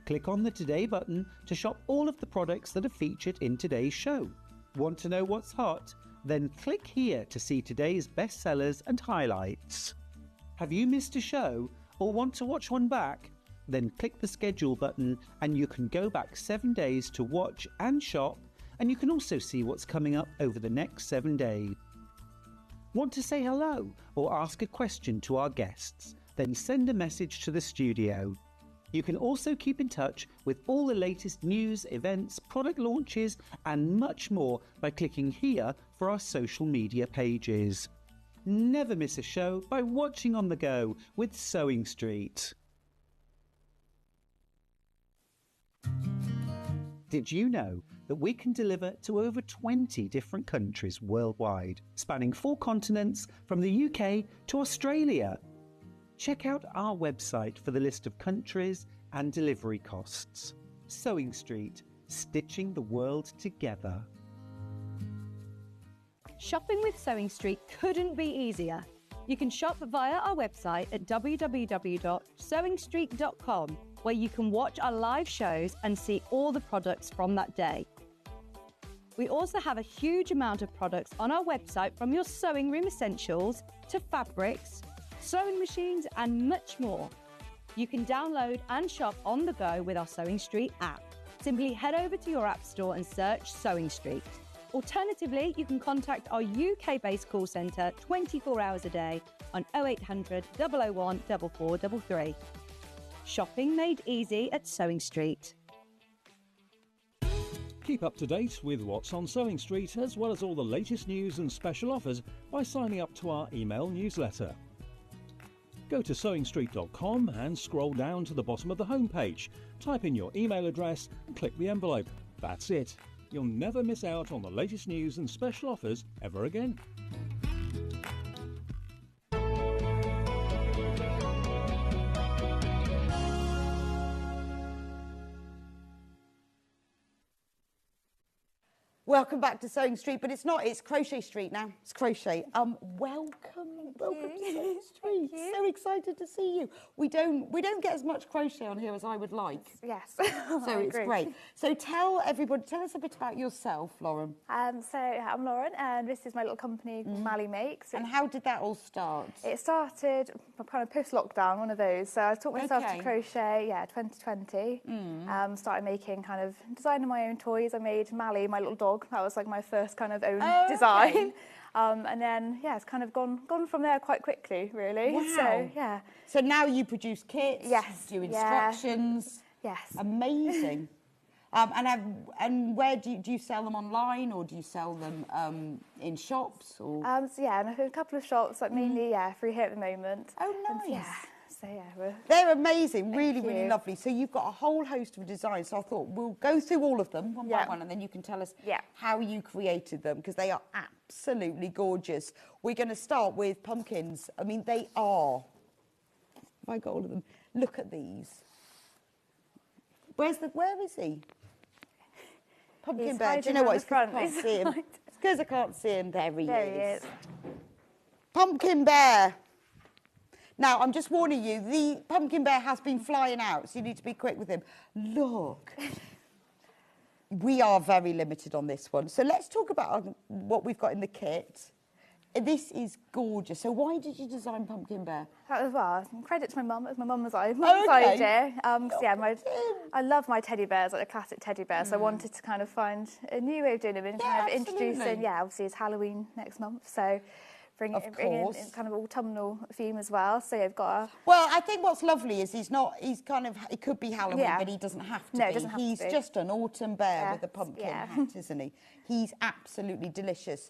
Click on the Today button to shop all of the products that are featured in today's show. Want to know what's hot? Then click here to see today's bestsellers and highlights. Have you missed a show or want to watch one back? Then click the schedule button and you can go back 7 days to watch and shop, and you can also see what's coming up over the next 7 days. Want to say hello or ask a question to our guests? Then send a message to the studio. You can also keep in touch with all the latest news, events, product launches and much more by clicking here for our social media pages. Never miss a show by watching on the go with Sewing Street. Did you know that we can deliver to over 20 different countries worldwide, spanning 4 continents from the UK to Australia? Check out our website for the list of countries and delivery costs. Sewing Street, stitching the world together. Shopping with Sewing Street couldn't be easier. You can shop via our website at www.sewingstreet.com, where you can watch our live shows and see all the products from that day. We also have a huge amount of products on our website, from your sewing room essentials to fabrics, sewing machines and much more. You can download and shop on the go with our Sewing Street app. Simply head over to your app store and search Sewing Street. Alternatively, you can contact our UK-based call centre 24 hours a day on 0800 001 4433. Shopping made easy at Sewing Street. Keep up to date with what's on Sewing Street, as well as all the latest news and special offers by signing up to our email newsletter. Go to sewingstreet.com and scroll down to the bottom of the homepage. Type in your email address and click the envelope. That's it. You'll never miss out on the latest news and special offers ever again. Welcome back to Sewing Street, but it's not, it's Crochet Street now. It's crochet. Welcome to Sewing Street. So excited to see you. We don't get as much crochet on here as I would like. Yes. So it's great. So tell us a bit about yourself, Lauren. So I'm Lauren, and this is my little company called Mally Makes. And how did that all start? It started kind of post-lockdown, one of those. So I taught myself to crochet, 2020. Started making designing my own toys. I made Mally, my little dog. That was like my first kind of own design. And then, it's kind of gone from there quite quickly, really. Wow. So, yeah. So now you produce kits, yes, do instructions. Yes. Amazing. And where do you sell them online, or do you sell them in shops? Or? And a couple of shops, like mainly, free here at the moment. Oh, nice. And, so they're amazing, really lovely. So you've got a whole host of designs. So I thought we'll go through all of them one by one, and then you can tell us how you created them, because they are absolutely gorgeous. We're going to start with pumpkins. I mean, they are. Have I got all of them? Look at these. Where is he? Pumpkin Bear. Do you know what? It's because I can't see him. It's because I can't see him. There he is. Pumpkin Bear. Now, I'm just warning you, the Pumpkin Bear has been flying out, so you need to be quick with him. Look. We are very limited on this one. So let's talk about what we've got in the kit. This is gorgeous. So why did you design Pumpkin Bear? Credit to my mum. It was my mum's idea. I love my teddy bears, like a classic teddy bear. So I wanted to kind of find a new way of doing them and kind of introducing. Obviously it's Halloween next month, so bring in kind of autumnal theme as well. So you've got. Well, I think what's lovely is he could be Halloween, but he doesn't have to be. Doesn't have he's to be. just an autumn bear with a pumpkin hat, isn't he? He's absolutely delicious.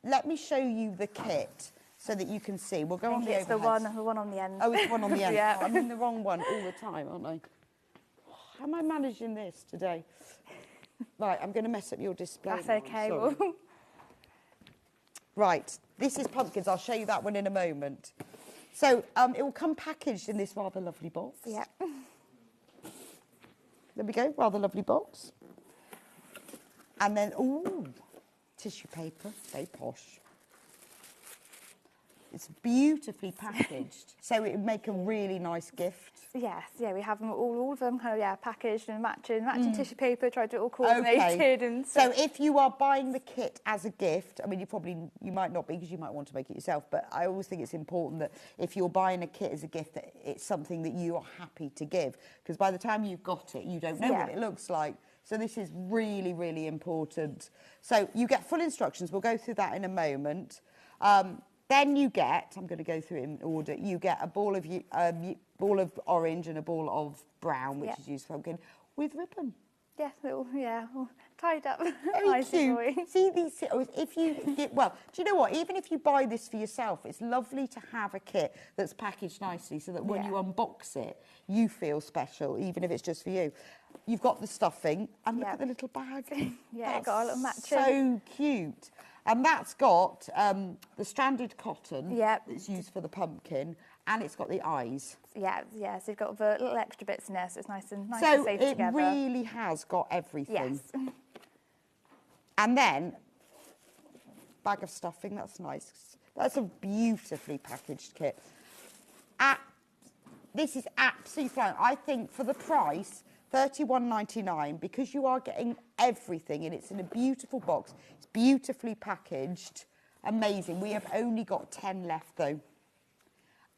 Let me show you the kit so that you can see. We'll go on the overhead. The one on the end. Oh, it's the one on the end. Oh, I'm in the wrong one all the time, aren't I? How am I managing this today? Right, I'm going to mess up your display. That's okay. Right, this is pumpkins. I'll show you that one in a moment. So it will come packaged in this rather lovely box. Yeah. There we go, rather lovely box. And then, tissue paper, very posh. It's beautifully packaged, so it would make a really nice gift. Yes, we have them all of them packaged and matching tissue paper. Try to do it all coordinated. And so if you are buying the kit as a gift, I mean, you might not be, because you might want to make it yourself. But I always think it's important that if you're buying a kit as a gift, that it's something that you are happy to give, because by the time you've got it, you don't know what it looks like. So this is really, really important. So you get full instructions. We'll go through that in a moment. Then you get, I'm going to go through it in order, you get a ball of orange and a ball of brown, which is used for pumpkin, with ribbon. Yes, all tied up. Very cute. See these, if you get, do you know what? Even if you buy this for yourself, it's lovely to have a kit that's packaged nicely, so that when you unbox it, you feel special, even if it's just for you. You've got the stuffing, and look at the little bag. That's got a little matching. So cute. And that's got the stranded cotton that's used for the pumpkin, and it's got the eyes. So you've got the little extra bits in there, so it's nice and safe together. So it really has got everything. Yes. And then, bag of stuffing, that's nice. That's a beautifully packaged kit. This is absolutely fine. I think for the price, £31.99, because you are getting everything, and it's in a beautiful box. It's beautifully packaged. Amazing. We have only got 10 left, though.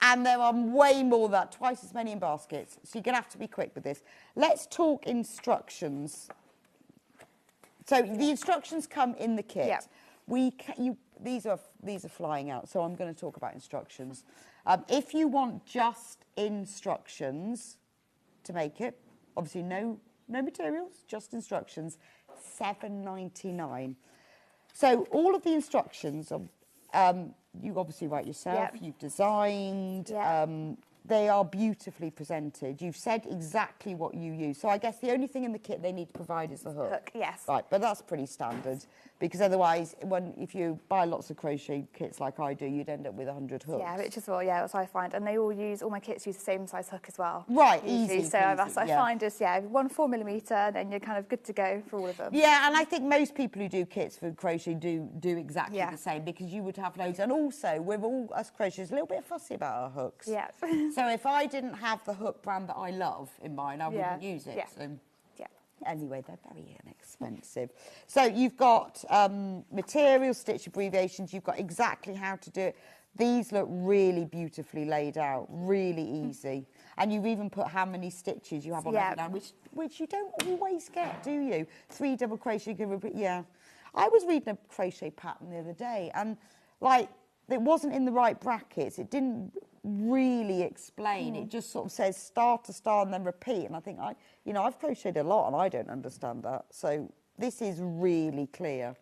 And there are way more than that, twice as many in baskets. So you're going to have to be quick with this. Let's talk instructions. So the instructions come in the kit. These are flying out, so I'm going to talk about instructions. If you want just instructions to make it, obviously no materials, just instructions, £7.99. So all of the instructions, you obviously write yourself, you've designed, they are beautifully presented. You've said exactly what you use. So I guess the only thing in the kit they need to provide is the hook. Yes. Right, but that's pretty standard, because otherwise, if you buy lots of crochet kits like I do, you'd end up with 100 hooks. Yeah, which is what I find. And all my kits use the same size hook as well. Right, usually. easy. So that's what I find is, one 4mm, and then you're kind of good to go for all of them. Yeah, and I think most people who do kits for crochet do exactly the same, because you would have loads. And also, we're all, us crocheters, a little bit fussy about our hooks. Yeah. So if I didn't have the hook brand that I love in mine, I wouldn't use it. Yeah. So. Anyway, they're very inexpensive. So you've got material, stitch abbreviations. You've got exactly how to do it. These look really beautifully laid out, really easy. And you've even put how many stitches you have on every down, which you don't always get, do you? 3 double crochet, you can repeat. Yeah. I was reading a crochet pattern the other day, and like, it wasn't in the right brackets. It didn't really explain. It just sort of says start to star and then repeat. And I think I've crocheted a lot and I don't understand that. So this is really clear.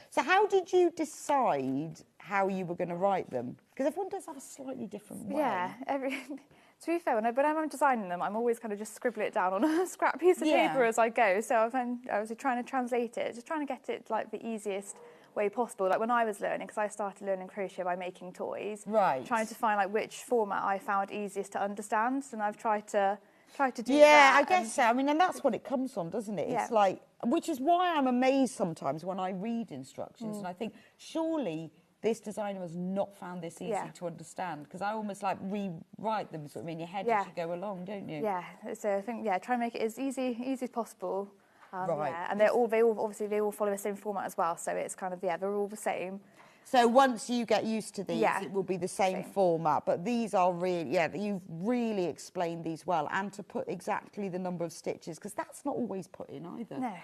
So how did you decide how you were going to write them? Because everyone does have a slightly different way. Yeah. To be fair, when I'm designing them, I'm always kind of just scribbling it down on a scrap piece of paper as I go. So I was trying to translate it, just trying to get it like the easiest way possible. Like when I was learning, because I started learning crochet by making toys, trying to find like which format I found easiest to understand, and I've tried to do that. I guess so. I mean, and that's what it comes from, doesn't it? It's like, which is why I'm amazed sometimes when I read instructions and I think, surely this designer has not found this easy to understand, because I almost like rewrite them sort of in your head as you go along, don't you? Yeah, so I think try and make it as easy as possible. Right. Yeah. And they all follow the same format as well, so it's kind of they're all the same. So once you get used to these, it will be the same format. But these are really, you've really explained these well, and to put exactly the number of stitches, because that's not always put in either. No.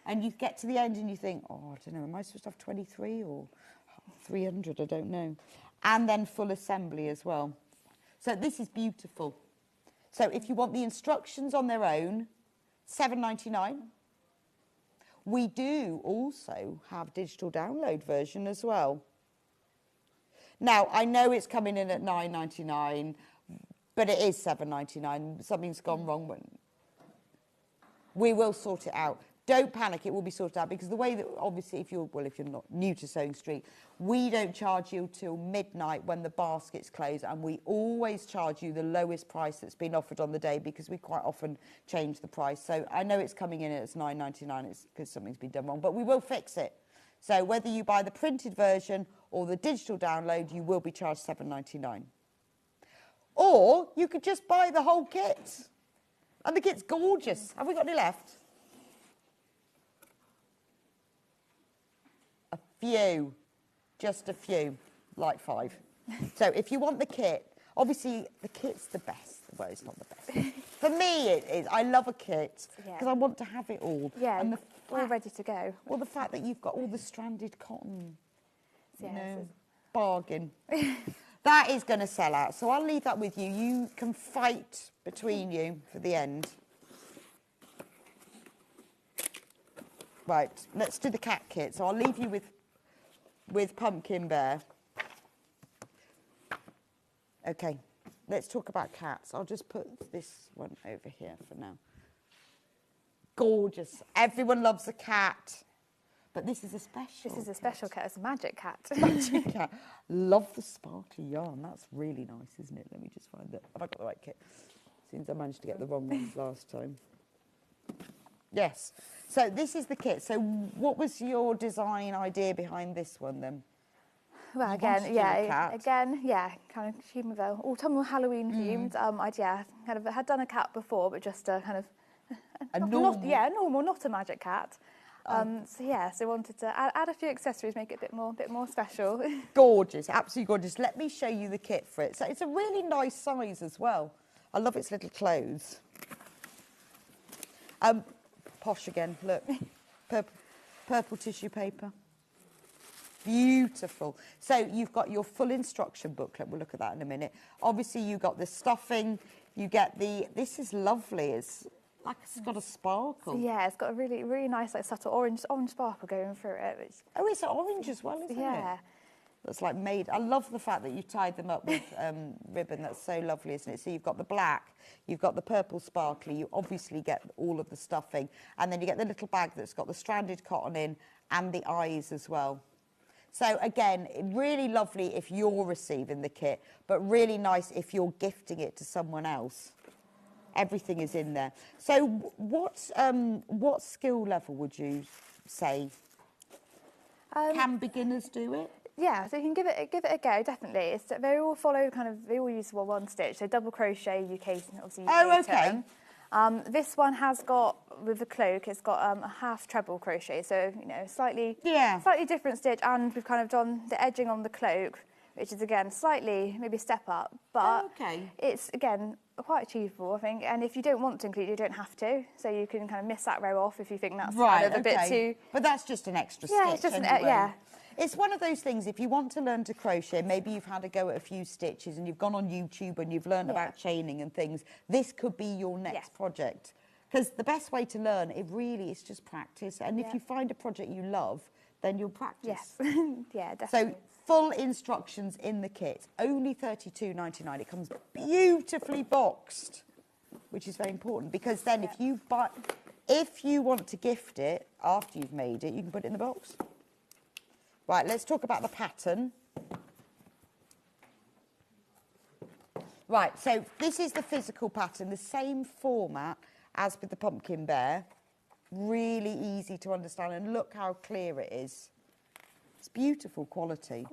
And you get to the end and you think, I don't know, am I supposed to have 23 or 300? I don't know. And then full assembly as well. So this is beautiful. So if you want the instructions on their own, $7.99. We do also have digital download version as well. Now, I know it's coming in at $9.99, but it is $7.99. Something's gone wrong. We will sort it out. Don't panic, it will be sorted out, because the way that, obviously, if you're not new to Sewing Street, we don't charge you till midnight when the baskets close, and we always charge you the lowest price that's been offered on the day, because we quite often change the price. So I know it's coming in at $9.99, it's because something's been done wrong, but we will fix it. So whether you buy the printed version or the digital download, you will be charged $7.99. Or you could just buy the whole kit, and the kit's gorgeous. Have we got any left? Few, just a few, like 5. So if you want the kit, obviously the kit's the best. Well, it's not the best. For me, it is. I love a kit because I want to have it all. Yeah, and all ready to go. Well, the fact that you've got all the stranded cotton, bargain. That is going to sell out. So I'll leave that with you. You can fight between you for the end. Right, let's do the cat kit. So I'll leave you with Pumpkin Bear. Okay, let's talk about cats. I'll just put this one over here for now. Gorgeous. Everyone loves a cat. But this is a special This is a special cat. It's a magic cat. Magic cat. Love the sparkly yarn. That's really nice, isn't it? Let me just find it. Have I got the right kit? Seems I managed to get the wrong ones last time. Yes. So this is the kit. So what was your design idea behind this one then? Well, kind of theme of autumnal Halloween themed. I had done a cat before, but just a kind of normal, not a magic cat. So I wanted to add a few accessories, make it a bit more special. Gorgeous, absolutely gorgeous. Let me show you the kit for it. So it's a really nice size as well. I love its little clothes. Posh again, look. Purple tissue paper. Beautiful. So you've got your full instruction booklet. We'll look at that in a minute. Obviously, you got the stuffing. You get this is lovely. It's like it's got a sparkle. Yeah, it's got a really nice, like, subtle orange sparkle going through it. Oh, it's orange as well, isn't it? Yeah. that's like made. I love the fact that you tied them up with ribbon. That's so lovely, isn't it? So you've got the black, you've got the purple sparkly, you obviously get all of the stuffing, and then you get the little bag that's got the stranded cotton in and the eyes as well. So again, really lovely if you're receiving the kit, but really nice if you're gifting it to someone else. Everything is in there. So what skill level would you say? Can beginners do it? Yeah, so you can give it a go, definitely. They all follow they all use one stitch. So double crochet, UK, obviously UK term. This one has got, with the cloak, it's got a half treble crochet, so, you know, slightly different stitch, and we've kind of done the edging on the cloak, which is, again, slightly, maybe a step up, but it's, again, quite achievable, I think, and if you don't want to include it, you don't have to, so you can kind of miss that row off if you think that's kind of a bit too... But that's just an extra stitch. Yeah, it's just anyway. It's one of those things, if you want to learn to crochet, maybe you've had a go at a few stitches and you've gone on YouTube and you've learned about chaining and things, this could be your next project. Because the best way to learn, it really is just practice. And if you find a project you love, then you'll practice. Yes, yeah, definitely. So full instructions in the kit, only $32.99. It comes beautifully boxed, which is very important, because then if you want to gift it after you've made it, you can put it in the box. Right, let's talk about the pattern. Right, so this is the physical pattern, the same format as with the pumpkin bear. Really easy to understand, and look how clear it is. It's beautiful quality.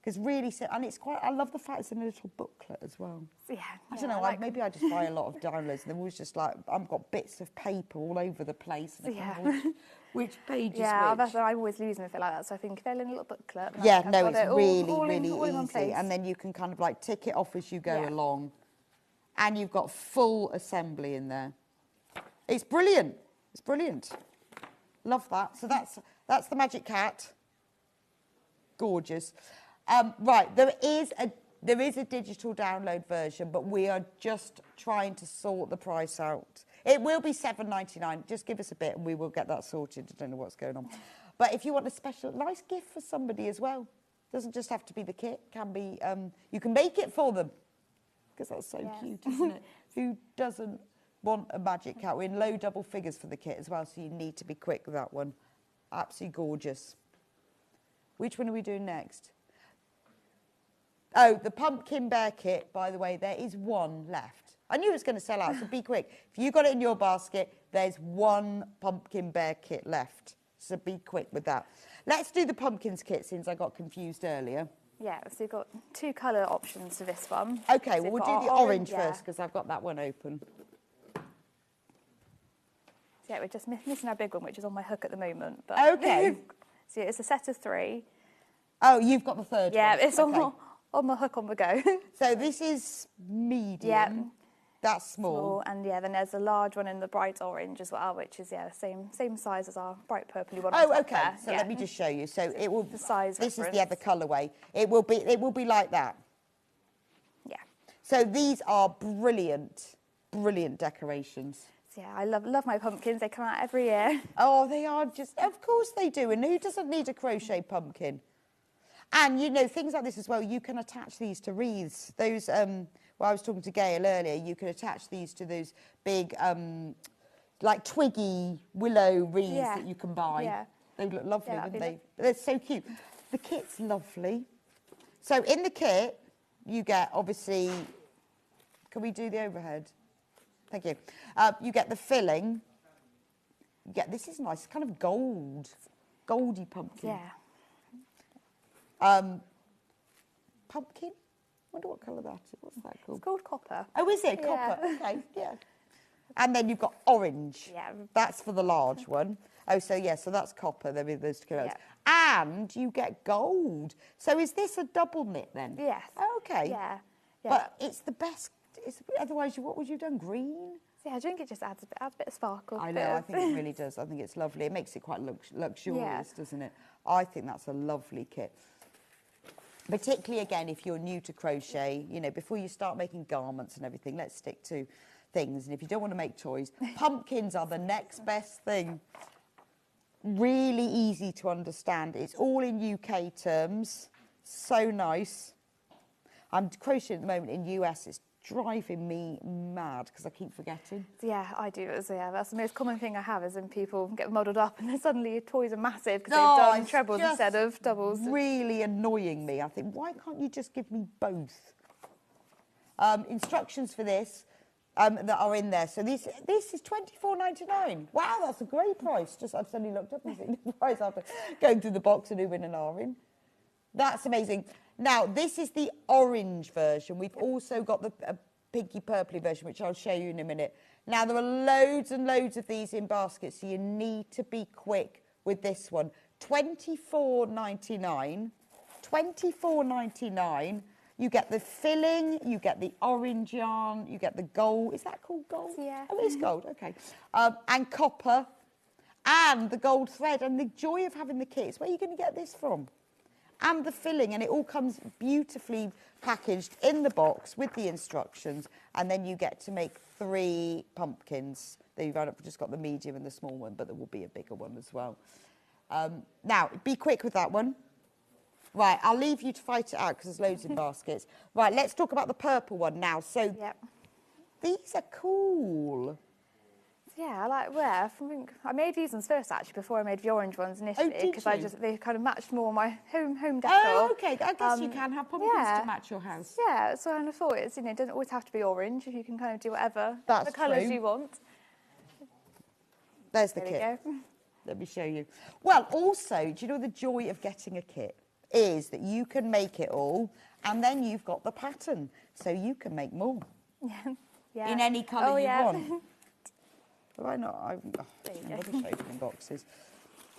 Because really, and it's quite, I love the fact it's in a little booklet as well. Yeah. I don't know, maybe I just buy a lot of downloads and they're always just like, I've got bits of paper all over the place. And which page is which. I always lose them if they're like that, so I think they're in a little booklet. Yeah, no, it's really easy. And then you can kind of like tick it off as you go along. And you've got full assembly in there. It's brilliant. It's brilliant. Love that. So that's the Magic Cat. Gorgeous. Right, there is a digital download version, but we are just trying to sort the price out. It will be $7.99. Just give us a bit and we will get that sorted. I don't know what's going on. But if you want a special, nice gift for somebody as well, doesn't just have to be the kit. Can be, you can make it for them, because that's so cute, isn't it? Who doesn't want a Magic Cat? We're in low double figures for the kit as well, so you need to be quick with that one. Absolutely gorgeous. Which one are we doing next? Oh, the pumpkin bear kit, by the way, there is one left. I knew it was going to sell out, so be quick. If you got it in your basket, there's one pumpkin bear kit left. So be quick with that. Let's do the pumpkins kit, since I got confused earlier. Yeah, so you've got two colour options for this one. OK, well, we'll do the orange first, because I've got that one open. So yeah, we're just missing our big one, which is on my hook at the moment. But OK. So it's a set of 3. Oh, you've got the third one. Yeah, it's on my hook on the go. So this is medium. Yeah. That's small. And then there's a large one in the bright orange as well, which is same size as our bright purpley one. Oh, OK. So let me just show you. So it will. The size. This is the other colourway. It will be like that. Yeah. So these are brilliant decorations. So yeah, I love my pumpkins. They come out every year. Oh, they are just. Of course they do. And who doesn't need a crochet pumpkin? And, you know, things like this as well, you can attach these to wreaths. Those, well, I was talking to Gail earlier, you can attach these to those big, like twiggy willow wreaths that you can buy. Yeah. They look lovely, wouldn't they? They're so cute. The kit's lovely. So in the kit, you get, obviously, can we do the overhead? Thank you. You get the filling. You get, this is nice, kind of goldy pumpkin. Yeah. Pumpkin? Wonder what colour that is. What's that called? It's called copper. Oh, is it? Copper. Okay, yeah. And then you've got orange. Yeah. That's for the large one. Oh, so yeah, so that's copper. There are those two colours. Yeah. And you get gold. So is this a double knit then? Yes. Oh, okay. Yeah. But it's the best. Otherwise, what would you have done? Green? Yeah, I think it just adds a bit of sparkle. I know, I think it really does. I think it's lovely. It makes it quite luxurious, doesn't it? I think that's a lovely kit. Particularly, again, if you're new to crochet, you know, before you start making garments and everything, let's stick to things. And if you don't want to make toys, pumpkins are the next best thing. Really easy to understand. It's all in UK terms. So nice. I'm crocheting at the moment in US. It's driving me mad because I keep forgetting. Yeah, I do. Yeah, that's the most common thing I have is when people get muddled up and then suddenly your toys are massive because they've done trebles instead of doubles. Really annoying me. I think, why can't you just give me both? Instructions for this that are in there. So this is £24.99. Wow, that's a great price. I've suddenly looked up and seen the price after going through the box and Ubin and Arin. That's amazing. Now, this is the orange version. We've also got the pinky purpley version, which I'll show you in a minute. Now, there are loads and loads of these in baskets, so you need to be quick with this one. £24.99. £24.99. You get the filling, you get the orange yarn, you get the gold. Is that called gold? Yeah. Oh, it's gold, okay. And copper, and the gold thread. And the joy of having the kits, where are you going to get this from? And the filling, and it all comes beautifully packaged in the box with the instructions, and then you get to make 3 pumpkins. There you've just got the medium and the small one, but there will be a bigger one as well. Now, be quick with that one. Right, I'll leave you to fight it out because there's loads in baskets. Right, let's talk about the purple one now. So these are cool. Yeah, I made these ones first actually before I made the orange ones initially because they kind of matched more my home decor. Oh, okay. I guess you can have pumpkins to match your house. Yeah, so I kind of thought it doesn't always have to be orange. You can kind of do whatever the colours you want. There's the kit. Let me show you. Well, also, do you know the joy of getting a kit is that you can make it all, and then you've got the pattern, so you can make more. Yeah. In any colour you yeah. want. Why not? I've never showed them in boxes.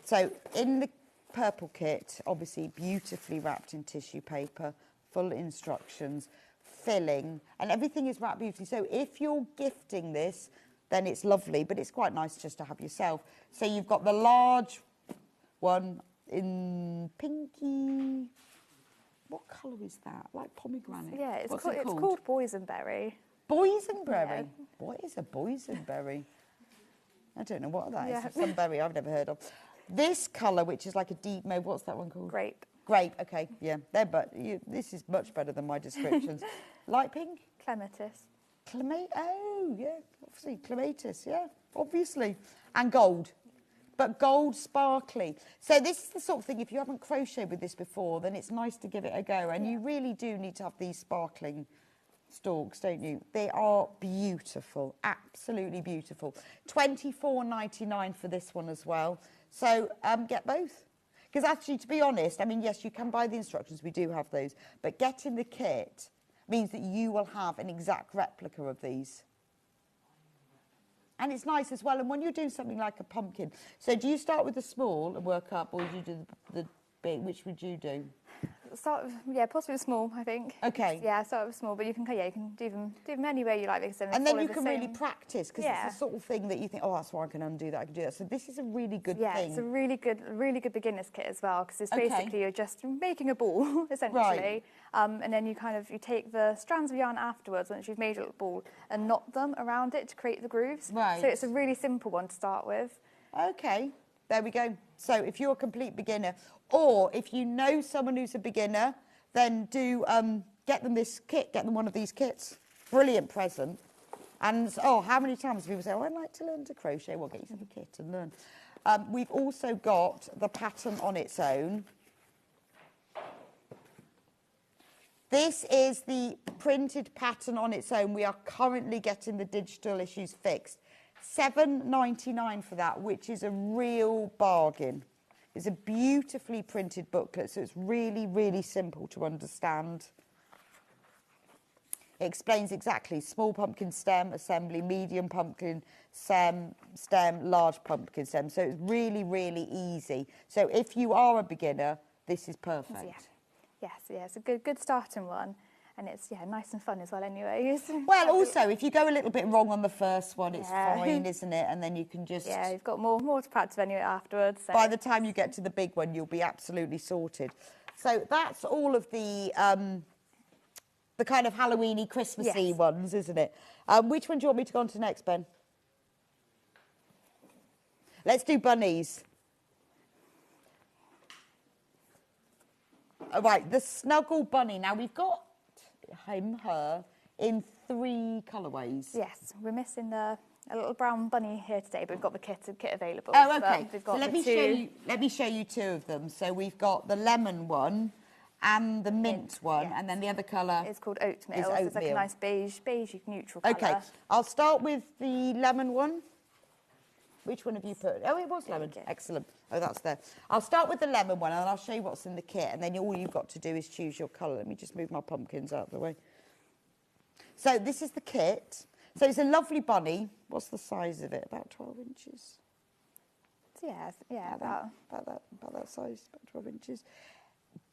So in the purple kit, obviously beautifully wrapped in tissue paper, full instructions, filling, and everything is wrapped beautifully. So if you're gifting this, then it's lovely, but it's quite nice just to have yourself. So you've got the large one in pinky. What colour is that? Like pomegranate. Yeah, it's called boysenberry. Boysenberry? Yeah. What is a boysenberry? I don't know what that is. It's some berry I've never heard of. This colour, which is like a deep mauve, what's that one called? Grape. Grape, okay, yeah. This is much better than my descriptions. Light pink? Clematis. Oh, yeah, obviously, clematis, yeah, obviously. And gold, but gold sparkly. So this is the sort of thing, if you haven't crocheted with this before, then it's nice to give it a go. And you really do need to have these sparkling stalks, don't you? They are beautiful, absolutely beautiful. £24.99 for this one as well. So get both. Because actually, to be honest, I mean, yes, you can buy the instructions. We do have those. But getting the kit means that you will have an exact replica of these. And it's nice as well. And when you're doing something like a pumpkin, so do you start with the small and work up, or do you do the big? Which would you do? Start possibly small, I think. Okay. Yeah, start with small, but you can do them any way you like. And then you can really practice, because it's the sort of thing that you think, oh, that's why I can undo that, I can do that. So this is a really good thing. Yeah, it's a really good beginner's kit as well, because it's basically you're just making a ball, essentially. Right. And then you take the strands of yarn afterwards, once you've made a little ball, and knot them around it to create the grooves. Right. So it's a really simple one to start with. Okay, there we go. So if you're a complete beginner, or if you know someone who's a beginner, then do get them this kit, get them one of these kits. Brilliant present. And, how many times people say, I'd like to learn to crochet. Well, get yourself a kit and learn. We've also got the pattern on its own. This is the printed pattern on its own. We are currently getting the digital issues fixed. £7.99 for that, which is a real bargain. It's a beautifully printed booklet, so it's really, really simple to understand. It explains exactly small pumpkin stem assembly, medium pumpkin stem, large pumpkin stem. So it's really, really easy. So if you are a beginner, this is perfect. Yes, it's a good starting one. And it's, nice and fun as well anyway. Well, also, if you go a little bit wrong on the first one, it's fine, isn't it? And then you can just... Yeah, you've got more to practice anyway afterwards. So. By the time you get to the big one, you'll be absolutely sorted. So that's all of the kind of Halloween-y, Christmassy ones, isn't it? Which one do you want me to go on to next, Ben? Let's do bunnies. right, the Snuggle Bunny. Now, we've got him, her, in 3 colourways. Yes, we're missing a little brown bunny here today, but we've got the kit available. Oh, okay. We've got so let me show you 2 of them. So we've got the lemon one and the mint one, and then the other colour is called oatmeal. Is So oatmeal. it's like a nice beige neutral colour. Okay, I'll start with the lemon one. Which one have you put? Oh, it was lemon. Excellent. Oh, that's there. I'll start with the lemon one, and I'll show you what's in the kit, and then all you've got to do is choose your colour. Let me just move my pumpkins out of the way. So this is the kit. So it's a lovely bunny. What's the size of it? About 12 inches. Yeah, about that size, about 12 inches.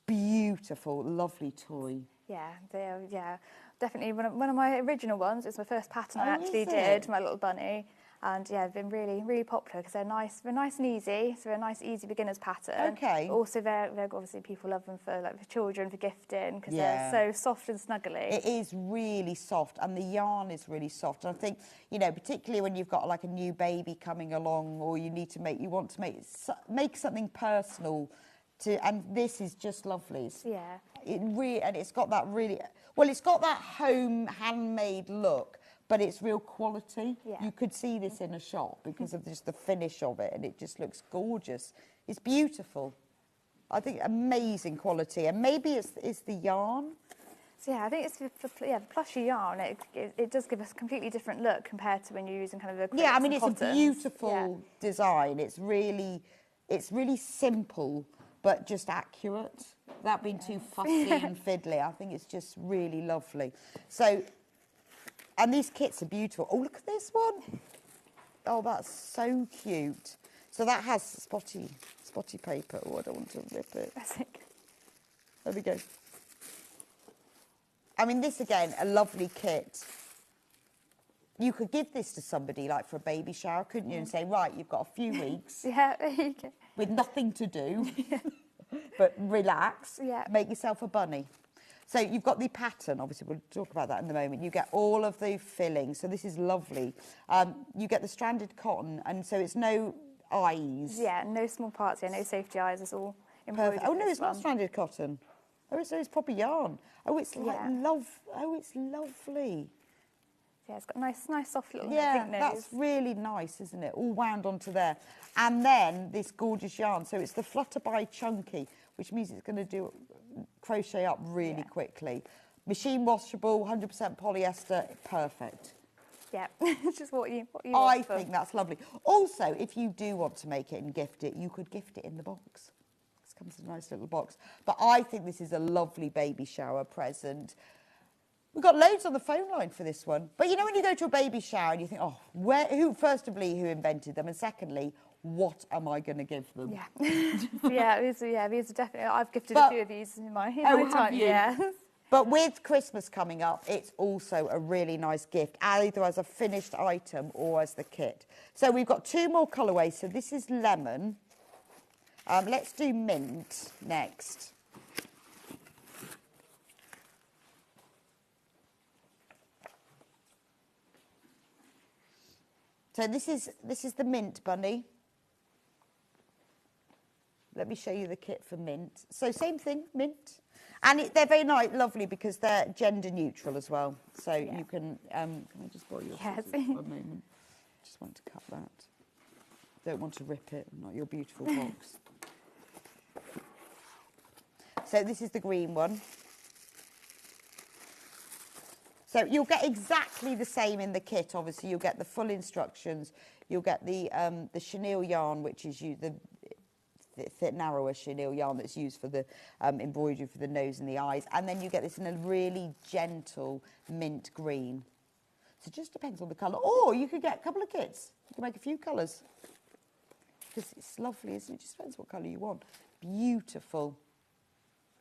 Beautiful, lovely toy. Yeah, definitely one of my original ones. It's my first pattern I Oh, actually is did, it? my little bunny. And yeah, they've been really popular because they're nice and easy. So they're a nice, easy beginner's pattern. Okay. But also, they're obviously people love them for children, for gifting, because they're so soft and snuggly. It is really soft, and the yarn is really soft. And I think, you know, particularly when you've got like a new baby coming along, or you want to make something personal. And this is just lovely. And it's got that it's got that home handmade look, but it's real quality. You could see this in a shop because of just the finish of it, and it just looks gorgeous. It's beautiful. I think amazing quality, and maybe it's the yarn. So yeah, I think it's the plushy yarn. It does give us a completely different look compared to when you're using kind of a I mean, it's a beautiful design. It's really simple, but just accurate. Without being too fussy and fiddly. I think it's just really lovely. So, and these kits are beautiful. Oh, look at this one. Oh, that's so cute. So that has spotty paper. Oh, I don't want to rip it. There we go. I mean, this again, a lovely kit. You could give this to somebody, like for a baby shower, couldn't you? And say, right, you've got a few weeks with nothing to do, but relax, make yourself a bunny. So you've got the pattern, obviously we'll talk about that in a moment. You get all of the fillings, so this is lovely. You get the stranded cotton, and so it's no eyes. Yeah, no small parts, no safety eyes, it's all embroidered. Perfect. Oh no, it's not stranded cotton. Oh, it's proper yarn. Oh, it's like it's lovely. Yeah, it's got nice soft little Yeah, pink nose. that's really nice, isn't it? All wound onto there. And then this gorgeous yarn. So it's the Flutterby Chunky, which means it's going to crochet up really quickly. Machine washable, 100% polyester, perfect. Yeah, it's just what you I want think that's lovely. Also, if you do want to make it and gift it, you could gift it in the box. This comes in a nice little box. But I think this is a lovely baby shower present. We've got loads on the phone line for this one. But you know when you go to a baby shower and you think, oh, firstly, who invented them? And secondly, what am I going to give them? Yeah. These are definitely, I've gifted a few of these in my time. Yeah. But with Christmas coming up, it's also a really nice gift, either as a finished item or as the kit. So we've got 2 more colourways. So this is lemon. Let's do mint next. So this is the mint bunny. Let me show you the kit for mint. So same thing, mint. And they're very nice, lovely, because they're gender neutral as well. So you can I just borrow your scissors for a moment? Just want to cut that. Don't want to rip it, not your beautiful box. So this is the green one. So you'll get exactly the same in the kit, obviously. You'll get the full instructions. You'll get the chenille yarn, which is the narrower chenille yarn that's used for the embroidery for the nose and the eyes. And then you get this in a really gentle mint green. So it just depends on the colour. Or you could get a couple of kits. You can make a few colours. Because it's lovely, isn't it? It just depends what colour you want. Beautiful.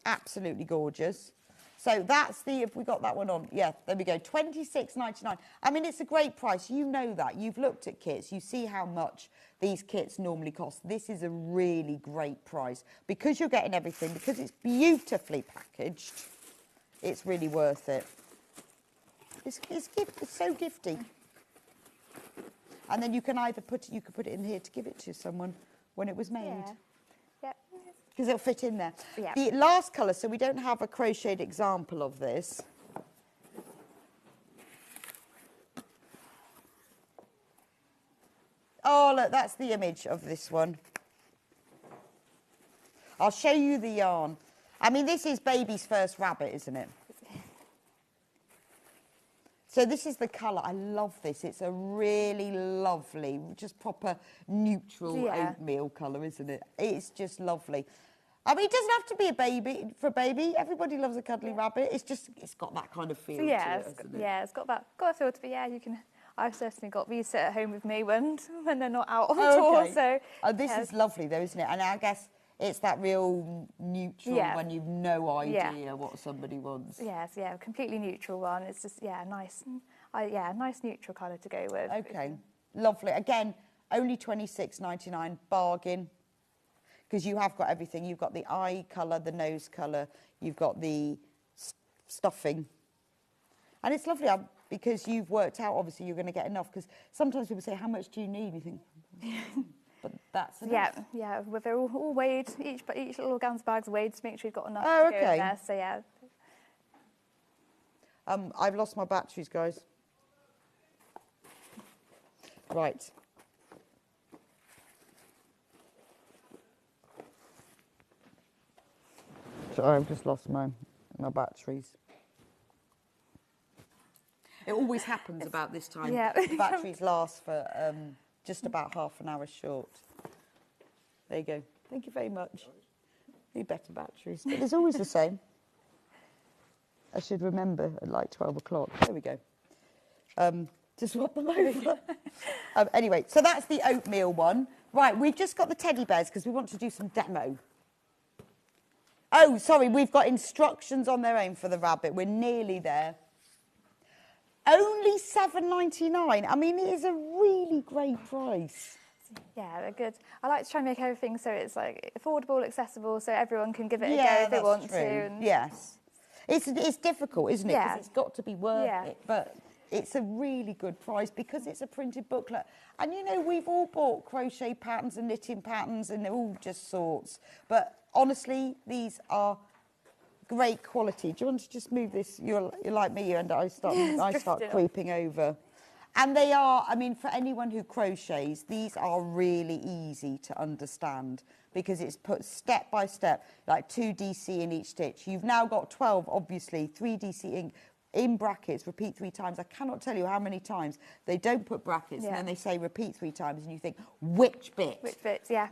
Absolutely gorgeous. So that's if we got that one on, yeah, there we go, $26.99. I mean, it's a great price. You know that. You've looked at kits. You see how much these kits normally cost. This is a really great price. Because you're getting everything, because it's beautifully packaged, it's really worth it. It's so gifty. And then you can either put it in here to give it to someone when it was made. Yeah. because it'll fit in there. Yeah. The last colour, so we don't have a crocheted example of this. Oh, look, that's the image of this one. I'll show you the yarn. I mean, this is baby's first rabbit, isn't it? So this is the colour. I love this. It's a really lovely, just proper neutral oatmeal colour, isn't it? It's just lovely. I mean, it doesn't have to be a baby for a baby. Everybody loves a cuddly rabbit. It's just, it's got that kind of feel to it, hasn't it? Yeah, it's got that feel to be. Yeah, you can. I've certainly got these sit at home with me when they're not out on tour. So this is lovely, though, isn't it? And I guess it's that real neutral when you've no idea what somebody wants. Yes, yeah, completely neutral one. It's just nice. Nice neutral colour to go with. Okay, lovely. Again, only £26.99, bargain. Because you have got everything. You've got the eye colour, the nose colour, you've got the stuffing. And it's lovely because you've worked out, obviously, you're going to get enough. Because sometimes people say, how much do you need? You think, but that's enough. Yeah, they're all weighed. Each little organza bag's weighed to make sure you've got enough to go in there. So, yeah. I've lost my batteries, guys. Right. So I've just lost my batteries. It always happens about this time. Yeah. The batteries last for just about half an hour short. There you go. Thank you very much. Need better batteries. But it's always the same. I should remember at like 12 o'clock. There we go. To swap them over. Anyway, so that's the oatmeal one. Right, we've just got the teddy bears because we want to do some demo. Oh, sorry, we've got instructions on their own for the rabbit. We're nearly there. Only £7.99. I mean, it is a really great price. Yeah, they're good. I like to try and make everything so it's like affordable, accessible, so everyone can give it a go if they want to. And yes. It's difficult, isn't it? Yeah. Because it's got to be worth it. But it's a really good price because it's a printed booklet. And, you know, we've all bought crochet patterns and knitting patterns and they're all just sorts. But honestly, these are great quality. Do you want to just move this? You're like me, and I start creeping over. And they are, I mean, for anyone who crochets, these are really easy to understand because it's put step by step, like 2 DC in each stitch. You've now got 12, obviously, 3 DC in brackets, repeat 3 times. I cannot tell you how many times they don't put brackets and then they say repeat 3 times and you think, which bit? Which bits, yeah.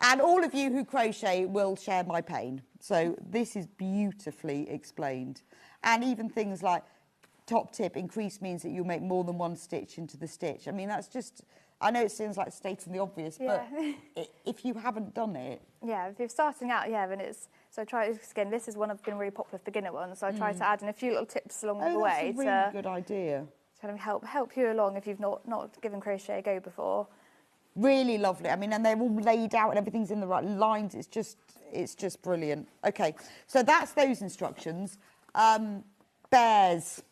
And all of you who crochet will share my pain. So this is beautifully explained. And even things like top tip, increase means that you'll make more than 1 stitch into the stitch. I mean, that's just, I know it seems like stating the obvious, but if you haven't done it. Yeah, if you're starting out, then it's, so I try, again, this is one of been really popular beginner ones, so I try to add in a few little tips along the way. That's a really good idea. To kind of help you along if you've not given crochet a go before. Really lovely. I mean, and they're all laid out and everything's in the right lines. It's just brilliant. Okay, so that's those instructions. Bears.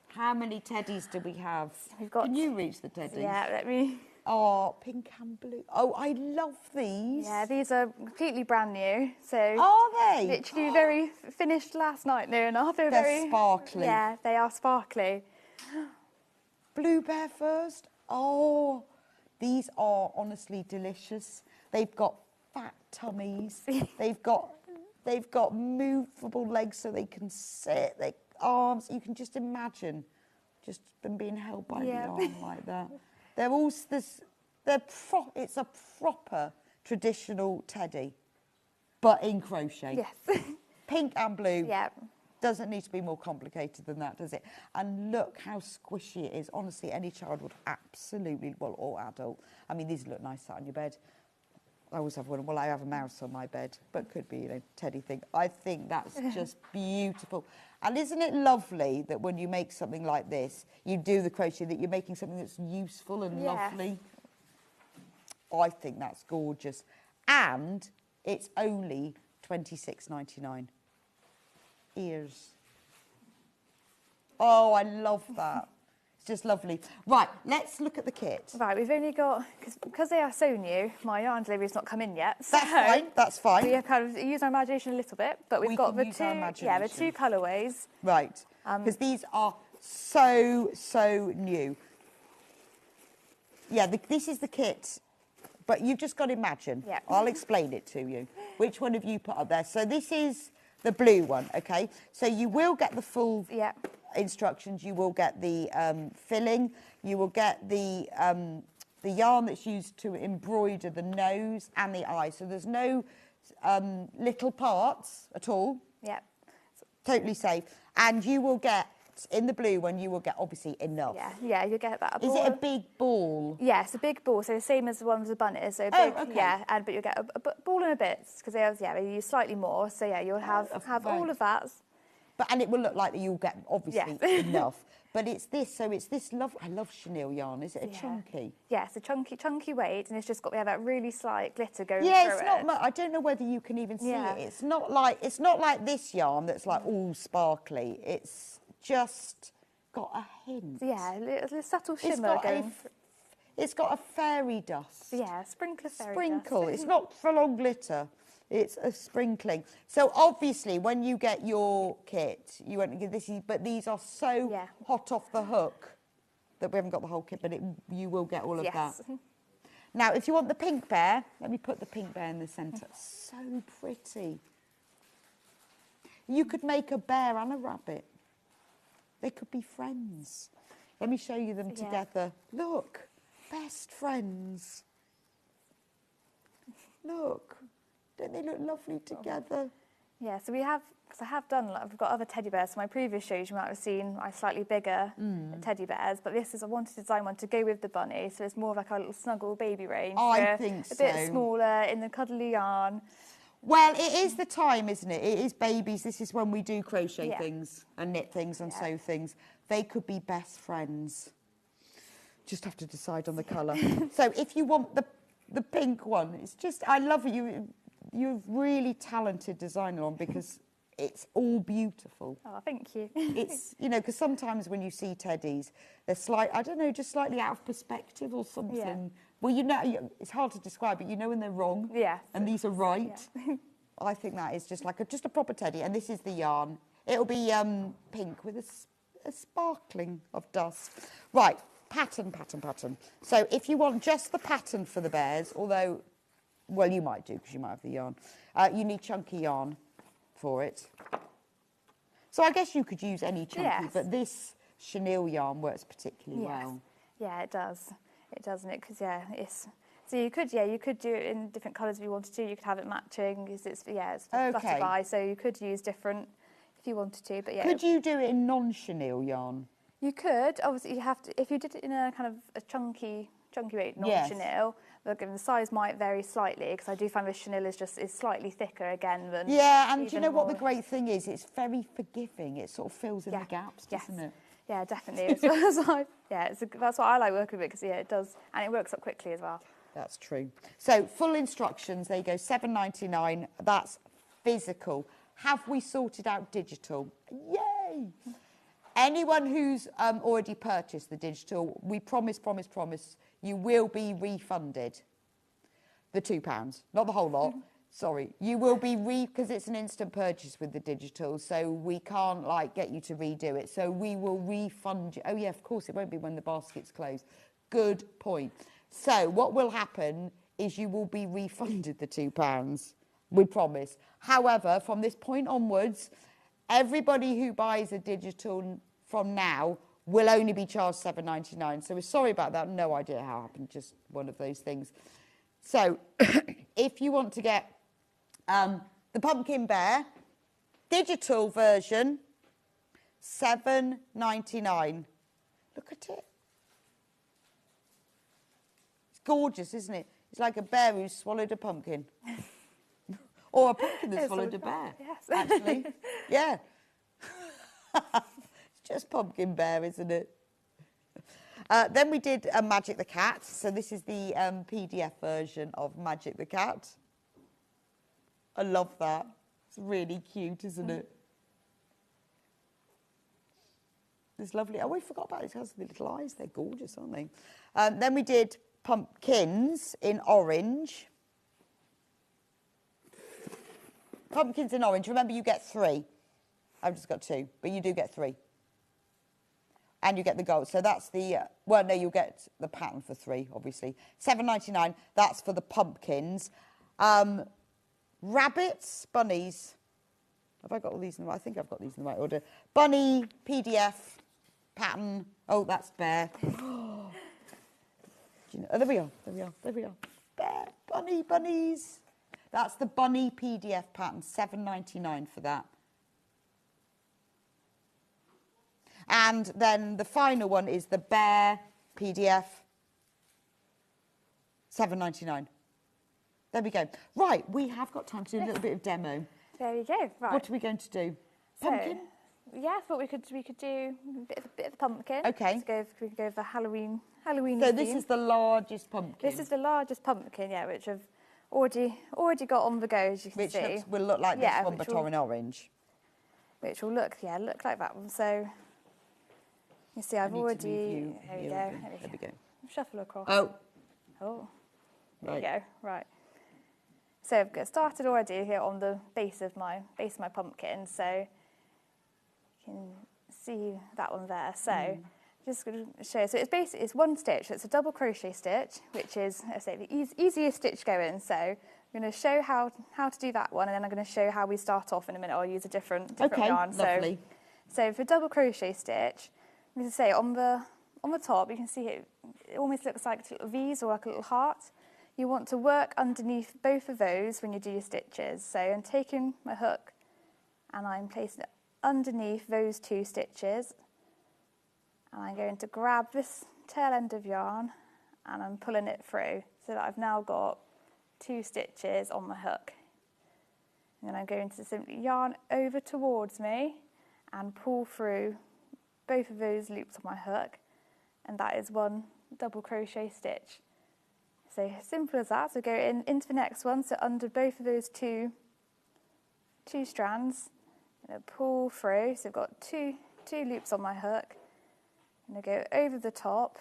How many teddies do we have? Can you reach the teddies? Yeah, let me. Oh, pink and blue. Oh, I love these. Yeah, these are completely brand new. So are they? Literally very finished last night, near enough. They're very sparkly. Yeah, they are sparkly. Blue bear first. Oh, these are honestly delicious. They've got fat tummies. They've got movable legs so they can sit. They arms. You can just imagine just them being held by the arm like that. They're all this. It's a proper traditional teddy, but in crochet. Yes. Pink and blue. Yeah. Doesn't need to be more complicated than that, does it? And look how squishy it is. Honestly, any child would absolutely, well, or adult. I mean, these look nice out on your bed. I always have one. Well, I have a mouse on my bed, but could be, teddy thing. I think that's just beautiful. And isn't it lovely that when you make something like this, you do the crochet, that you're making something that's useful and lovely? I think that's gorgeous. And it's only £26.99. Ears. Oh, I love that. It's just lovely. Right, let's look at the kit. Right, we've only got, because they are so new, my yarn delivery's not come in yet. So That's fine. we have kind of used our imagination a little bit, but we've got the two, the two colourways. Right, because these are so new. Yeah, this is the kit, but you've just got to imagine. Yeah. I'll explain it to you. Which one have you put up there? So this is the blue one, okay? So you will get the full instructions. You will get the filling. You will get the yarn that's used to embroider the nose and the eye. So there's no little parts at all. Yeah. Totally safe. And you will get, in the blue one, you will get obviously enough. Yeah, you get that. Is it a big ball? Yeah, it's a big ball, so the same as the one with the bunnies. So big, but you'll get a ball and a bit, because they use slightly more. So yeah, you'll have all of that. And it will look like you'll get obviously enough. But it's this, so it's this I love chenille yarn. Is it a chunky? Yeah, it's a chunky weight, and it's just got that really slight glitter going through it. Yeah, it's not much. I don't know whether you can even see it. It's not like this yarn that's like all sparkly. It's just got a hint. Yeah, a little subtle shimmer going. It's got a fairy dust. Yeah, a sprinkle of fairy Sprinkle. dust. It's not full-on glitter. It's a sprinkling. So obviously, when you get your kit, you won't get this, but these are so hot off the hook that we haven't got the whole kit, but you will get all of that. Now, if you want the pink bear, let me put the pink bear in the centre. So pretty. You could make a bear and a rabbit. They could be friends. Let me show you them together. Look, best friends. Look. Don't they look lovely together? Yeah, so we have, because I have done, I've got other teddy bears. So my previous shows, you might have seen my slightly bigger teddy bears, but this is, I wanted to design one to go with the bunny, so it's more of like a little snuggle baby range. I think so. A bit smaller, in the cuddly yarn. Well, it is the time, isn't it? It is babies. This is when we do crochet things and knit things and sew things. They could be best friends. Just have to decide on the colour. So if you want the pink one, it's just, I love it. You're really talented designer on, because it's all beautiful. Oh, thank you. It's, because sometimes when you see teddies, they're I don't know, just slightly out of perspective or something. Yeah. Well, it's hard to describe, but when they're wrong. Yeah. And these are right. Yeah. I think that is just like just a proper teddy. And this is the yarn. It'll be pink with a sparkling of dust. Right, pattern. So if you want just the pattern for the bears, although... Well, you might do, because you might have the yarn. You need chunky yarn for it. So I guess you could use any chunky, but this chenille yarn works particularly well. Yeah, it does. It does, and it's... So you could do it in different colours if you wanted to. You could have it matching, because it's flutterby, so you could use different if you wanted to. But could you do it in non-chenille yarn? You could. Obviously, you have to. If you did it in a kind of a chunky weight, non-chenille. The size might vary slightly, because I do find the chenille is slightly thicker again than... Yeah, and do you know what the great thing is? It's very forgiving. It sort of fills in the gaps, doesn't it? Yeah, definitely. That's what I like working with, because it does, and it works up quickly as well. That's true. So full instructions, there you go, $7.99. That's physical. Have we sorted out digital? Yay! Anyone who's already purchased the digital, we promise, you will be refunded the £2, not the whole lot. Sorry, you will be because it's an instant purchase with the digital, so we can't get you to redo it. So we will refund you. Oh yeah, of course, it won't be when the basket's closed. Good point. So what will happen is you will be refunded the £2. We promise. However, from this point onwards, everybody who buys a digital from now will only be charged $7.99. So we're sorry about that. No idea how it happened. Just one of those things. So if you want to get the Pumpkin Bear digital version, $7.99. Look at it. It's gorgeous, isn't it? It's like a bear who's swallowed a pumpkin. Or a pumpkin that swallowed a bear. Yes. Actually. Yeah. It's just Pumpkin Bear, isn't it? Then we did Magic the Cat. So this is the PDF version of Magic the Cat. I love that. It's really cute, isn't it? This lovely, oh, we forgot about it. It has the little eyes. They're gorgeous, aren't they? Then we did pumpkins in orange. Pumpkins in orange. Remember, you get 3. I've just got 2, but you do get 3. And you get the gold. So that's the, well, no, you'll get the pattern for 3, obviously. £7.99, that's for the pumpkins. Rabbits, bunnies. Have I got all these in the right? I think I've got these in the right order. Bunny, PDF, pattern. Oh, that's bear. Oh, there we are, there we are, there we are. Bear, bunny, bunnies. That's the bunny PDF pattern, £7.99 for that. And then the final one is the bear PDF, £7.99. There we go. Right, we have got time to do a little bit of demo. There we go. Right. What are we going to do? Pumpkin? So, yeah, I thought we could do a bit of the pumpkin. Okay. We could go for Halloween theme. So this is the largest pumpkin. This is the largest pumpkin, yeah, which I've already got on the go, as you can see. Which will look like this one, but in orange. Which will look like that one. So you see, I've already. There we go. There we go. Shuffle across. Oh. There we go. Right. So I've got started already here on the base of my pumpkin. So you can see that one there. So just going to show. So it's one stitch. So it's a double crochet stitch, which is, I say, the easiest stitch going. So I'm going to show how to do that one, and then I'm going to show how we start off in a minute. I'll use a different yarn. Lovely. So for double crochet stitch, I'm going to say on the top, you can see it almost looks like little V's or like a little heart. You want to work underneath both of those when you do your stitches. So I'm taking my hook and I'm placing it underneath those 2 stitches. And I'm going to grab this tail end of yarn and I'm pulling it through so that I've now got 2 stitches on my hook. And then I'm going to simply yarn over towards me and pull through both of those loops on my hook. And that is one double crochet stitch. So simple as that. So go into the next one. So under both of those two strands, I'm going to pull through. So I've got two loops on my hook. I'm going to go over the top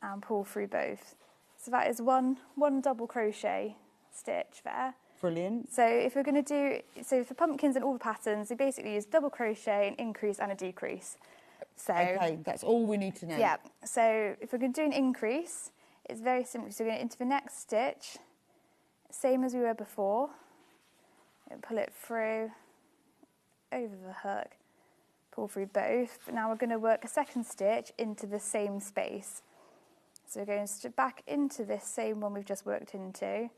and pull through both. So that is one double crochet stitch there. Brilliant. So if we're going to so for pumpkins and all the patterns, we basically use double crochet, an increase and a decrease. So okay, that's all we need to know. Yeah. So if we're going to do an increase, it's very simple. So we're going into the next stitch, same as we were before. And pull it through, over the hook, pull through both. But now we're going to work a second stitch into the same space. So we're going back into this same one we've just worked into,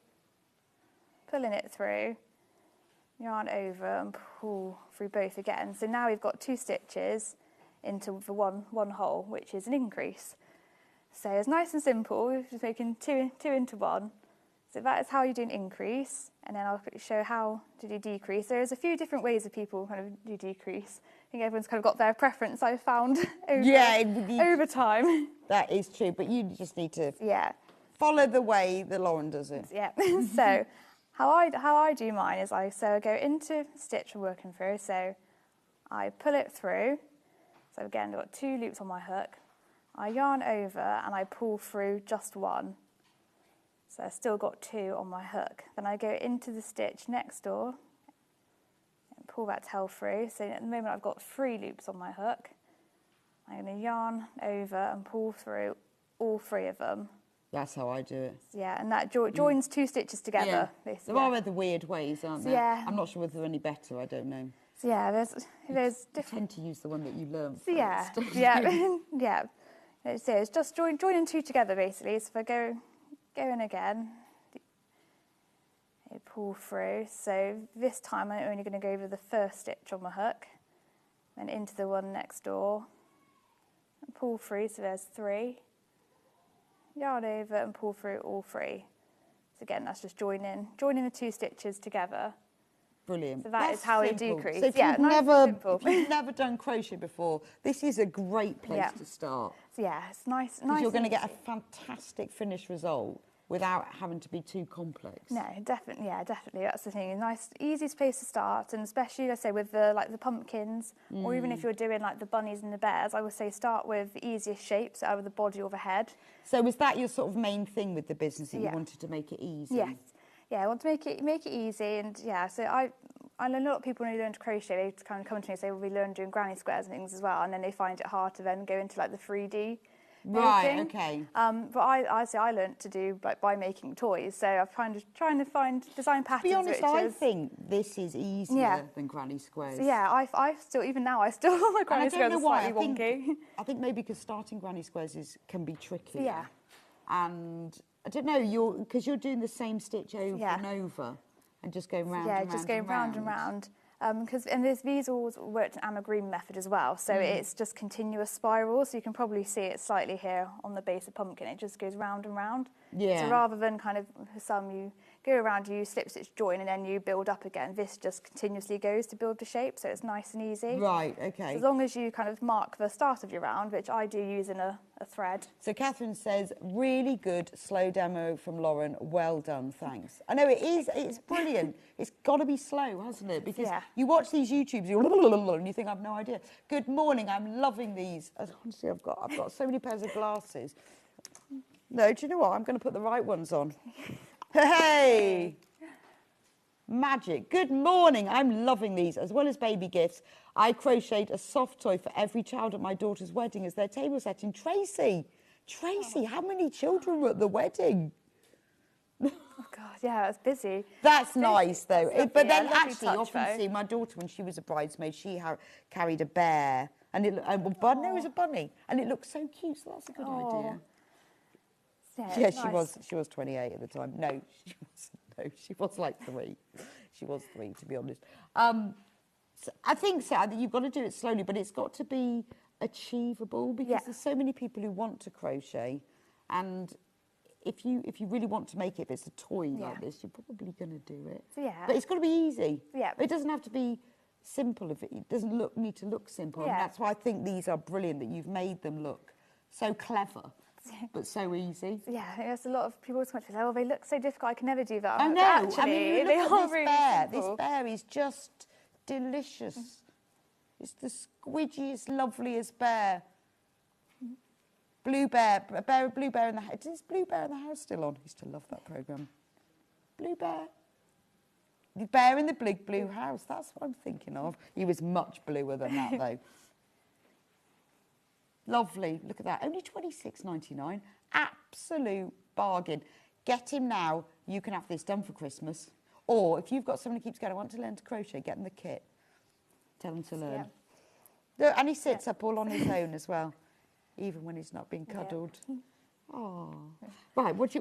pulling it through, yarn over and pull through both again. So now we've got 2 stitches into the one hole, which is an increase. So it's nice and simple. We're just making two into one. So that is how you do an increase, and then I'll quickly show how to do decrease. There's a few different ways that people kind of do decrease. I think everyone's kind of got their preference, I've found, over time. That is true, but you just need to follow the way that Lauren does it. Yeah. So how I do mine is I go into stitch we're working through, so I pull it through. So again, I've got 2 loops on my hook. I yarn over and I pull through just 1. So I've still got 2 on my hook. Then I go into the stitch next door and pull that tail through. So at the moment I've got 3 loops on my hook. I'm going to yarn over and pull through all 3 of them. That's how I do it. Yeah, and that joins 2 stitches together. Yeah. There are other weird ways, aren't there? Yeah. I'm not sure whether they're any better, I don't know. So yeah, there's different. I tend to use the one that you learned first. Yeah, yeah. So it's just joining 2 together basically. So if I go in again, I pull through. So this time I'm only going to go over the first stitch on my hook, then into the one next door, and pull through. So there's 3. Yarn over and pull through all 3. So again, that's just joining the 2 stitches together. Brilliant. So that's how we decrease. So if you've never done crochet before, this is a great place to start. So yeah, it's nice. Because you're going to get a fantastic finished result. without having to be too complex. No, definitely, yeah, definitely. That's the thing. A nice, easiest place to start, and especially, let's say, with the pumpkins, or even if you're doing like the bunnies and the bears, I would say start with the easiest shapes out of the body or the head. So was that your sort of main thing with the business, that you Yeah. wanted to make it easy? Yes. Yeah, I want to make it easy, and yeah, so I know a lot of people when they learn to crochet, they kind of come to me and say, well, we learn doing granny squares and things as well, and then they find it hard to then go into like the 3D Right, making. okay. But I learned to do by making toys, so I'm kind of trying to find design patterns. To be honest, which I is, think this is easier than granny squares. so yeah, I still, even now, I still like granny squares are slightly wonky. I think maybe because starting granny squares can be tricky. Yeah. And I don't know, because you're doing the same stitch over and over and just going round and round. Yeah, just going round and round. These all worked in Anna Green method as well, so it's just continuous spirals. So you can probably see it slightly here on the base of pumpkin. It just goes round and round. Yeah. So rather than kind of some you go around, you slip stitch join, and then you build up again. This just continuously goes to build the shape, so it's nice and easy. Right. Okay. So as long as you kind of mark the start of your round, which I do using a thread. So Catherine says, really good slow demo from Lauren. Well done, thanks. I know it is. It's brilliant. It's got to be slow, hasn't it? Because you watch these YouTubes, and you think I've no idea. Good morning. I'm loving these. Honestly, I've got so many pairs of glasses. No, do you know what? I'm going to put the right ones on. Hey! Magic. Good morning. I'm loving these. As well as baby gifts, I crocheted a soft toy for every child at my daughter's wedding as their table setting. Tracy, how many children were at the wedding? Oh God, yeah, it's busy. That's nice, though. But then actually, you often though. see my daughter, when she was a bridesmaid, she carried a bear. And it was a bunny. And it looked so cute, so that's a good idea. Yeah, she was 28 at the time. No, she was like 3. She was 3, to be honest. So I think so. You've got to do it slowly, but it's got to be achievable, because there's so many people who want to crochet, and if you really want to make it, if it's a toy like this, you're probably going to do it. But it's got to be easy. Yeah. It doesn't have to be simple. If it doesn't need to look simple. And that's why I think these are brilliant, that you've made them look so clever. But so easy. Yeah, there's a lot of people always come to me and say, oh, they look so difficult, I can never do that. I know. Actually, I mean, they look are at this really bear. simple. This bear is just delicious. It's the squidgiest, loveliest bear. Blue Bear in the House. Is Blue Bear in the House still on? I used to love that programme. Blue Bear. The Bear in the Big Blue House. That's what I'm thinking of. He was much bluer than that, though. Lovely. Look at that. Only $26.99. Absolute bargain. Get him now. You can have this done for Christmas. Or if you've got someone who keeps going, I want to learn to crochet, get them the kit. Tell them to learn. Look, and he sits up all on his own as well, even when he's not being cuddled. Oh. Right, we've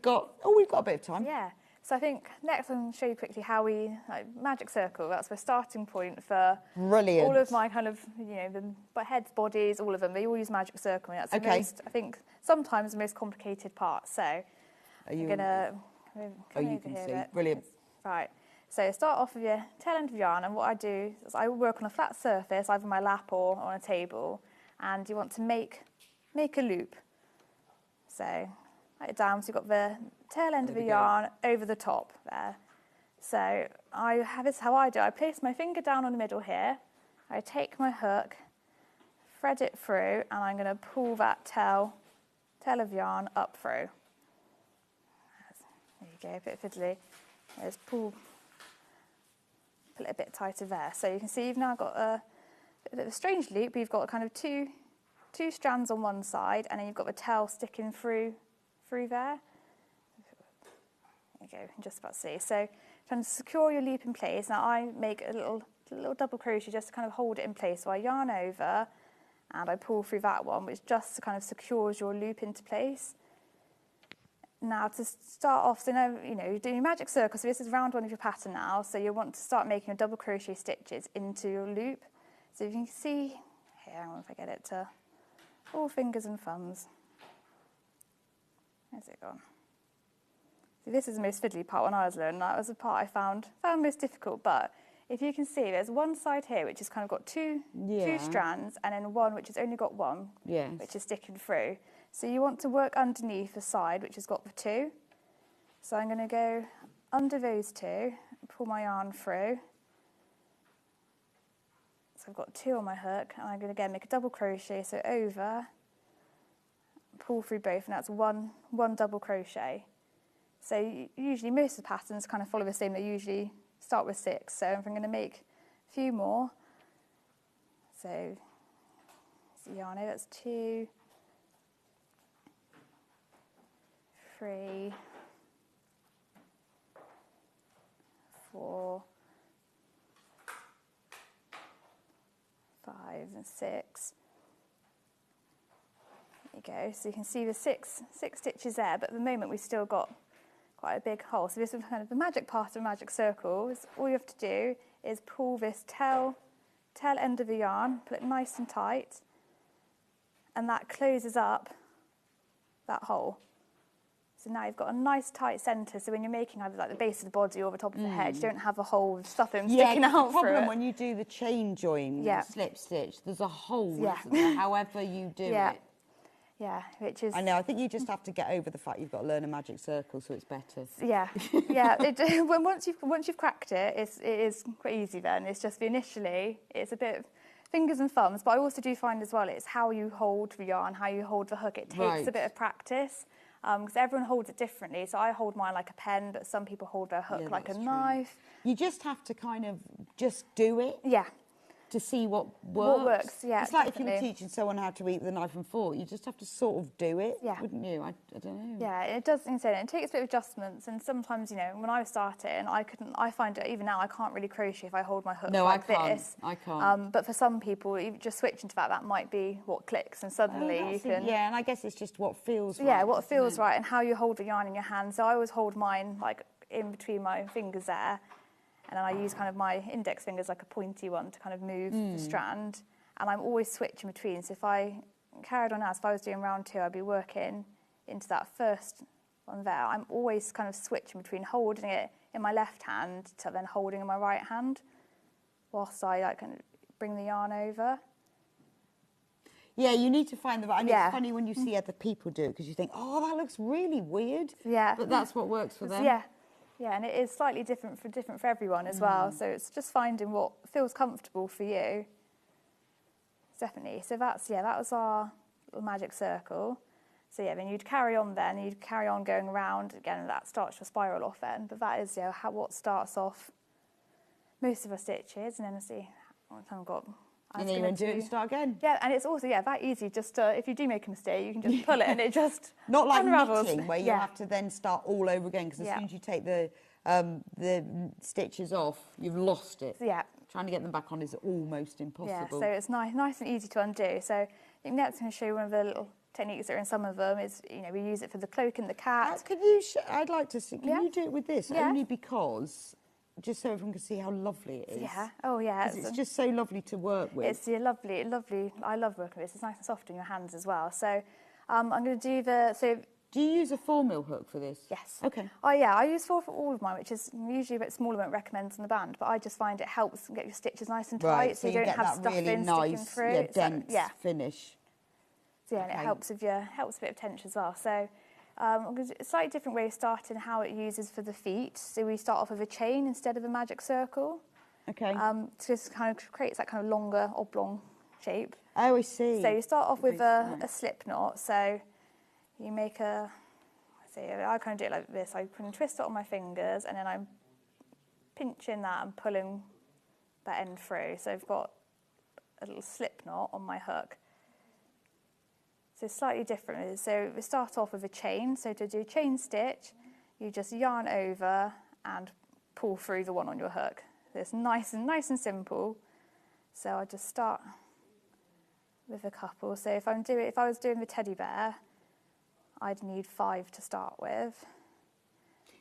got a bit of time. Yeah. So I think next I'm going to show you quickly how we, magic circle, that's the starting point for all of my kind of, the heads, bodies, all of them. They all use magic circle. And that's the most, I think, sometimes the most complicated part. So I'm going to you can see. Brilliant. Right. So start off with your tail end of yarn, and what I do is I work on a flat surface, either my lap or on a table, and you want to make a loop. So write it down, so you've got the tail end of the yarn over the top there. So this is how I do. I place my finger down on the middle here, I take my hook, thread it through, and I'm going to pull that tail of yarn up through. There you go, a bit fiddly. Just pull it a bit tighter there. So you can see you've now got a bit of a strange loop. You've got kind of two strands on one side, and then you've got the tail sticking through there. There you go, you can just about see. So trying to secure your loop in place. Now I make a little double crochet just to kind of hold it in place. So I yarn over and I pull through that one, which just kind of secures your loop into place. Now to start off, so now you're doing your magic circle, so this is round one of your pattern now, so you want to start making your double crochet stitches into your loop. So you can see here, I don't know if I get it to all fingers and thumbs. Where's it gone? See, this is the most fiddly part when I was learning. That was the part I found most difficult, but if you can see, there's one side here which has kind of got two strands, and then one which has only got one, which is sticking through. So you want to work underneath the side which has got the two. So I'm going to go under those two, pull my yarn through. So I've got 2 on my hook, and I'm going to again make a double crochet, so over, pull through both, and that's one double crochet. So usually most of the patterns kind of follow the same. They usually start with 6. So I'm going to make a few more. So yarn over, that's 2, 3, 4, 5 and 6. There you go. So you can see the six stitches there, but at the moment we've still got quite a big hole. So this is kind of the magic part of a magic circle. Is all you have to do is pull this tail end of the yarn, pull it nice and tight, and that closes up that hole. So now you've got a nice tight centre, so when you're making either like the base of the body or the top of the head, you don't have a hole with stuffing sticking out the problem through it. when you do the chain join slip stitch, there's a hole, isn't there, however you do it. Yeah, which is... I know, I think you just have to get over the fact you've got to learn a magic circle, so it's better. Yeah, once you've cracked it, it is quite easy then. It's just initially, it's a bit of fingers and thumbs, but I also do find as well, it's how you hold the yarn, how you hold the hook. It takes a bit of practice, because everyone holds it differently. So I hold mine like a pen, but some people hold their hook like a knife. You just have to kind of just do it. Yeah. To see what works. What works, yeah. It's like if you were teaching someone how to eat with a knife and fork, you just have to sort of do it, wouldn't you? I don't know. Yeah, it does. It takes a bit of adjustments, and sometimes, you know, when I was starting, I find it even now I can't really crochet if I hold my hook like this. I can't. But for some people, even just switching to that might be what clicks, and suddenly you can. Yeah, and I guess it's just what feels right. Yeah, what feels right, and how you hold the yarn in your hand. So I always hold mine like in between my fingers there. And then I use kind of my index fingers like a pointy one to kind of move the strand. And I'm always switching between. So if I carried on as if I was doing round 2, I'd be working into that first one there. I'm always kind of switching between holding it in my left hand to then holding in my right hand whilst I like kind of bring the yarn over. Yeah, you need to find the right. And it's funny when you see other people do it because you think, oh, that looks really weird. Yeah. But that's what works for them. Yeah. Yeah, and it is slightly different for everyone as well. So it's just finding what feels comfortable for you. Definitely. So that was our little magic circle. So yeah, then you'd carry on going around again, and that starts to spiral off then. But that is what starts off most of our stitches, and then I see what time I've got. And then you do it and start again. Yeah, and it's also that easy. Just if you do make a mistake, you can just pull it and it just not like unravels. Knitting where you have to then start all over again because as soon as you take the stitches off, you've lost it. Yeah. Trying to get them back on is almost impossible. Yeah, so it's nice and easy to undo. So I think next I'm going to show you one of the little techniques that are in some of them. Is we use it for the cloak and the cat. Could you? I'd like to see. Can you do it with this? Yeah. Only because. Just so everyone can see how lovely it is. Yeah. Oh, yeah. It's just so lovely to work with. It's lovely. I love working with this. It's nice and soft in your hands as well. So I'm going to do Do you use a 4mm hook for this? Yes. Okay. Oh, yeah. I use 4 for all of mine, which is usually a bit smaller than it recommends on the band. But I just find it helps get your stitches nice and tight, so you don't have stuff really sticking through. Dense finish. So yeah, and it helps a bit of tension as well. So. A slightly different way of starting how it uses for the feet. So we start off with a chain instead of a magic circle. Okay. So this kind of creates that kind of longer oblong shape. Oh, I see. So you start off with a slip knot. So you make I kind of do it like this. I can twist it on my fingers and then I'm pinching that and pulling that end through. So I've got a little slip knot on my hook. So slightly different. So we start off with a chain. So to do a chain stitch, you just yarn over and pull through the one on your hook. So it's nice and simple. So I just start with a couple. So if I was doing the teddy bear, I'd need 5 to start with.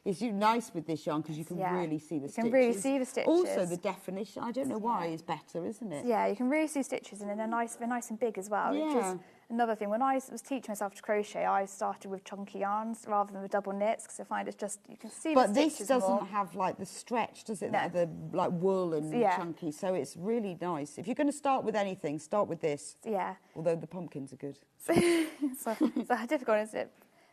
It's nice with this yarn because you can really see the stitches. You can really see the stitches. Also, the definition, I don't know why, is better, isn't it? Yeah, you can really see stitches and then they're nice and big as well. Yeah. Which is another thing. When I was teaching myself to crochet, I started with chunky yarns rather than with double knits because I find it's just, you can see the stitches more. But this doesn't have like the stretch, does it? No. The like wool and chunky, so it's really nice. If you're going to start with anything, start with this. Yeah. Although the pumpkins are good. So difficult, isn't it?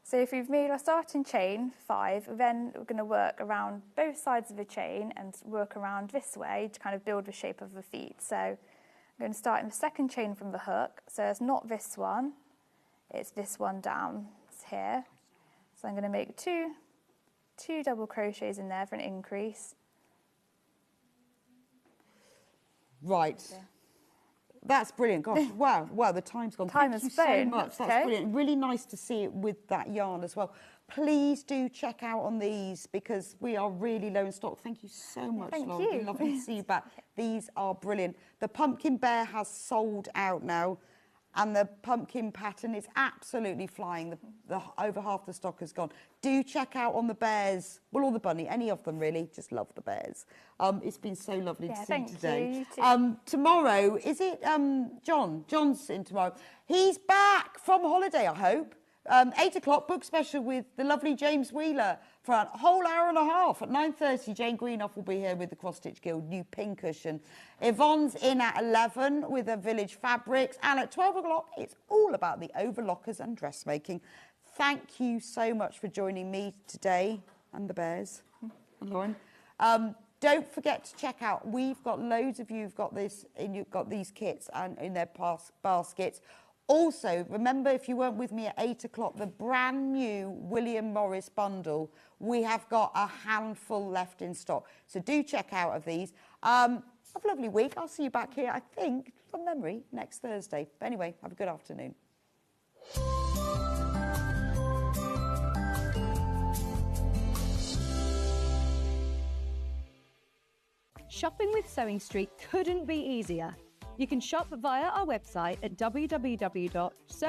So if we've made our starting chain 5, then we're going to work around both sides of the chain and work around this way to kind of build the shape of the feet. So I'm going to start in the second chain from the hook. So it's not this one, it's this one down here. So I'm going to make two double crochets in there for an increase. Right. Yeah. That's brilliant. Gosh, wow, the time's gone. Thank you so much. That's brilliant. Really nice to see it with that yarn as well. Please do check out on these because we are really low in stock. Thank you so much, Lauren. Thank you. Lovely to see you back. These are brilliant. The pumpkin bear has sold out now, and the pumpkin pattern is absolutely flying. The over half the stock has gone. Do check out on the bears. Well, all the bunny, any of them really. Just love the bears. It's been so lovely to see you today. You too. Tomorrow, is it John? John's in tomorrow. He's back from holiday, I hope. 8 o'clock, book special with the lovely James Wheeler for a whole hour and a half. At 9:30, Jane Greenough will be here with the Cross Stitch Guild new pin cushion. Yvonne's in at 11 with her Village Fabrics. And at 12 o'clock, it's all about the overlockers and dressmaking. Thank you so much for joining me today and the bears and Lauren. Don't forget to check out. We've got loads of you've got this, and you've got these kits and in their baskets. Also, remember, if you weren't with me at 8 o'clock, the brand new William Morris bundle, we have got a handful left in stock. So do check out of these. Have a lovely week. I'll see you back here, I think, from memory, next Thursday. But anyway, have a good afternoon. Shopping with Sewing Street couldn't be easier. You can shop via our website at www.sewingstreet.com